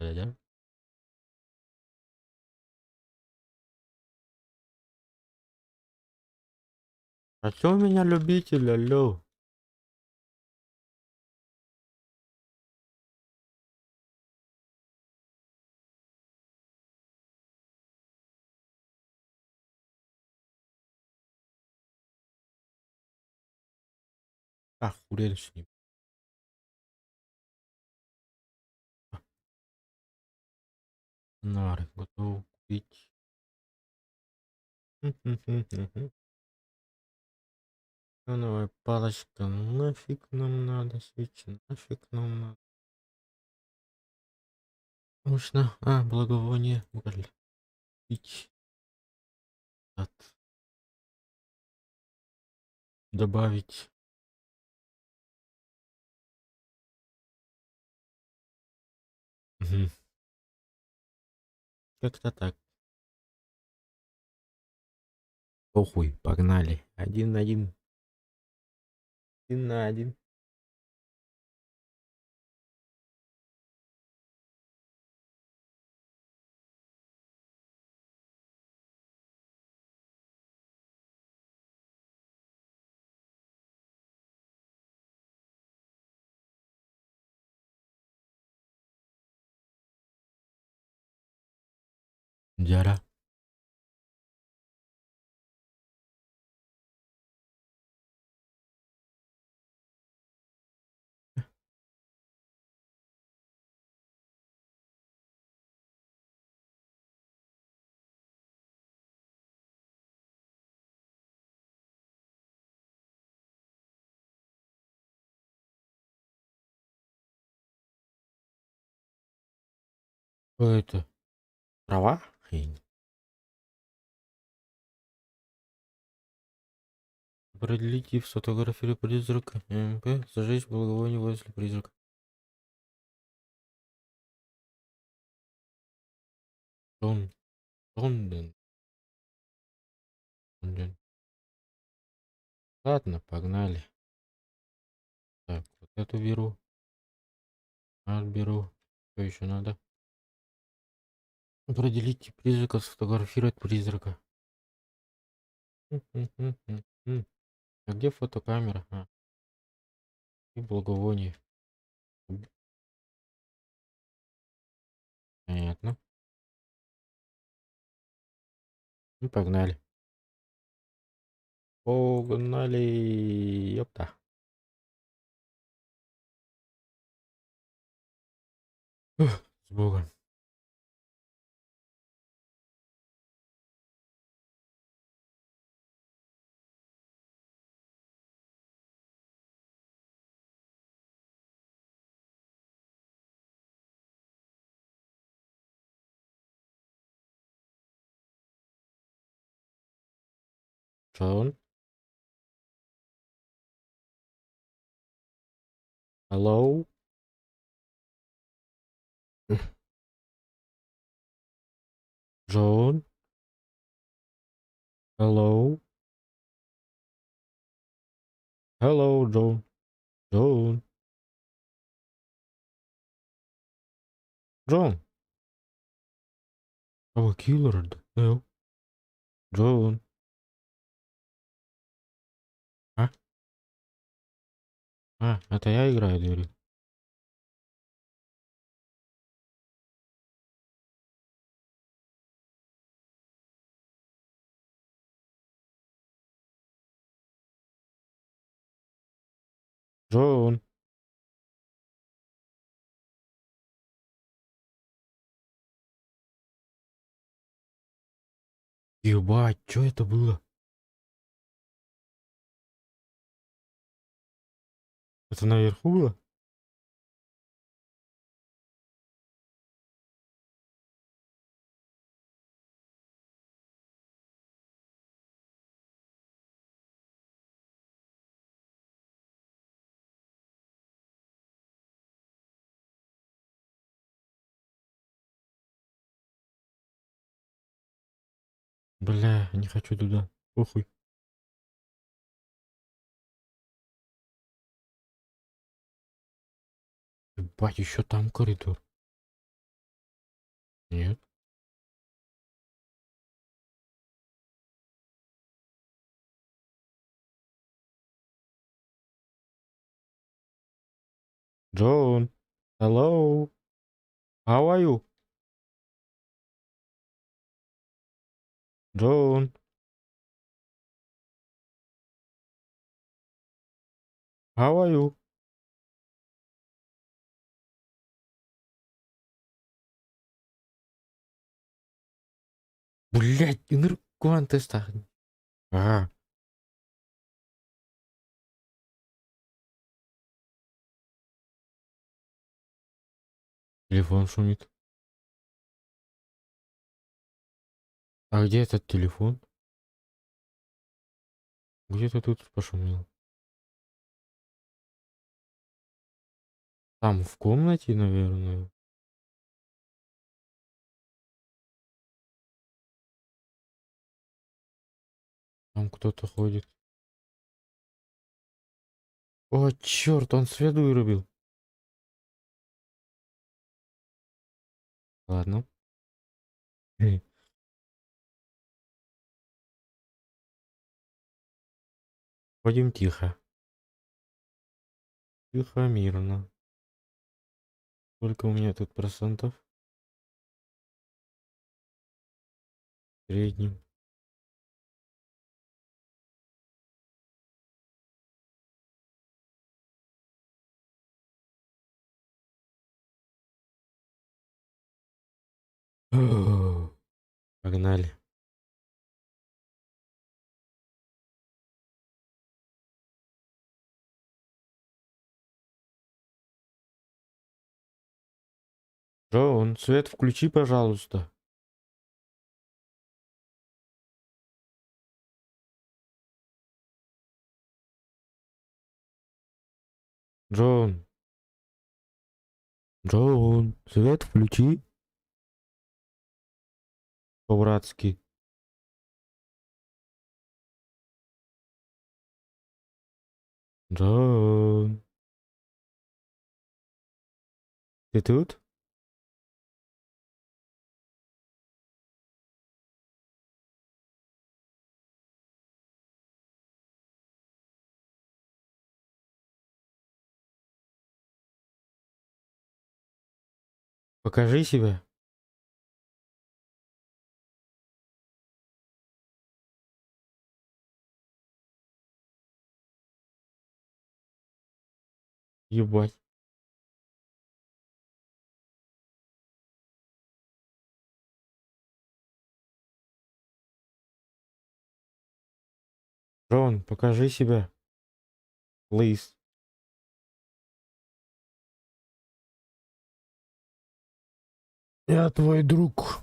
джара, джара. А чё у меня любитель, алло? А, хрен с ним. Нары, готов купить. Ну давай, палочка, нафиг нам надо, свечи, нафиг нам надо. Нужно, благовоние, уголь. Пить. Добавить. Мгм. Как-то так. Похуй, погнали. 1-1. 1-1. Джара. Что это? Трава? Хрень. Продлите и сфотографируй призрака. МП. Зажечь благовоние возле призрака. Тон. Тонден. Тонден. Ладно, погнали. Так, вот эту беру. Беру. Что еще надо? Определите призрака, сфотографировать призрака. А где фотокамера? И благовоние. Понятно. Ну, погнали. Погнали. Ёпта. С Богом. Джон? Hello? Джон? Hello? Hello, Джон. Джон. Джон. Our killer. No. Джон. А? Это я играю, говорю. Джон. Ебать, что это было? Это наверху было? Бля, не хочу туда. Похуй. Ебать, еще там коридор. Нет. Джон. Hello. How are you? Джон. How are you? Блять, инеркуантеста. Ага. Телефон шумит. А где этот телефон? Где-то тут пошумел. Там в комнате, наверное. Там кто-то ходит. О, черт, он свет вырубил. Ладно. Ходим тихо. Тихо, мирно. Сколько у меня тут процентов? В среднем. Погнали. Джон, свет включи, пожалуйста. Джон. Джон, свет включи. По-братски. Джон. Ты тут? Покажи себя. Ебать. Джон, покажи себя. Please. Я твой друг.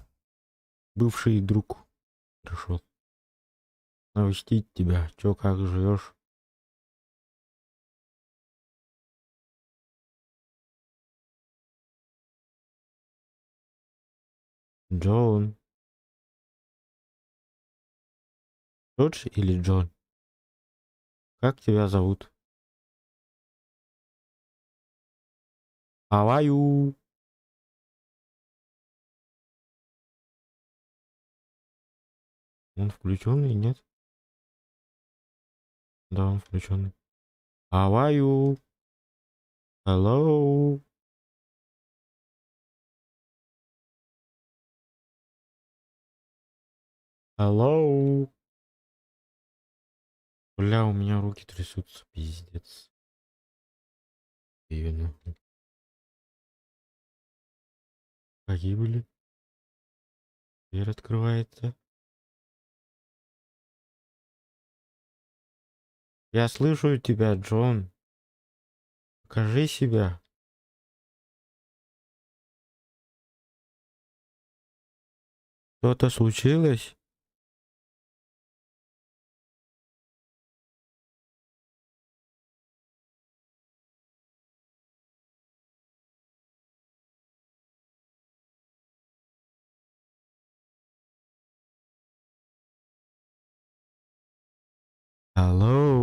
Бывший друг. Пришел навестить тебя. Чё, как живешь? Джон. Джордж или Джон? Как тебя зовут? How are you? Он включенный, нет? Да, он включенный. How are you? Hello? Hello? Бля, у меня руки трясутся, пиздец. Её нахуй. Погибли. Дверь открывается. Я слышу тебя, Джон. Покажи себя. Что-то случилось? Алло.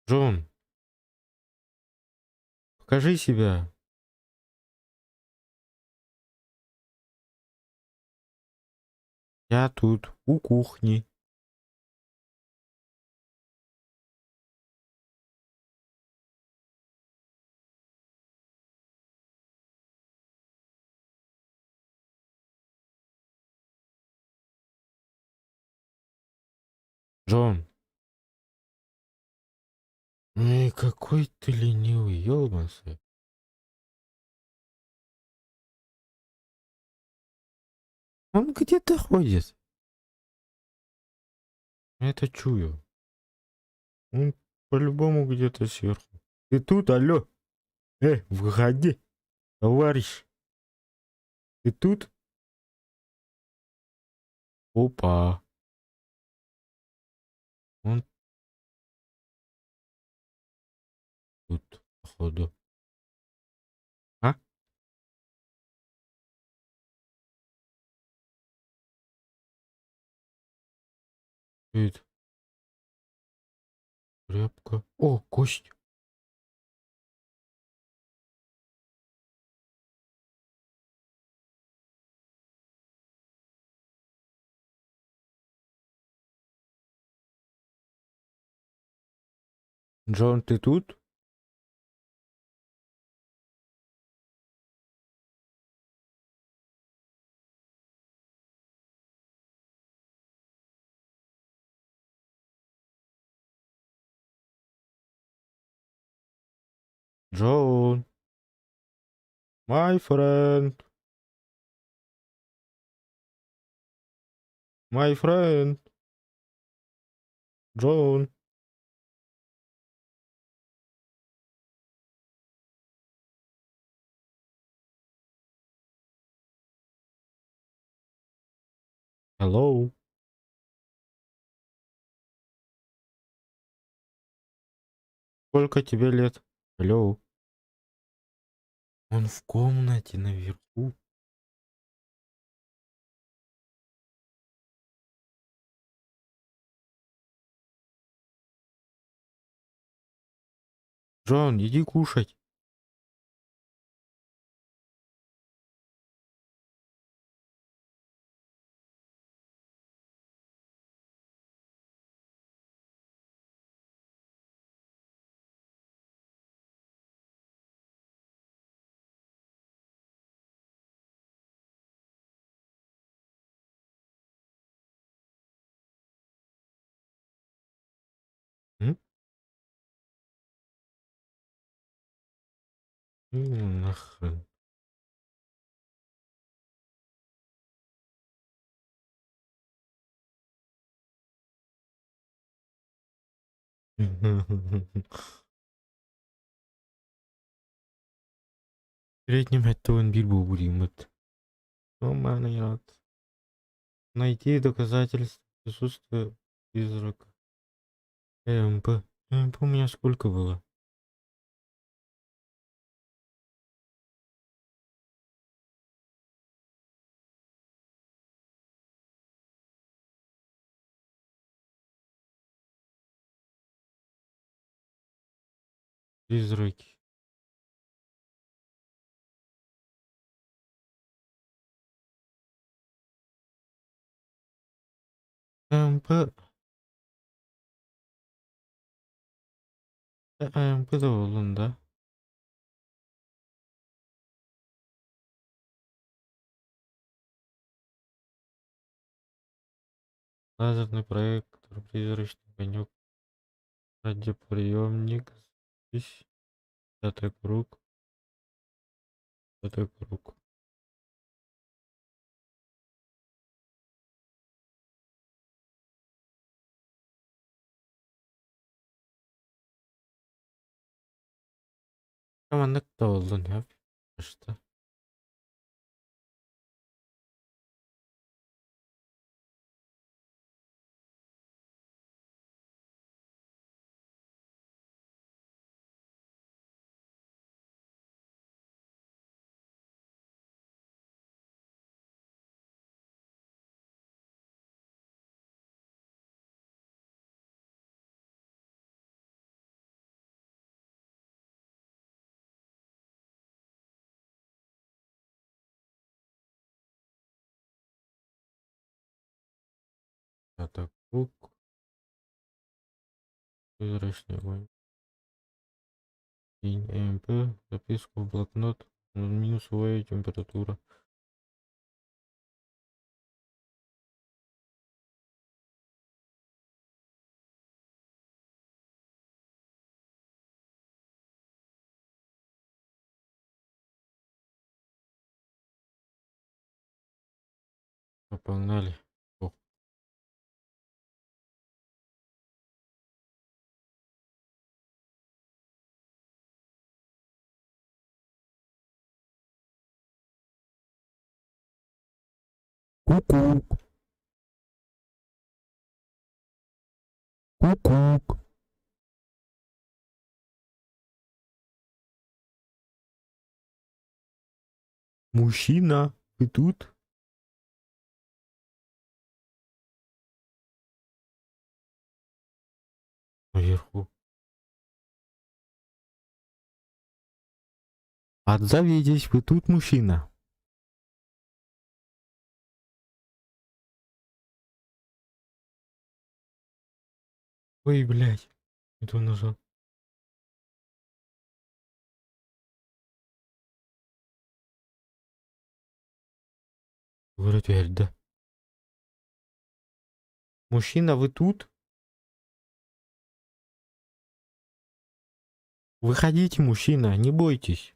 Джон, покажи себя. Я тут, у кухни. Джон. Эй, какой ты ленивый, ёбаный. Он где-то ходит. Я это чую. Он по-любому где-то сверху. Ты тут, алло? Выходи, товарищ. Ты тут? Опа. Он тут, походу. А? Это тряпка. О, кость. Джон, ты тут? Джон. My friend. My friend. Джон. Hello. Сколько тебе лет? Hello. Он в комнате наверху. Джон, иди кушать. Нахрен. Третьим это bir bu burimut. Роман найти доказательства присутствия призрака. МП. МП у меня сколько было? Призраки. МП. МП да oğlum да. Лазерный проектор, призрачный конек, радиоприемник, здесь, пятый круг. Команда кто oldu ya? Что? Это круг. Прозрачный огонь. День ЭМП. Записку в блокнот. Минусовая температура. Погнали. О. Ку-ку. Ку-ку. Мужчина, вы тут? Наверху. Отзовитесь, вы тут, мужчина? Ой, блядь. Это нажал. Говорю, дверь, да. Мужчина, вы тут? Выходите, мужчина, не бойтесь.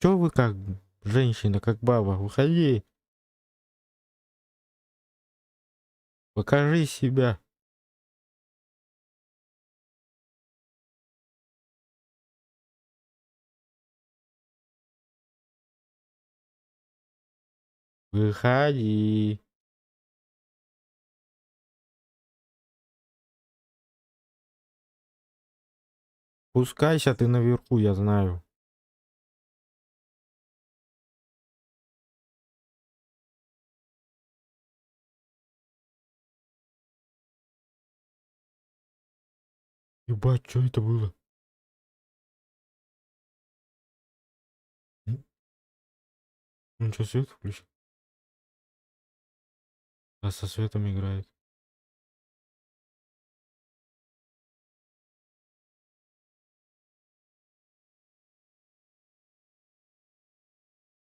Чё вы как женщина, как баба? Выходи. Покажи себя. Выходи. Спускайся ты наверху, я знаю. Ебать, что это было? Он что, свет включил? А со светом играет.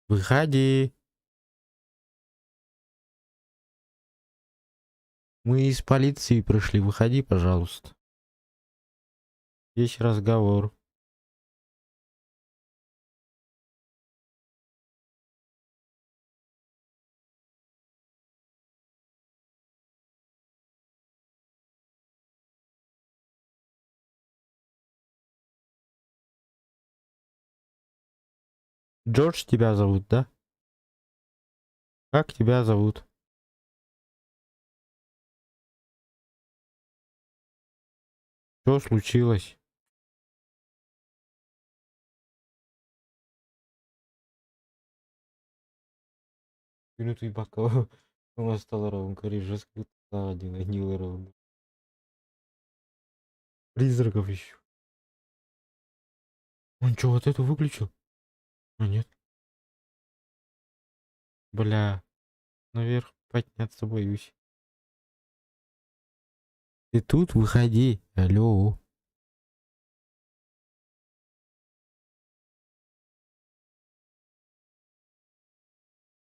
Выходи. Мы из полиции пришли. Выходи, пожалуйста. Есть разговор. Джордж тебя зовут, да? Как тебя зовут? Что случилось? Минуту ебака. У нас стало ровно. Говоришь, жестко один, одни ровно. Призраков ищу. Он что, вот эту выключил? А нет. Бля. Наверх подняться боюсь. Ты тут? Выходи. Алло.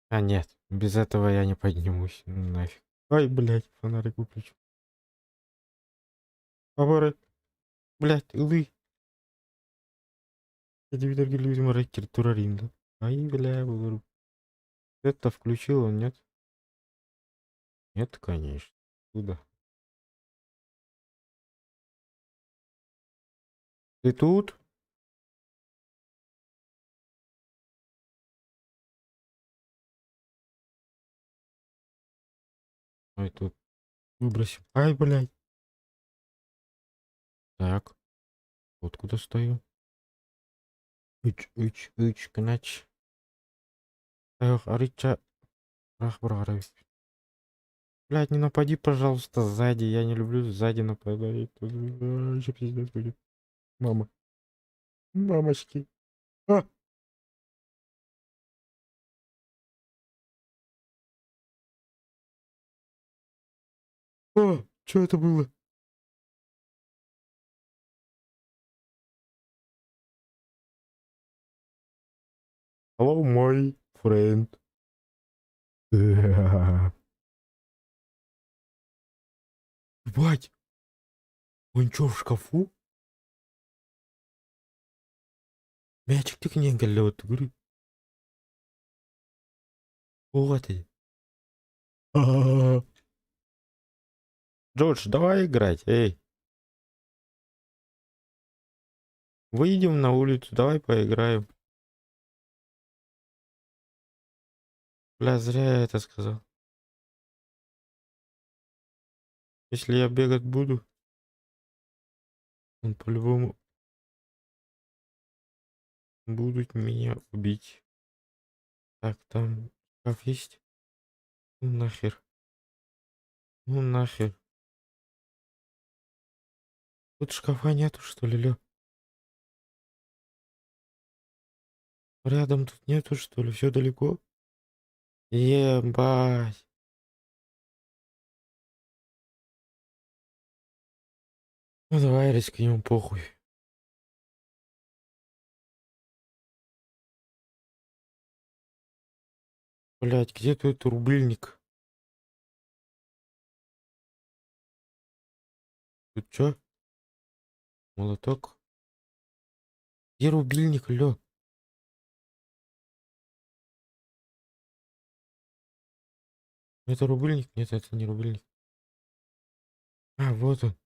А нет, без этого я не поднимусь. Ну, нафиг. Ай, блядь, фонарик выключил. Фонарик. Блядь, илый. Телевизор телевизор рейкер тураринда. Ай, бля, выбору. Это включил он, нет? Нет, конечно. Куда? Ты тут? Ой, тут выбросим. Ай, блядь. Так. Вот куда стою. Үч, кынач. Эх, арыча. Ах, брарай. Блядь, не напади, пожалуйста, сзади. Я не люблю сзади нападать. Тут вообще пиздец будет. Мама. Мамочки. А! О, что это было? Hello, my friend. Бать! Он чё, в шкафу? Мячик ты к ней галёт, говорю. Вот и. Джордж, давай играть, эй. Выйдем на улицу, давай поиграем. Бля, зря я это сказал. Если я бегать буду, он по-любому будут меня убить. Так, там шкаф есть? Ну нахер. Ну нахер. Тут шкафа нету, что ли, лё? Рядом тут нету, что ли? Все далеко? Ебать. Ну давай рискнем, похуй. Блять, где тут рубильник? Тут чё? Молоток? Где рубильник, лё? Это рубильник? Нет, это не рубильник. А, вот он.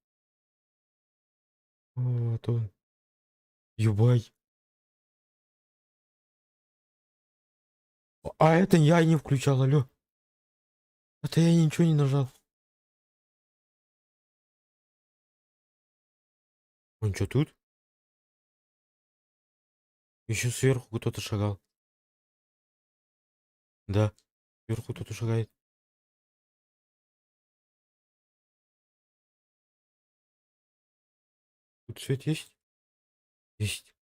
Вот он. Ебать. А это я не включал, алё. Это я ничего не нажал. Он что тут? Еще сверху кто-то шагал. Да, сверху кто-то шагает. Тут свет есть? Есть.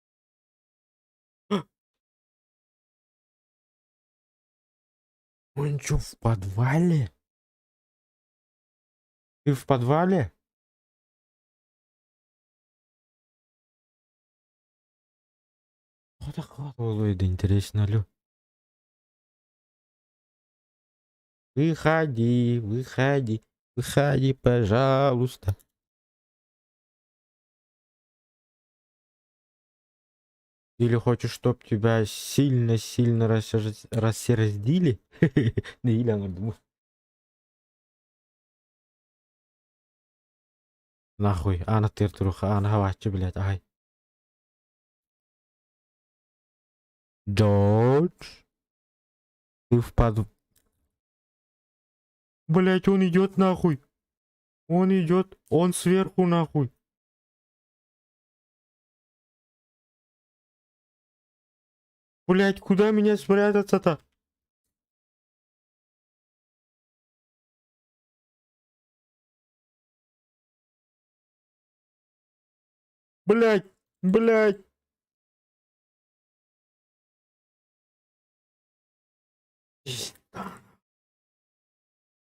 А! Он что, в подвале? Ты в подвале? Вот так вот, да интересно, алё. Выходи, выходи, выходи, пожалуйста. Или хочешь, чтоб тебя сильно-сильно рассердили? Да или она думает. Нахуй, ана тыртруха, ана хавачи, блядь, ай. Джордж, ты впаду. Блять, он идет нахуй. Он идет, он сверху нахуй. Блять, куда меня спрятаться-то? Блять, блять.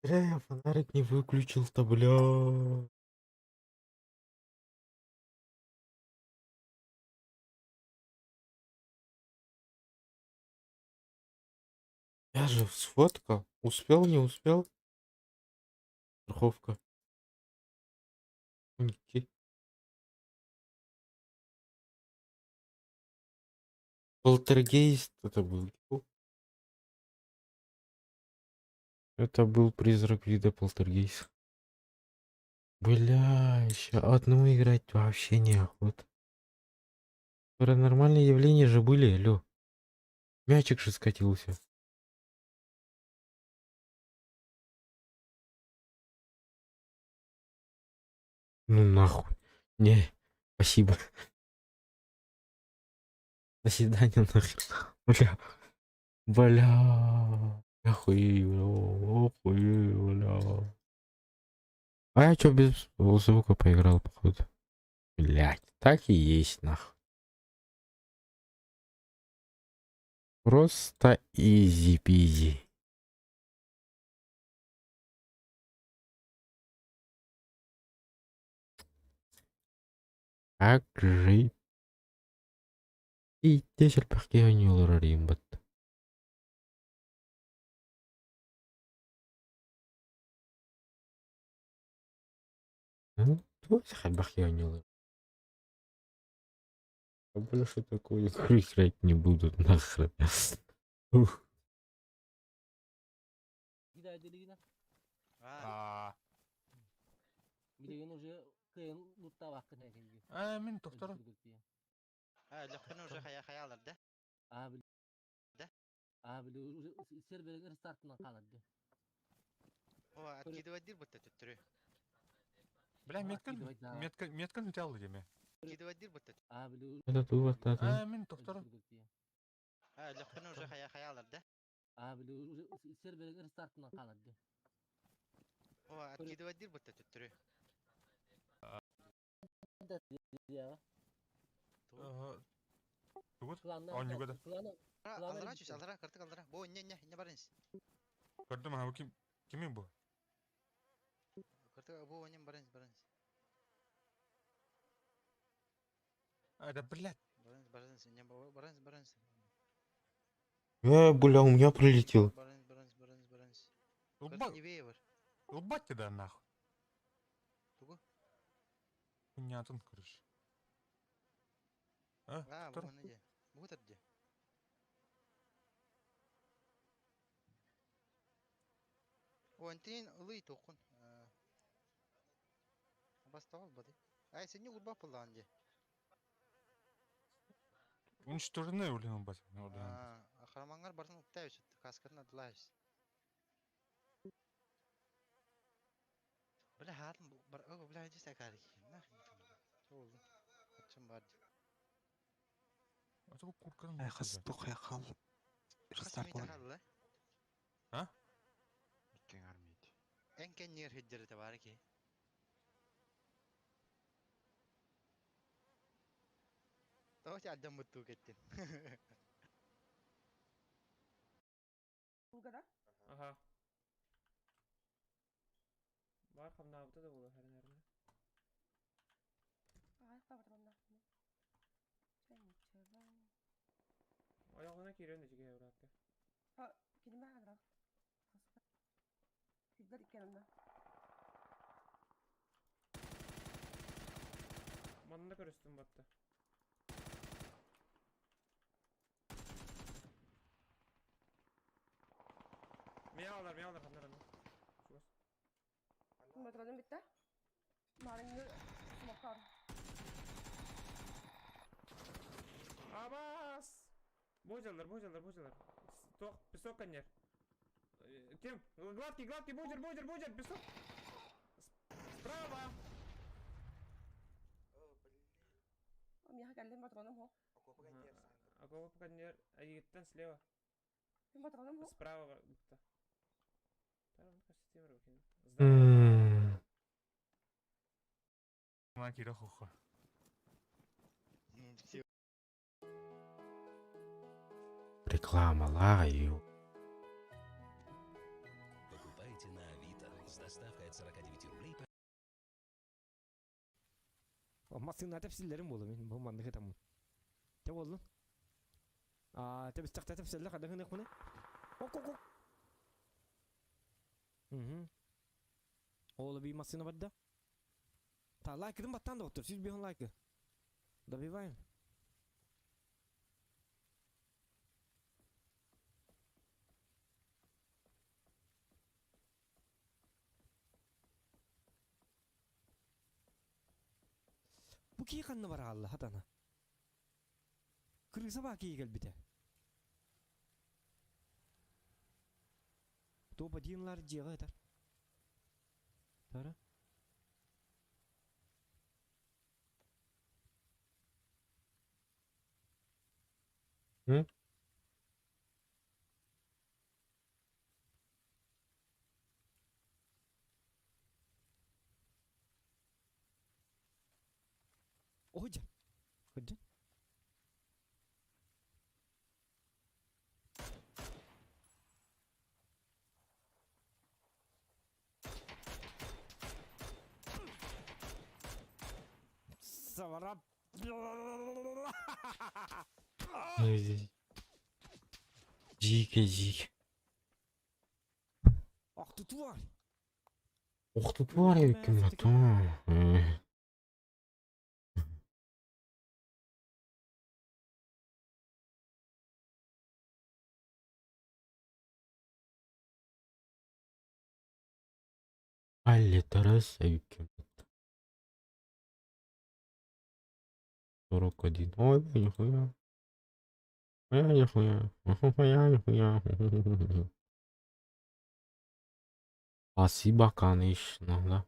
Зря я фонарик не выключил-то, бля. Я же сфоткал. Успел, не успел? Страховка. Ники. Полтергейст это был. Это был призрак вида полтергейст. Бля, еще одну играть вообще неохота. Паранормальные явления же были, алло. Мячик же скатился. Ну нахуй. Не, спасибо. До свидания, нахер. Бля. Бля. Охуел, бля. А я чё без звука поиграл, походу? Блять, так и есть, нахуй. Просто изи-пизи. Как же... И десять парке ойnuyorlar римбат. Ну, давайте хоть парке ойnuyorlar. А больше такое играть не будут нахрен. Ух.
Мен тоқтар.
لقنا وجه خيا خيال ده
Server'in restartından kaladı.
هو أكيد ودير بتتتري
Бля, меткан үте деме.
أكيد ودير بتت
Это тува, да.
Мен тоқтар.
لقنا وجه خيا خيال ده
Server'in restartından kaladı.
هو أكيد ودير بتتتري
Тугут? Он не года.
Аллара чусь, аллара, картык аллара. Бо, не барынс.
Көрдім, ау кіммен бұл?
Картык, бо, не барынс.
Да, блядь.
Барынс, не барынс.
Бля, у меня прилетел.
Барынс. Картык не веевар.
Лбать тебя нахуй.
Тугу?
Понятен, короче.
Бо, не. Бо, тадде. О, антин лый токун. Баставал бады. Ай, сен не урба пыланде.
Уничтожены, блин, бать.
Ахрамангар бартын уктайвич, каскарын адылайвич. Бля, хатын бар, бля, здесь такая. Нахрен. Солды. Отчим барды.
Это bu kurkanın. Ay
хастух я хал. Рестарт ла.
А?
Иккен армейд. Энкен нер хеджер табар ки. Точ адам муту кеттин.
Bulgara?
Aha. Var kamnavda da olur her nerede.
Ay, kapatalım. Sen içeri.
Ayağına giriyor ne çıkıyor bıraktı.
Ha, kelime kadar. Sizler ikkenimde.
Manında karıştım battı. Miyavlar kanlar anne.
Metrodan bitti. Marinli smoke'lar.
Абас! Божалар. Песок коньяк. Тим, гладкий, божер, песок. Справа.
Я хотел метроном хо.
Окопа коньяк, а егиттен слева.
Метроном хо.
Справа будто. Там кажется тем руки.
Макира хухо.
Реклама, лаю.
Покупайте на Авито с доставкой от 49 рублей.
Masın tepsilerim oldu benim bu mandığı tamam. Ne oldu? Tepsiler kadar ne konu? Ok. Oğlu bir masına badda. Ta like'ın battan doktor. Siz bir on like. Da bir var. Bu ki kanlı var Allah hatana. Крыса баки gelбите. Топ одинлар жега этер. Тара. Ой, ходи. Саварап.
Жике.
Ах ты тварь.
Ух ты, тварь, каким-то. Алле Тараса, каким-то. 41. Ой, нихуя. Нихуя. Спасибо, конечно, да.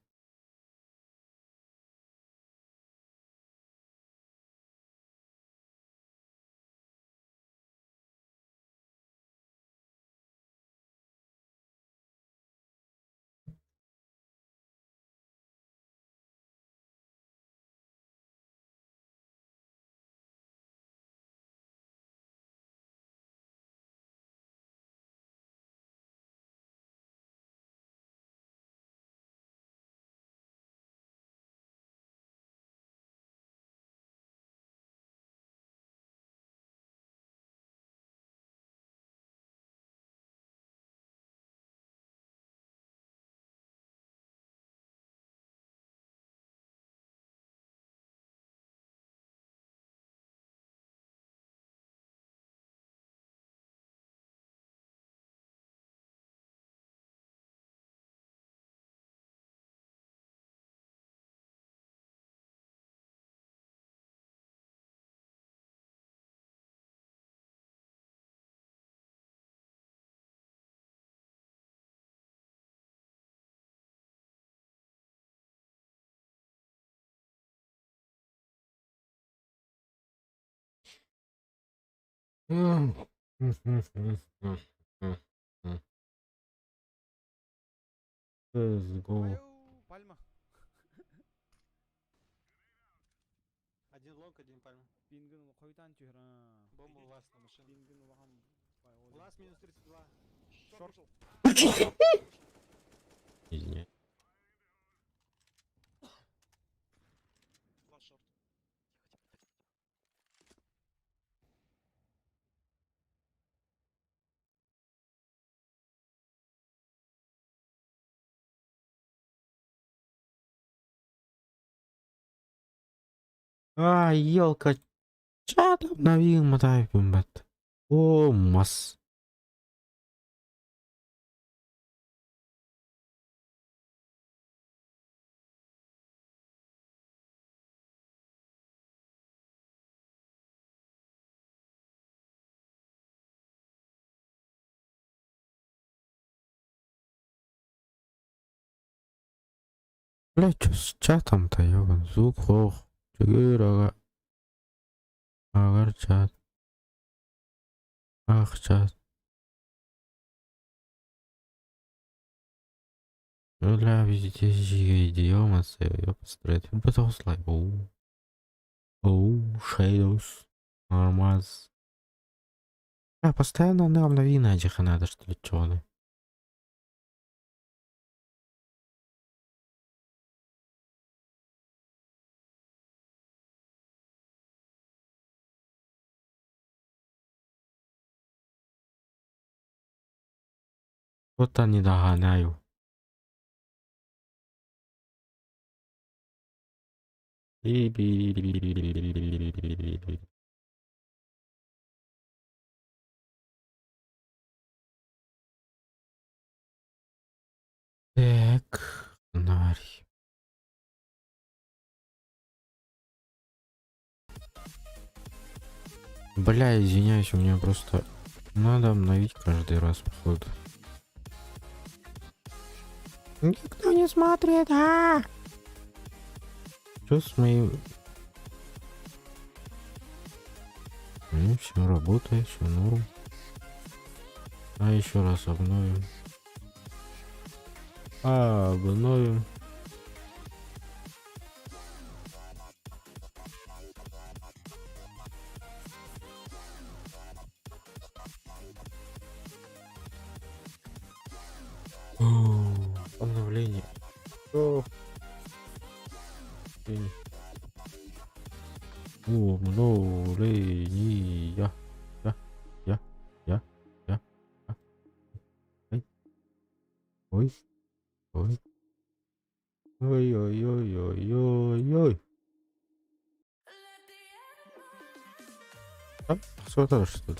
Let's go.
Пальма. Один лонг, один пальма.
Бингин койдан чура.
Бомба у вас на машине.
Бингин вахам.
У нас минус 32.
Шорт.
Извиняюсь.
Два шорт.
Елка. Чат обновил, мотай, бомбат. О, масс. Бля, чё с чатом-то, ёбан? Звук хох. Чугырага. Агар чат. Ах, чат. Бля, везде жига идиомасы, я построить. Потом слайд. Оу, Shadows. Нормаз. А, постоянно нам новина этих надо, что ли, чё-то. Вот они догоняю. Так, фонарь. Бля, извиняюсь, у меня просто надо обновить каждый раз, походу. Никто не смотрит, Что с моим... Все работает, все норм. А еще раз обновим. Обновим. Обновление. Обновление. Я. Ой. Ой. Ой. А? Смотри, что ли?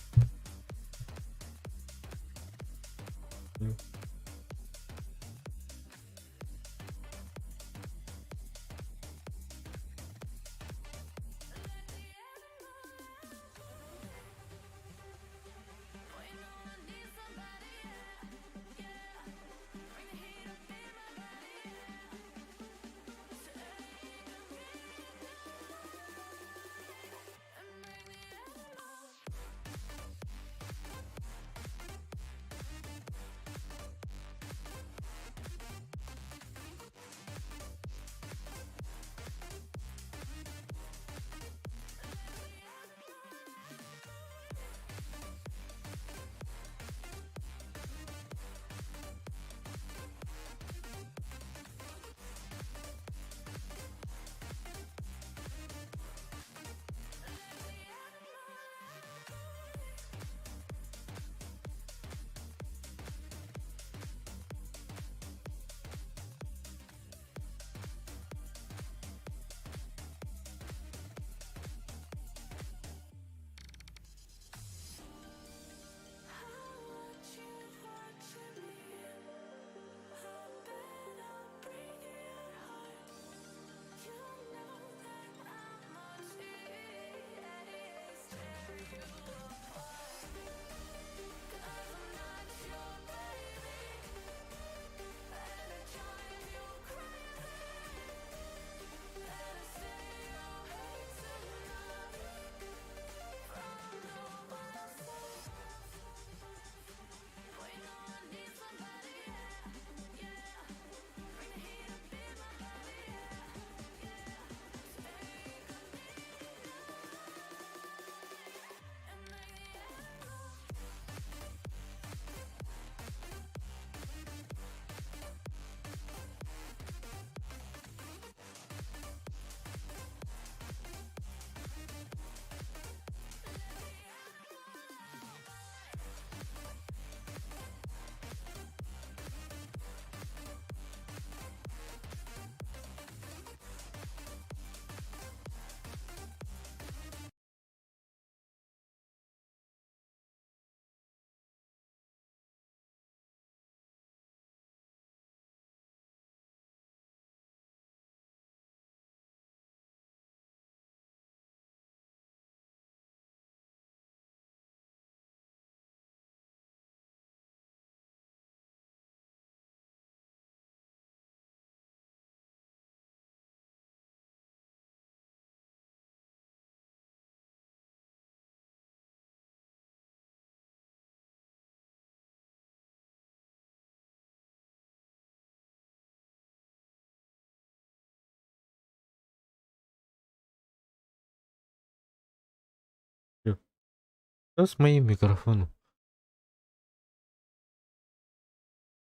Что с моим микрофоном?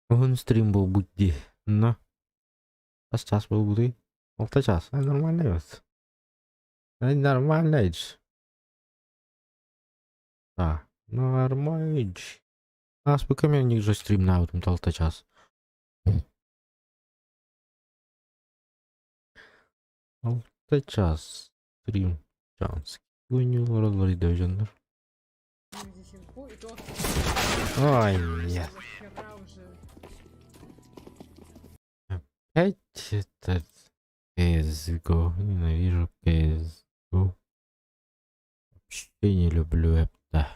Он стрим был будди. Но. А сейчас был будди. Полтора час. Нормально ведь. Нормально ведь. Да. Нормально ведь. А сколько у них же стрим на этом полтора час. Полтора час. Стрим. Чанс. Гоню лорд Дойджендер. Ой, нет. Опять этот CSGO. Ненавижу CSGO. вообще не люблю это.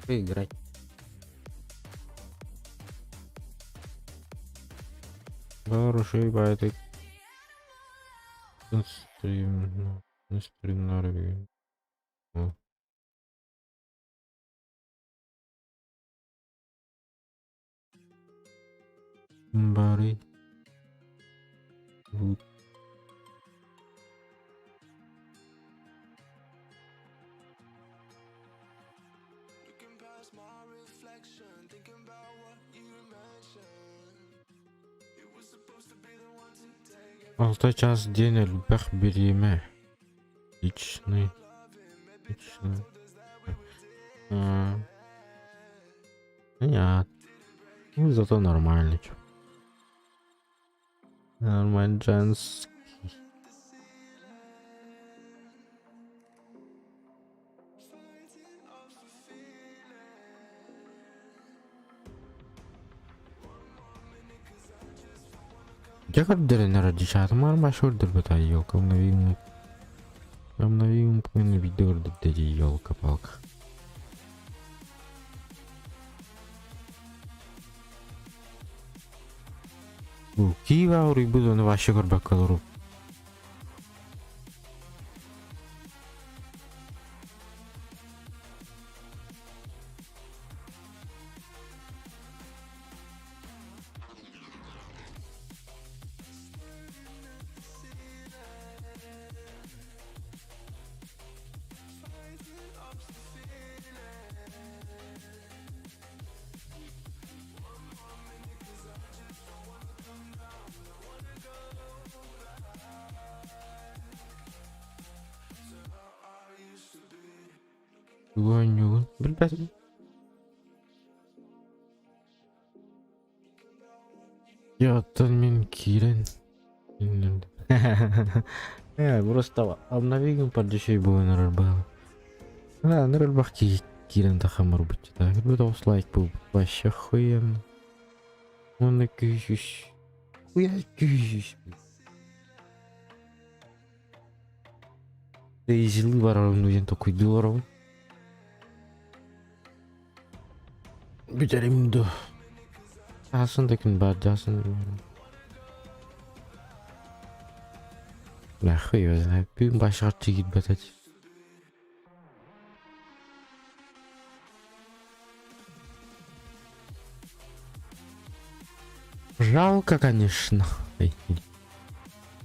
Играть. Хороший байтик. Стрим Норвегии. Бари. Алты час день альбах береме. Личный. Нет. Ну, зато нормально. Чё. Нормально, женский. Я как деревня родичат, мар машур дербата елка, обновим видео дербата елка-палка. Кива ури буду на ваши горбакалуру. Гоню, блядь. Я мен кирен. Просто обновим поддержи будет на рыбалку. На рыбалке кирен тахамар быть. Так, это лайк был вообще охуенно. Он на кишиш. Хуя кишиш. Ты изли варал нужен такой долларов. Бетерим до. Асын таким бадасын. Нахуй его знает. Пим башар тигит батать. Жалко, конечно.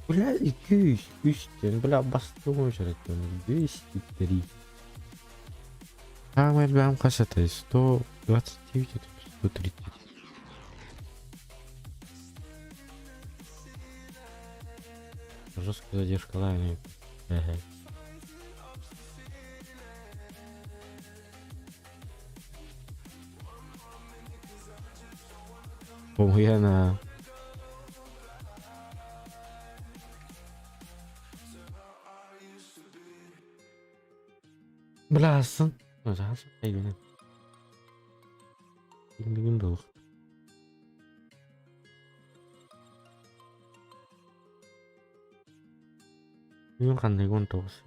Бля, и кюстен, бля, бастон жрать, 203. А мы бям касата 129, 130. Жесткая задержка лайна. Я на Блясын. Ужасно. Айгүн. Ингин дох. Юм қандай гон тоғыз.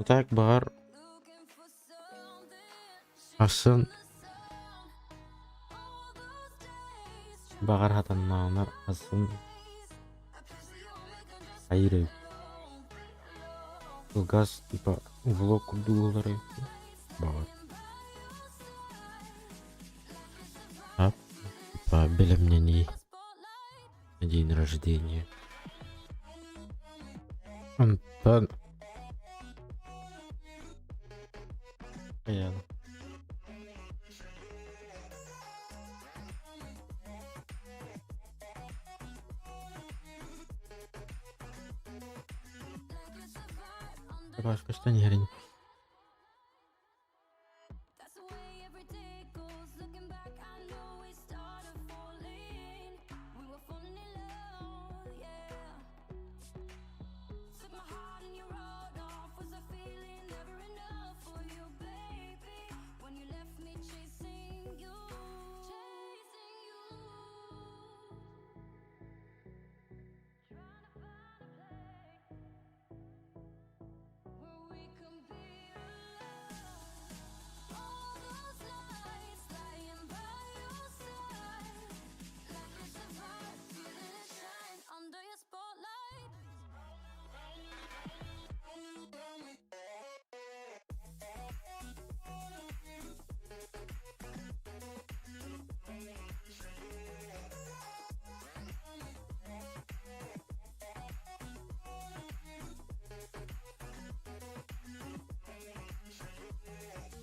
Так бар асын багар хатаннанар асын айры газ типа влог курдулары багар а типа белемнени на день рождения Антон. Понятно.
Başka işte yerin.
That's the way every day goes. Looking back, I know we started falling. We were falling in love, yeah. Took my heart and you wrote off. Was a feeling never enough for you, baby? When you left me chasing you, chasing you. Trying to find a place where we can be alone. All those nights lying by your side, like it's a vibe, feeling it shine under your spotlight.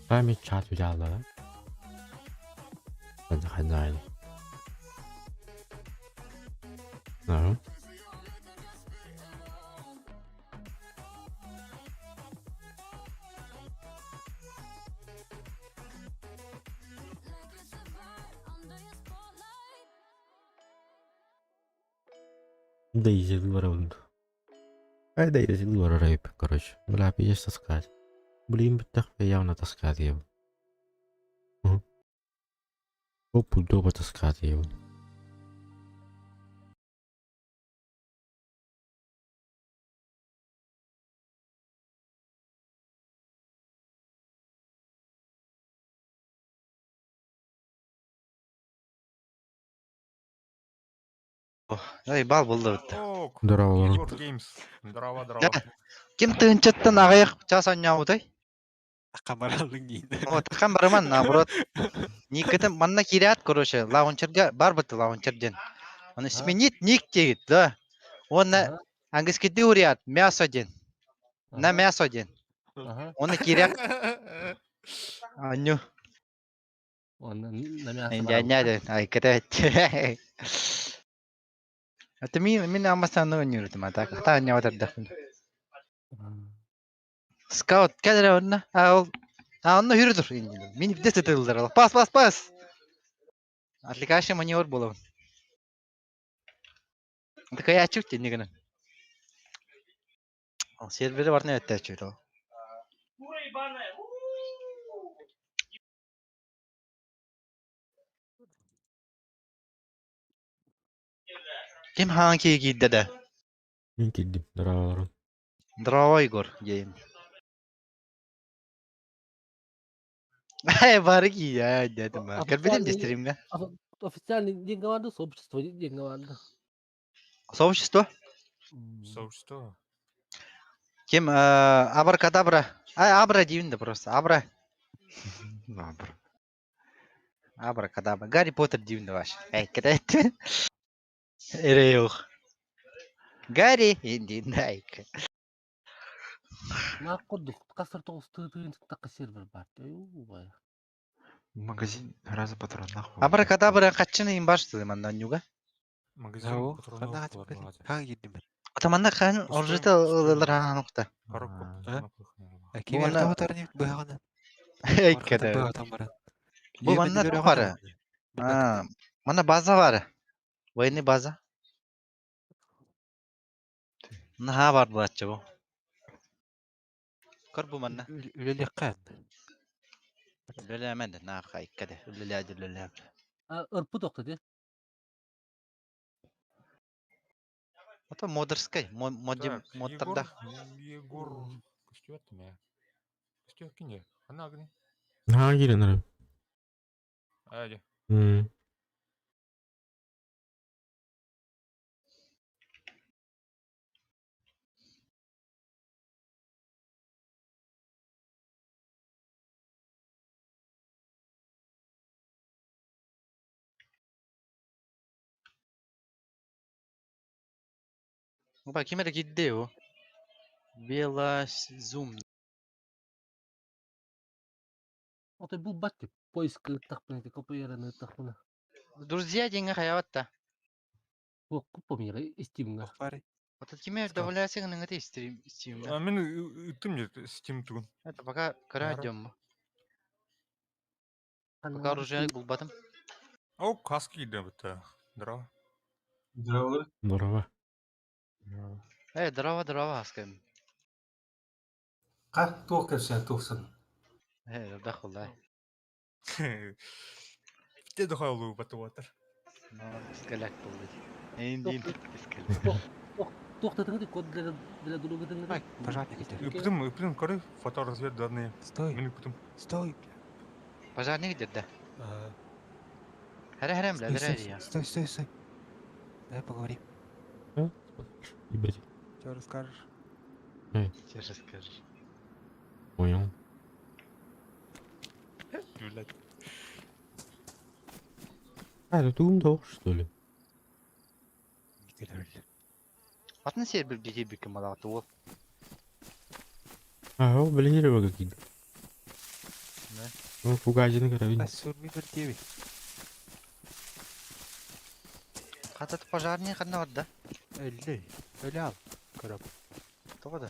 Память чат взяла, да? Хозяин. Ага. Дейзи дворовണ്ട്. Ай, Дейзи дворовണ്ട്, короче. Бля, пиздец таскать. Блин, битах явно таскать его. Опудово таскать его.
Бал болды бітті.
Здорово.
Егор Геймс. Здорово, здорово.
Ким тыынчаттан ағаяқ часан яудай?
Камаралың дейді.
Вот, камераман, наоборот. Никітім, манна кирият, короче, лаунчерге бар бітті лаунчерден. Оны сменит ник дегіт, да. Оны английский урият, мясо ден. На мясо ден. Оны кирият. Аню.
Оны на мясо.
Няня, ай, кітет. Это мен амасаны ойнырдым, а так, та не отырды. Скаут, кәдір орнына, онына үйрідір. Мен бідес өтілдір. Пас. Отвлекающий маневр был он. Такая я чуть не гна. Он сервері барына өтті әчуді. Кем хаңки кейді да?
Мен келдім, здорово.
Здорово, Егор, гейм. Барги, я дедім. Кірбедем де стримга?
Официальный деньговарды, сообщество деньговарды.
Сообщество?
Сообщество.
Кем абракадабра? Абра деймін да просто. Абра. Абракадабра. Гарри Поттер деймін да ваш. Кірет. Эреух. Гарри, деймін да айк.
Ма құрдық, қасыр тоғыз түйін тақы сервер бар.
Магазин раза патронах.
Абракадабра қатшыны им башты мандан юга.
Магазин патронов.
Как едем?
Атаманда қан оржыты ылылыр анықта.
Кем артаватарны бұғаны?
Айкеді. Бұл манна бары. Мана база бары. Военный база. Наға бар бұлатшы бұл. Көр бұл манна.
Үлелі қан.
Үлелі әмәнді. Наға айкеді. Үлелі әді үлелі әмді.
Ұрпы тоқты де.
Это модерская, модтарда.
Егор, костюм я. Костюм кине. Она огни.
Келін.
Айди.
Bak kime de gitti o. Vela Zoom.
Это был батя. Поиск тахпаните, копирование тахпана.
Друзья деньги хаяватта.
О, купа мира, истимга.
Вот кеме добавляйся на этой стрим.
А мен үттім же Steam түгін.
Это пока крадем. Пока оружие был батом.
Ау, каски иді бітті. Дрова.
Здорово.
Дрова аскем.
Как тухсан.
Да хулай.
Те дұға олу бәті отыр.
Скаляк болды. Эндин скаляк.
Тоқтатыңды код для друга дыңды.
Пожарник идет. Үпітім көрі, фоторазведданные. Стой. Мен үпітім. Стой.
Пожарник идет, да. Харам, бля, дырай.
Стой. Давай поговорим.
Ебать.
Что расскажешь?
Че же скажешь?
Понял.
Блядь.
Это тумдо, что ли?
Атны сер бір беге беке малағаты ол.
О, блин, какие-то. Ну, фугазины карабин.
Сурми бір тебе.
Қататы пожарник қанна бар да?
Өлі ал. Көріп.
Тоғыда.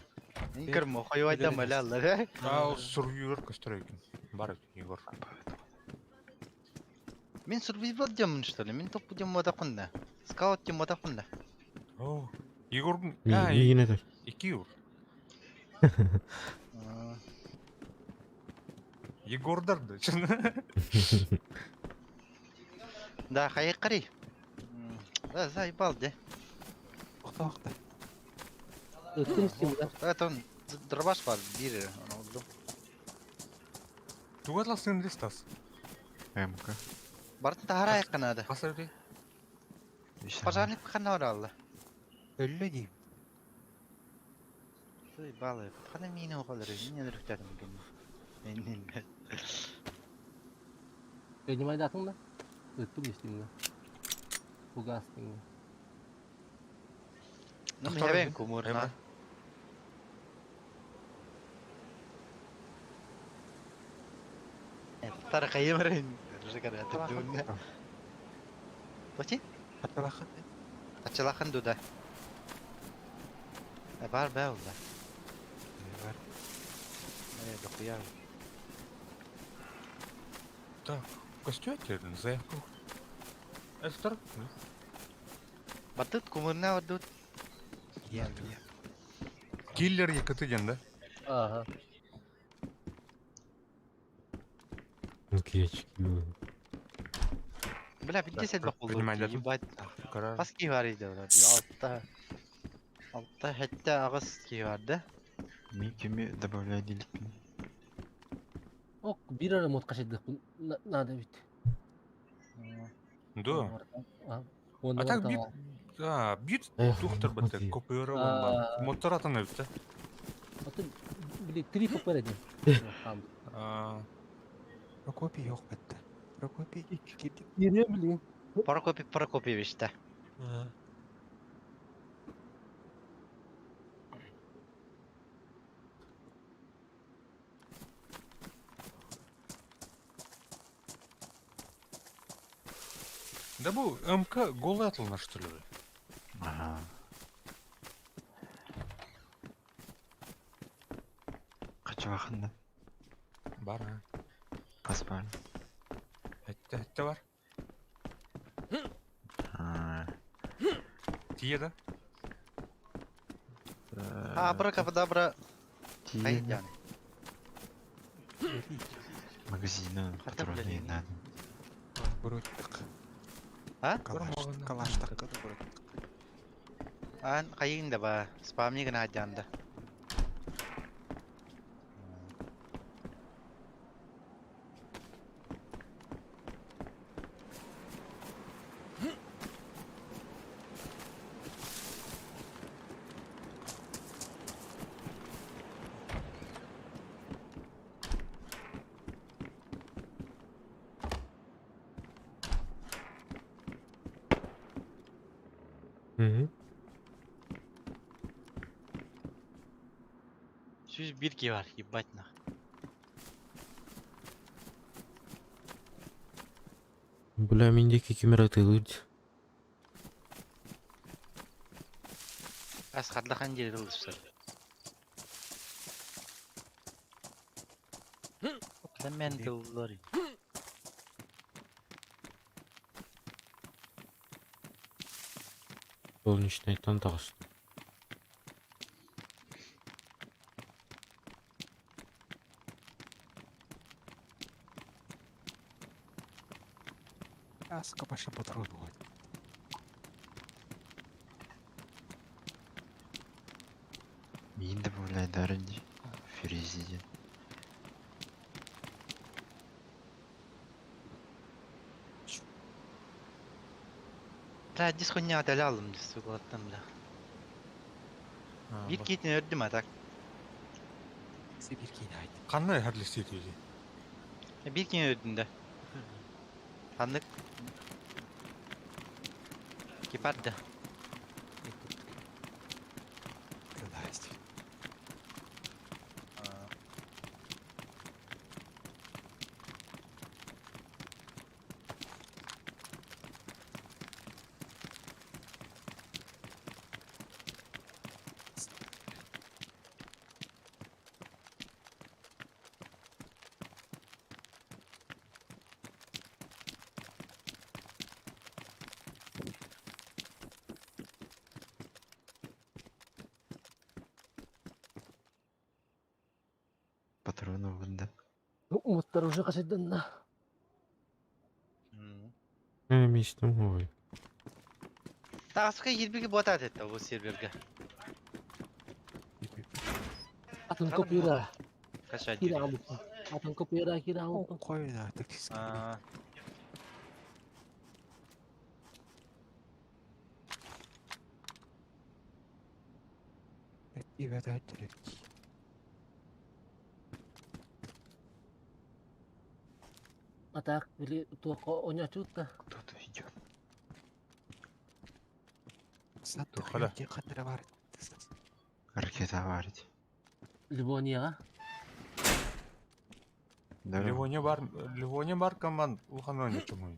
Мен кірім оқай айдам әлі аллар,
Ау, сурвивер көстер екен. Бар, Егор.
Мен сурвивер демін, что ли? Мен топ дем отақында. Скаут дем отақында.
О, Егордың...
Егін етір.
2 Егор. Егордарды.
Да, қайық қарай. Да, заебал, да.
Оқта.
Өттің істеймі да?
Это он дробаш бар, бері.
Туғатла сен рестас. МК.
Бартын тағара айыққан ады.
Қасыр де?
Пожарник қана бар алды.
Өлі дейм.
Заебалы. Қана мені оқалары. Мен үріктәдім екен. Менен бәл.
Өйнем айдатың да? Өттің істеймі да? Фугастың да?
Ну, мен бән көмірна. Тары қайы барайын. Жығар әтіп дүнді. Бәте? Атчалақын дуда. Бар бә олда.
Бар.
Дұқия.
Так, көстөйтердің заявку. Әстір?
Батыт көмірна вардут.
Киллер екіті ден, да?
Ага.
Кечки.
Бля, видите, седбақ болды.
Понимаете,
Ебать. Қас кей бар еді олар. Алтта хәтті ағыз кей барды.
Мен кеме добавляй делікпін.
Ок, бір ара мод қашайдық. Надо бит.
Да. А так бит... Да, бит тухтар бітті. Көпері онда. Моттар атаны бітті.
Блин, 3 попер един.
Прокопий жоқ бітті. Прокопий.
Ере, блин.
Прокопьевич, да.
Да бұл МК гол атылына, что ли?
Ага.
Қачы вақында? Бар, Қас бар. Әтті бар. Тие да?
Абра кападабра. Тие.
Магазины, которые надо. Бурутик.
А?
Калаштак.
Ан қайын да ба. Спамни гына аджанды. Süz bir ki var, ебать нах.
Бля, мендеки камера тылыть.
Asqardahan jeri kılışlar. Hemen kıldılar.
Солнечный тантас.
Аска паша патрон вот.
Мен де ойлайдарын де. Ферезиден.
Та дисхоня далалым дис углаттан да. Bir ketin ördüm atak.
Sibir kinayt. Kanlı herlisi dedi.
Bir ketin ördüm de. Anlık. Kipardı.
Kılayst.
Патроны вынды.
Umutlar уже kaçırdın da.
Мечтам ой.
Тасқа 20-ге ботат етті бұл серверге.
Atın kopyura.
Kaça
Kira kamu. Atın kopyura kira kamu.
Koy da tekis. Evet evet.
Atak beli toko onya cuta.
Кто-то идет.
Satu kala. Kadra var.
Ракета варить.
Livonia.
Ливония бар команд ухана не чумой.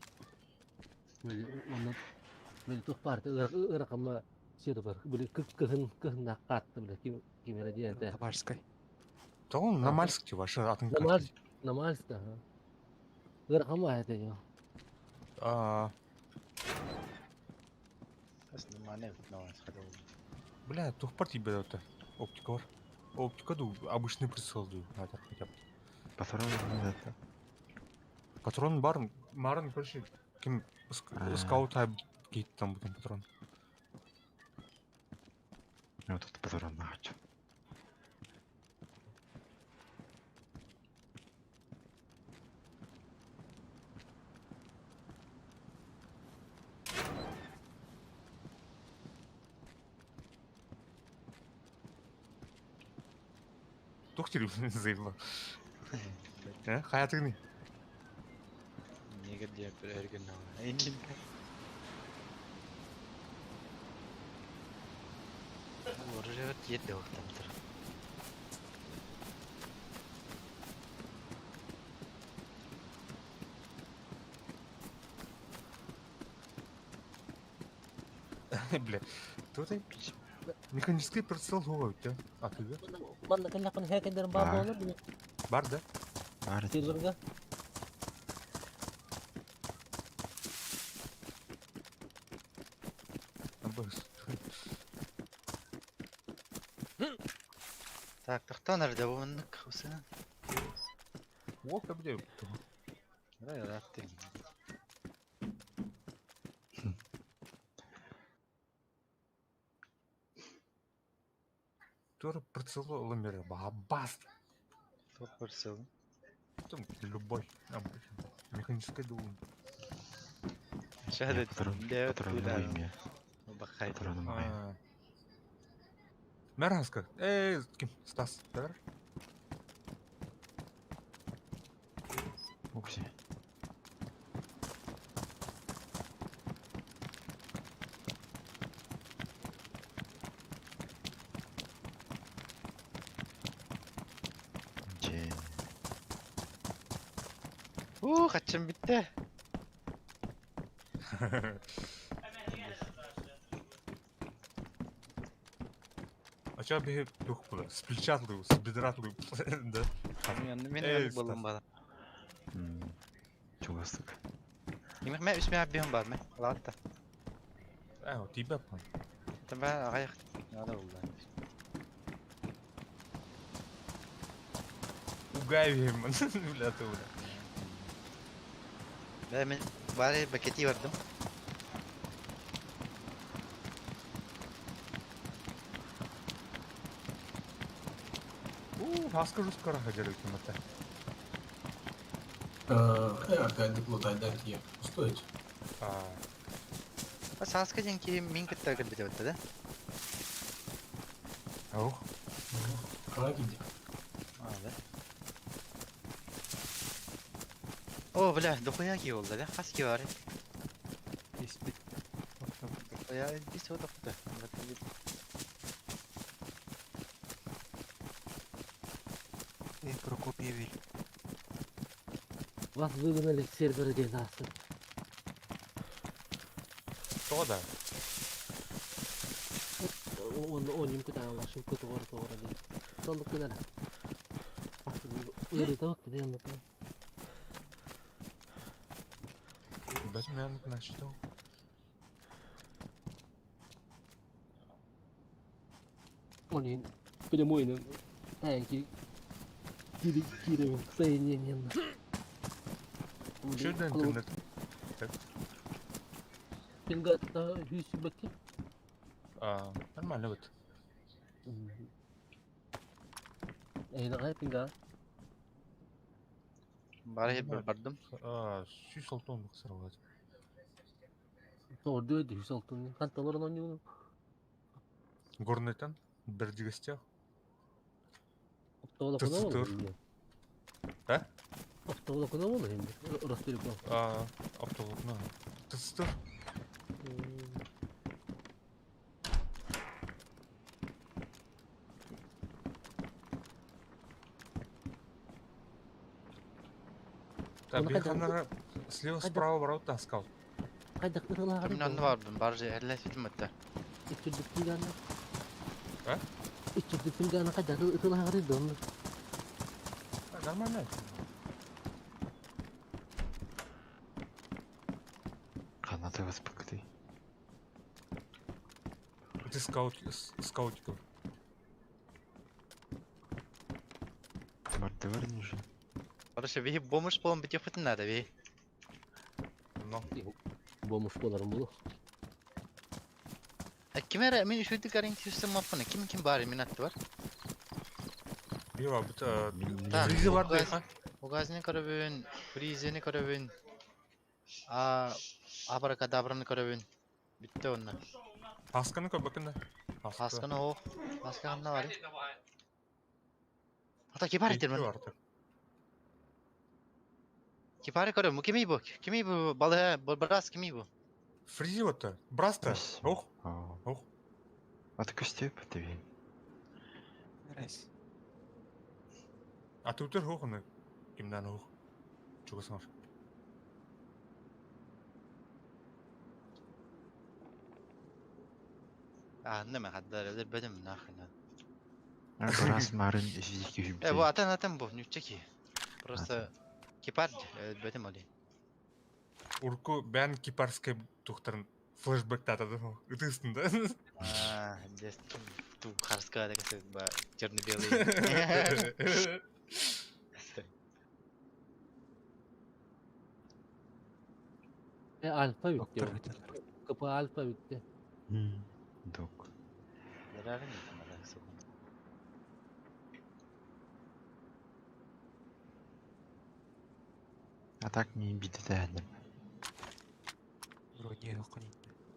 Beli tuh parti rakama server. Beli kehen nakat beli kimera dia teh.
Табарской. То он на Мальске ваши атын.
На Мальска. Rakama ya teh.
Бля, тухпар тебе это. Оптика бар. Оптика ду обычный прицел ду. Надо хотя бы.
Патроны вынды.
Патрон бар, марын короче, ким скаут тайп гейт там бутын патрон.
Вот тут патрон нахачу.
Тух тирим заебал. Hayatını.
Niye gidiyor bir ergin ama? Engin. Oraya yedi vaktimdir.
Бля, тут механический прицел говорит, да? А ты да?
Mana kena kon hack dari babo lo.
Бар, да?
Варить.
Server ga.
Так, кто nerede bu mınlık Hüseyin?
Вот, где?
Buraya rahatlayayım.
Тоже прицел ламера, бабаст.
Кто прицел?
Там любой, механическая дуло.
Шахады
Патроны моими.
Бахай.
Патроны моими.
Мерганска, ким? Стас, да?
Укси.
Kaçım bitti.
Ача бе тух була. Сплечатлы, с бедратлы. Да.
Мен öyle buldum bana.
Çok ıslık.
Yemek ben üstüme yapıyorum bari mi? Latta.
O tibe yapan.
Ben ayak. Ya da oldu.
Угавим. Бля, ты бля.
Ben bari paketi verdim.
Хаска жускара хажару кимата.
Опять деплутайдан кие. Устойчив.
Саска деньги минкетта кырдык өттү да.
Ох.
Кагиди.
Да. О, бля, дохуя ки oldu да. Хаски бар. Испит. Я бис вот так.
Прокопьевич. Вас выгнали с сервера Динаса.
Что да?
Он им куда вашим который не. Что куда? Я это вот где он.
Бэтмен на что?
Он прямой на танки. Кирилл, соединение.
Что да интернет?
Пинга-то Юсибаки.
Нормально вот.
Давай пинга.
Bari bardım.
Şu saltonluk sıraladı.
Orada öyle şu salton. Kantaların oynuyor.
Горнетан, берди гостях.
Автоволокно olur.
Да?
Автоволокно olur hem de. Ростелеком.
Автоволокно. Тыстыр. Так, беханара слева справа ворот таскал.
Кайда кырыла
Kimden var ben barca elle sütmette.
İçirdik pingana.
Ha?
İçirdik pingana kayda kırıla harı dön.
Нормально.
Kanatı воспокои.
Ты скаутиков.
Барты верни же.
Barış'a bir bomboş bolun bitiyor fıtın nerede bir?
No.
Bomboş bolarım bunu.
Kime min üşüdük arayın sistem yapını. Kim bari minat var?
Yok bu da frizi var da.
O gazını karabın, frizini karabın. Abarakadabranı karabın. Bitti onlar.
Haskanı koy bakın da.
Haskanı o. Haskanı ne var? Hatta kibar ettirmen. Kibar karabın. Kimi bu? Kimi bu? Balığı, bras kimi bu?
Frizi вот то. Брас-то. Ох. Ох.
От костей подвинь.
Райс. А ты утер hoch ne? Kimden hoch? Çok ısmar.
Ne kadar öyle benim nahına.
Брас марын физики жүмте.
Bu atan bu. Nütçe ki. Просто kipar benim öyle.
Урку ben кипарская тухтарын флешбэк татады. Ütüsün de.
Ту харская такая ба черно-белый.
Alfa bitti. Kapı alfa bitti.
Dok.
Zararı ne kadar
А так не биты тәәдім.
Вроде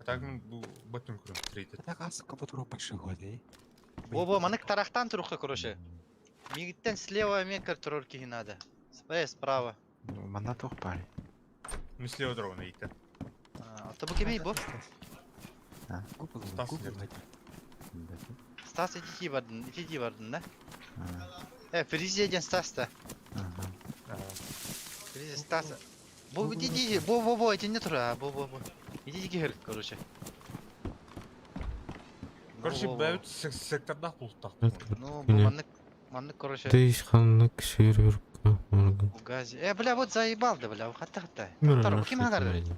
А так bu батон kurun трейд.
Так асыка потура пошли.
Во, манык тарахтан турухта, короче. Мигиттен слева мекар турорки надо. Справа.
Мана тоқ пари.
Ну слева дрона ите.
Тобу кемей бу? Стас иди бардын, да? Фризияден Стас-то. Фризи Стас. Бу, иди, бу, иди не тура, бу. Иди гер, короче.
Короче, бәйт секторда бултак.
Ну, маннык, короче.
Ты ханнык серверка.
Гази. Бля, вот заебал, да, бля, хатта.
Мир
Тор,
наш
ким ханар?
секторда.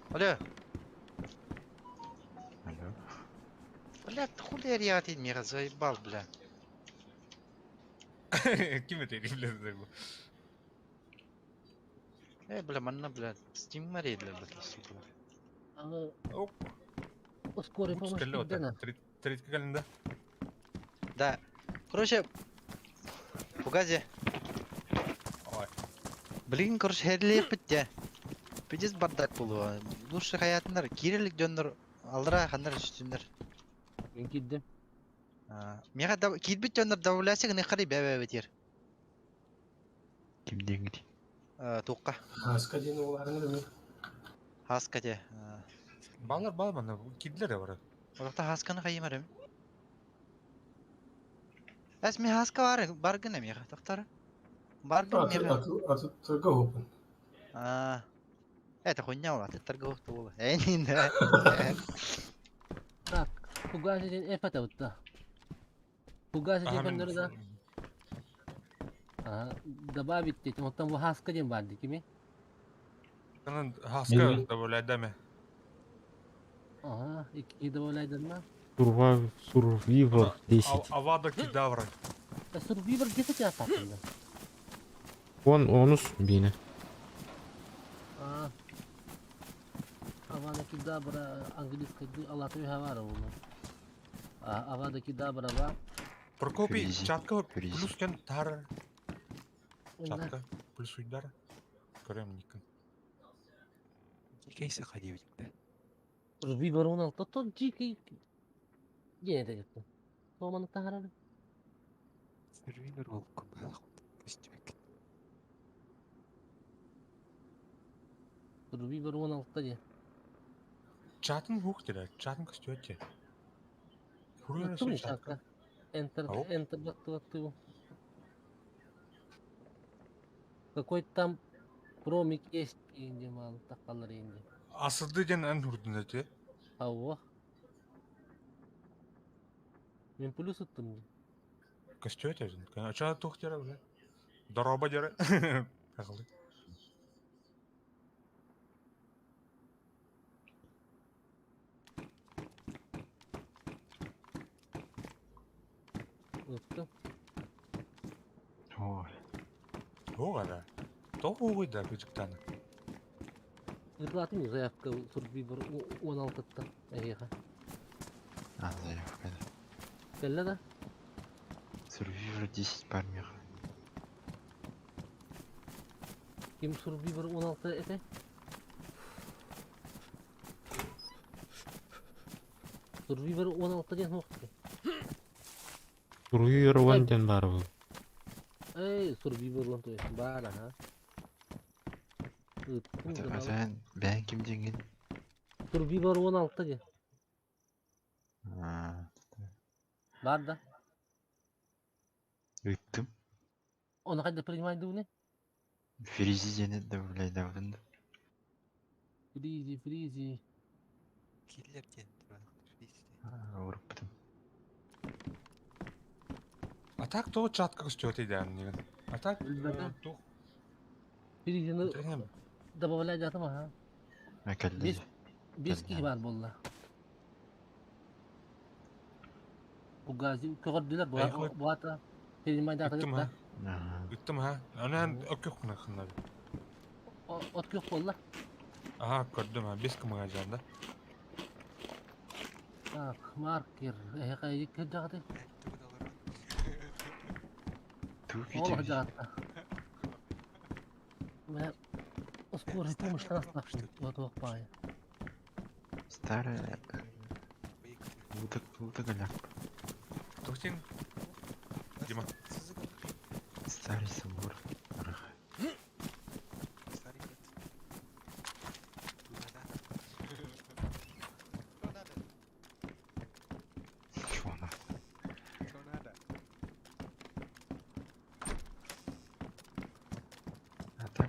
Алло. Бля, хули ариатин меня заебал, бля.
Ким это блядь?
Бля, манна, бля, стим марит, бля, сука.
Ускорей помощь Дана.
Третья календа.
Да. Короче, Пугази. Блин, короче, херлеп битте. Пиздец бардак булу. Лучше хаятындар, кирилик дөндөр, алдыра хандар үстүндөр.
Мен киддим.
Мега да кидбит дөндөр давласы гыны кары бәбә бетер.
Кимден ди?
Туққа.
Хаска дейін оларың білме.
Хаска де.
Балар мана кидлер бар.
Олақта хасканы қайымарым. Әс мен хаска бар гына мега, тоқтары. Бар гына мега.
Аты торговый.
Это хуйня ула, ты торговый тула. Не, да.
Так, Пугази ден эпата утта. Пугази ден фендер да. Добавить этим, вот там в хаска ден барды кими?
Канан хаска добавляйдаме.
Ага, и добавляйдаме.
Survivor 10.
Авада кидавра.
Survivor 10 yapatında.
10 bine.
Avada Kedavra английский алатый хавара bunu. Avada Kedavra var.
Прокопий, чатка плюс кен тар. Чатка плюс уйдар. Көрем никін.
Кейсі қадей өтікті.
Survivor 16 то дикий. Gene de yaptım. Soğumanlık tahararı.
Survivor ол көмбалық көстімек.
Survivor 16'da diye.
Чатын хук деді, чатын көсті өтте.
Attı mı şarkı? Enter baktı. Какой там промик есть инде мал такалар инде.
Асырды ден ан хурдун өте.
Ау. Мен плюс аттым.
Көсті өте жын. Ача тоқ дері уже. Дороба дері. Тақылды.
Öttü.
Оғада. Тоқ оғыда көзіктаны.
Ырғатым заявка Survivor 16'da. Эйха.
Заявка да.
Келле да?
Survivor 10 пармер.
Kim Survivor 16 ete? Survivor 16 ден оқты.
Survivor 10'den var bu.
Survivor 10 бар ha.
Sen ben kim dengin?
Survivor 16 ден. Бар да.
Üttüm.
Onu kayda принимать ne?
Frizi deni de öyle davrandı.
Frizi.
Killer deni. Vuruptum.
А так то чатка көсті өте дән. А так то.
Фризini добавлять жатым ha.
Мәкәлді.
5 kişi var bolla. Bu gazi kördüler bu hata. Принимать data yok.
Üttüm ha. Anan ökük mü kınlar?
Ot yok bolla.
Aha gördüm ha. 5 kım gajanda.
Так, маркер. Кайы кырдагы. Ол жакта. Мен скорый помощь транспортный. Вот окпай.
Старая. Лутак галяк.
Тохтин. Дима.
Старый собор.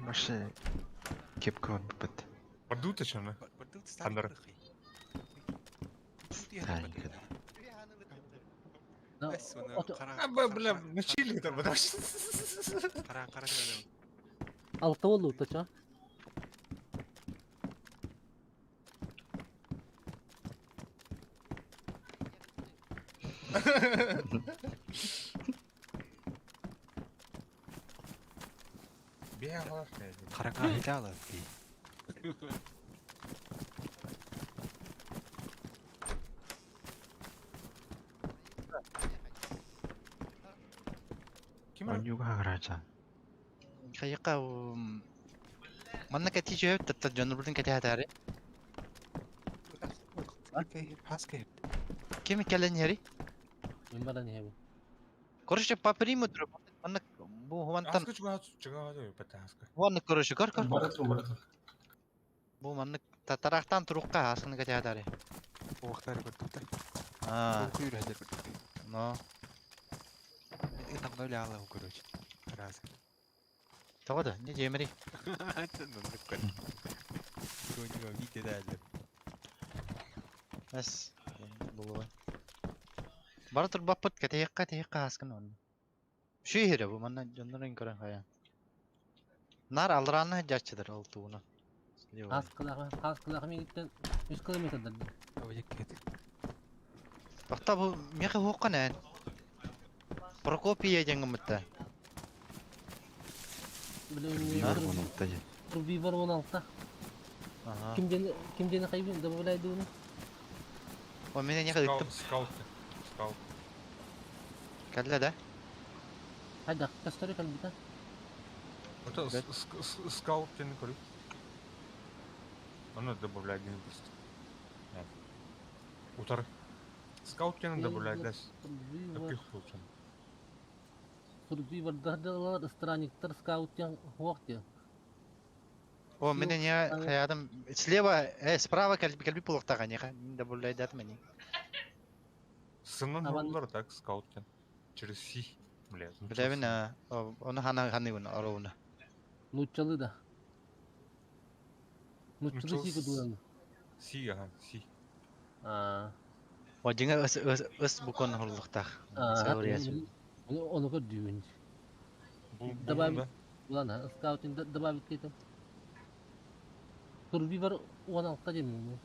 Вообще кепка вот быт.
Подуты что на? Андер. Бля, начали это, потому что...
Алты болду тача.
Бегала.
Карака хитала. Онюга гаража.
Кайыкка манна кати жөп татта жонурдун кати хатары. Ким келен яри?
Мен баран хеби.
Короче, по периметру манна бу хвантан.
Аска чуга патаска.
Вон короче, кар.
Баратыр.
Бу манна татарактан турукка асын кати хатары.
Уактар көрдүктө. Күйрө хадер көрдүктө.
Но.
Там ноля ала короче. Раз.
Тогода, не жемери.
Көнүгө видео дайлы.
Бас. Булой. Баратыр баппыт катыякка аскын он. Шүйере бу манна жондорун көрөн кая. Нар алраны жачыдыр ол тууну.
Аскылага мегиттен 100 километрдер.
Бакта бу меха хокканан. Прокопия жеңимитте.
Турбивар 16. Кимдени кайбын добавляйды уну?
О менен не кылдым?
Скаут.
Калла да?
Хайда, кастори калбита.
Это скаут не кори. Оно добавляет не просто. Утар. Скаут не добавляет дас. Таких лучше.
Турбивар дадалар странниктер скаутен вокте.
О менен я хаядым слева, справа калби пулуктаган я добавляет дат мени.
Сынын болар так скаутен. Через си.
Билебин, оны ханы арауна.
Нучалы да. Нучалы си кудуан.
Си.
Вадинга ыс букон хорлуктак. Сауриясы.
Оны көрдүн. Добавить. Ладно, скаутинг добавить кетем. Турбивар 16 жем.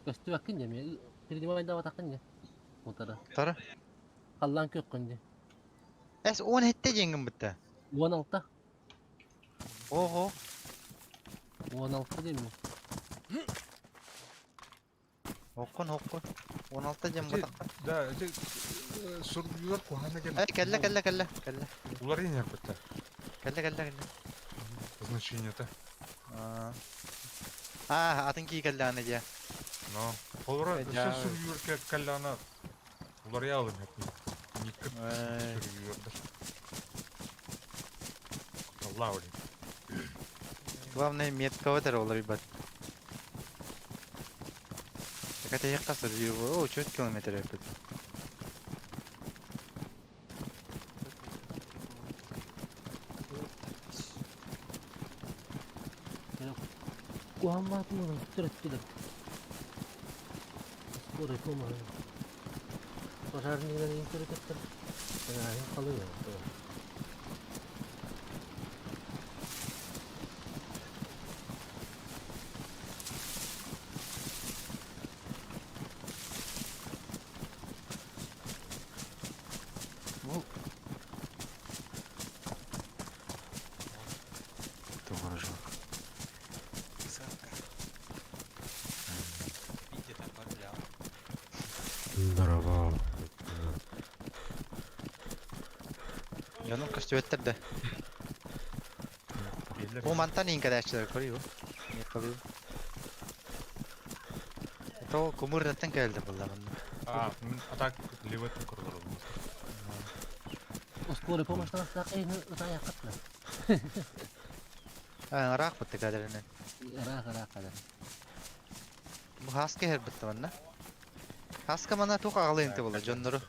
Көстү акын жем. Передимайда батакын жем. Утара.
Тара.
Қаллан көккөнде.
10 хетте жеңгим битте.
16.
Ого.
16 дейм.
Оккон. 16 жем батакка.
Да, это сурбивар кухана келе.
Келла.
Улар не битте.
Келла.
Значение-то.
Атынки келла аны же.
Но. Олар сурбивар келлана. Улар ялым хепни. Никак сурбивар. Аллах.
Главное метка вот это олар бат. Так это якка сурбивар. О, 4 километра это.
Kuhammat mı? Sürekli. Oraya koyma. Sorar neden yukarı çıktı? Yani kalıyor.
Doğru.
Здорово.
Жаным көстүбөттөрдө. Бу мантан инкадачтар көрүбү. Не көрүбү. То кумурдаттан келди буллаган.
Мен атак левет көрдүм.
Скорый помощь на стакане, это я катна.
Рак бутты кадеринен.
Рак кадер.
Бу хаска хер бутты манна. Хаска мана тук агалыйынты болду жоннору.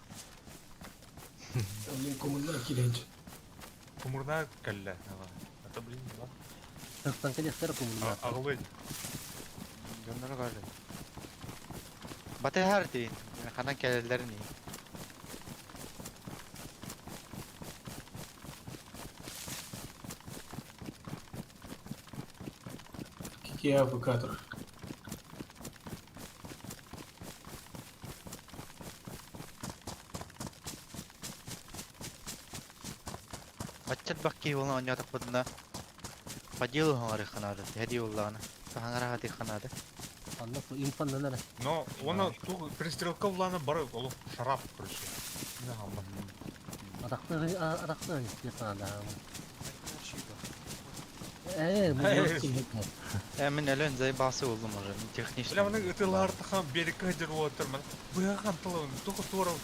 Мен комурда киленч.
Кумурна келле. Это блин, да.
Тастан келе стер комурда.
Агалый.
Жоннору калды. Batı her deyin. Kanan kellerin iyi.
Kiki avukatör.
Bachat bakki yoluna oynadık bununla. Bacılı hangarı kanadı. Hadi yollarına. Hangarı hadi kanadı.
Anlık infan neler?
Но оны пристрелка уланы бар ол шарап короче. Не хамма.
Adaklı yapana.
Мен әлен зай басы болдым уже. Технически.
Бля, мына ытыларды хам берекке жүріп отырмын. Буяған тылын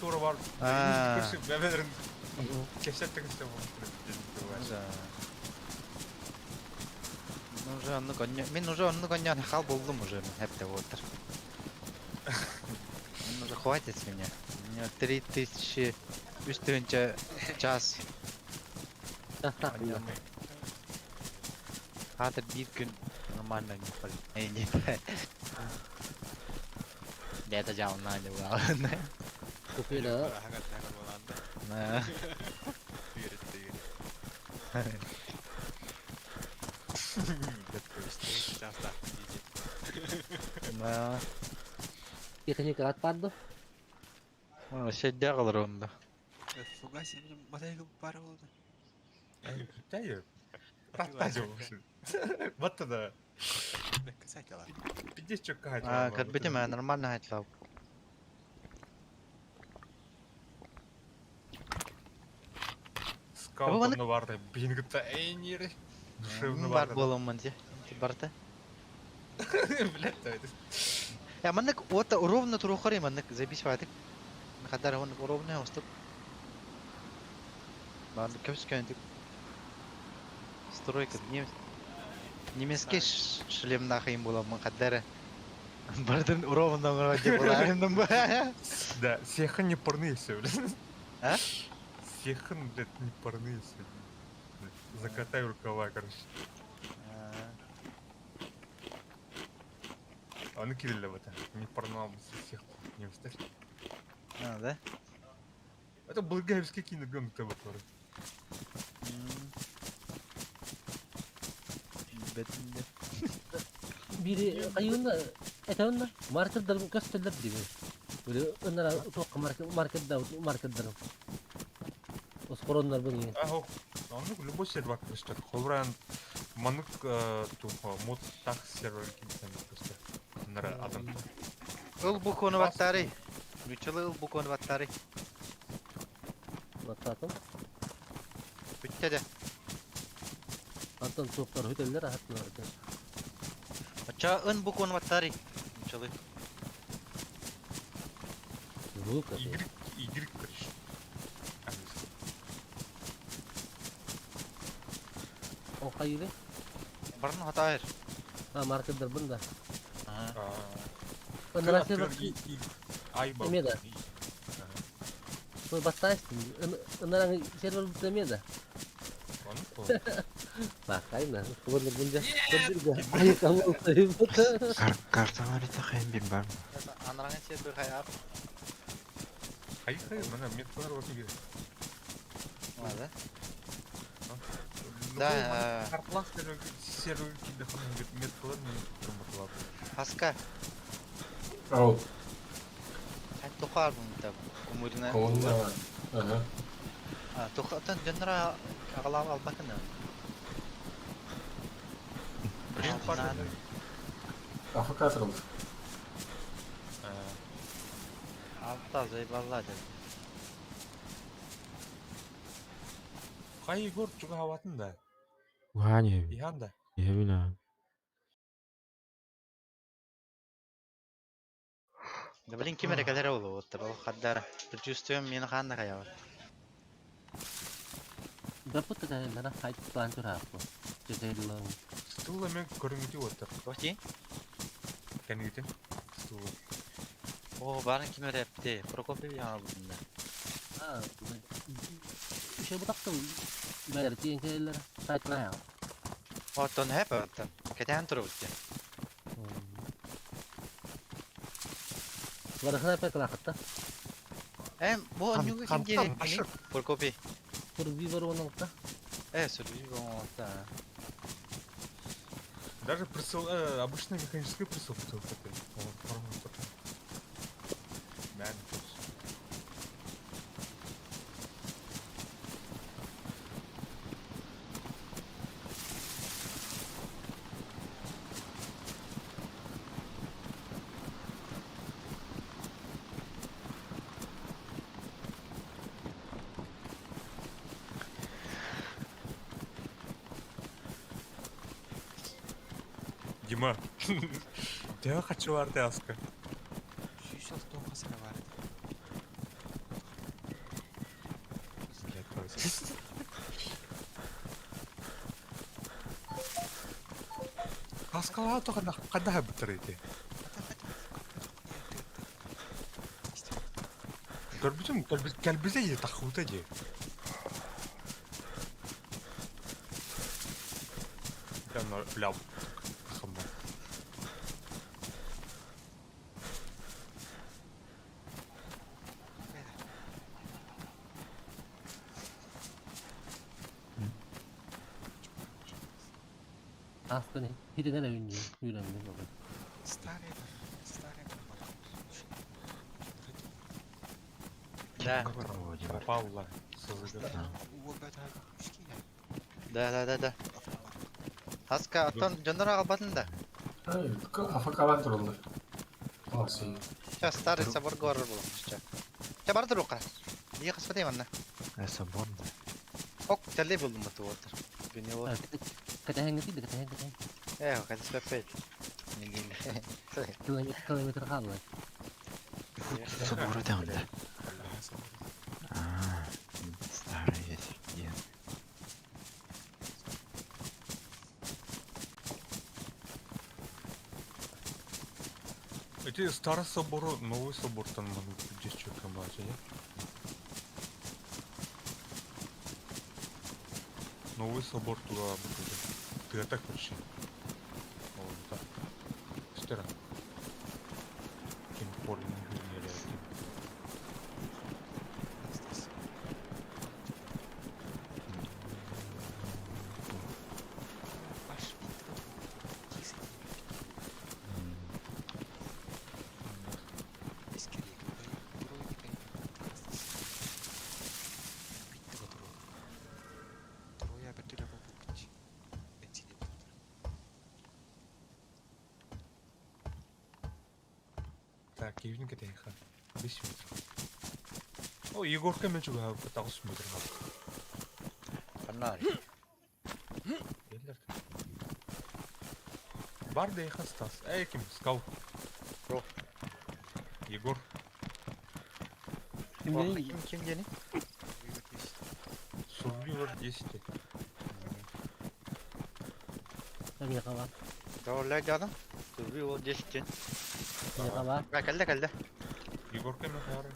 тура бар. Көрсі бәбәлерін кесеттік істеп
Да. Мен уже анны коньян хал болдым уже хәптә отыр. Мен уже хватит с меня. У меня 3000 üstünce час. Hadi bir gün normal yapalım. Neydi? Deta canlı bu arada.
Kupila.
Ne? Ne?
Ikannya kerat padu.
Şey de kalır onda.
Фугаси, батарейка пара oldu.
Hayır. Rattacı olmuşsun. Battı da.
Касателя.
Пиздец, что качать.
Как бы ты нормально хотел.
Скаутны барды. Бингітті әйнері.
Бар болуmun diye. Барта.
Блядь, это.
Я маннык вот ровно трухари маннык забись ватик. Хадар он ровно уступ. Барды көз көндік. Стройка немецкий шлем нахайым боламын қаддары. Бардың ровно деп боларымдым ба?
Да, сехын не парные все, блядь.
А?
Сехын, блядь, не парные все. Закатай рукава, короче. Оны кирилля вот не парнал всех не встать.
Да?
Это Булгаевский киногон ТВ тоже.
Biri ayında etavunda marketlerin kösteler gibi. Böyle onlara çok marketler. Оскорондар был.
Он любой сервак просто. Ховран манук мод так сервер кинется просто. Нара адам.
Ул бу кону баттары. Үчеле ул бу кону баттары.
Баттатым.
Бүттеде.
Антон топтар хөтеллер атты.
Ача ын бу кону баттары. Үчеле.
Лука.
Игры, короче.
O kayılı.
Barın hatayır.
Ha marketler bunda.
Aha.
Onlara server
ay bak.
Demedi. Bu battaysın. Onlara server demedi. Bak kayın. Bunlar bunca. Ayı kamu sayı.
Kartı var ise kayın bin var mı?
Anlarına server kayar.
Hayır, mana metlar var gibi.
Nerede? Да.
Карплас сервер кинде ханım метlar mı kurmadılar.
Haska.
Ау.
Sen tokardın tabi. Umuruna.
Onda. Aha.
Ha, tokatan canlara ağlam al bakın.
Avukatör olur.
Altta zeyballah dedi.
Hayır gör juga havatın da.
Ваня,
İhan da.
я вина.
Ne bileyim kime kadar olur otur o kadar. Предчувствуем meni kandı kayavat.
Dapat da hayt plantur aku. Cezalı.
Стула мен көрүнгүтүп отур.
Охти?
Кенигитин. Стула.
O barın kime repti. Prokopiev yana bunda.
Ha. Şey bu taktım. Bayar tiyen şeyler. Hayt ne ya?
Oton hep oton. Keten turupti.
Barıkına pek lakıtta.
Bu önüge kim gene? Prokopy.
Survivor onun da.
Survivor да.
Даже прицел, обычный механический прицел такой. Man. Дима, я хочу артелска.
Сейчас долго сыроварит.
Аскала то когда битрети. Görmüşüm, gel bize ye takhuta ye. Ben lav.
Aslında hidden oyuncu. Yürüyemiyor baba.
Старый.
Да.
Попала.
Да. Аска аттан жонора калбадың да.
Афакалан турулду. Алсы.
Сейчас старый собор горы был. Сейчас барды рука. Не хаспадей манна.
Собор да.
Ок, тәле булдым бу отыр. Бене вот.
Кетен гити, кетен.
Кайда спепет. Не геле.
Kilometre kaldı.
Собор да он да. Старый есть.
Эти старый собор, новый собор там могут здесь что комбать, нет? Новый собор туда будет. Ты так почти. Вот так. Стара. Кем поле не гуляли. Так, кивин кетейха. 5 метр. О, Егорка мен juga 9 метр қалды.
Канар.
Елдер. Бар дейха Стас. Ким? Скаут.
Про.
Егор.
Ким дени?
Survivor 10.
Tabii kalan.
Doğrular canım. Survivor 10.
Kalan.
Geldi.
Егорка мен қары.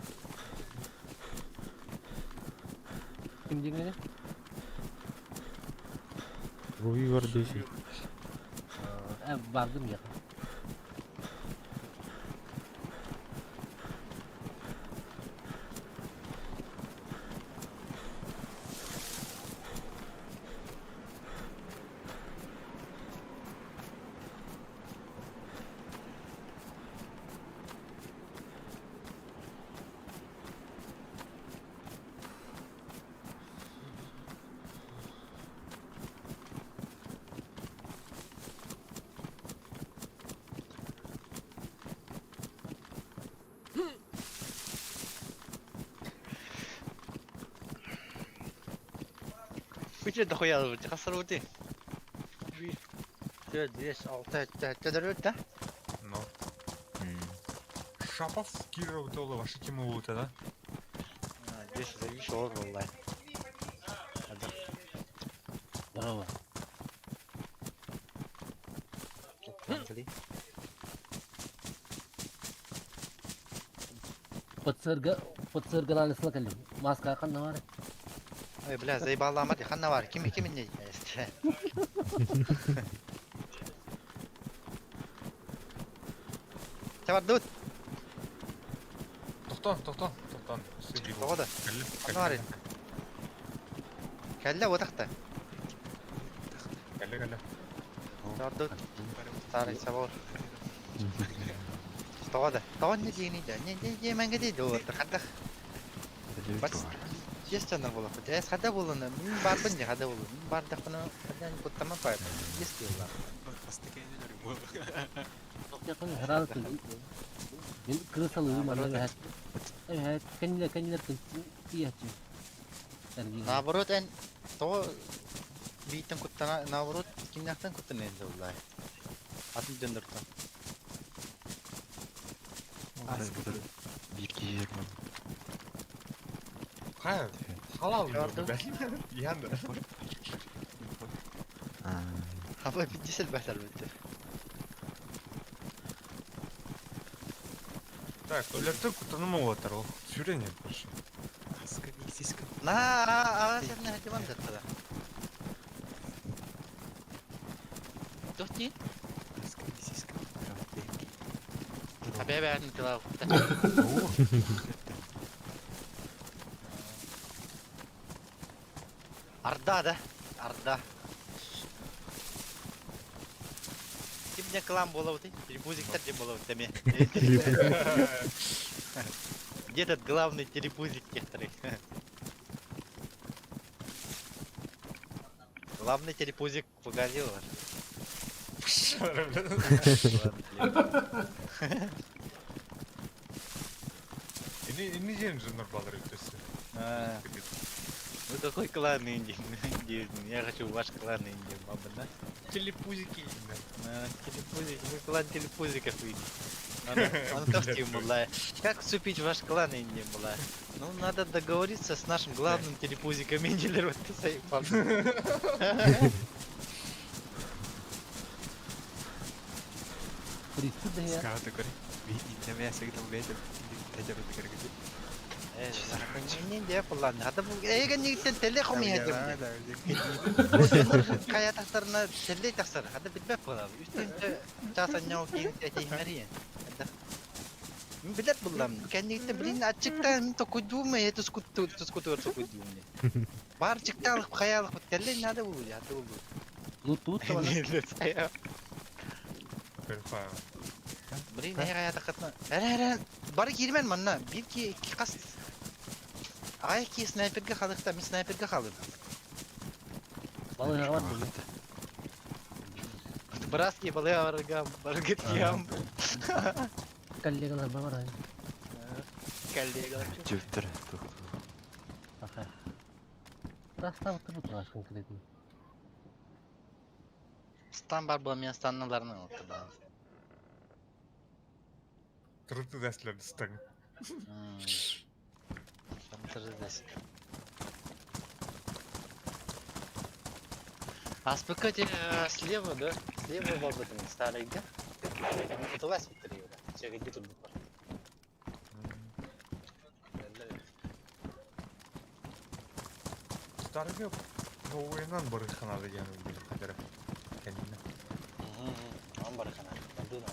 Kim dinledi?
Survivor desi.
Vardım ya.
Kucuk dah koyal berarti kasar berarti. Dia alta.
Ну. Шапов, Кира, вот это ваши темы вот это.
Здесь зависит от онлайн.
Bravo. Пацырган анысына келдим. Маска кандай бар?
Ой, бля, заебал Амати, ханна бар. Ким не? Чабар дут.
Тоқтон.
Тоғады. Ануарин. Кәлі отақты.
Кәлі.
Жардық. Старый сабор. Тоғады. Тоғын не дейін еді? Не мәңгі дейді оларды. Қадақ. Естенер болады. Әс қада болуны. Мен барбын не қада болуны. Мен бардық бұны. Қадан бұттама қойып. Есте олар.
Yakın herhalde ben kırısalı manada evet kendiler iyi açıyor.
Наоборот, эн то битен куттана наоборот киняктан куттан энди улай. Атын дөндөртөн.
Bir yer var.
Hayır. Halal diyor. Yandı.
Hava bittiyse behter bitti.
Так, өлерді күтінімі отыр ол. Сүйренет бірші.
Аға сәріне әдеман дәртіда. Тоқти? Әбе әдін тылау. Арда да. Арда. Kimde klan болауды, телепузиктер де болауды, деме. Где-то главный телепузик кехтары. Главный телепузик погазил.
İni yerin жындар балар өтесі.
Вы какой клан Индии? Я хочу ваш клан Индии, баба, да?
Телепузики.
Телепузик, вы клан телепузиков Индии. Он костюм была. Как вступить в ваш клан Индии была? Ну, надо договориться с нашим главным телепузиком Индии. Вот ты заебал.
Скауты, говори. Видите, мясо где-то влезет.
Не yapılan. Hadi bu egen yigitten telle koymayacağım. Kaya tasarına telle tasar. Hadi bitmez bu abi. Üstünde çasan yok ki tehmeriye. Bilet bulam. Kendi yigitten bilin açıktan tokuduğumu ya tuskutur tokuduğumu. Bar çıktı alıp kaya alıp telle nada bu ya. Hadi bu.
Tut da var.
Bilin ne kaya takatma. Her. Bari girmen manna. Bir ki iki kas. Ай ки снайперге қалдықта, мен снайперге қалдым.
Балыға бар мı?
Браски балыға баргет киям.
Коллегалар бар ай.
Коллегалар.
Жүптір.
Аха. Растап тұрып ашқын кіретін.
Стан бар бұл мен станналарынан отырды.
Тұрыты дәсілерді стан.
Здесь. АСПК слева, да? Слева бабытың старый где? Это вас Виктория, да? Все, иди тут буквар.
Старый где? Ну, ойынан бұры қанады яны білі қадары. Кәніне.
Он бұры қанады. Бәнді да.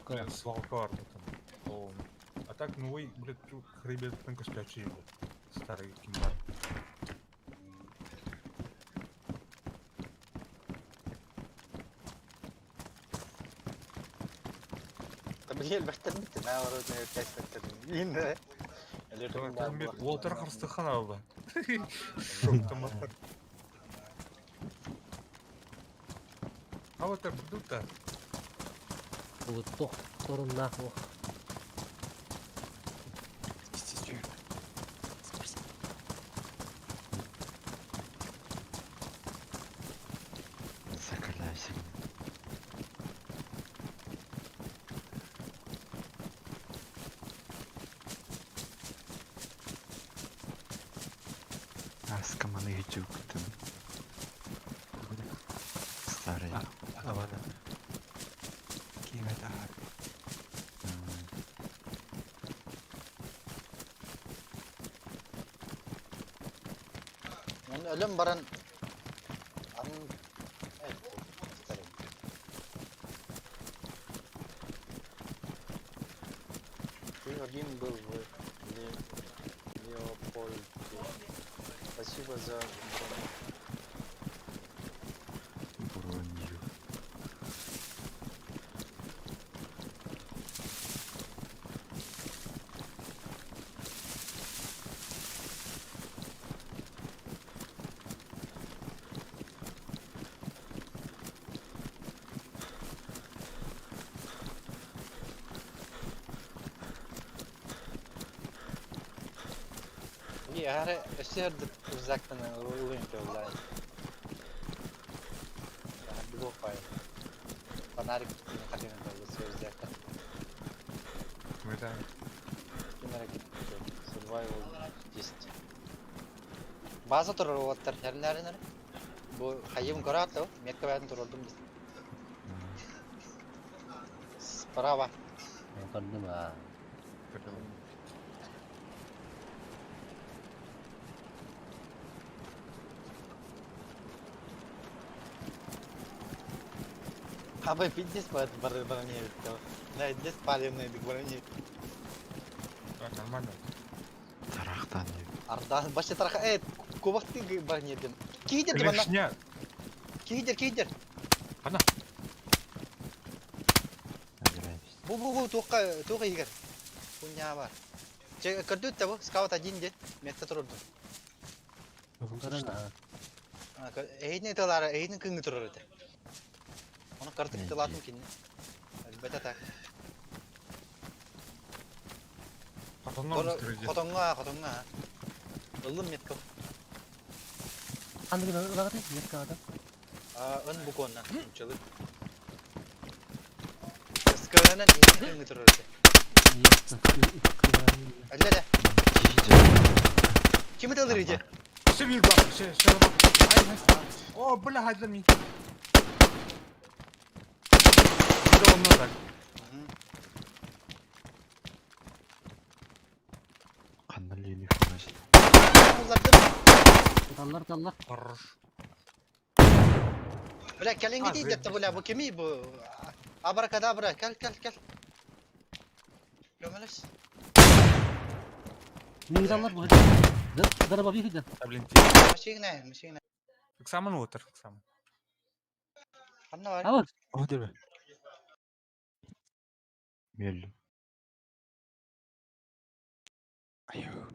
Блин, свалка бар там. А так, ну вы, блядь, хребет тонко спячий его. Старый кимбар.
Там ел бәттер бітті, наоборот, не өтәс бәттер. Енді.
Уолтер қырсты қана ба. Шоқты мақтар. А вот так бұдды
Вот тох торун нахуй.
Закаляйся. Аскаманы гидюк там. Старый. Авана. Кимета.
Ölüm baran
был в Неопольде. Спасибо за...
Бронью.
Не, я сердце uzaktan oyun yollayın. Blue fire. Fanarik kadar uzaktan.
Neden?
Merak ettim. Survival test. Bazı tur robotar nerede? Bu hayım korato, mekka ben tur oldum biz. Sparava.
Kandım ha.
Абай фитнес барыне битті. Найдес палемный бик барыне.
Нормально.
Тарақтан не.
Ардан башы тараха кубакты барыне дем. Кейдер де бана.
Лишня.
Кейдер.
Ана.
Bu tuğka yiger. Punya var. Kırdut tabu scout ajin de. Mekta tururdu.
Karana.
Ehne talara ehne kıngi tururdu. Onu kartık talatım kinni. Elbette tak. Kotonga. Ilım metka.
Anda gina ulah katanya metka ada.
Ön bu konna. Çalık. Skalanan ehne kıngi tururdu. Öyle de. Kimi de alır iyice?
Şey bir bak, şey bak. Ay, o böyle hazır mı? Bir de onlar bak.
Kanal üniforması.
Tallar.
Bırak gelin gideyim de tabi bu kimi bu? Abrakadabra gel. Gömeliz.
Mingdallar bu. Daraba bir gider.
Машина.
Ксаман отыр, Ксаман.
Anna var.
Ama
O değil mi? Geldim. Ayoo.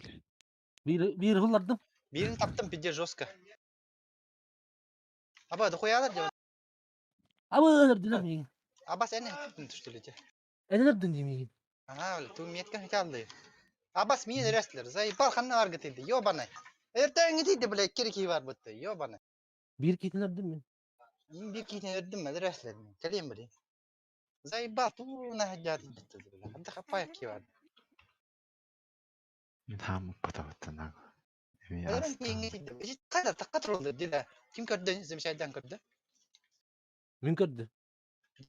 bir hılladım.
Birini taptım pide жестко. Aba da koyarlar diyor.
Ama öldürdüler mi?
Aba sen ne yaptın tuştulece?
Öldürdün değil mi?
Aha öyle tu miyetken hiç aldı. Abbas miye restler. Zay balkanna var getirdi. Yo bana. Erten gidiydi bile kirki var bitti. Yo bana.
Bir kitin öldün mü?
Bir kiti ördüm mü restler. Kaleyim bile. Zay bal tu nahajat bitti. Hatta kapayak ki var.
Tamam patavattın abi.
Öyle bir ingilizce. İşte kadar takat oldu diye. Kim gördü? Zemşaydan gördü.
Min gördü.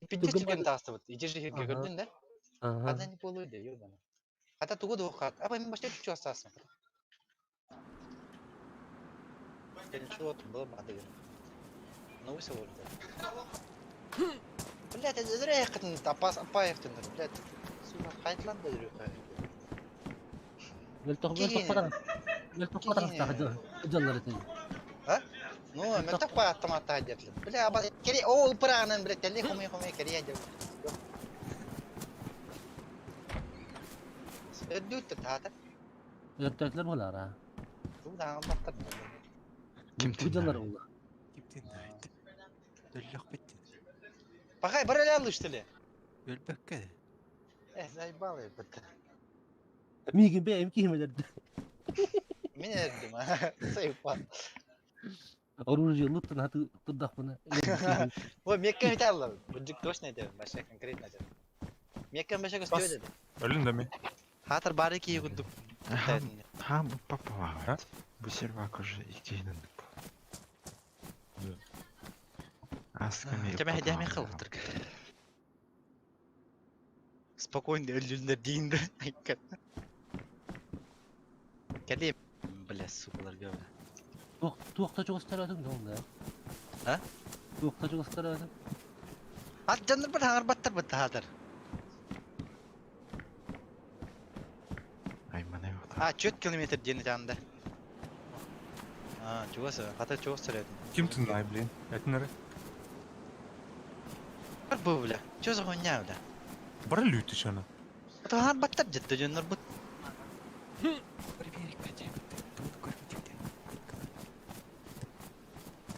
Pide çıkın tastı bitti. İçeri hirge gördün de. Hatta ne boluydu yo bana. Hatta tuğu da okat. Ama ben başta tutuyor asasın. Ben şu otur bulamadı. Ne olsa oldu. Блядь, это зря я хотел apa yaptın блядь. Sulla kayıtlan da duruyor.
Gel tokmadan tahdı. Canlar etini.
Ha? No, ben tak pa tamata hajatlı. Блядь, ama keri o ıpıranan блядь, telli kumi keri aja. Ödüt tahta.
Yattaklar var ara.
Bu da anlattın.
Kim canlar oldu?
Kim dinleydi? Döllük bitti.
Bakay böyle alıştılı.
Ölbek ki.
Zay bağlı bitti.
Migin be emki himelerdi.
Min erdim ha. Sayfa.
Orucu nuttun hatı tuddak bana.
O mekkan hiç aldı. Bucuk doş ne diyor? Başka konkret ne diyor? Mekkan başka gösteriyor dedi.
Ölün de mi?
Hatır bari ki yıkıldık.
Ha bu papa var. Bu servak уже ikinin bu. Askami.
Кеме hediyemi kıldık. Спокойно ölüler deyinde. Kedim. Bile sukular göre.
Tuğukta çok ıstarıyordum ne oldu ya?
Ha?
Tuğukta çok ıstarıyordum.
Hat canlar bir hangar battar bitti hatır. А, 4 километр дені таңда. А, чуғасы, қата чуғыс сұрайды.
Ким тыңдай, блин? Әтінері?
Бар бұл бля, чөзі ғойня бля.
Бары лүйті шаны.
Тұған баттап жетті жөнлер бұд.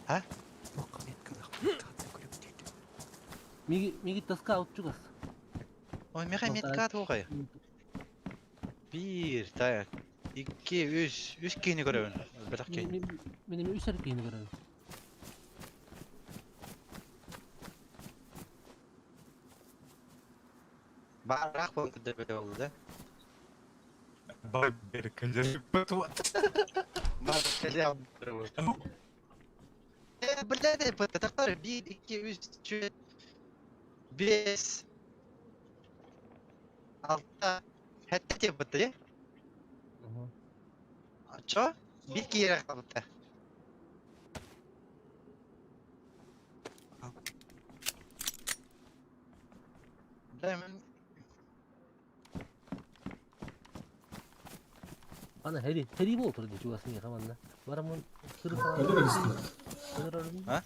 А?
Меги таска алып чугас.
Ой, меға метка атып оғай. 1, так. 2, 3 кейіні көрәуін. Бірақ кейін.
Мен эми 3 кейини көрөм.
Барақ болын күдір бөлі олды да.
Бай бері кәлдері бөтіп ат.
Бар кәлі абыр олды. Білдәді бұты тақтар 1, 2, 3, 4, 5, 6, хәтті те бұты, е? Чо? Bir kere kaldı. Demin
Ana heri bu oturdu çugasın ya kamanla. Var ama sırı falan.
Öyle mi istiyor?
Ha?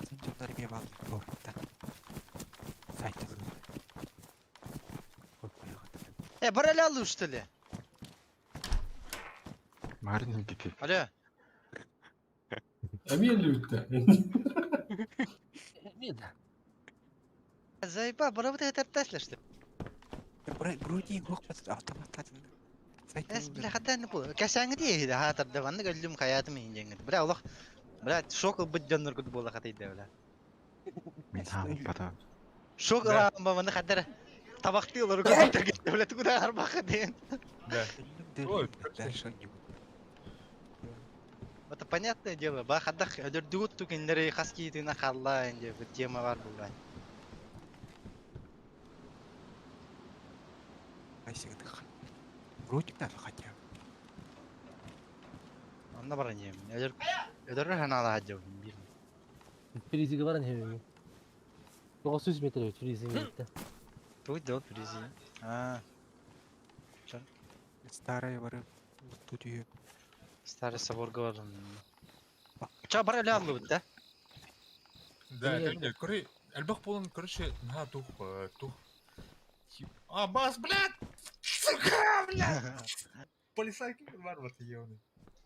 Sen canları bir bağlı. Orada. Sayta.
Barali aldı ustalı.
Marinin pipi.
Alo.
Emiye lütte.
Zayıba, bana bu da yeter taşlaştı.
Burayı korkmasın. Otomatladın.
Es bile hatta ne bu? Kaşangı diye de hatırda bana gördüm hayatımı inceğin. Bırak Allah. Bırak şok olup canlar kudu bola katıydı öyle.
Ben tamam pata.
Şok olam bana kadar. Tabak diyorlar o kadar gitti öyle kuda arbağa deyin.
Ой,
Это понятное дело. Бахадах öldürdüğüt tükenleri kaskiyetine kalla ince bir tema var burada.
Ayşe dık. Rojik da хотя.
Onda var ince. Öldürür hanala hacı bir.
Friziga var ne? 900 metre friziga gitti.
Tuydu frizi. Ha.
Старая вары. Тут ее.
Старый собор var. Çağ barali aldı bu da.
Да, конечно, короче, Альбах полон, короче, на тух. А, бас, блядь! Сука, блядь! Полисайки var вот ебаный.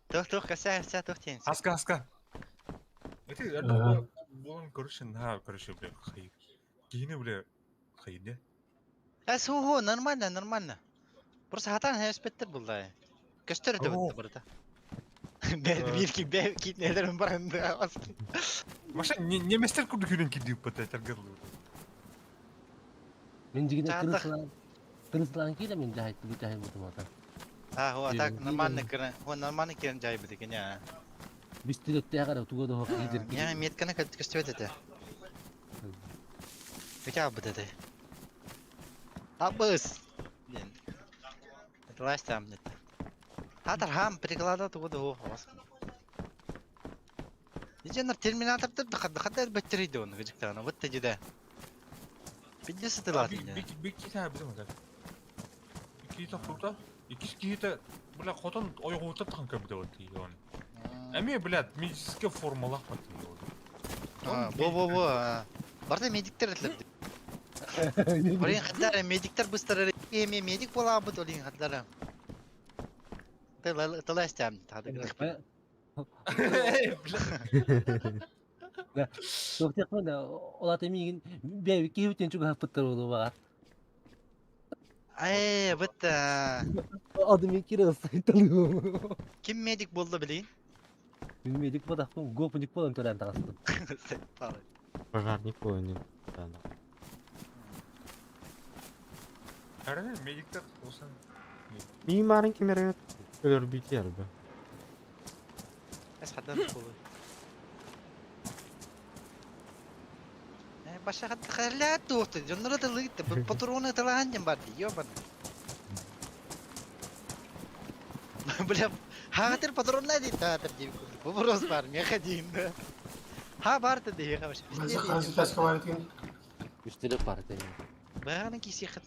Тух, кася, тух тень.
Аска. Это Альбах полон, короче, на, короче, блядь, хай. Кине, блядь, хай, да?
Ho, нормально. Просто hatan hespettir buldu. Gösterdi bu burada. Ben kit nelerim barındı aslında.
Başka ne mesler kurdu günün gidiyor pata tergirli.
Men jigine kırıslan ki de men jahit bu mata.
Ha, o atak normalne kiren jahit bu kenya.
Bistilet de kadar tuğda hok gidir.
Yani metkana kat gösterdi de. Peki abi dedi. Abız. Это last time dedi. Hatar ham приклада тугда хох бас. Диженер терминаторды хаддар беттерийди оны гыжыктагана. Вот тежиде. 50 тылат.
Bir tane bizim kadar. İki tane kurda. İki tane böyle kotan oyağı oturtkan kabide var diye yani. Emi bilet medicinsке формалах var diye.
Во. Барда медиктер этлерди. Олин хаддар медиктер быстро эми медик болабыт олин хаддар. Ты ластям тады.
Да. Çok da olat emigin bir iki hütten çok hafiftir oldu var.
Ay, bitta.
Adım ikire saytılıyor.
Kim medik boldu bileyin?
Medik bu da gopunik falan tören tağıstım.
Пожарник понял.
Herhalde medikler olsan.
Mimarın kimere ölür biter be.
Es haddar bolu. Başa hatta khala tuğtu. Jonlara da ligitti. Patronu talahancan bardi. Yoban. Bile hatir patronlar değil hatir diye. Bu boros var mı kadın? Ha vardı diye kamış.
Nasıl taş kavar etkin?
Üstelik var tabii.
Bağanın kisi xat.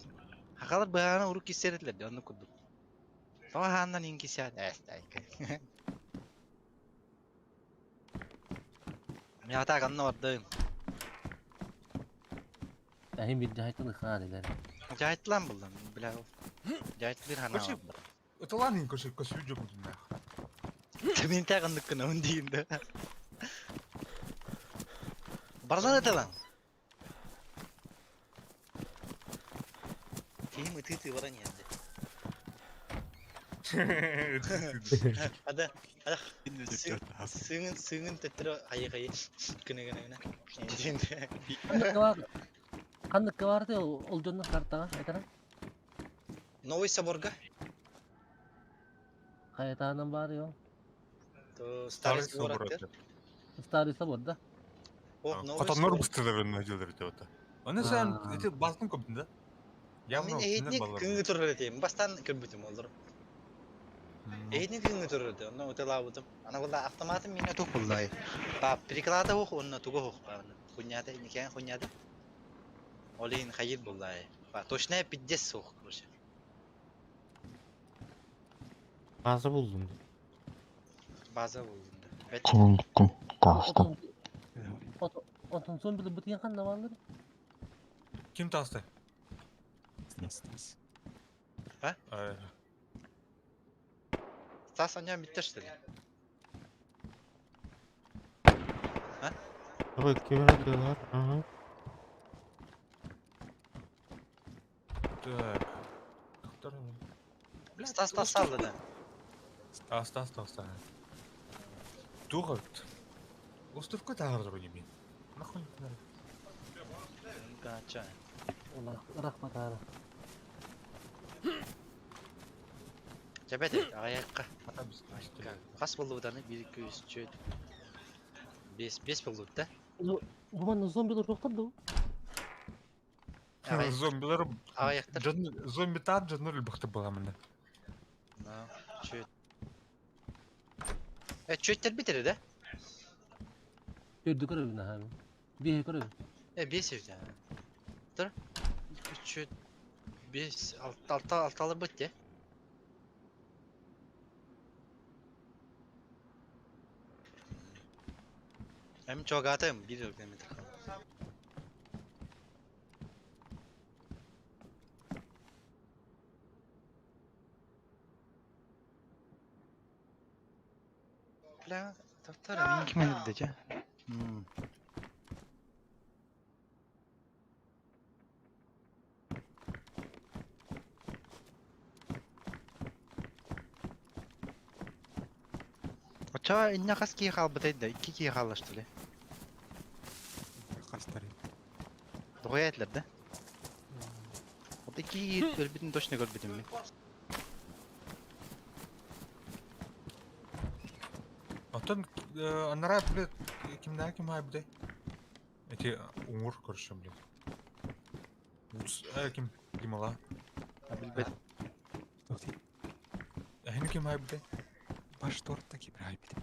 Hakalar bağanın uruk kiseretler de onu kuduk. Ama handan in kisi at. Ya hata kanna vardı.
Ahim bir cahitini khaniler.
Cahit lan buldum. Bila. Cahit bir hana
Koşu.
vardı.
Ытылан көші жобудың нах.
Мен тағындық күні он дейінді. Бардан аталан. Кейім үті баран енді. Ада сыңын тәттірі қайы күні.
Қандыққа барды ол жонны картаға айтарам.
Новый Соборга.
Кайтаанан бар yo.
То Старый Собор.
Старый Собор да.
Қатанлар бұстырдарын өжелдер өте өті. Оны сән өте басын көптін да?
Мен әйетіне күнгі тұрыр өтейім. Бастан көрбітім олдыр. Әйетіне күнгі тұрыр өте. Оны өте лауытым. Ана қолда автоматым мен өтік қолдай. Приклада оқ, оны тұғы оқ. Құнияды, некең құнияды. Олейін қайет болдай. Точная 50 оқ.
Bazı buldum.
База buldum.
Çenin gittim. Dağıştım.
Otun son bir bıtıyan kan ne vardır?
Kim tastı?
Ha? Стас аням бітті что ли? Ha?
Evet, kime atıyorlar? Aha.
Так.
Стас салды да.
Стас. Туғыт. Островқа тағырдыр өне мен. Нахуй не надо.
Гача.
Рахмат ара.
Жабәді, аяққа. Қас болды бұданы? 1, 2, 3, 4, 5 болды да?
Бұман зомбилер жоқтарды
ғой? Зомбилер...
Аяқтар.
Зомби тағын жаднөр үлбіқті болғамында.
Чөт. Чөттер бітірі да?
Ördü görevini abi. Bir görev.
5 evde. Dur. 3, 5, 6 alır bitti. Hem çok atayım, bir yok demek. Plan, taftara link mi gidecek? Оча инне қас кей қал бітейді, 2 кей қалышты ле.
Қастары.
Дұғай әтілер да? Ол 2 кей өрбетін точно көрбетін мен.
Оттан анара білет кімдәр кім ай біде? Эти уңыр көршім білет. Кім? Кім ола?
Білбет.
Әйіні кім ай біде?
Баш торта кибір айбеді.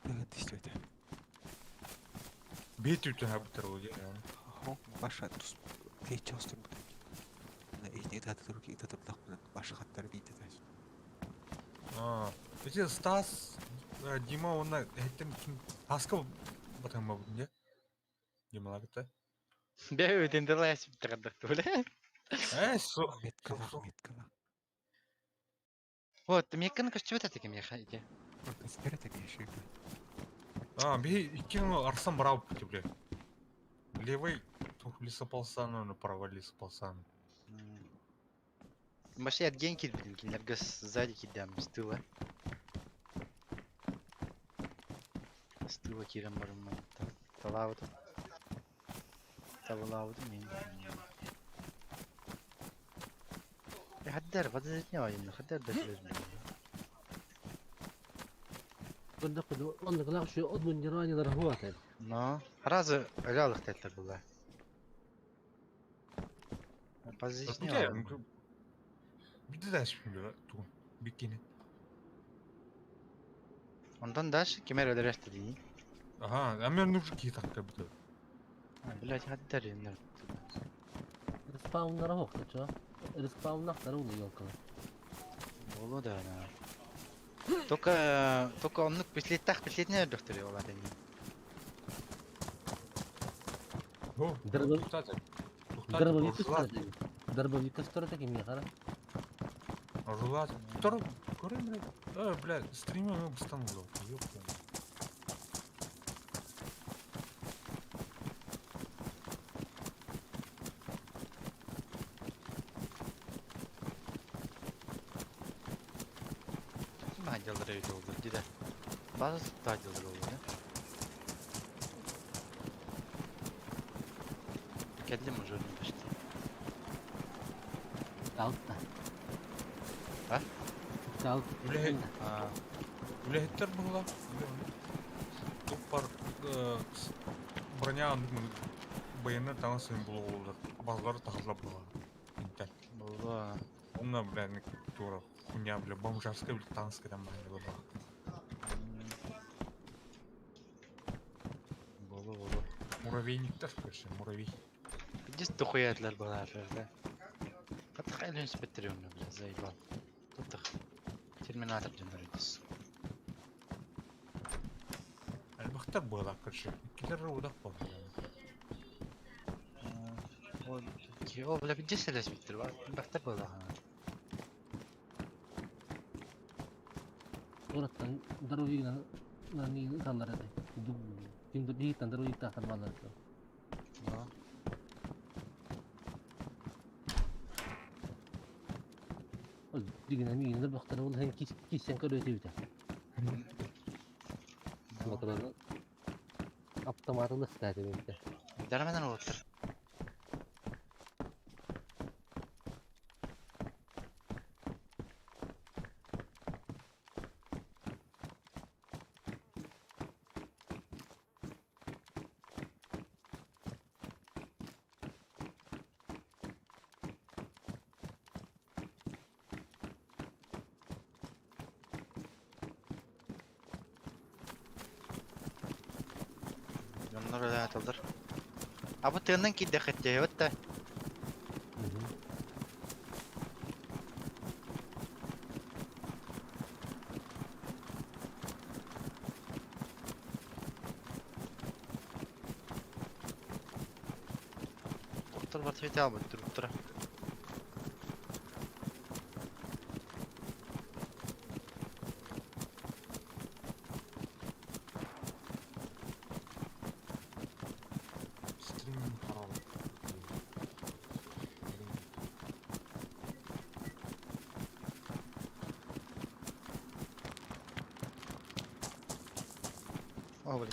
Дығыт істеуді.
Бет үйтін әбітір ол е.
Баша тұс кейтче остыр бұдай. Эйне даты тұру кейті тұрдақ бұдан башы қаттары бейті дайсы.
Эти Стас, Дима, оны әйттен таска батан ба бүгін, Дима лағытта.
Бе өтенді лайсы біттіғандықты біле?
Меткалақ.
Вот, мекканы көшті өтәді кем еқа еке.
Көспері тәке ешегі.
Бе иккені арсан бара өпті біле. Левый лесополсан, оны правый лесополсан.
Башы әдген келбедім, кенлергі сзади кедем, с тыла. С тыла керем барым мен. Талауды. Талауды мен. Хаддар, подозретне айымны, хаддар да сөзім.
Onda kulak şu odun yaraniler hava atayım.
No, разы реалых тәттер бұлда. Позиция.
Биді дәшіп біле, туғын, беккені.
Ondan daş kemer ödereşti değil.
Aha, әмер нужы кей таққа біді.
Блять, отдали, наверное.
Респаунлары хокты, чо? Респаунлақтары ulu елкалы.
Болу да, на. Только оннук петлетне өрдіқтірі олады не.
Дробовик стороны кемге қара?
Рулат. Тұр, көрем, блядь, стример мен бұстан ұлау. Жоқ,
Adyaları öyle oldu, değil de. Bazı da adyaları oldu, ne? Geldim mi jörünü başta?
Kalktı.
Ha?
Kalktı.
Үлехеттер бұла. Тұппар броня байыны таңы сайын бұла олдар. Bazıları тағылап бұла. Интел.
Бұла.
Онна, блядь, тура. Хуйня, бля, бомжарская, бля, танская там, бля, была.
Болу.
Муравейниктер, короче, муравей.
Здесь тухуятлар была, да? Отхайлен спетрённо, бля, заебал. Тут их терминатор дженеритис.
Альбахтар была, короче. Киллер удах был.
О, бля, где селес Виктор? Альбахтар была.
Oratan daruyiga nani sallar edi. Kimdir digitan daruyig taxtan ballar edi. Oz digina miyindir baxtara ol hen kisen köröte bita. Motorunu avtomatını istedi bita.
Daramadan otur. Onları da atıldır. Abi tığından ki dikkat et da. Otur var tweet al dur.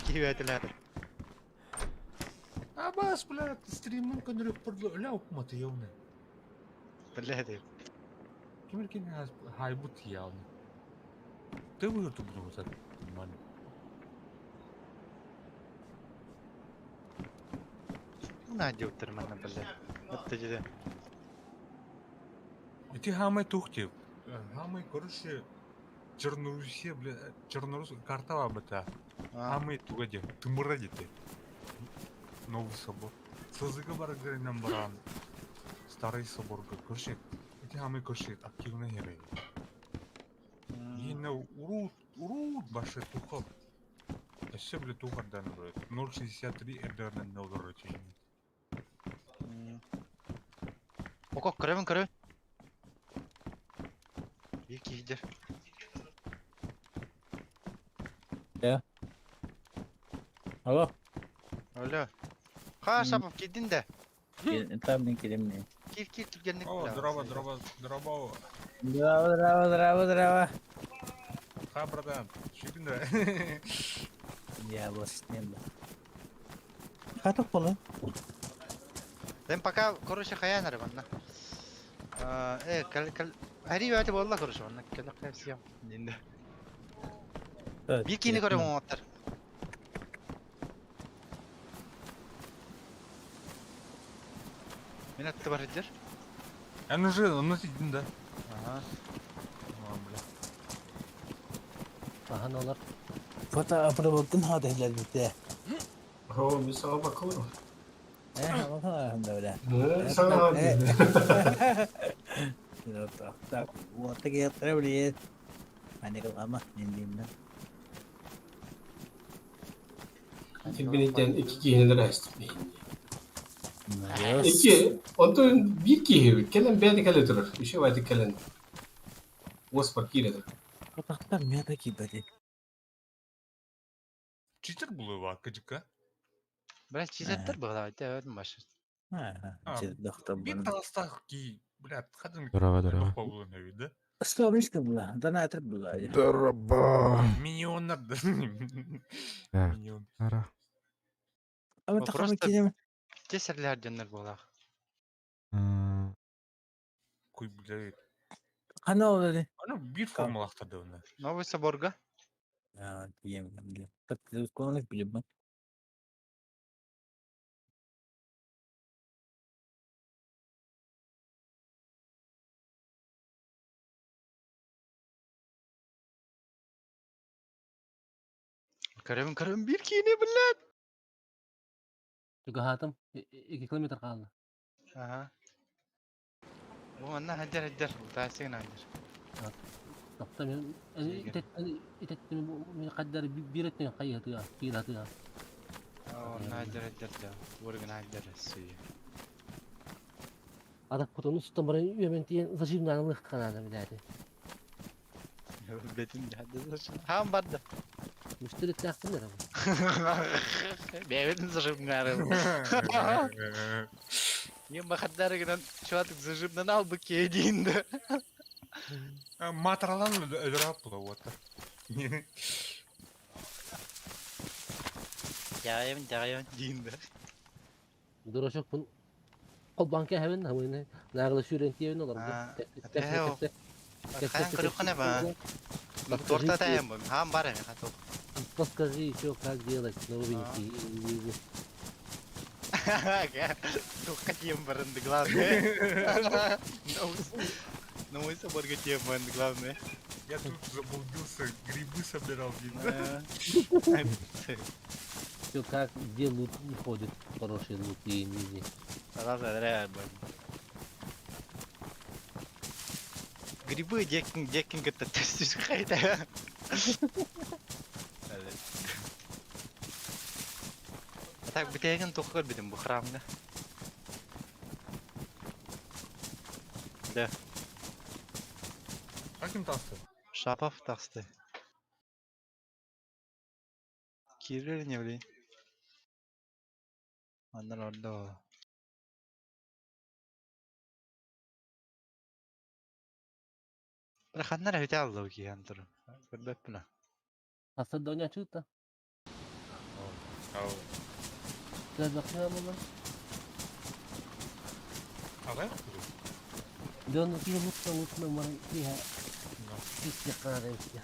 Киевятелер.
Бас, блядь, стриминг конрек подля упматы явно.
Блядь.
Кимеркин хайбут явно. Ты в YouTube вот так, нормально.
Надя утермана, блядь. Вот ты где?
Эти хамы тухти. Хамы, короче, Черноруссия, блядь, Чернорус карта вабата. Хамы тугаде, тымырадите. Новый собор. Созыга барагаринан баран. Старый собор, короче, эти хамы, короче, активно герой. Йне урут башы тухал. Все, блядь, тухардан, блядь. 0.63 эрдерден нолдор чейни.
Око, көрөбүн. Эки идер.
Алло.
Ха, шапов келдин да.
Там келем не.
Кил келдик.
О, здорово.
Здорово.
Ха, братан, шикин да.
Я вас не знаю. Хата полы.
Ben пока, короче, хаянары ванна. Ари өте болла, короче, ванна. Келек кайсыям. Динде. Бикини көрөм оңоттар. Мен атты бар едер.
Он уже носидин да.
Ага.
Aha ne olur?
Fata apra boltun hada helal bitti.
Ho, bir sana bakalım.
Bakalım da öyle.
Sana
Tak. Orta getirebiliriz. Hani ama ne diyeyim ben.
Birbirimizden iki giyineler açtık. İki, ondan bir giyiyor. Kelen bir kele durur. Bir şey var kelen. Bos parkiredir.
Kataklar mı ya da ki böyle.
Читер булуу бар кыжыкка.
Блядь, чизеттер была, өтүм башы.
Бир тагыстак ки, блядь, кадым.
Дорога.
Да?
Ставлюшка была, да на это была.
Дорога.
Миньоннар.
Так,
Миньон.
ара.
А вот такой кинем.
Кесерлер жөндөр болак.
Куй, блядь.
Кана oldu?
Аны бир формалактарды уна.
Новый Соборга.
Diyeyim. Tak konuşup bileyim ben.
Karım bir kiyine блядь.
Juga hatam 2 kilometre kaldı.
Aha. Bu anna hajar. Utasin hajar.
Tapta men itettim men qaddar bir ettin qayyatı ya. Kilatı ya.
Hajar ya. Vurgun hajar suyu.
Ada fotomu tutamaren yementiyen zajimdan kanada biladi.
Betin hajar. Ham barda.
Müşteri taktım ya.
Bebetin zajimdan. Мен бахаддарыгынан чуатык зажимдан ал бы кейдинди.
Матралан ödürap bu da вот.
Жагайын дейинди.
Duruşuk bun. O banka hemen hemen nagla şürentiyen olur.
Kayan kırıkına ba. Торта таям бу. Хам бар эми хаток.
Подскажи еще, как делать новенький.
Только тем баранды главное. Новый Соборга тем баранды главное.
Я тут заблудился, грибы собирал.
Все как, где лут не ходит, хороший лут и не.
Грибы декин где-то тестишь хайда. Так бітеген тоққыр бідім бұл храмда. Да.
Каким тасты?
Шапов тасты. Кирилл не блин. Андар орда. Бір қандар өте алды өкеген тұры. Бір бәп бұна.
Aslında oynayan çıktı.
Ау.
Biraz bakayım ama.
Ага.
Dön bir mutlu var ya. Hiç yakaladım ya.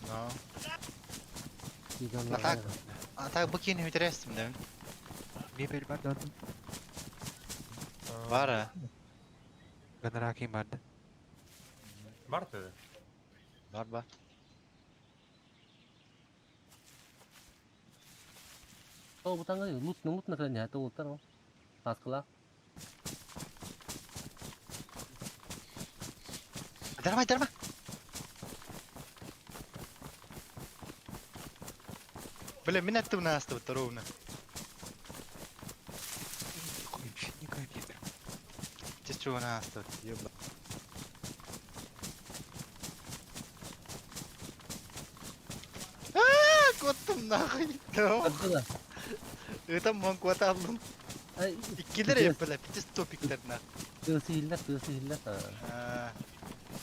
No. Tak bu kini hüterestim değil mi?
Bir bölüm ben döndüm.
Var ha.
Ben rakiyim vardı.
Var dedi.
Var.
Oh, butang aja, mut na kanya tuh utang. Pas kelak.
Darma. Блин, меня ты у нас тут ровно.
Не кайф.
Ты что у нас тут? Ёбла. Kotum nahı. Это мон кваталым. İkiler yapılar. Just topiklerine.
Tığsıyla.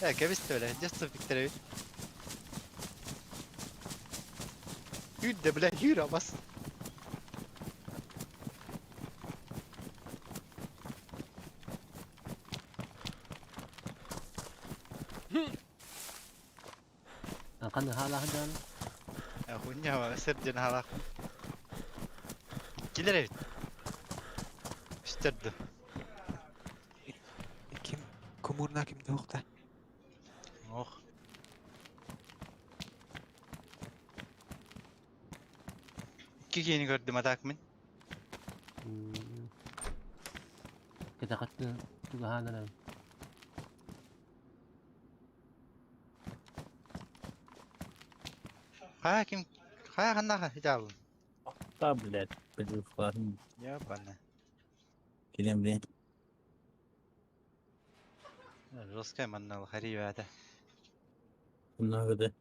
Ya kevist öyle. Just topikler. Yürü de bile yürü bas.
Kan halah dan.
Ya punya var. Sercan halak. İkiler evet. İşte.
Kim? Komurna kimde yok da.
Oh. İki yeni gördüm atak mı?
Ketakattı tugahanan.
Kim? Kanaka hijab.
Tablet. Betul farm.
Ya bana.
Kirim din.
Roskay manna hari vada.
Bunlar kadar.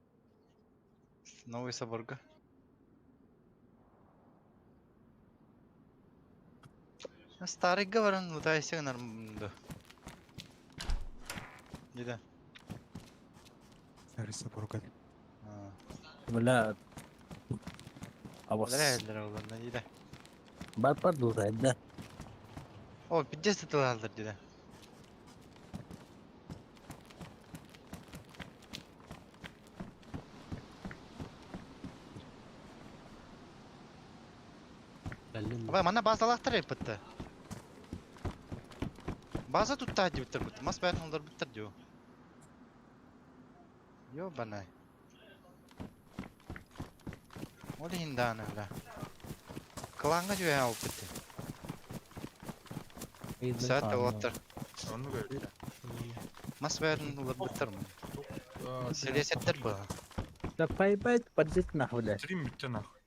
Новый Соборга. Старый говорен, лутайся нормально. Где?
Старый Соборга.
Бля. Авас.
Где?
Бар дурай да.
О, 50 тылалдыр где? Абай, мана базалақтыр епітті. База тұтта әді біттір бұтты. Мас бәрін олар біттір деу. Йо, банай. Олы хинданы ұла. Қылаңға жөй алып бітті. Сәтті олаттыр. Мас бәрін олар біттір мұн. Селесеттір бұ.
Тапай байт, поддеть нахуй, бля.
Стрим бітті нахуй.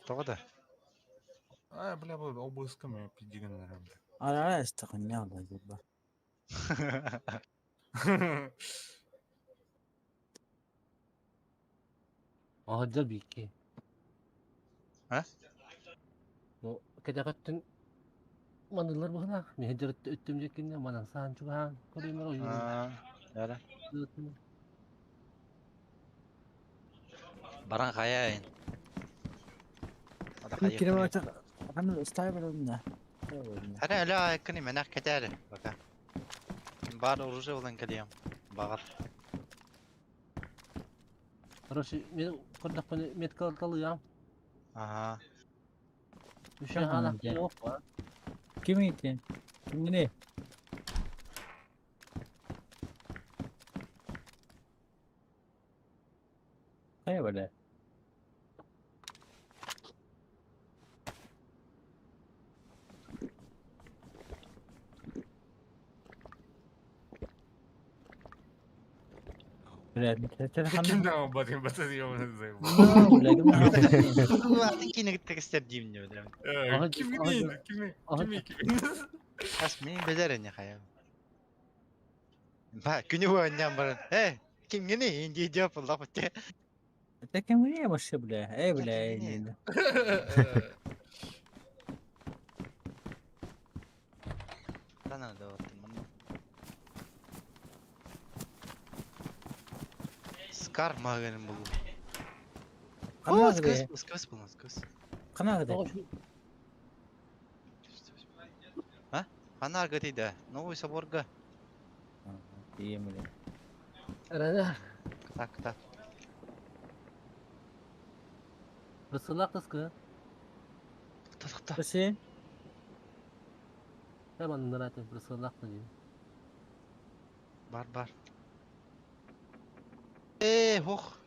Тоғы да.
Бля, бұл обыска мен пидеген нарамды.
Ара, истақын не алды, жұрба.
Ağaca bir iki.
Ha?
No, ketakattın manılar bana. Mehcerette öttümcekinde manan sağın çuğan. Koruyumlar o yürü.
Яра. Баран қаяйын.
Кирим ачақ. Қаны ұстай барым да.
Тәрі әлі айқыны мен ақ кетәрі. Бака. Бар оружие olan келем. Бағар.
Короче, мен қырдақ бені меткалар талыям.
Ага.
Үші ғанақ жоқ ба?
Кім екен? Кім не? Қая бәлі?
Kimden o batayım batayım zayıf.
Kini gitmek ister diyeyim diyor.
Kimi?
As benim belerin ya hayal. Bak günü bu annem barın. Kim gini indi cevap Allah bitti.
Tekem ne başı bile? Bile.
Sana da oldum. Скар маганым был. О, сквозь был, сквозь.
Канал где?
А? Канал где да? Новый Соборга.
Емли.
Рада.
Так.
Рысылақ қысқы.
Кто?
Пошли.
Tamam, нравится рысылақ дейін.
Бар. Хох.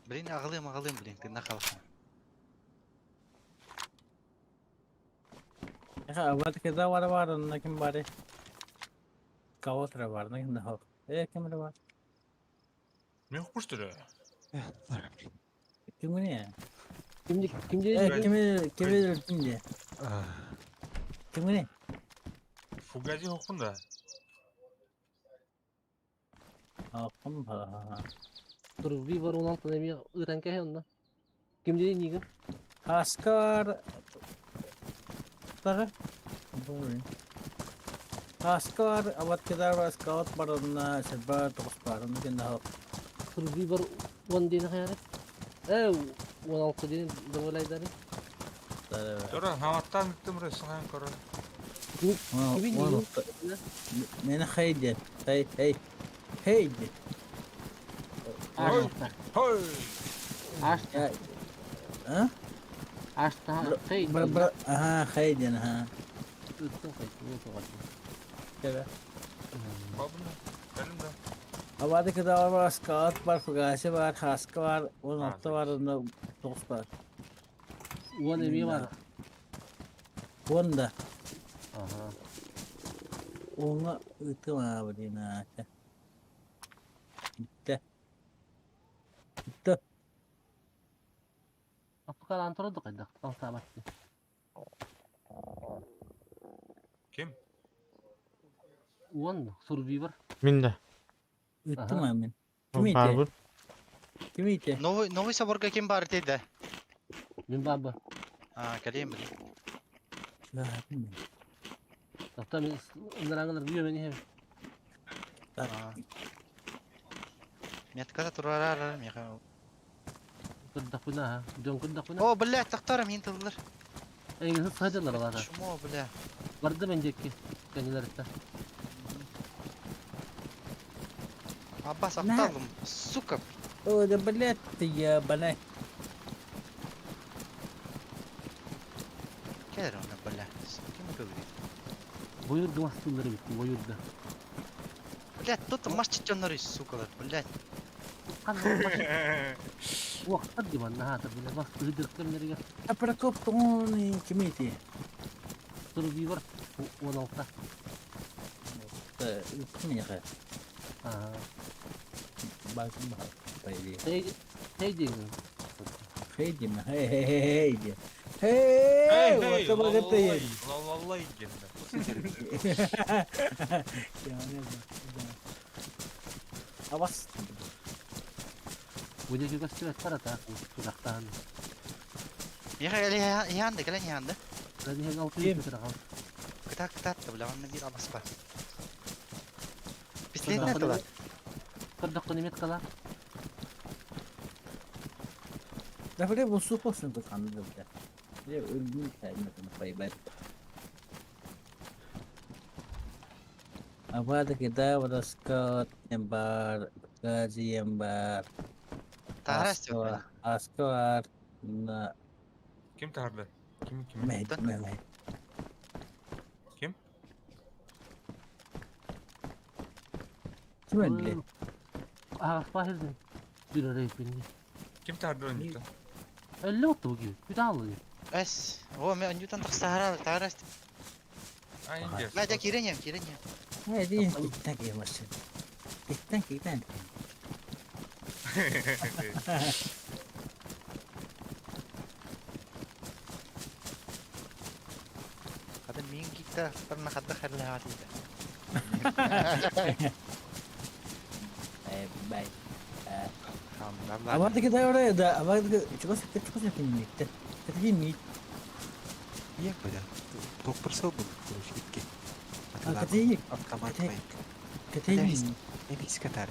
Блин, ағылым, блин, ты нахалсың.
Абат кеда var, onunla kim bari? Kavatra var, ne kim daha? Kim var?
Ne yapmıştır ya?
Kim ne?
Kim
ne?
Fugazi hokun da.
Kim ha?
Dur bir var 16 ne bir öğrenke he onda. Kim dedi niye?
Askar. Tara. Askar abad keda var scout var onunla serba tokos var onun kim daha?
Dur bir var 10 dine hayalet. 16 dine döngülay dari.
Sonra hamattan gittim buraya sıkan kara.
Kimin ne haydi? Hey.
Açtı.
Ha?
Açtı. Hey.
Aha, haydi ha.
Üstün kayıt.
Evet.
Elimde.
Abad keda var scout var fugasi var haska var 16 var onda Tospar.
Ulan emeği var.
Onda.
Aha.
Ona ıtım abi dina. Gitti. Gitti.
Kapı kalan taradık hadi. Al sabahtı.
Kim?
Ulan Survivor.
Minda.
Ittım
Aha.
abi. Kimi ite?
Barbur.
Kimi ite?
Новый Соборга kim бар dedi?
Min baba.
Ha, geleyim mi?
Ya bilmiyorum.
Doktor men ındıranlar büyüyor beni hem.
Меткада турарар меха.
Kırdak buna ha. Dön kırdak buna.
О, бля, тактарым ен тылдыр.
Engin sıcaklar var.
Шумо, бля.
Vardı benceki. Kendiler ette.
Аббас ақталдым. Сука.
О, да блядь ты ебаный.
Келер ona, бля. Ким говорит?
Buyurdu hastılları bitti. Buyurdu.
Блядь, тут марчичоннор, сукалар, блядь.
Vakit di mana ha tapi lepas hidir kemleri ya.
Apa kau tony kimi ite?
Survivor. Walau kah.
Ittım ya kaya.
Ah.
Bakın bak. Paydi.
Hey ding.
Hey mi? Hey. Hey. What about it?
Vallahi geldi.
Ya ne bu? Awas.
Punya juga sih para tak sudah tahan.
Ya kayak yandı, gelen yandı.
Tadi yang auto itu sudah kau.
Ketat, bля, он набит Аббас бар. Пистолет не тала.
Kerdak nimet kalah.
Daripada musuh pos untuk anda dah. Dia ulmi saya nak paybat. Apa ada kita pada scout embar, gaji embar.
Taras yok.
Askar na
Kim tardı? Kim?
Mehmet.
Kim?
Kim öyle?
Ah, Fahir'di. Bir araya bindi.
Kim tardı önce?
50 oldu bugün. Bir daha alıyor.
Бес. О, мен анютан тахсара, тарас.
Aynen.
Ладя киренья.
Hey, dia kita ke masih. Kita.
Hadi min kita pernah kata khairul hati.
Baik.
Alhamdulillah.
Apa kita oraya da? Apa kita cukup ini. Kita ini.
Iya pada. Dokter sabun terus iki.
Katanya. Katanya.
Ini sekitar.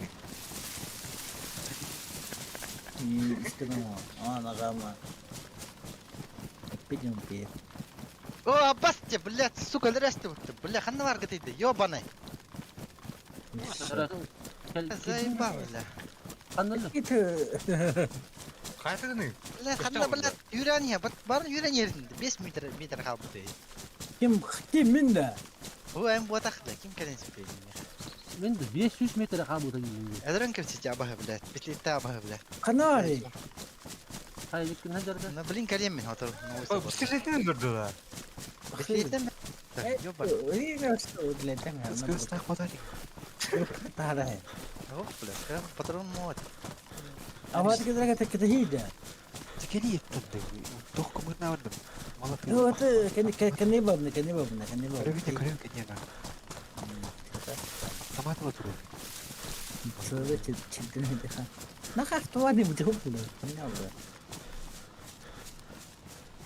Istirahat. Nakama. Пойдем пить.
О, Аббас, блядь, сука, лрасты вот, бля, хана варга ты, ёбаный. Заебал, бля.
Қайтыгыны?
Бля, хана, бля, юрания, бар юрания 5 метр қалды дейді.
Kim minda?
О, әм ботақды, кім кәлен сөпейді?
Мен de 500 metre kaldı da gidiyor.
Әдірін көпсеті абаға, бля, бетлетті абаға, бля.
Kanari.
Hayır, kim hajarda?
Ну, блин, кәлем мен, отыр.
Бістелетін өндірді да.
Бетлетті мен.
Ini что для тебя?
Скоростных подарок.
Тарай.
О, бля, патрон мод.
А вот kita hidup.
Sekali itu tuh. Tuh kemana mana? Malah
Oh, itu kanibab.
Keren kayaknya. Sama tuh tuh.
Soalnya cinta nih kan. Nak tua nih betul betul. Kenapa?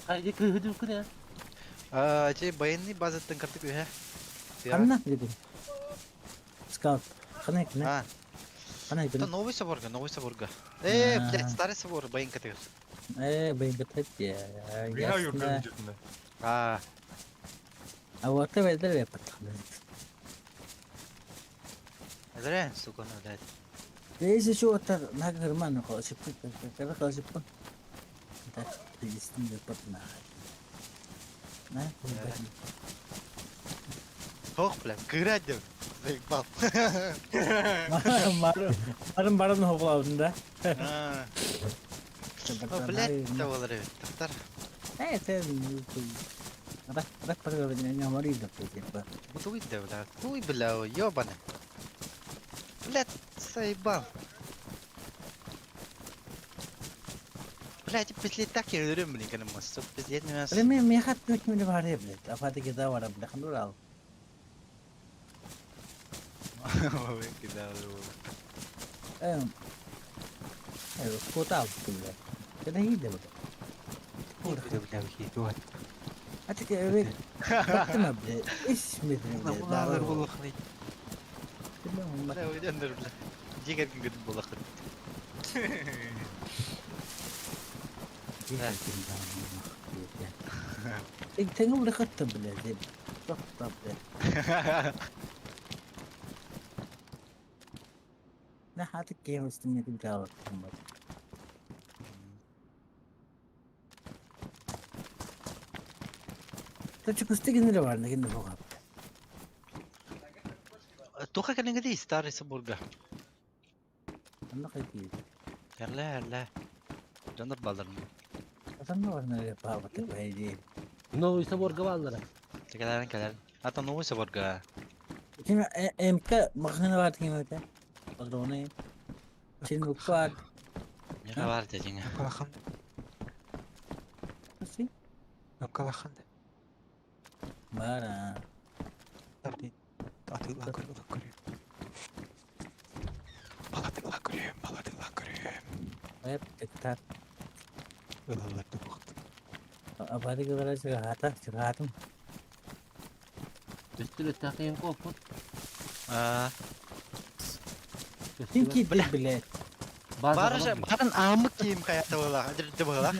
Hayır, kıyıdı kıyıdı.
Че, военный базаттың кіртіп өе.
Қана gitu. Скаут. Қана.
Это Новый Соборга. Блядь, старый Собор, воен категор.
Воен категор ya.
Бля, юрген жүрдіңді.
А
вот это репет.
Зря, сука, блядь.
Если что-то на карман хочешь, когда хочешь, да, ты действительно потна. На,
Хоқ, бля, градив. Заебал.
Барым хоғылаудың да.
Блядь, tavalar evet. Tar.
это рад проговорить не говори да типа.
Буду видеть, бля. Хуй, бля, ёбаный. Блядь, заебал. Блядь, после так я говорю, блин, когда мы суп пиздец не нас.
Мне хатно к мне варе, блядь. А фата кида вара, бля, хнурал.
Ой, кидал.
Скотал, блядь. Это не иде, блядь.
бля, хитуат.
А ты говоришь, баттема, блядь. Исмит, блядь.
Налар булахны.
Бля, уйдён, бля. Дигер гид булахны.
انت نقول لك خطب بلاد خطب لا حاتك كيف مستنيك بجاوب تشوف كستيجن اللي بعدنا كنا فوق
توخا كان قدي ستار يسبورغا
انا خايف
يلا جنر بالرم
اصلا ورنا بابا تبعيدين
نو يسبور قبالنا
كلام atau nunggu seborga
كنا امتى مخنا بعد كنا متى اغلوني شنو بعد
ya kabar jadinya
Kalahan.
sih
Kalahan.
mana
Tapi atil lakar lakar. Malatil lakar.
TikTok
Belalak tuh waktu.
apa tadi kalau curhat
تشتري التاقيم كوفر
Tinggi belet.
Barış bakın amık giyim kayak tavla. Adir tavla.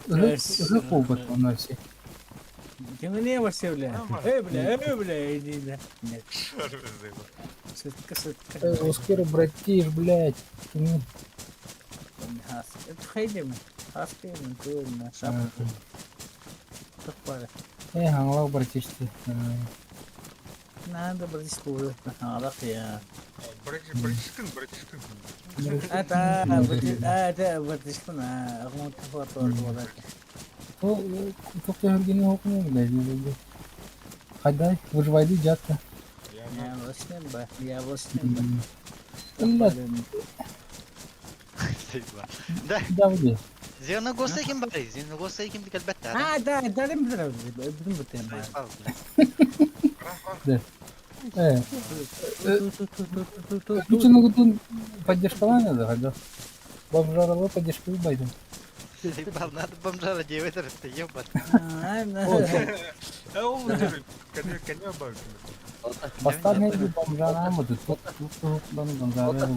Hızlı kovbat onlar şey.
Jangan ni masih boleh. Boleh ini dah. Suka.
Оскар, братиш, блядь.
Has. Itu khaydem. Has khaydem tu na sab. Takpar.
Hanglao братиш ты.
Надо брать скоро. Алах я.
Братишкин.
Ada братишкин. Aku foto болот.
Çok da hırgını okumuyor mu dedi. Hadi выживай дядка.
Я восьмим.
Да. Зеленогорск kim bari? Zielonorgos'ta kim dikkat better.
Да, bizim betul.
Включено гутун поддержка надо, да? Бомжаровая поддержка байдем.
Заебал, надо бомжара делать, это ебать.
Поставь не бомжара, мы тут бомжара.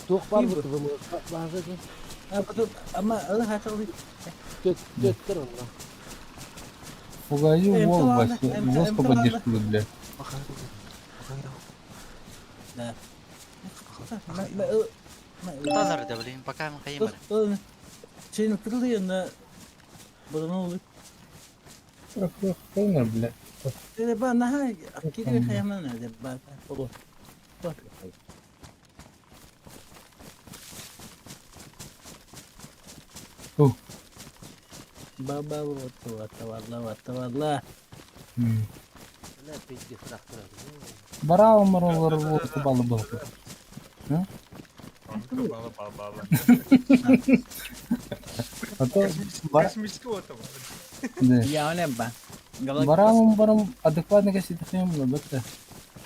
Тух бар бутылы.
Потом, она хотела.
Götür onu.
Пугаю вол вообще, жестко поддержку, блядь.
Да.
Tanrı da bileyim, bakalım kayayım.
Şeyin kırıldı yanında. Bana ne oluyor?
Kayınlar bile.
Dedi bana ha, gidiyor kayamdan nerede? Bak, olur. Bak. Baba ватавалла.
لا بيجي تراكتور.
Браво, морозор, вот балы был. А то
Космический отом.
Я не ба.
Барам адекватно касит хем, но бетте.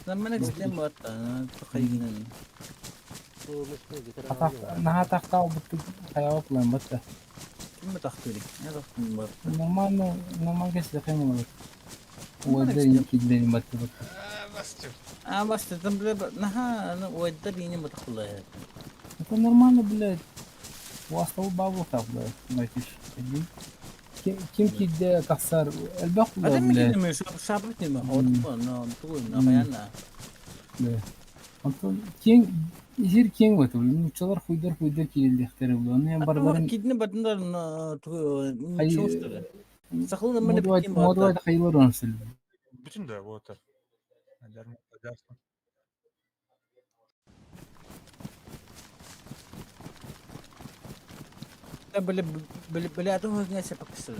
Намана систем вот, тухайгинен.
На тахтау бутты хаял план бетте.
Ким тахтури? Я тахтун.
Нормально касит хем, но وده يمكن دين بتبقى.
بس تمبل نها وده ديني متخلى.
Это нормально, блядь. У вас того бабу так, блядь, ما فيش. كم كده كسر الباقي
هذا
блядь.
مين شابتني ما هو تقول نغيرنا.
Антон, кең жер кең өтіп, немчалар хуйдар келді ехтері бұл. Оны барбарын...
Кидіне бәтіндер Сақылды мені біткен болады.
Модуайды қайлар онсыл.
Bütün de bu otar.
Beli atau hanya sepak kesel.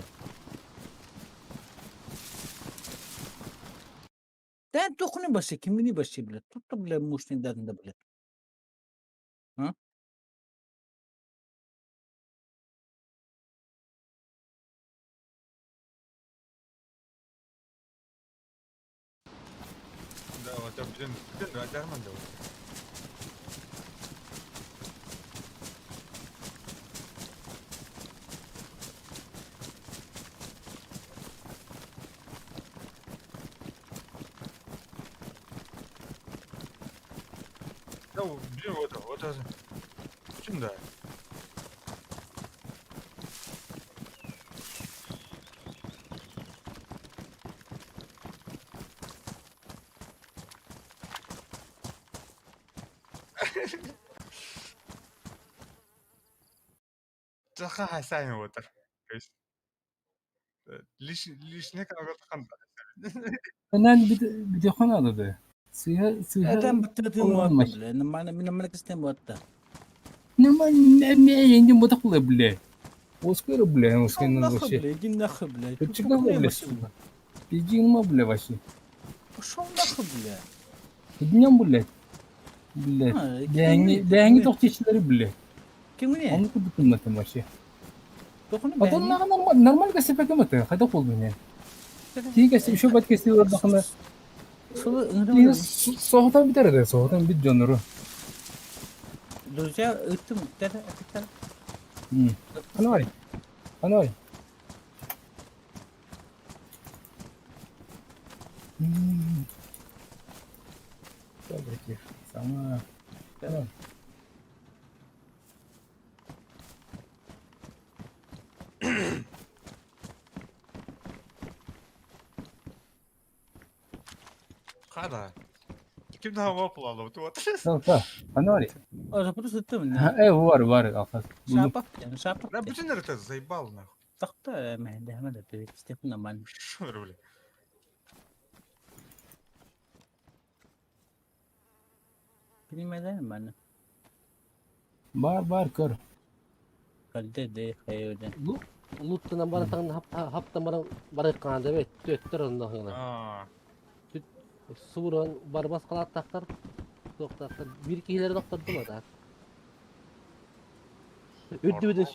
Dan tuh kene basi kimini basi beli. Tuh beli musnin dan beli. Hah?
Да, вот блин, Дарман да. Да, блин, вот это. Чем да? Заха хасайн өдөр. Лишний канал ханда.
Ben bir de kanadı be. Sıha
Adam bitirdiğim
olmamış.
muhabbet bile. Nama kestem muhabbet.
Ne yendim bu da kula bile. Oskar bile, Oskar'ın
Allah
başı.
bile, ginna bile.
Küçük de bile. Bildiğin mi bile başı?
Şonda bile.
Bildiğin bile. Bile. Dengi tokçeçileri bile.
Kim ne?
Onu kudukun mı başı?
Dokunu
Adam normal kasıp mı? Hadi oldu ne? Tiga sih şu kesti orada kana. Tiga sohtan biter de sohtan bit canları.
Doja itu tera kita.
Anori. Anori. Tabii ki. Sama. Tamam.
Kada. Kim daha wapul вот вот.
Tamam. Anori.
Orada просто ты мне.
Var alfas.
Şapak yani şapak.
Да bütün это заебал нахуй.
Takta mehde de bir Stefan aman.
Что бля?
Bilmeden bana.
Var kör.
Kalde de hayırdan.
Luttan bana tanı hafta bana barıkan da evet töttür ondan yana.
Aa.
Suran barbas kalat taktar. Doktor bir kileri doktordum da. Ürdümde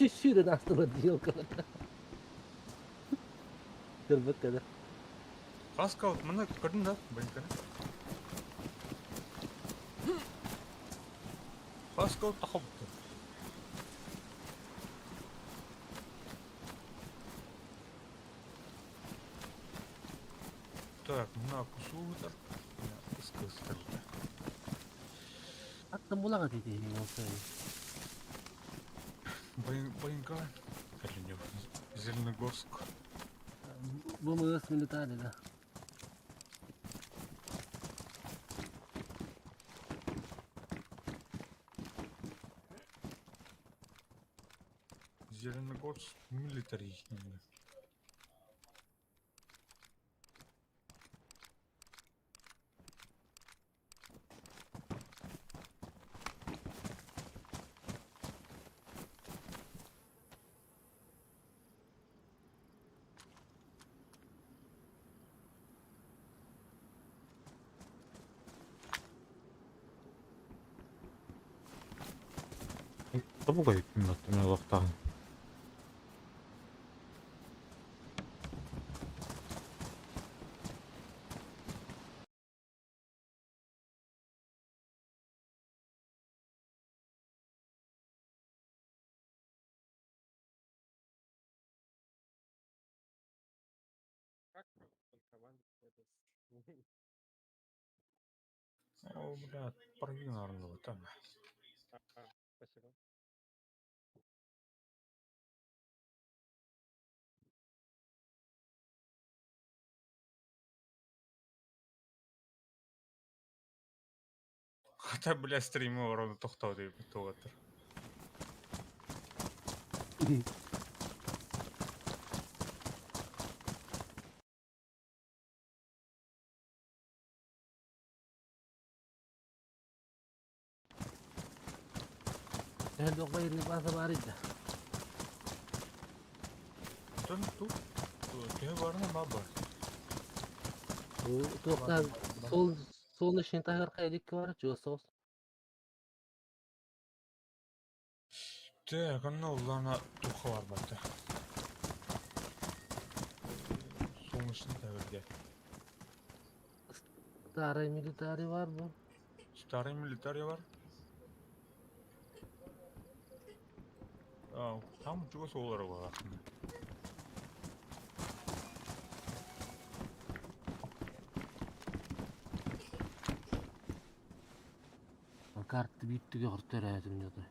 sürün aslında diyor kadar. Kırbık kadar.
Kaska вот mana kadın da banka. Kaska вот takıp. Так, мына кусуутар. Искыстыр.
Attım bulağa dedi olsa.
Банька. Калинев. Зеленогорск.
Bu mu ismini tane de.
Зеленогорск милитари.
Tabuga yükümlü Allah'tan.
О, блядь, порви наверное, там.
Спасибо.
Хотя, блядь, стримі ворона тоқтау деп тоғатыр.
Sen de okuma yerini bazı var idi.
Tu. Kime var mı baba?
Bu tokta sol işin tahir kaydık var çoğusu.
Te kanna ullana tuha var batta. Sonuçta tabii.
Старый militari var bu.
Starый military var. Tam çok soğuları var aslında.
Kartı bitti gördü dünyada.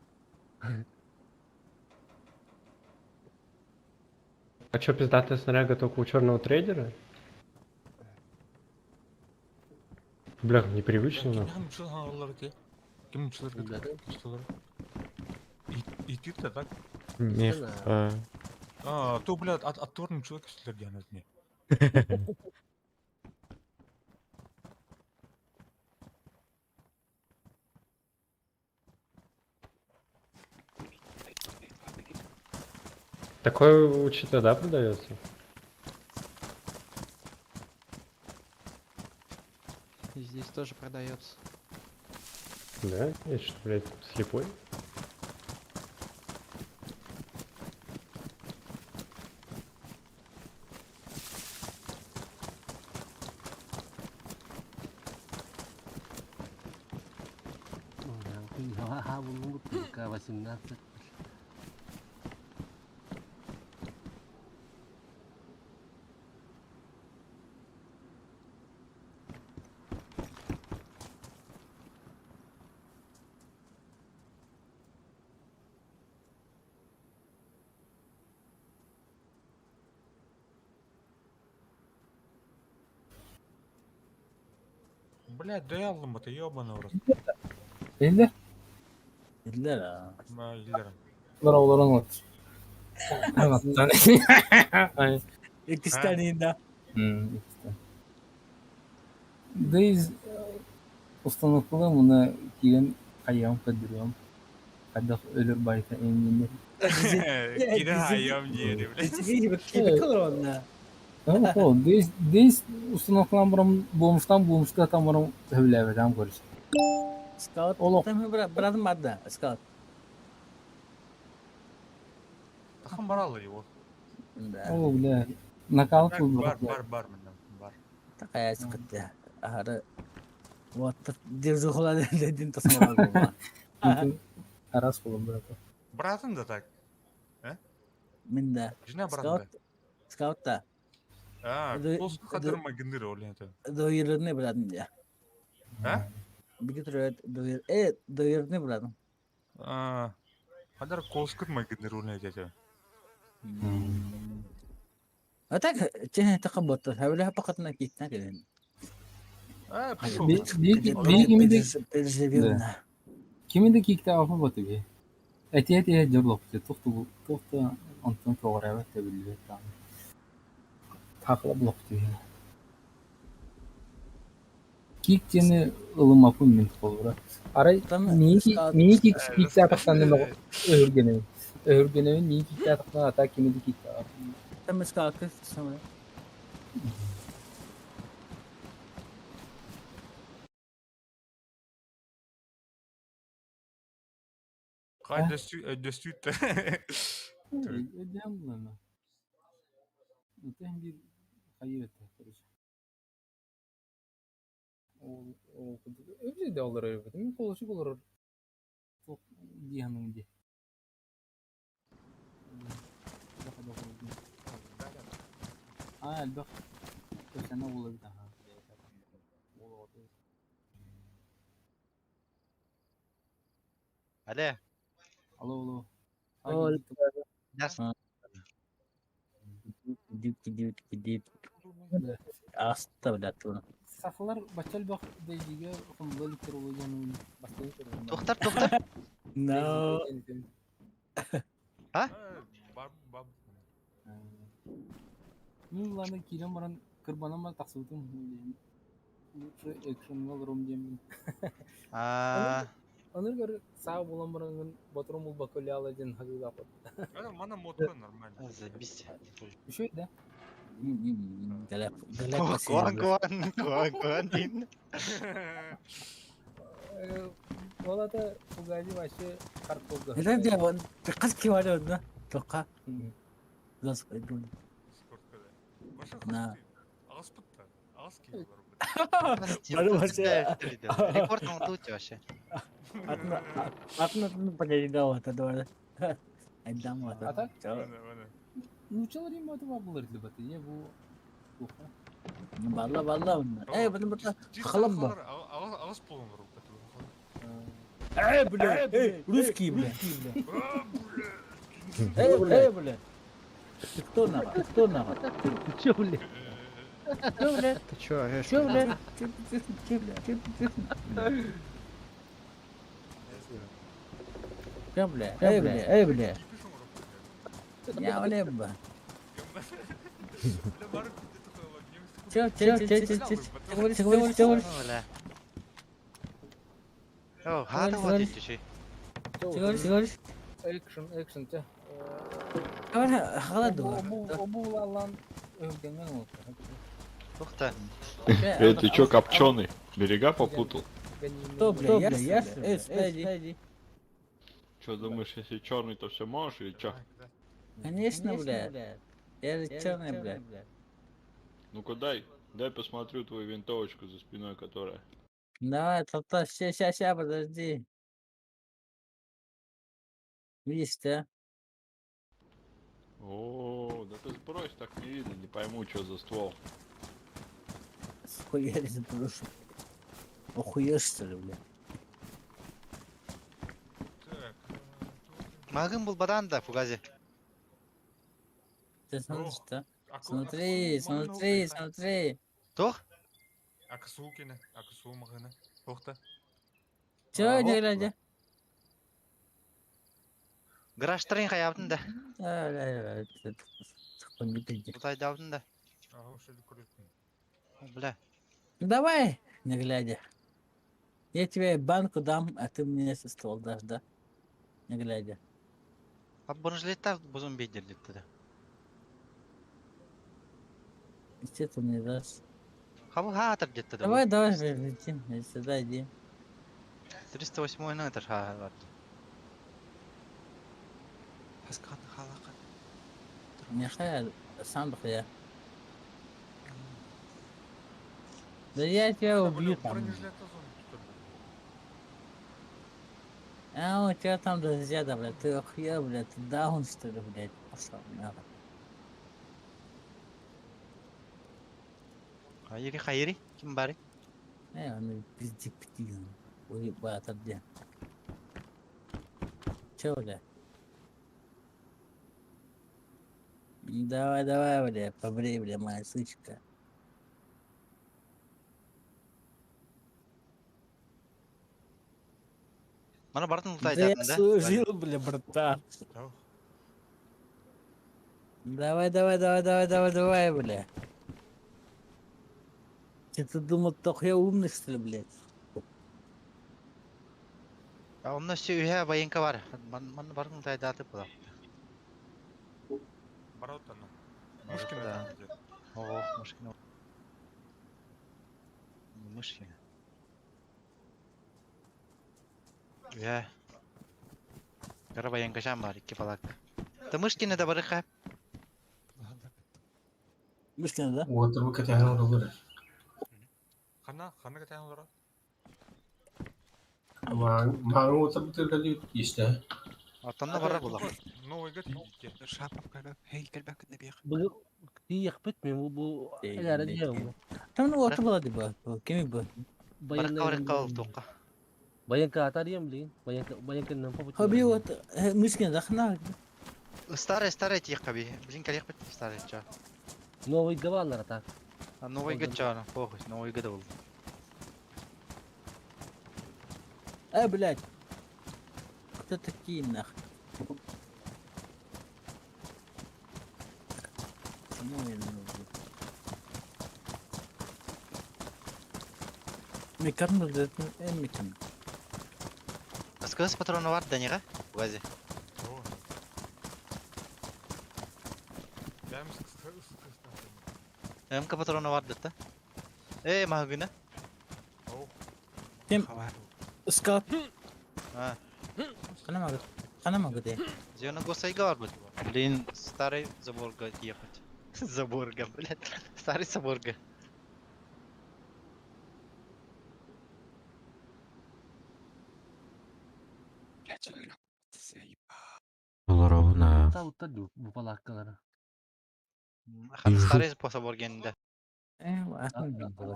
А чё, пиздатая снаряга только у черного трейдера? Бля, непривычно, нахуй.
Kim çıl hangarları ki? Kim çılır ki? Çılır. İtit de tak.
Мех.
То, блядь, отторный человек сидит на дне.
Такое у ЧТ, да, продается?
Здесь тоже продается.
Да? Я что, блядь, слепой?
Bunu К-18.
Блядь, да я ломбата, ёбаный в рот.
Değil
İller ha.
Ma illerim.
Bravolar anlat. Evet. Aynen.
İkisi taneyinde.
İkisi. Biz ustanlıklı buna kiren ayağım kadırıyorum. Kadar ölür bayta eminler.
Kire hayam ciğeri bile.
İyi bak gibi kalır onlar.
Tamam o. Biz ustanlıklı bulmuşta tam onu hövleverden görüş.
Scout. Tam bıradım madde. Scout.
Takım baralı yok.
O bile. Nakal
Var var.
Takaya sıkıntı. Ahara. Water dirzi kola dedin tasmalar olma.
Aras kolum bırak.
Bırakın da tak. He?
Min de.
Jine bırakın da.
Scout da.
Olsun kadırma gündür oluyor tabi.
Doyurunu bıradım ya.
He?
Bir götür doyurunu bıradım.
Kadar kolskutma gündür oluyor tabi.
Atak ceh takabbut. Havle fakat nakitna keden.
Kimin de kikte afı batı bir. Etiye cırlok. Tuhtu ondan programı tebildi. Takla blok diyor. Kik jeni ılım apın min kolura. Aray niye kikte ataktan deme öğürgenevi niye kikte ataktan atak kimi de kikte afı.
Tam skakı sana.
Kay destüt.
Ödem bunu. Ödem bir hayır etti. Öyle de olur öyle. Değil mi? Koluşuk olur. Çok iyi hanım diye. Elbette. Sen ne olur bir daha.
Alo.
Alo.
Alo.
Nasıl?
Gidip. Asta bedatun.
Saflar bacal bak deydiğe kumda litrologyanın başlayın sorun.
Doktor.
No.
Ha?
Bab.
Bunlarla kiran baran kırbanan var taksudum. Ekranına alırım diyeyim. Аныр гөр сау болан барангын ботурум ул бакөле ала ден хагыга пот.
Это мана мотка нормально.
Забись.
Üşüyor da.
Kuan din.
Ola da bu gazi başı kart oldu.
Neden diye ben birkaç kişi var orada. Toka. Nasıl koydun? Na.
Ağız pıttı. Ağız ki.
Baru masih.
Рекорд он тут вообще.
Atın penjadi gawat atau ada. Adam atau.
Ata?
Mana.
Nuçalar imbatı var bulur ki batı ya bu.
Balla bunlar. Betul. Kalam mı?
Ağız pulun var.
Bile. Ruski bile. Bile. Кто на? Чё, блядь?
Ты чё, орешь?
Чё, блядь? Чё, блядь? Я влево. Чё?
Оля. О, хата вот эти şey.
Чего?
Action te.
Hala
Bu alan öldüğünden oldu.
To'xta.
Ты чё, копченый? Берега попутал?
Кто, блядь? Я? Стой.
Чё думаешь, если черный, то все можешь или чё?
Конечно, блядь. Я же черный, блядь.
Ну-ка дай посмотрю твою винтовочку за спиной, которая.
Давай, ща, подожди. Видишь, да?
О, да ты сбрось, так не видно, не пойму, что за ствол.
Схуяли заброшу. Охуешь, что ли, блядь?
Магым был бадан да, фугази.
Ты смотришь, да? Смотри.
Тох?
Аксу кene, аксу магына. То'xta.
Чё, не глядя?
Гаражтарын хаябдын да.
Бля.
Бутайдабдын да. Бля.
Давай, не глядя. Я тебе банку дам, а ты мне со ствол дашь, да? Не глядя.
А бұрынжылеттар бұзын бейдерлетті да.
Что ты мне дашь?
Хабы хатыр детті да.
Давай, летим. Сюда иди.
308 ойнатыр хабы.
Пасканы халақын.
Нехай, сам я. Да я тебя убью там. А у тебя там друзья, да, блядь, ты охуел, блядь, ты даун, что ли, блядь, пошел, нахуй.
Хайри, кім бары?
Он пиздик птил. Ой, бата, где? Чё, блядь? Давай, блядь, побрей, блядь, моя сучка.
Mana бардың
Да
ұлтай
я
жатында?
служил, бля, братан. Давай, бля. Ты думал, только я умный, что ли, блядь?
А у нас үйе байынка бар. Mana бардың ұлтай жатып бұла.
Баротаны.
Мышкина. Ого, мышкина. Мышкина. Үйе. Кара байынка жан бар, екі балак. Ты мышкина да барыға.
Мышкина, да?
Отыр бұл кәтәңі ұрылыр.
Қана кәтәң олар?
Мағын отыр бұл түргәді есті.
Артында бара бұла.
Новыйға тейді.
Шапап кәлі. Хей, кәлбәк күнде бейік.
Бұл тиек бітме, бұл әләрі дейім.
Там ну отыр болады ба? Кеми ба?
Барыққа ол тоққа.
Баянка атар ем блин. Баянка нан попут.
Хоби вот мышкина захна.
Старый тиек қаби. Блин, кәлек бітті старый ча.
Новый гавалар так.
Новыйға ча, похуй, новыйға да ол.
Блядь. Кто такие нахуй? Мекан мı dedin? Mekan.
Кыс патроны бар Даниға, Угази. МК патроны бар деді. Мағына.
Тем скат.
А.
Қана магады.
Зена Госайга бар бұл. Блин, старый заборга ехать. Заборга, блядь. Старый заборга.
Олар ауына.
Bu palakkaları.
Старый заборга енді.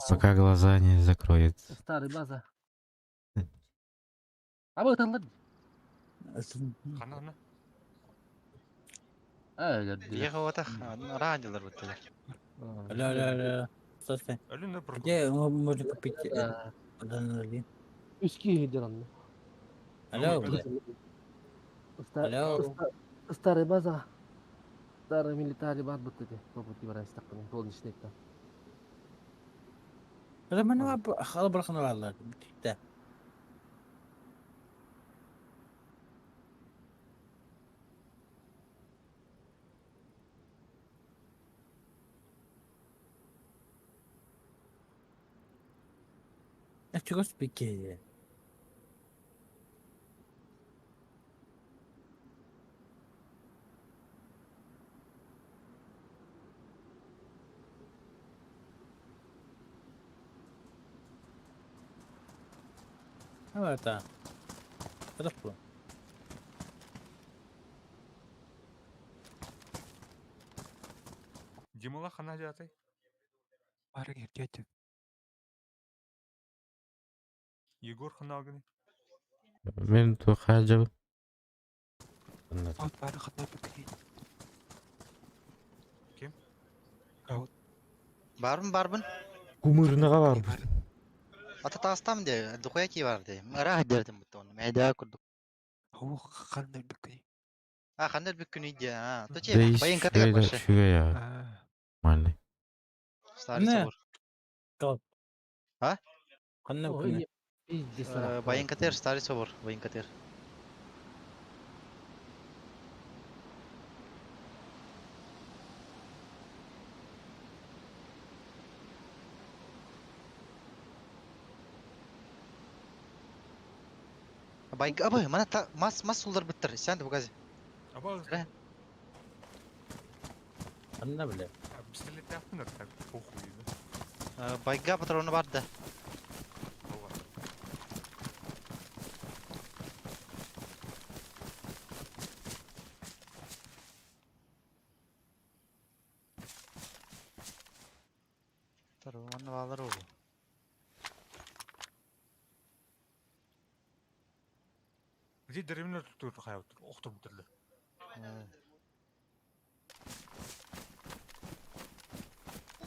Пока глаза не закроются.
Старый база. А вот он.
Қана.
Ехал отақ, радиолар бұттылар.
Алло. Слушай. Где можно купить адреналин?
Üsküye gidiyorum.
Алло. Алло.
Старый база. Старый милитарий бар вот эти. Попут не варайся так, полничный там.
Mana hal bırakınlarlar. Bitti. Чего спикея? Это. Это что?
Димала қана жатай.
Бары ертеті.
Егор қана алгыны.
Мен тоқа жабы.
Бары қана біткен.
Кем?
Барбын.
Кумырныға барбын.
Ата тастам де, дұқия ки бар де. Мара дердім бұтты оны. Мәйда күрдік.
О, қандай біткен.
Қандай біткен үйде. Точе, байын катыға башы.
Шуга я. Мальный.
Старый собор.
Кал.
А?
Қандай біткен?
Байын катыр, старый собор. Байын катыр. Байын, абы, мана мас сулдар біттір. Сен де бұғазы.
Абы.
Қандай біле?
Пистолет яқтыңдар, так, похуй.
Байға патроны барды. Onu alır oğlum.
Где деревня тут хайот? Охтур бутырды.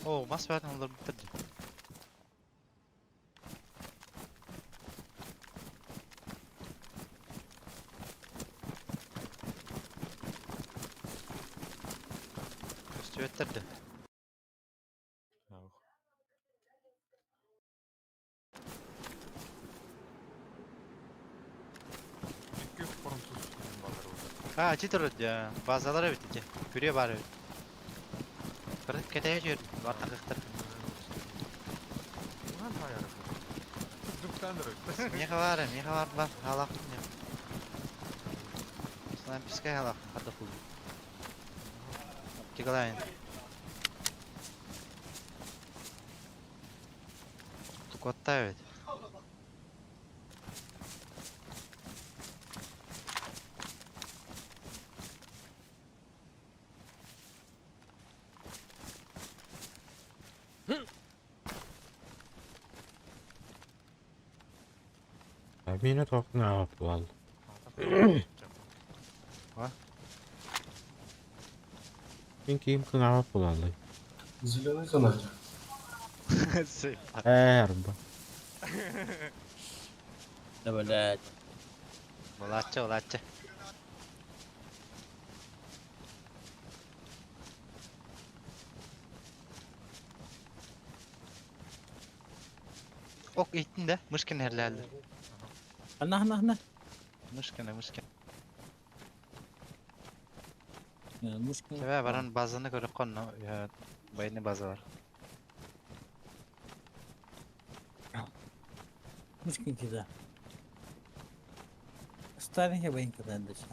О, мас бәрін олар бітірді. Üstü öttірді. Читер базалары бітті. Күре бары бітті. Кырып кетеге жүр, бартын қықтыр. Меха бар, халақ. Слайм пискай халақ, қарды құлды. Текалайын. Тұқотта өт.
Mine toqni olib bo'ldi.
Va?
Men kiyim qilib bo'ldi.
Зеленый зонажа.
Erba.
Да, блядь.
Ладче. Ok ettin de, mышкин hərlərdi.
Ana.
Muşkina.
Yani muşkil.
Sebe baran bazını görüp konu. Ya bayını bazı var.
Muşkil kida. Starting ya bayın kadar da şey.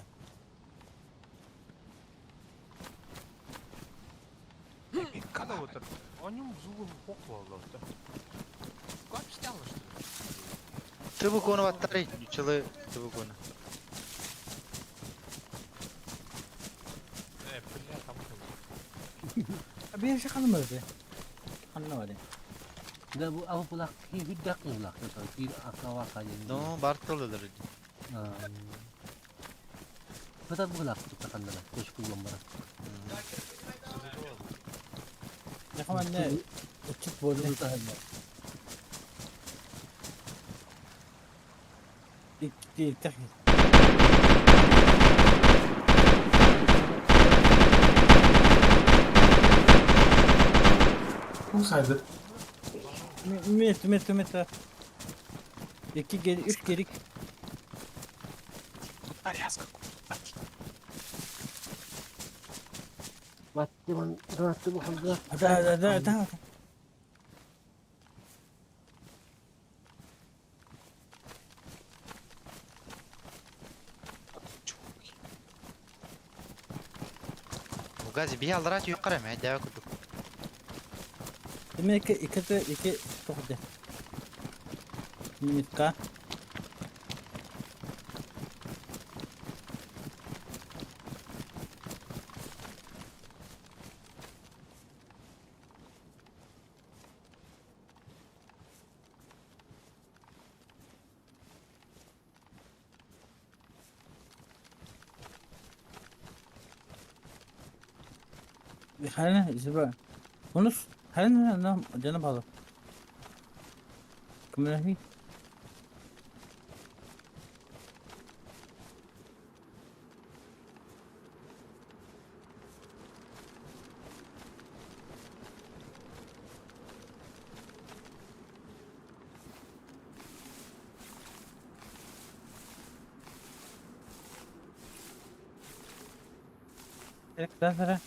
Когда вот это, о нем зубы поклало, да. Как снял, что ли?
Tıbı konu battari. Çılı tıbı konu.
Бля, там
Bir şey kalmadı. Anlamadım.
Da bu apa pula ki hidak lah kata ki akawa kaya.
No bartoldur.
Betul pula tu takkan dah. Terus kulum bara.
Ne kadar ne? Uçuk boylu tahanlar. İki teknik.
Olsaydı.
Metre. İki geri, üç geri.
Macam ratu Muhammad.
Ada.
Gazi bir aldırat yukarı mı? Deva kutu.
Demek ki iki tohde. Minika. Hani Ziba. Unus. Hani ne canım bağlı. Kımına Daha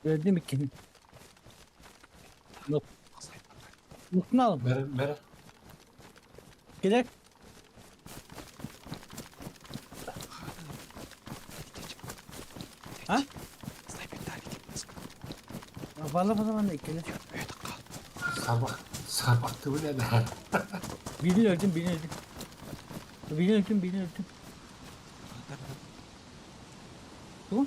Gördün mü kim? Yok. Mutlu alın.
Mer.
Gidelim. Ha? Valla ikili.
Sarbaktı bu ne de?
Birini öldüm. Dur.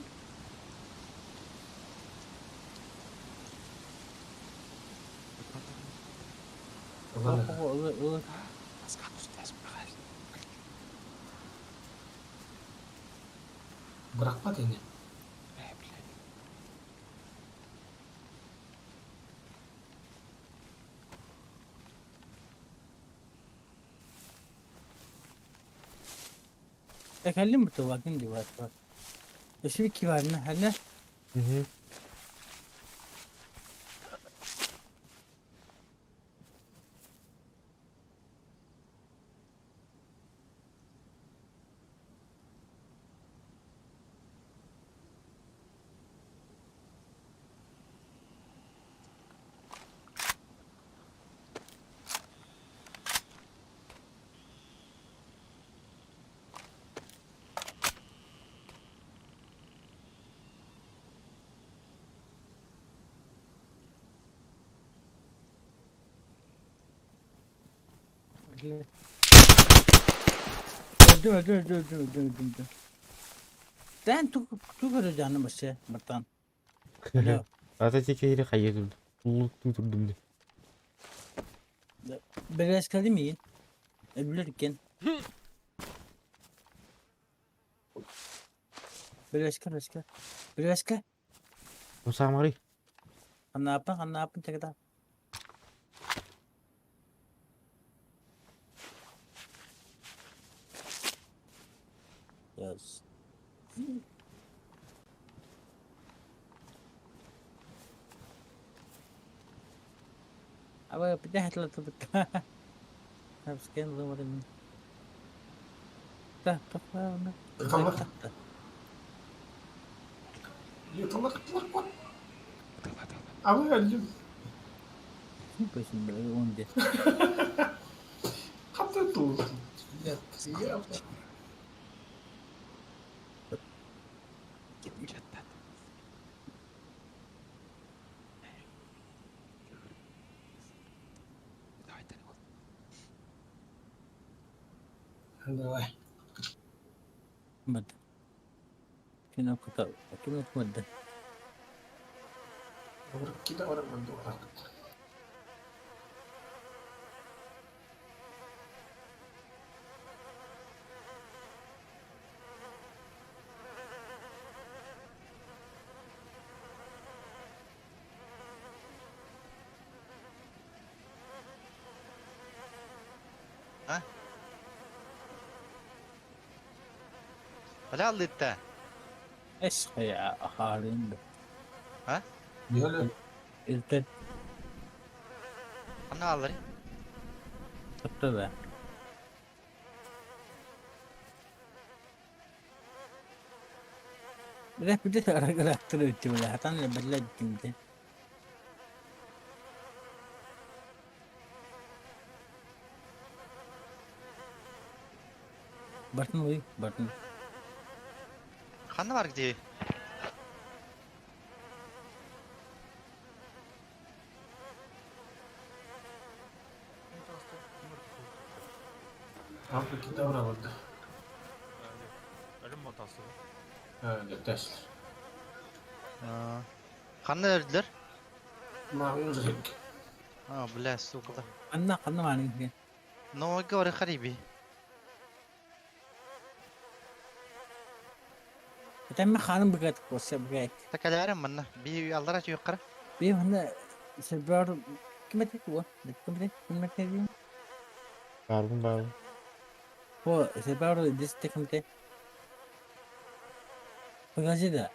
Olur.
Bırakma beni.
أكلم متواجدين دلوقتي بس في كيفارنا هلا öldüm. Ben tu göreceğim başa Bertan. Alo.
Ata çekeri kayırdım. Unuttum durdum de.
Biraz kaldı mı yiyin? Ölürken. Biraz kal.
Musa mari.
Kenapa cerita? Yes. Apa pecah telah tutup. Harus scan dulu ini. Dah, nah.
Tamam. Yatılır kuat. Ama öldüm.
Pesin böyle onde.
Kapı tuh. Ya, siapa? Давай.
Mad. Kenapa kau? Kenapa mad?
Kita orang berdoa.
Hah? Helal litte.
ايش يا خالد؟
ها؟
يلا.
التد
Anna alır.
تبتدأ. بدأت أرجع أكتر ولا هتعمل بلد كنت. बटन वही button
Kanı var gidiyor.
Abi kita orang berdoa.
Ölüm hatası.
Evet, test.
Kanı öldüler.
Mavi zırh.
Ha, bilas suqda.
قلنا معنى
No gori kharibi.
تم خانم بقت قصة بقت
Takalaram manna. Bir Allah razı yukarı.
بيه هنا سبار كم تقوى كم تقوى
Karbon bağlı.
هو سبار ديس كم تقوى بقى ده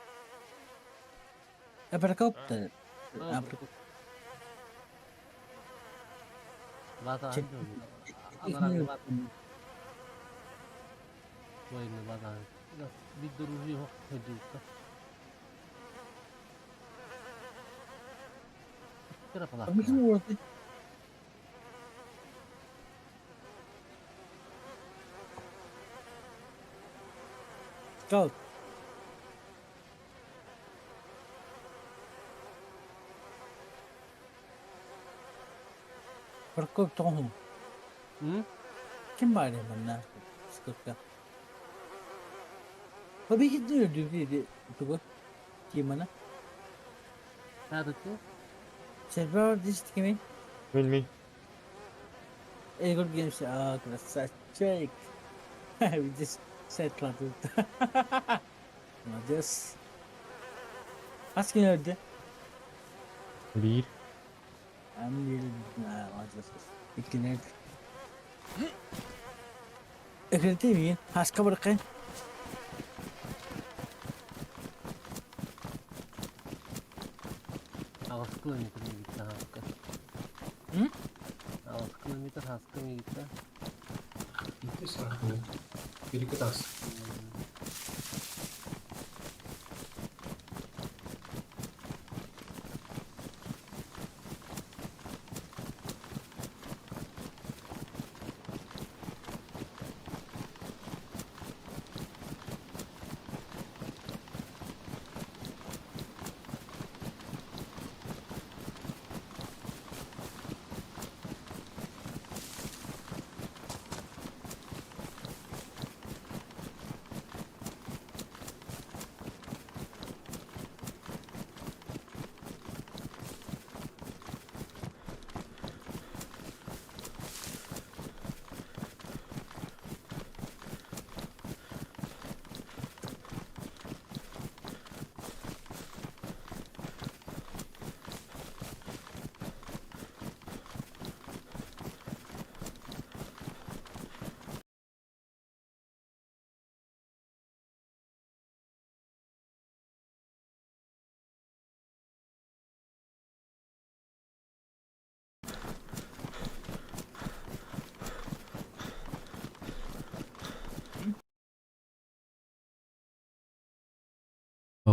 أبركوب أبركوب
Bata aja. Amarang bata. Wah ini bata. Nah, bidururi hok juga. Kenapa lah?
Go. Perkop tohum. Kim var ya bana? Sıkıntı. Tabii ki diyor tuh. Gimana?
Ada tuh.
Server dist kimi?
Bilmi.
Good games. Ah, красавчик. We just settled it. Just. Kaç gün öldü?
Bir.
I'm just اكلتي مين؟ هاس كبرقين
Awas kilometer kita haska. Awas kilometer haska kita.
Itu salah. Kiri ke atas.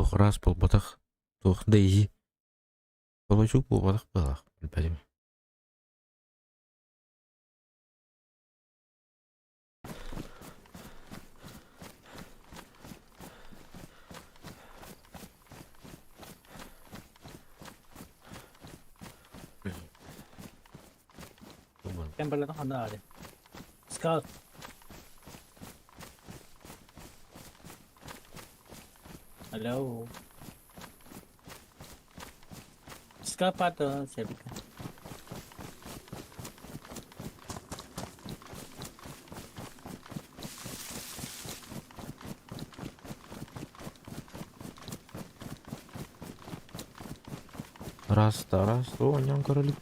Туох раз болбатах. Туох дейзи. Получу болбатах балах. Білбәдім.
Temple nó không nào đi. Scout. Hello. Scout pato se pica.
Раз, о, ням королик.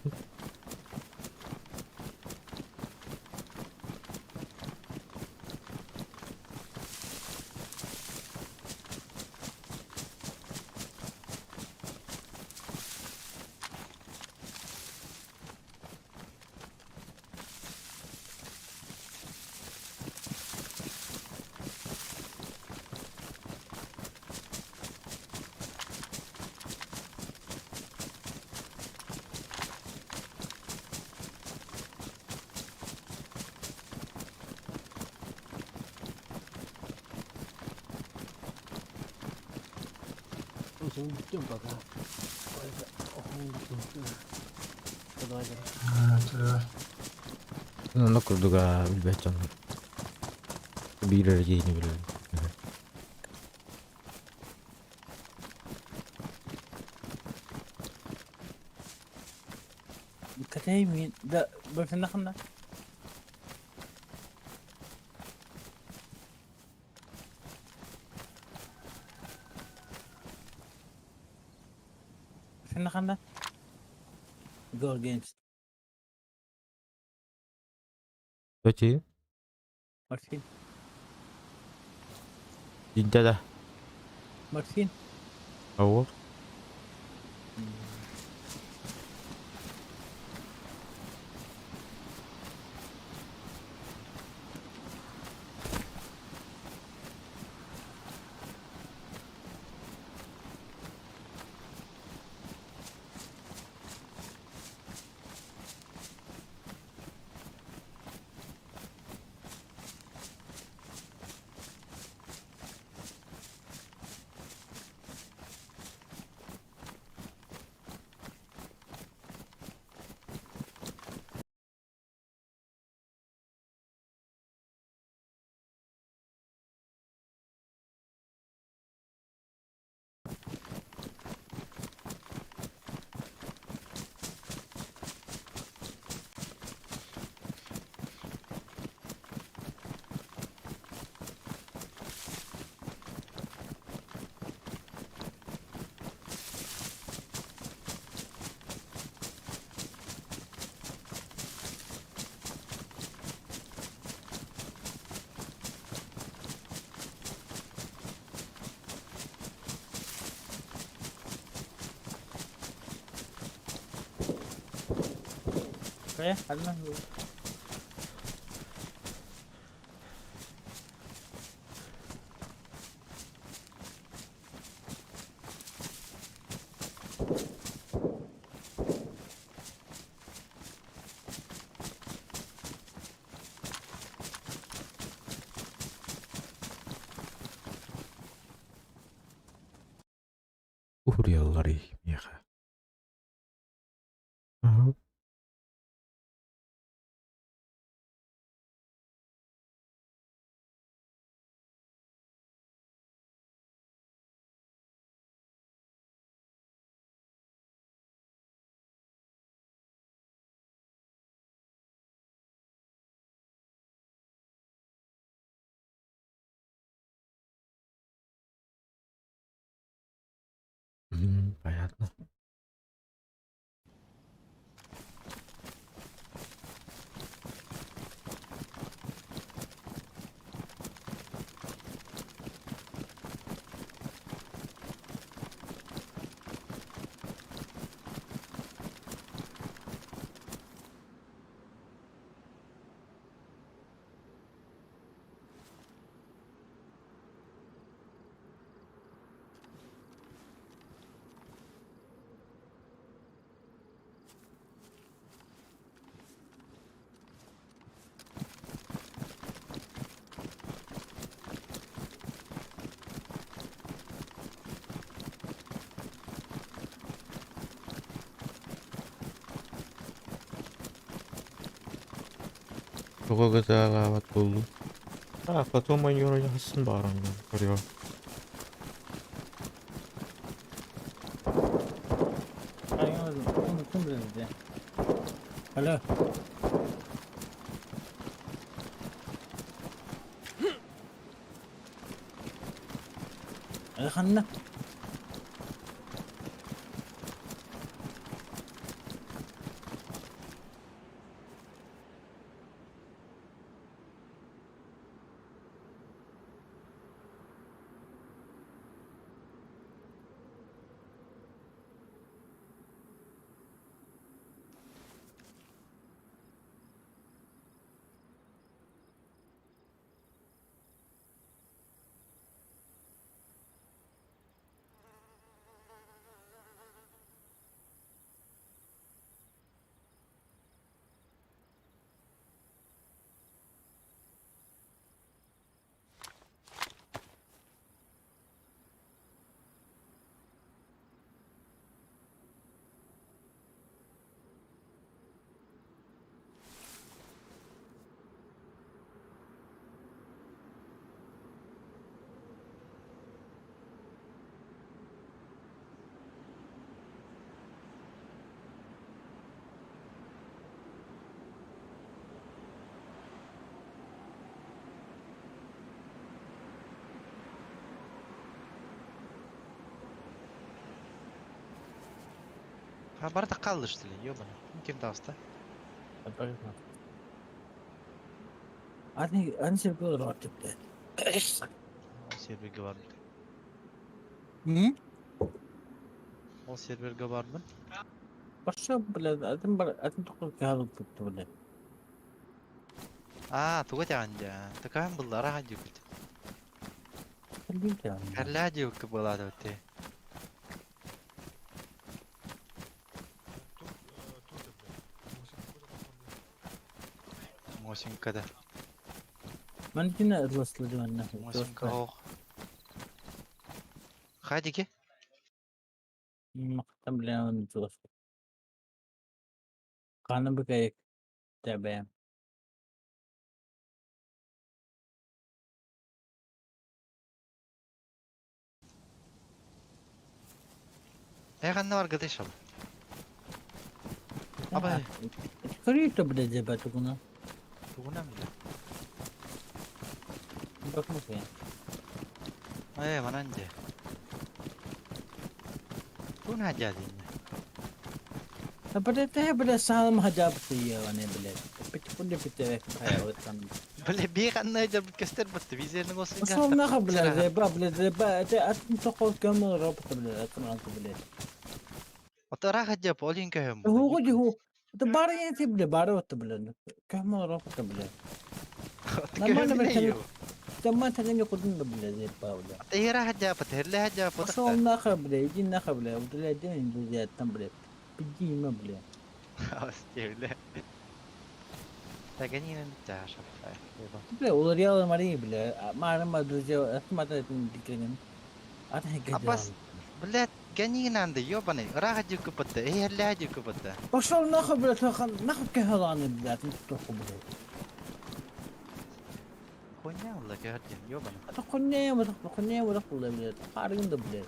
좀 봐봐.
Nakkur duga bilbähtän. Biirer kiinni vielä.
كتايمين ده بفنا خنا فين خنا جول جيمز
Kecil.
مارتين
Tidak dah.
مارتين
Awak.
Kaya ano
Uriyallari miyaqa. Aha. Понятно. Toga gıdalavat buldu. Потом они вроде хасын баран көрüyor.
Unuttum biraz ya. Alo. خلنا
Ha barda kaldı işte. Yobana. Kim tavsta?
أنا شايف راتب ده.
O serverge var mı?
Hı?
O serverge var mı?
Başka بلاد أتم تقول كهذا كنت ولا.
Tuga janja. Tekan bullar aja gitu.
خليك يعني.
Karla aja ke bola tuh. Musim kada.
من كنا الوصل ده منه.
Musim kau. Kaji ke?
مقدم لنا من الوصل. قانا بكايك تعبان.
kan var arkadaşım. Apa?
Kereta benda jabat tu kuna.
Tuguna mı?
Bak mı ya?
Mana aja. Tuna aja din.
Pada salam hajab tu ya wane bela. Pun dia pita kaya wetan.
Bale bir kan aja berkester betul. Vizer ngos.
Asal nak bela zeba. Ada atum tokol kamu rapat bela atum aku bela.
Otak aja polling kayak.
هو ده بارا يعني بلا بارا وتبلا كم رافق بلا لما انا بتكلم لما تغني قدنا بلا زي باولا
تهيرا حاجه فتهير حاجه فتح
اصلا ناخذ بلا يجي ناخذ بلا ولا دين زي تمبلا بيجي ما بلا
استغفر تغني انت شوف
بلا ولا رياض مري بلا ما درجه ما تدكن انا هيك
بس بلا كاني عندي يوبني راح اجيك بده هي اللي اجيك بده
وصل ناخذ بلا ناخذ كهران بلا تروح بلا
كونيا ولا كهرجن يوبني
تقنيا ولا بلا قارن بلا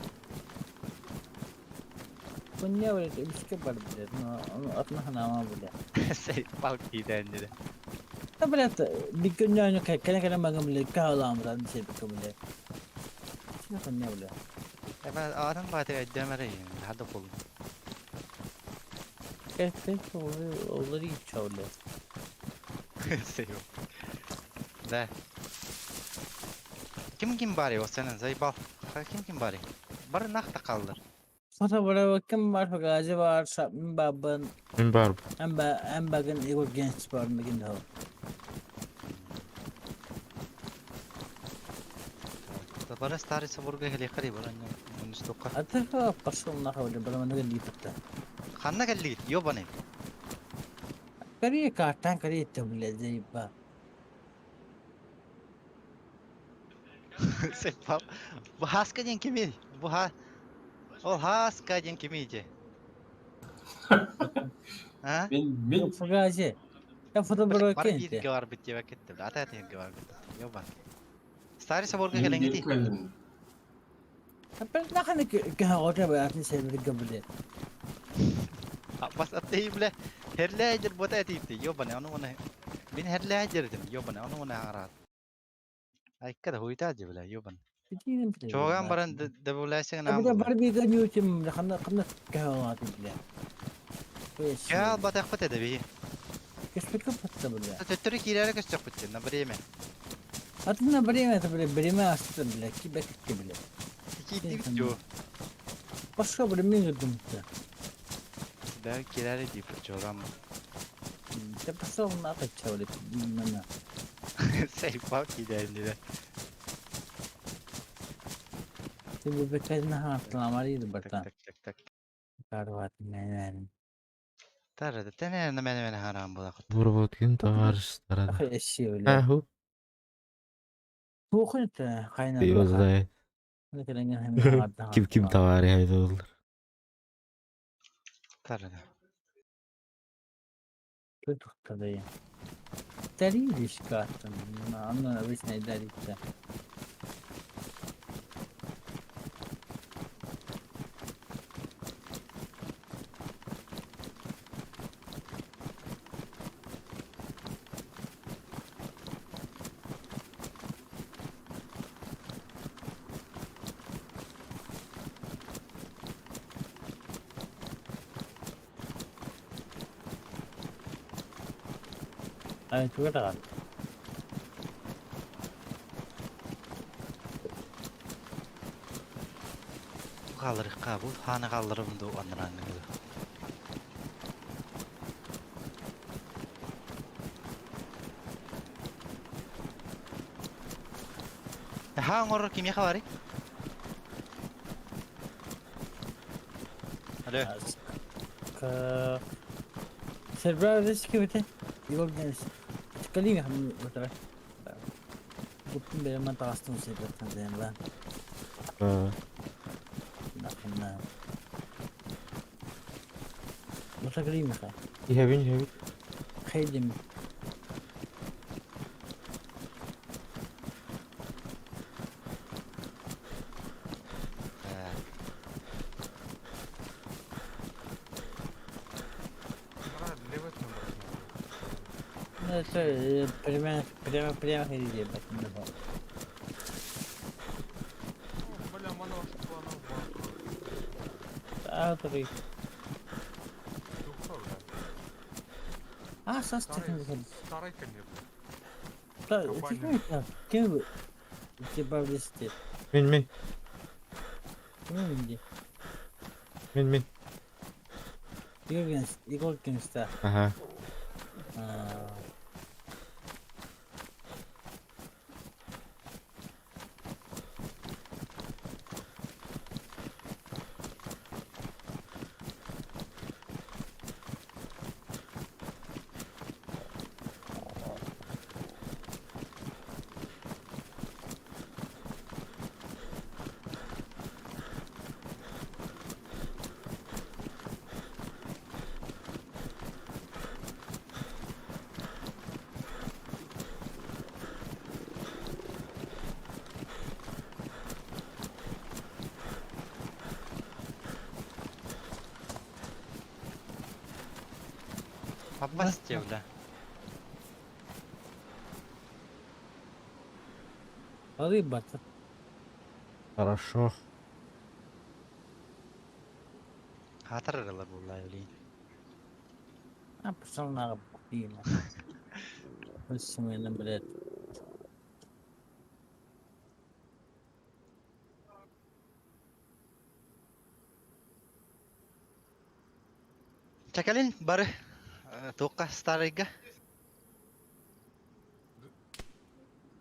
كونيا ولا مش كبر بلا اطلع ما بلا
سي باوكي دنجره
بلا بيكونيا كان ما قبل كهران بلا مش بلا شنو كونيا ولا
انا ادم بعد الدمرين هذا كله
كيف والله يتشاول
سيو ده kim bari o senin Zeybal kim bari bar nakta kaldır
Sonra burada kim var gazi var sabın babın
Barb.
en bagın ego genç var mı ginde o
Bana stari saburga heli qari bana mustoqa
ataka pasal nak awal bala mana gandi putta
khanna galli yo bane
kari kaatan kari tabla Zeyba
Sepap bu haskajen kimi bu o haskajen kimi je ha
ben gazi Ya foto bırak
Para
ente.
gidip var bitti vakit de. Ata ata var bitti. Yoban. Starry saborga gelengi.
Ben ne kadar ki hoca be atın sevgili kabul et.
Bas atayım bile. Herlejer bota atayım. Yoban onu. Ben herlejer dedim. Yoban onu arat. Ay kada huyta aja bile yoban.
Bilirim bile.
Çoğan baran da bulaysan
Tapi
nam.
da var bir gün yutum kanda kahvaltı bile.
Ya batak pata da bi.
Keşfet kapattı bile.
Töttürü kirara kaçacak bitti. Na bireme.
Atına birime astı bile ki bekletti bile.
İki bitiyor.
Başka birime girdim işte.
Ben kirara deyip çoğan.
Tapi sonra ne kaçıyor mana.
Say bak gidelim dedi.
Şimdi bekleyin ha atlamalıydı bata.
Tak.
Karvat men.
Tarada tene men haram bulak.
Vurvotkin tağarış tarada.
Akı eşi öyle.
Ahu.
Bu kuyta kaynadı.
Yozday.
Ne kadar hem vardı.
Kim tavari hayda olur.
Tarada.
Tutukta da ya. Deli ilişki attım. Anladın ne deli işte. Ay çok da.
Kalırıq qabul. Hana kaldırım da anıran. Ha ngoror kimi khabari? Alo.
Server riski bete. Yol gelsin. Çıkalım ya hem otur. Gittim benim ben tastım serverden dedim ben. Nakına. Oturayım mı?
Yevin.
Kaydım. Прямо ходили, потом добавил.
Бля, мана планов
А, три. А, состав.
Старый конец.
Да, это кем вы? Типа вести.
Min.
Min. Игорь Генста.
Aha.
Попасть бля.
Рыба.
Хорошо.
Хатырылар булай ли.
А пошел на купила. Посмотрим, блядь.
Çakalin barı. Toka starıga.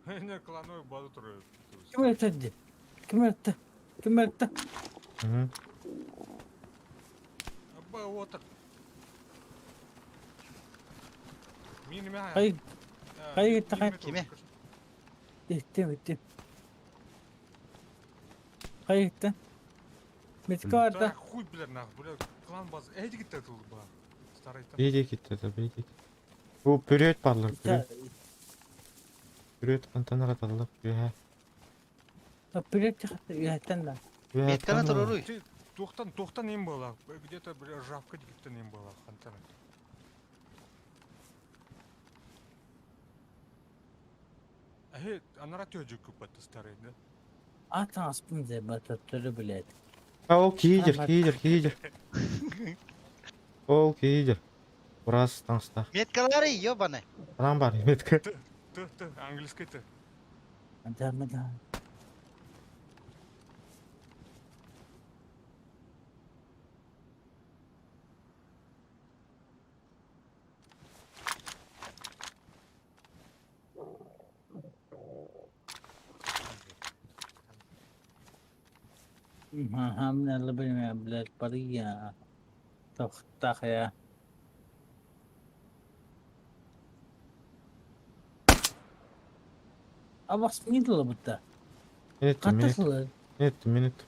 Не кланой базу трое.
Kim ötedi? Kim öttü?
Hı.
Абба отыр. Мен неме?
Қай кетті қай?
Кеме?
Етті. Қай кетті? Меткі барды.
Хуй білер нах, бля, клан базы. Әйді кетті бұл ба. Старайтан.
Бейде кетті.
Bu pürüet barlar pürüet. Pürüet kantanlar atalım. Ya.
Пирет яттан да.
Меткана туруруй.
Ты тоқтан ем бола. Где-то ржавка дегіттен ем бола. Қантана. Анара тёжі көпатты старый, да?
Atan aspın zebata türü bilet.
Ол кейдер. Ол кейдер. Burası tansta.
Меткалары ёбаны.
Анам бар метка.
Ты, английский ты.
Adamı هم اللي بلا البرية تخ يا أبغى مين طلب ده؟ قد
Minit.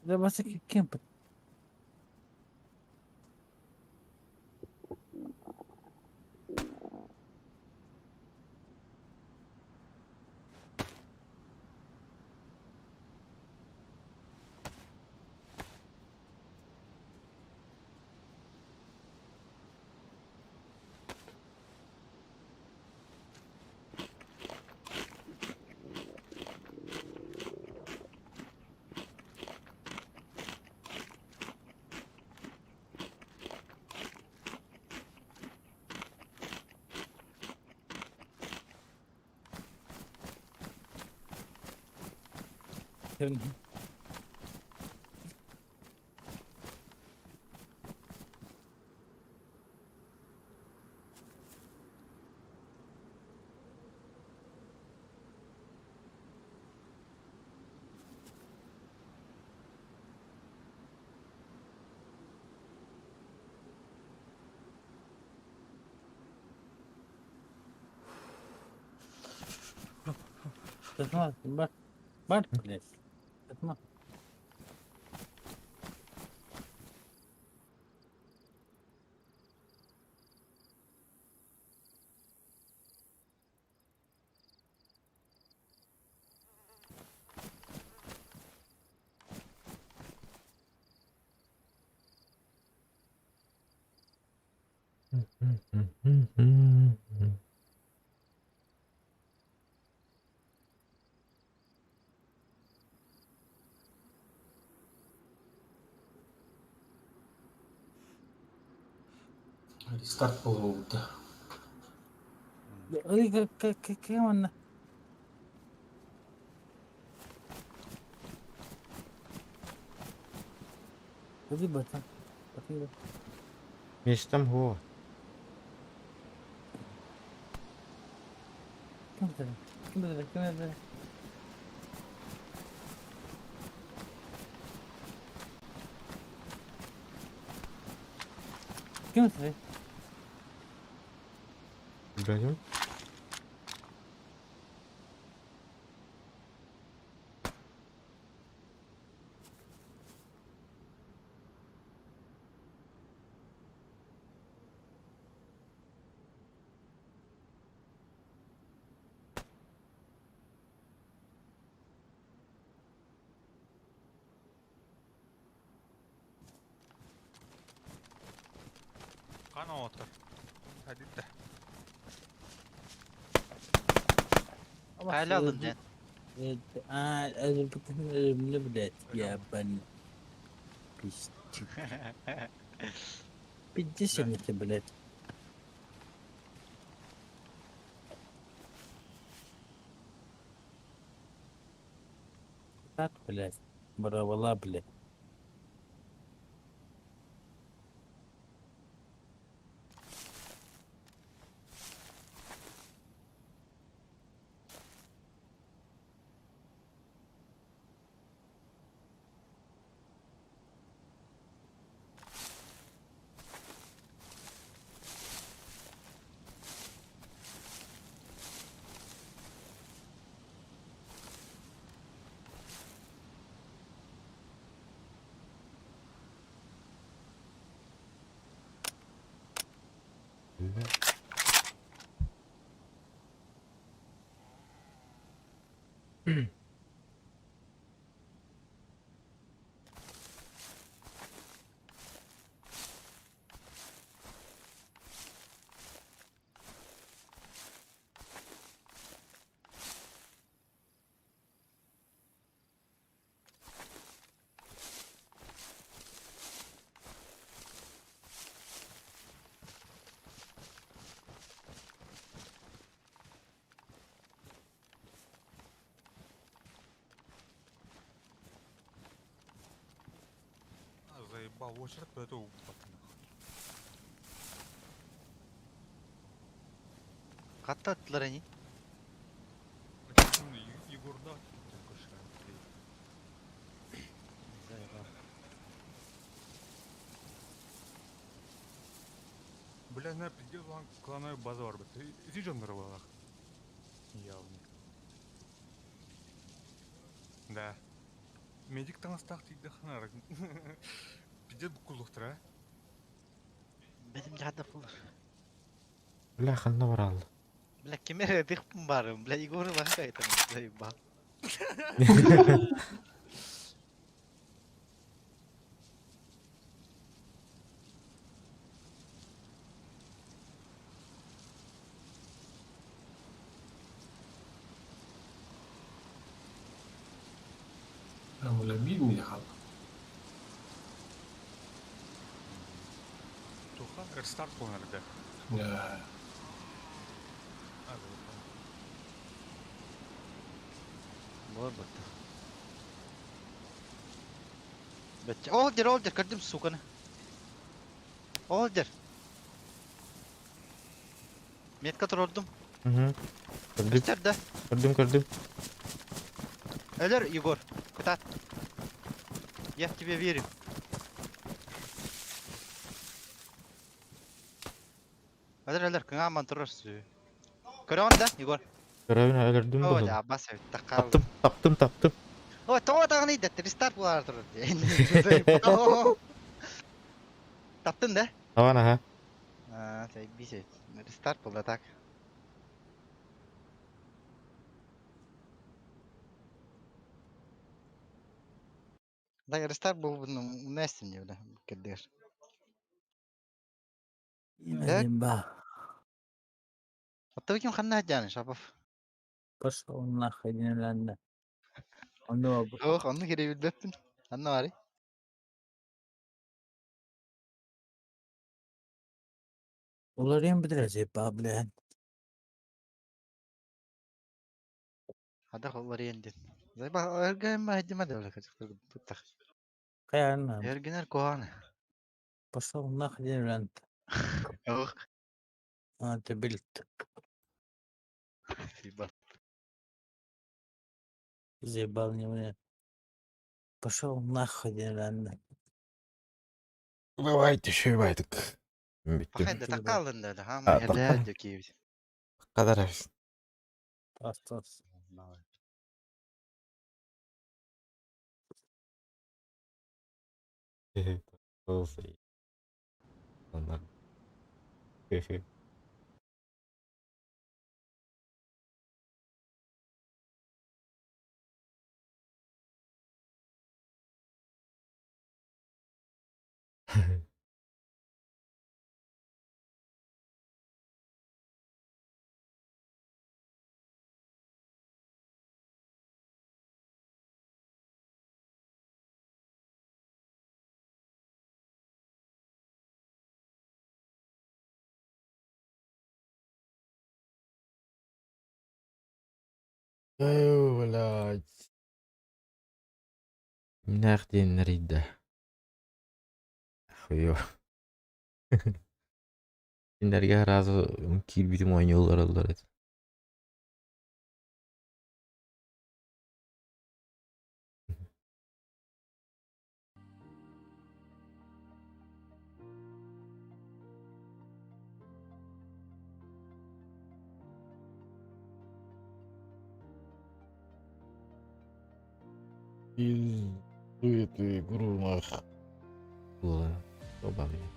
ده بس كم تسمع بار بليس تسمع
Restart oldu.
كمان هذي بطل تقريبا
Meştem هو.
كم ترى كم ترى
İbrahim.
Қана отыр. Әдетте.
Hala alın can.
ölümlü bilet ya ben pis. Bitti senin bilet. Tat bilet. Bravo bilet.
Заебал, очередь до этого пацана.
Қатты аттылар әне?
Егорда бля, на пиздец, вон клановая база бар бит. Иди жондар балах. Явно. Да. Медик таңыстақ дейді қанар. Пиздец бұқылықтыр, а?
Benim jada pulur.
Бля, ханна барал.
Бля, кемер дихпун барым. Бля, Егоры ланка айтам. Заебал.
ولا بيد من حال
Туха, рестарт қылынар да.
لا
Bor battı. Bච්ච. Older кырдым суканы. Older. Метка тұрдым.
Кырдым.
Да.
Кырдым.
Элер, Егор, кутат. Я в тебя верю. Элер, кыңа аман тұрырсыз. Көрі он да, Егор?
Көрәуін әлірдім
О,
бұл.
да, бас әйт, таққал.
Таптым.
О, тоға тағын еді, рестарт болар тұрыр. Таптын да?
Таван, аха.
Заебись әйт. Рестарт болды так. Да, рестарт был на стене, бля, кидыш.
Yemedim ba.
Hatta kim kanna haccanı şapaf.
Pошел нахуй, не надо.
Yok, onu geri bilmeptin. Anna var.
Ular yan bitirəcək ba bilən.
Hadi kolları yendin. Zay bak, ergen mi hacıma da öyle kaçık. Tuttak.
Kayanla.
Ergener kohanı.
Пошел нахуй, не надо.
Yok.
Ты билет. Заебал меня. Пошел нахуй, не надо.
Давайте, шевайтик.
Bakaydı takaldın da öyle ha. Ama yerler döküyor.
Kadar.
Остался.
Olsun. Onlar. Ой, блядь. Нахрен рида. Хуё. Киндерге разы кирбитим ойнолор алдар эти. Суеты, грумах. Было. Оба мне.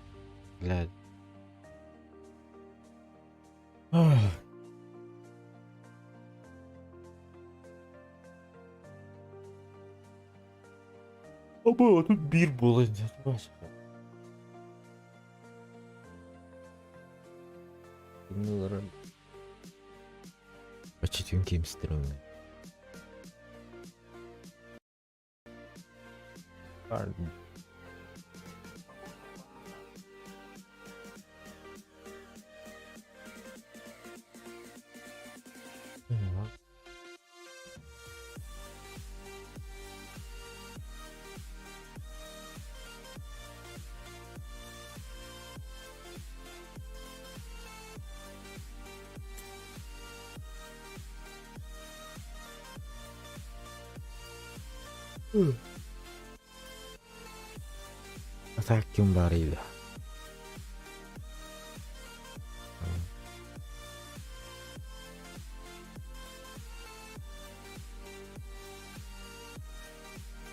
Глядь. Ama тут bir bulunca başka. Bunların почти кемстроны. Pardon. Atakim barıydı.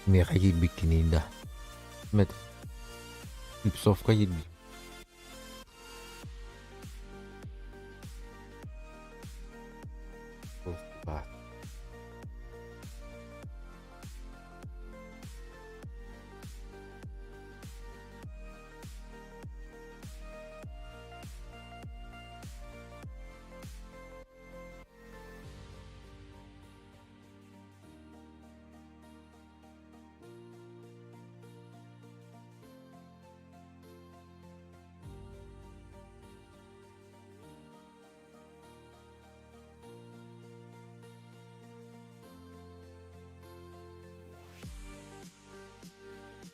Mereka bikin indah. Met. Ipsofka yedi. Bak.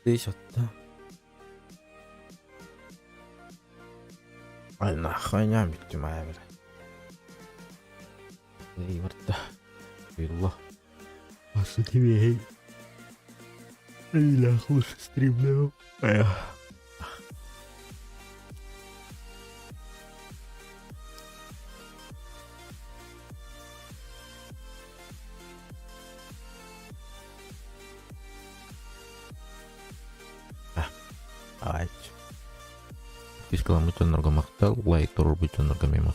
Değişti. Ay nahanya bitti maya bile. İyi vardı. Allah. Asıl değil. Ayla hoş streamle. Ay. Fiskal mucho energo maktal, like turbo mucho energo memang.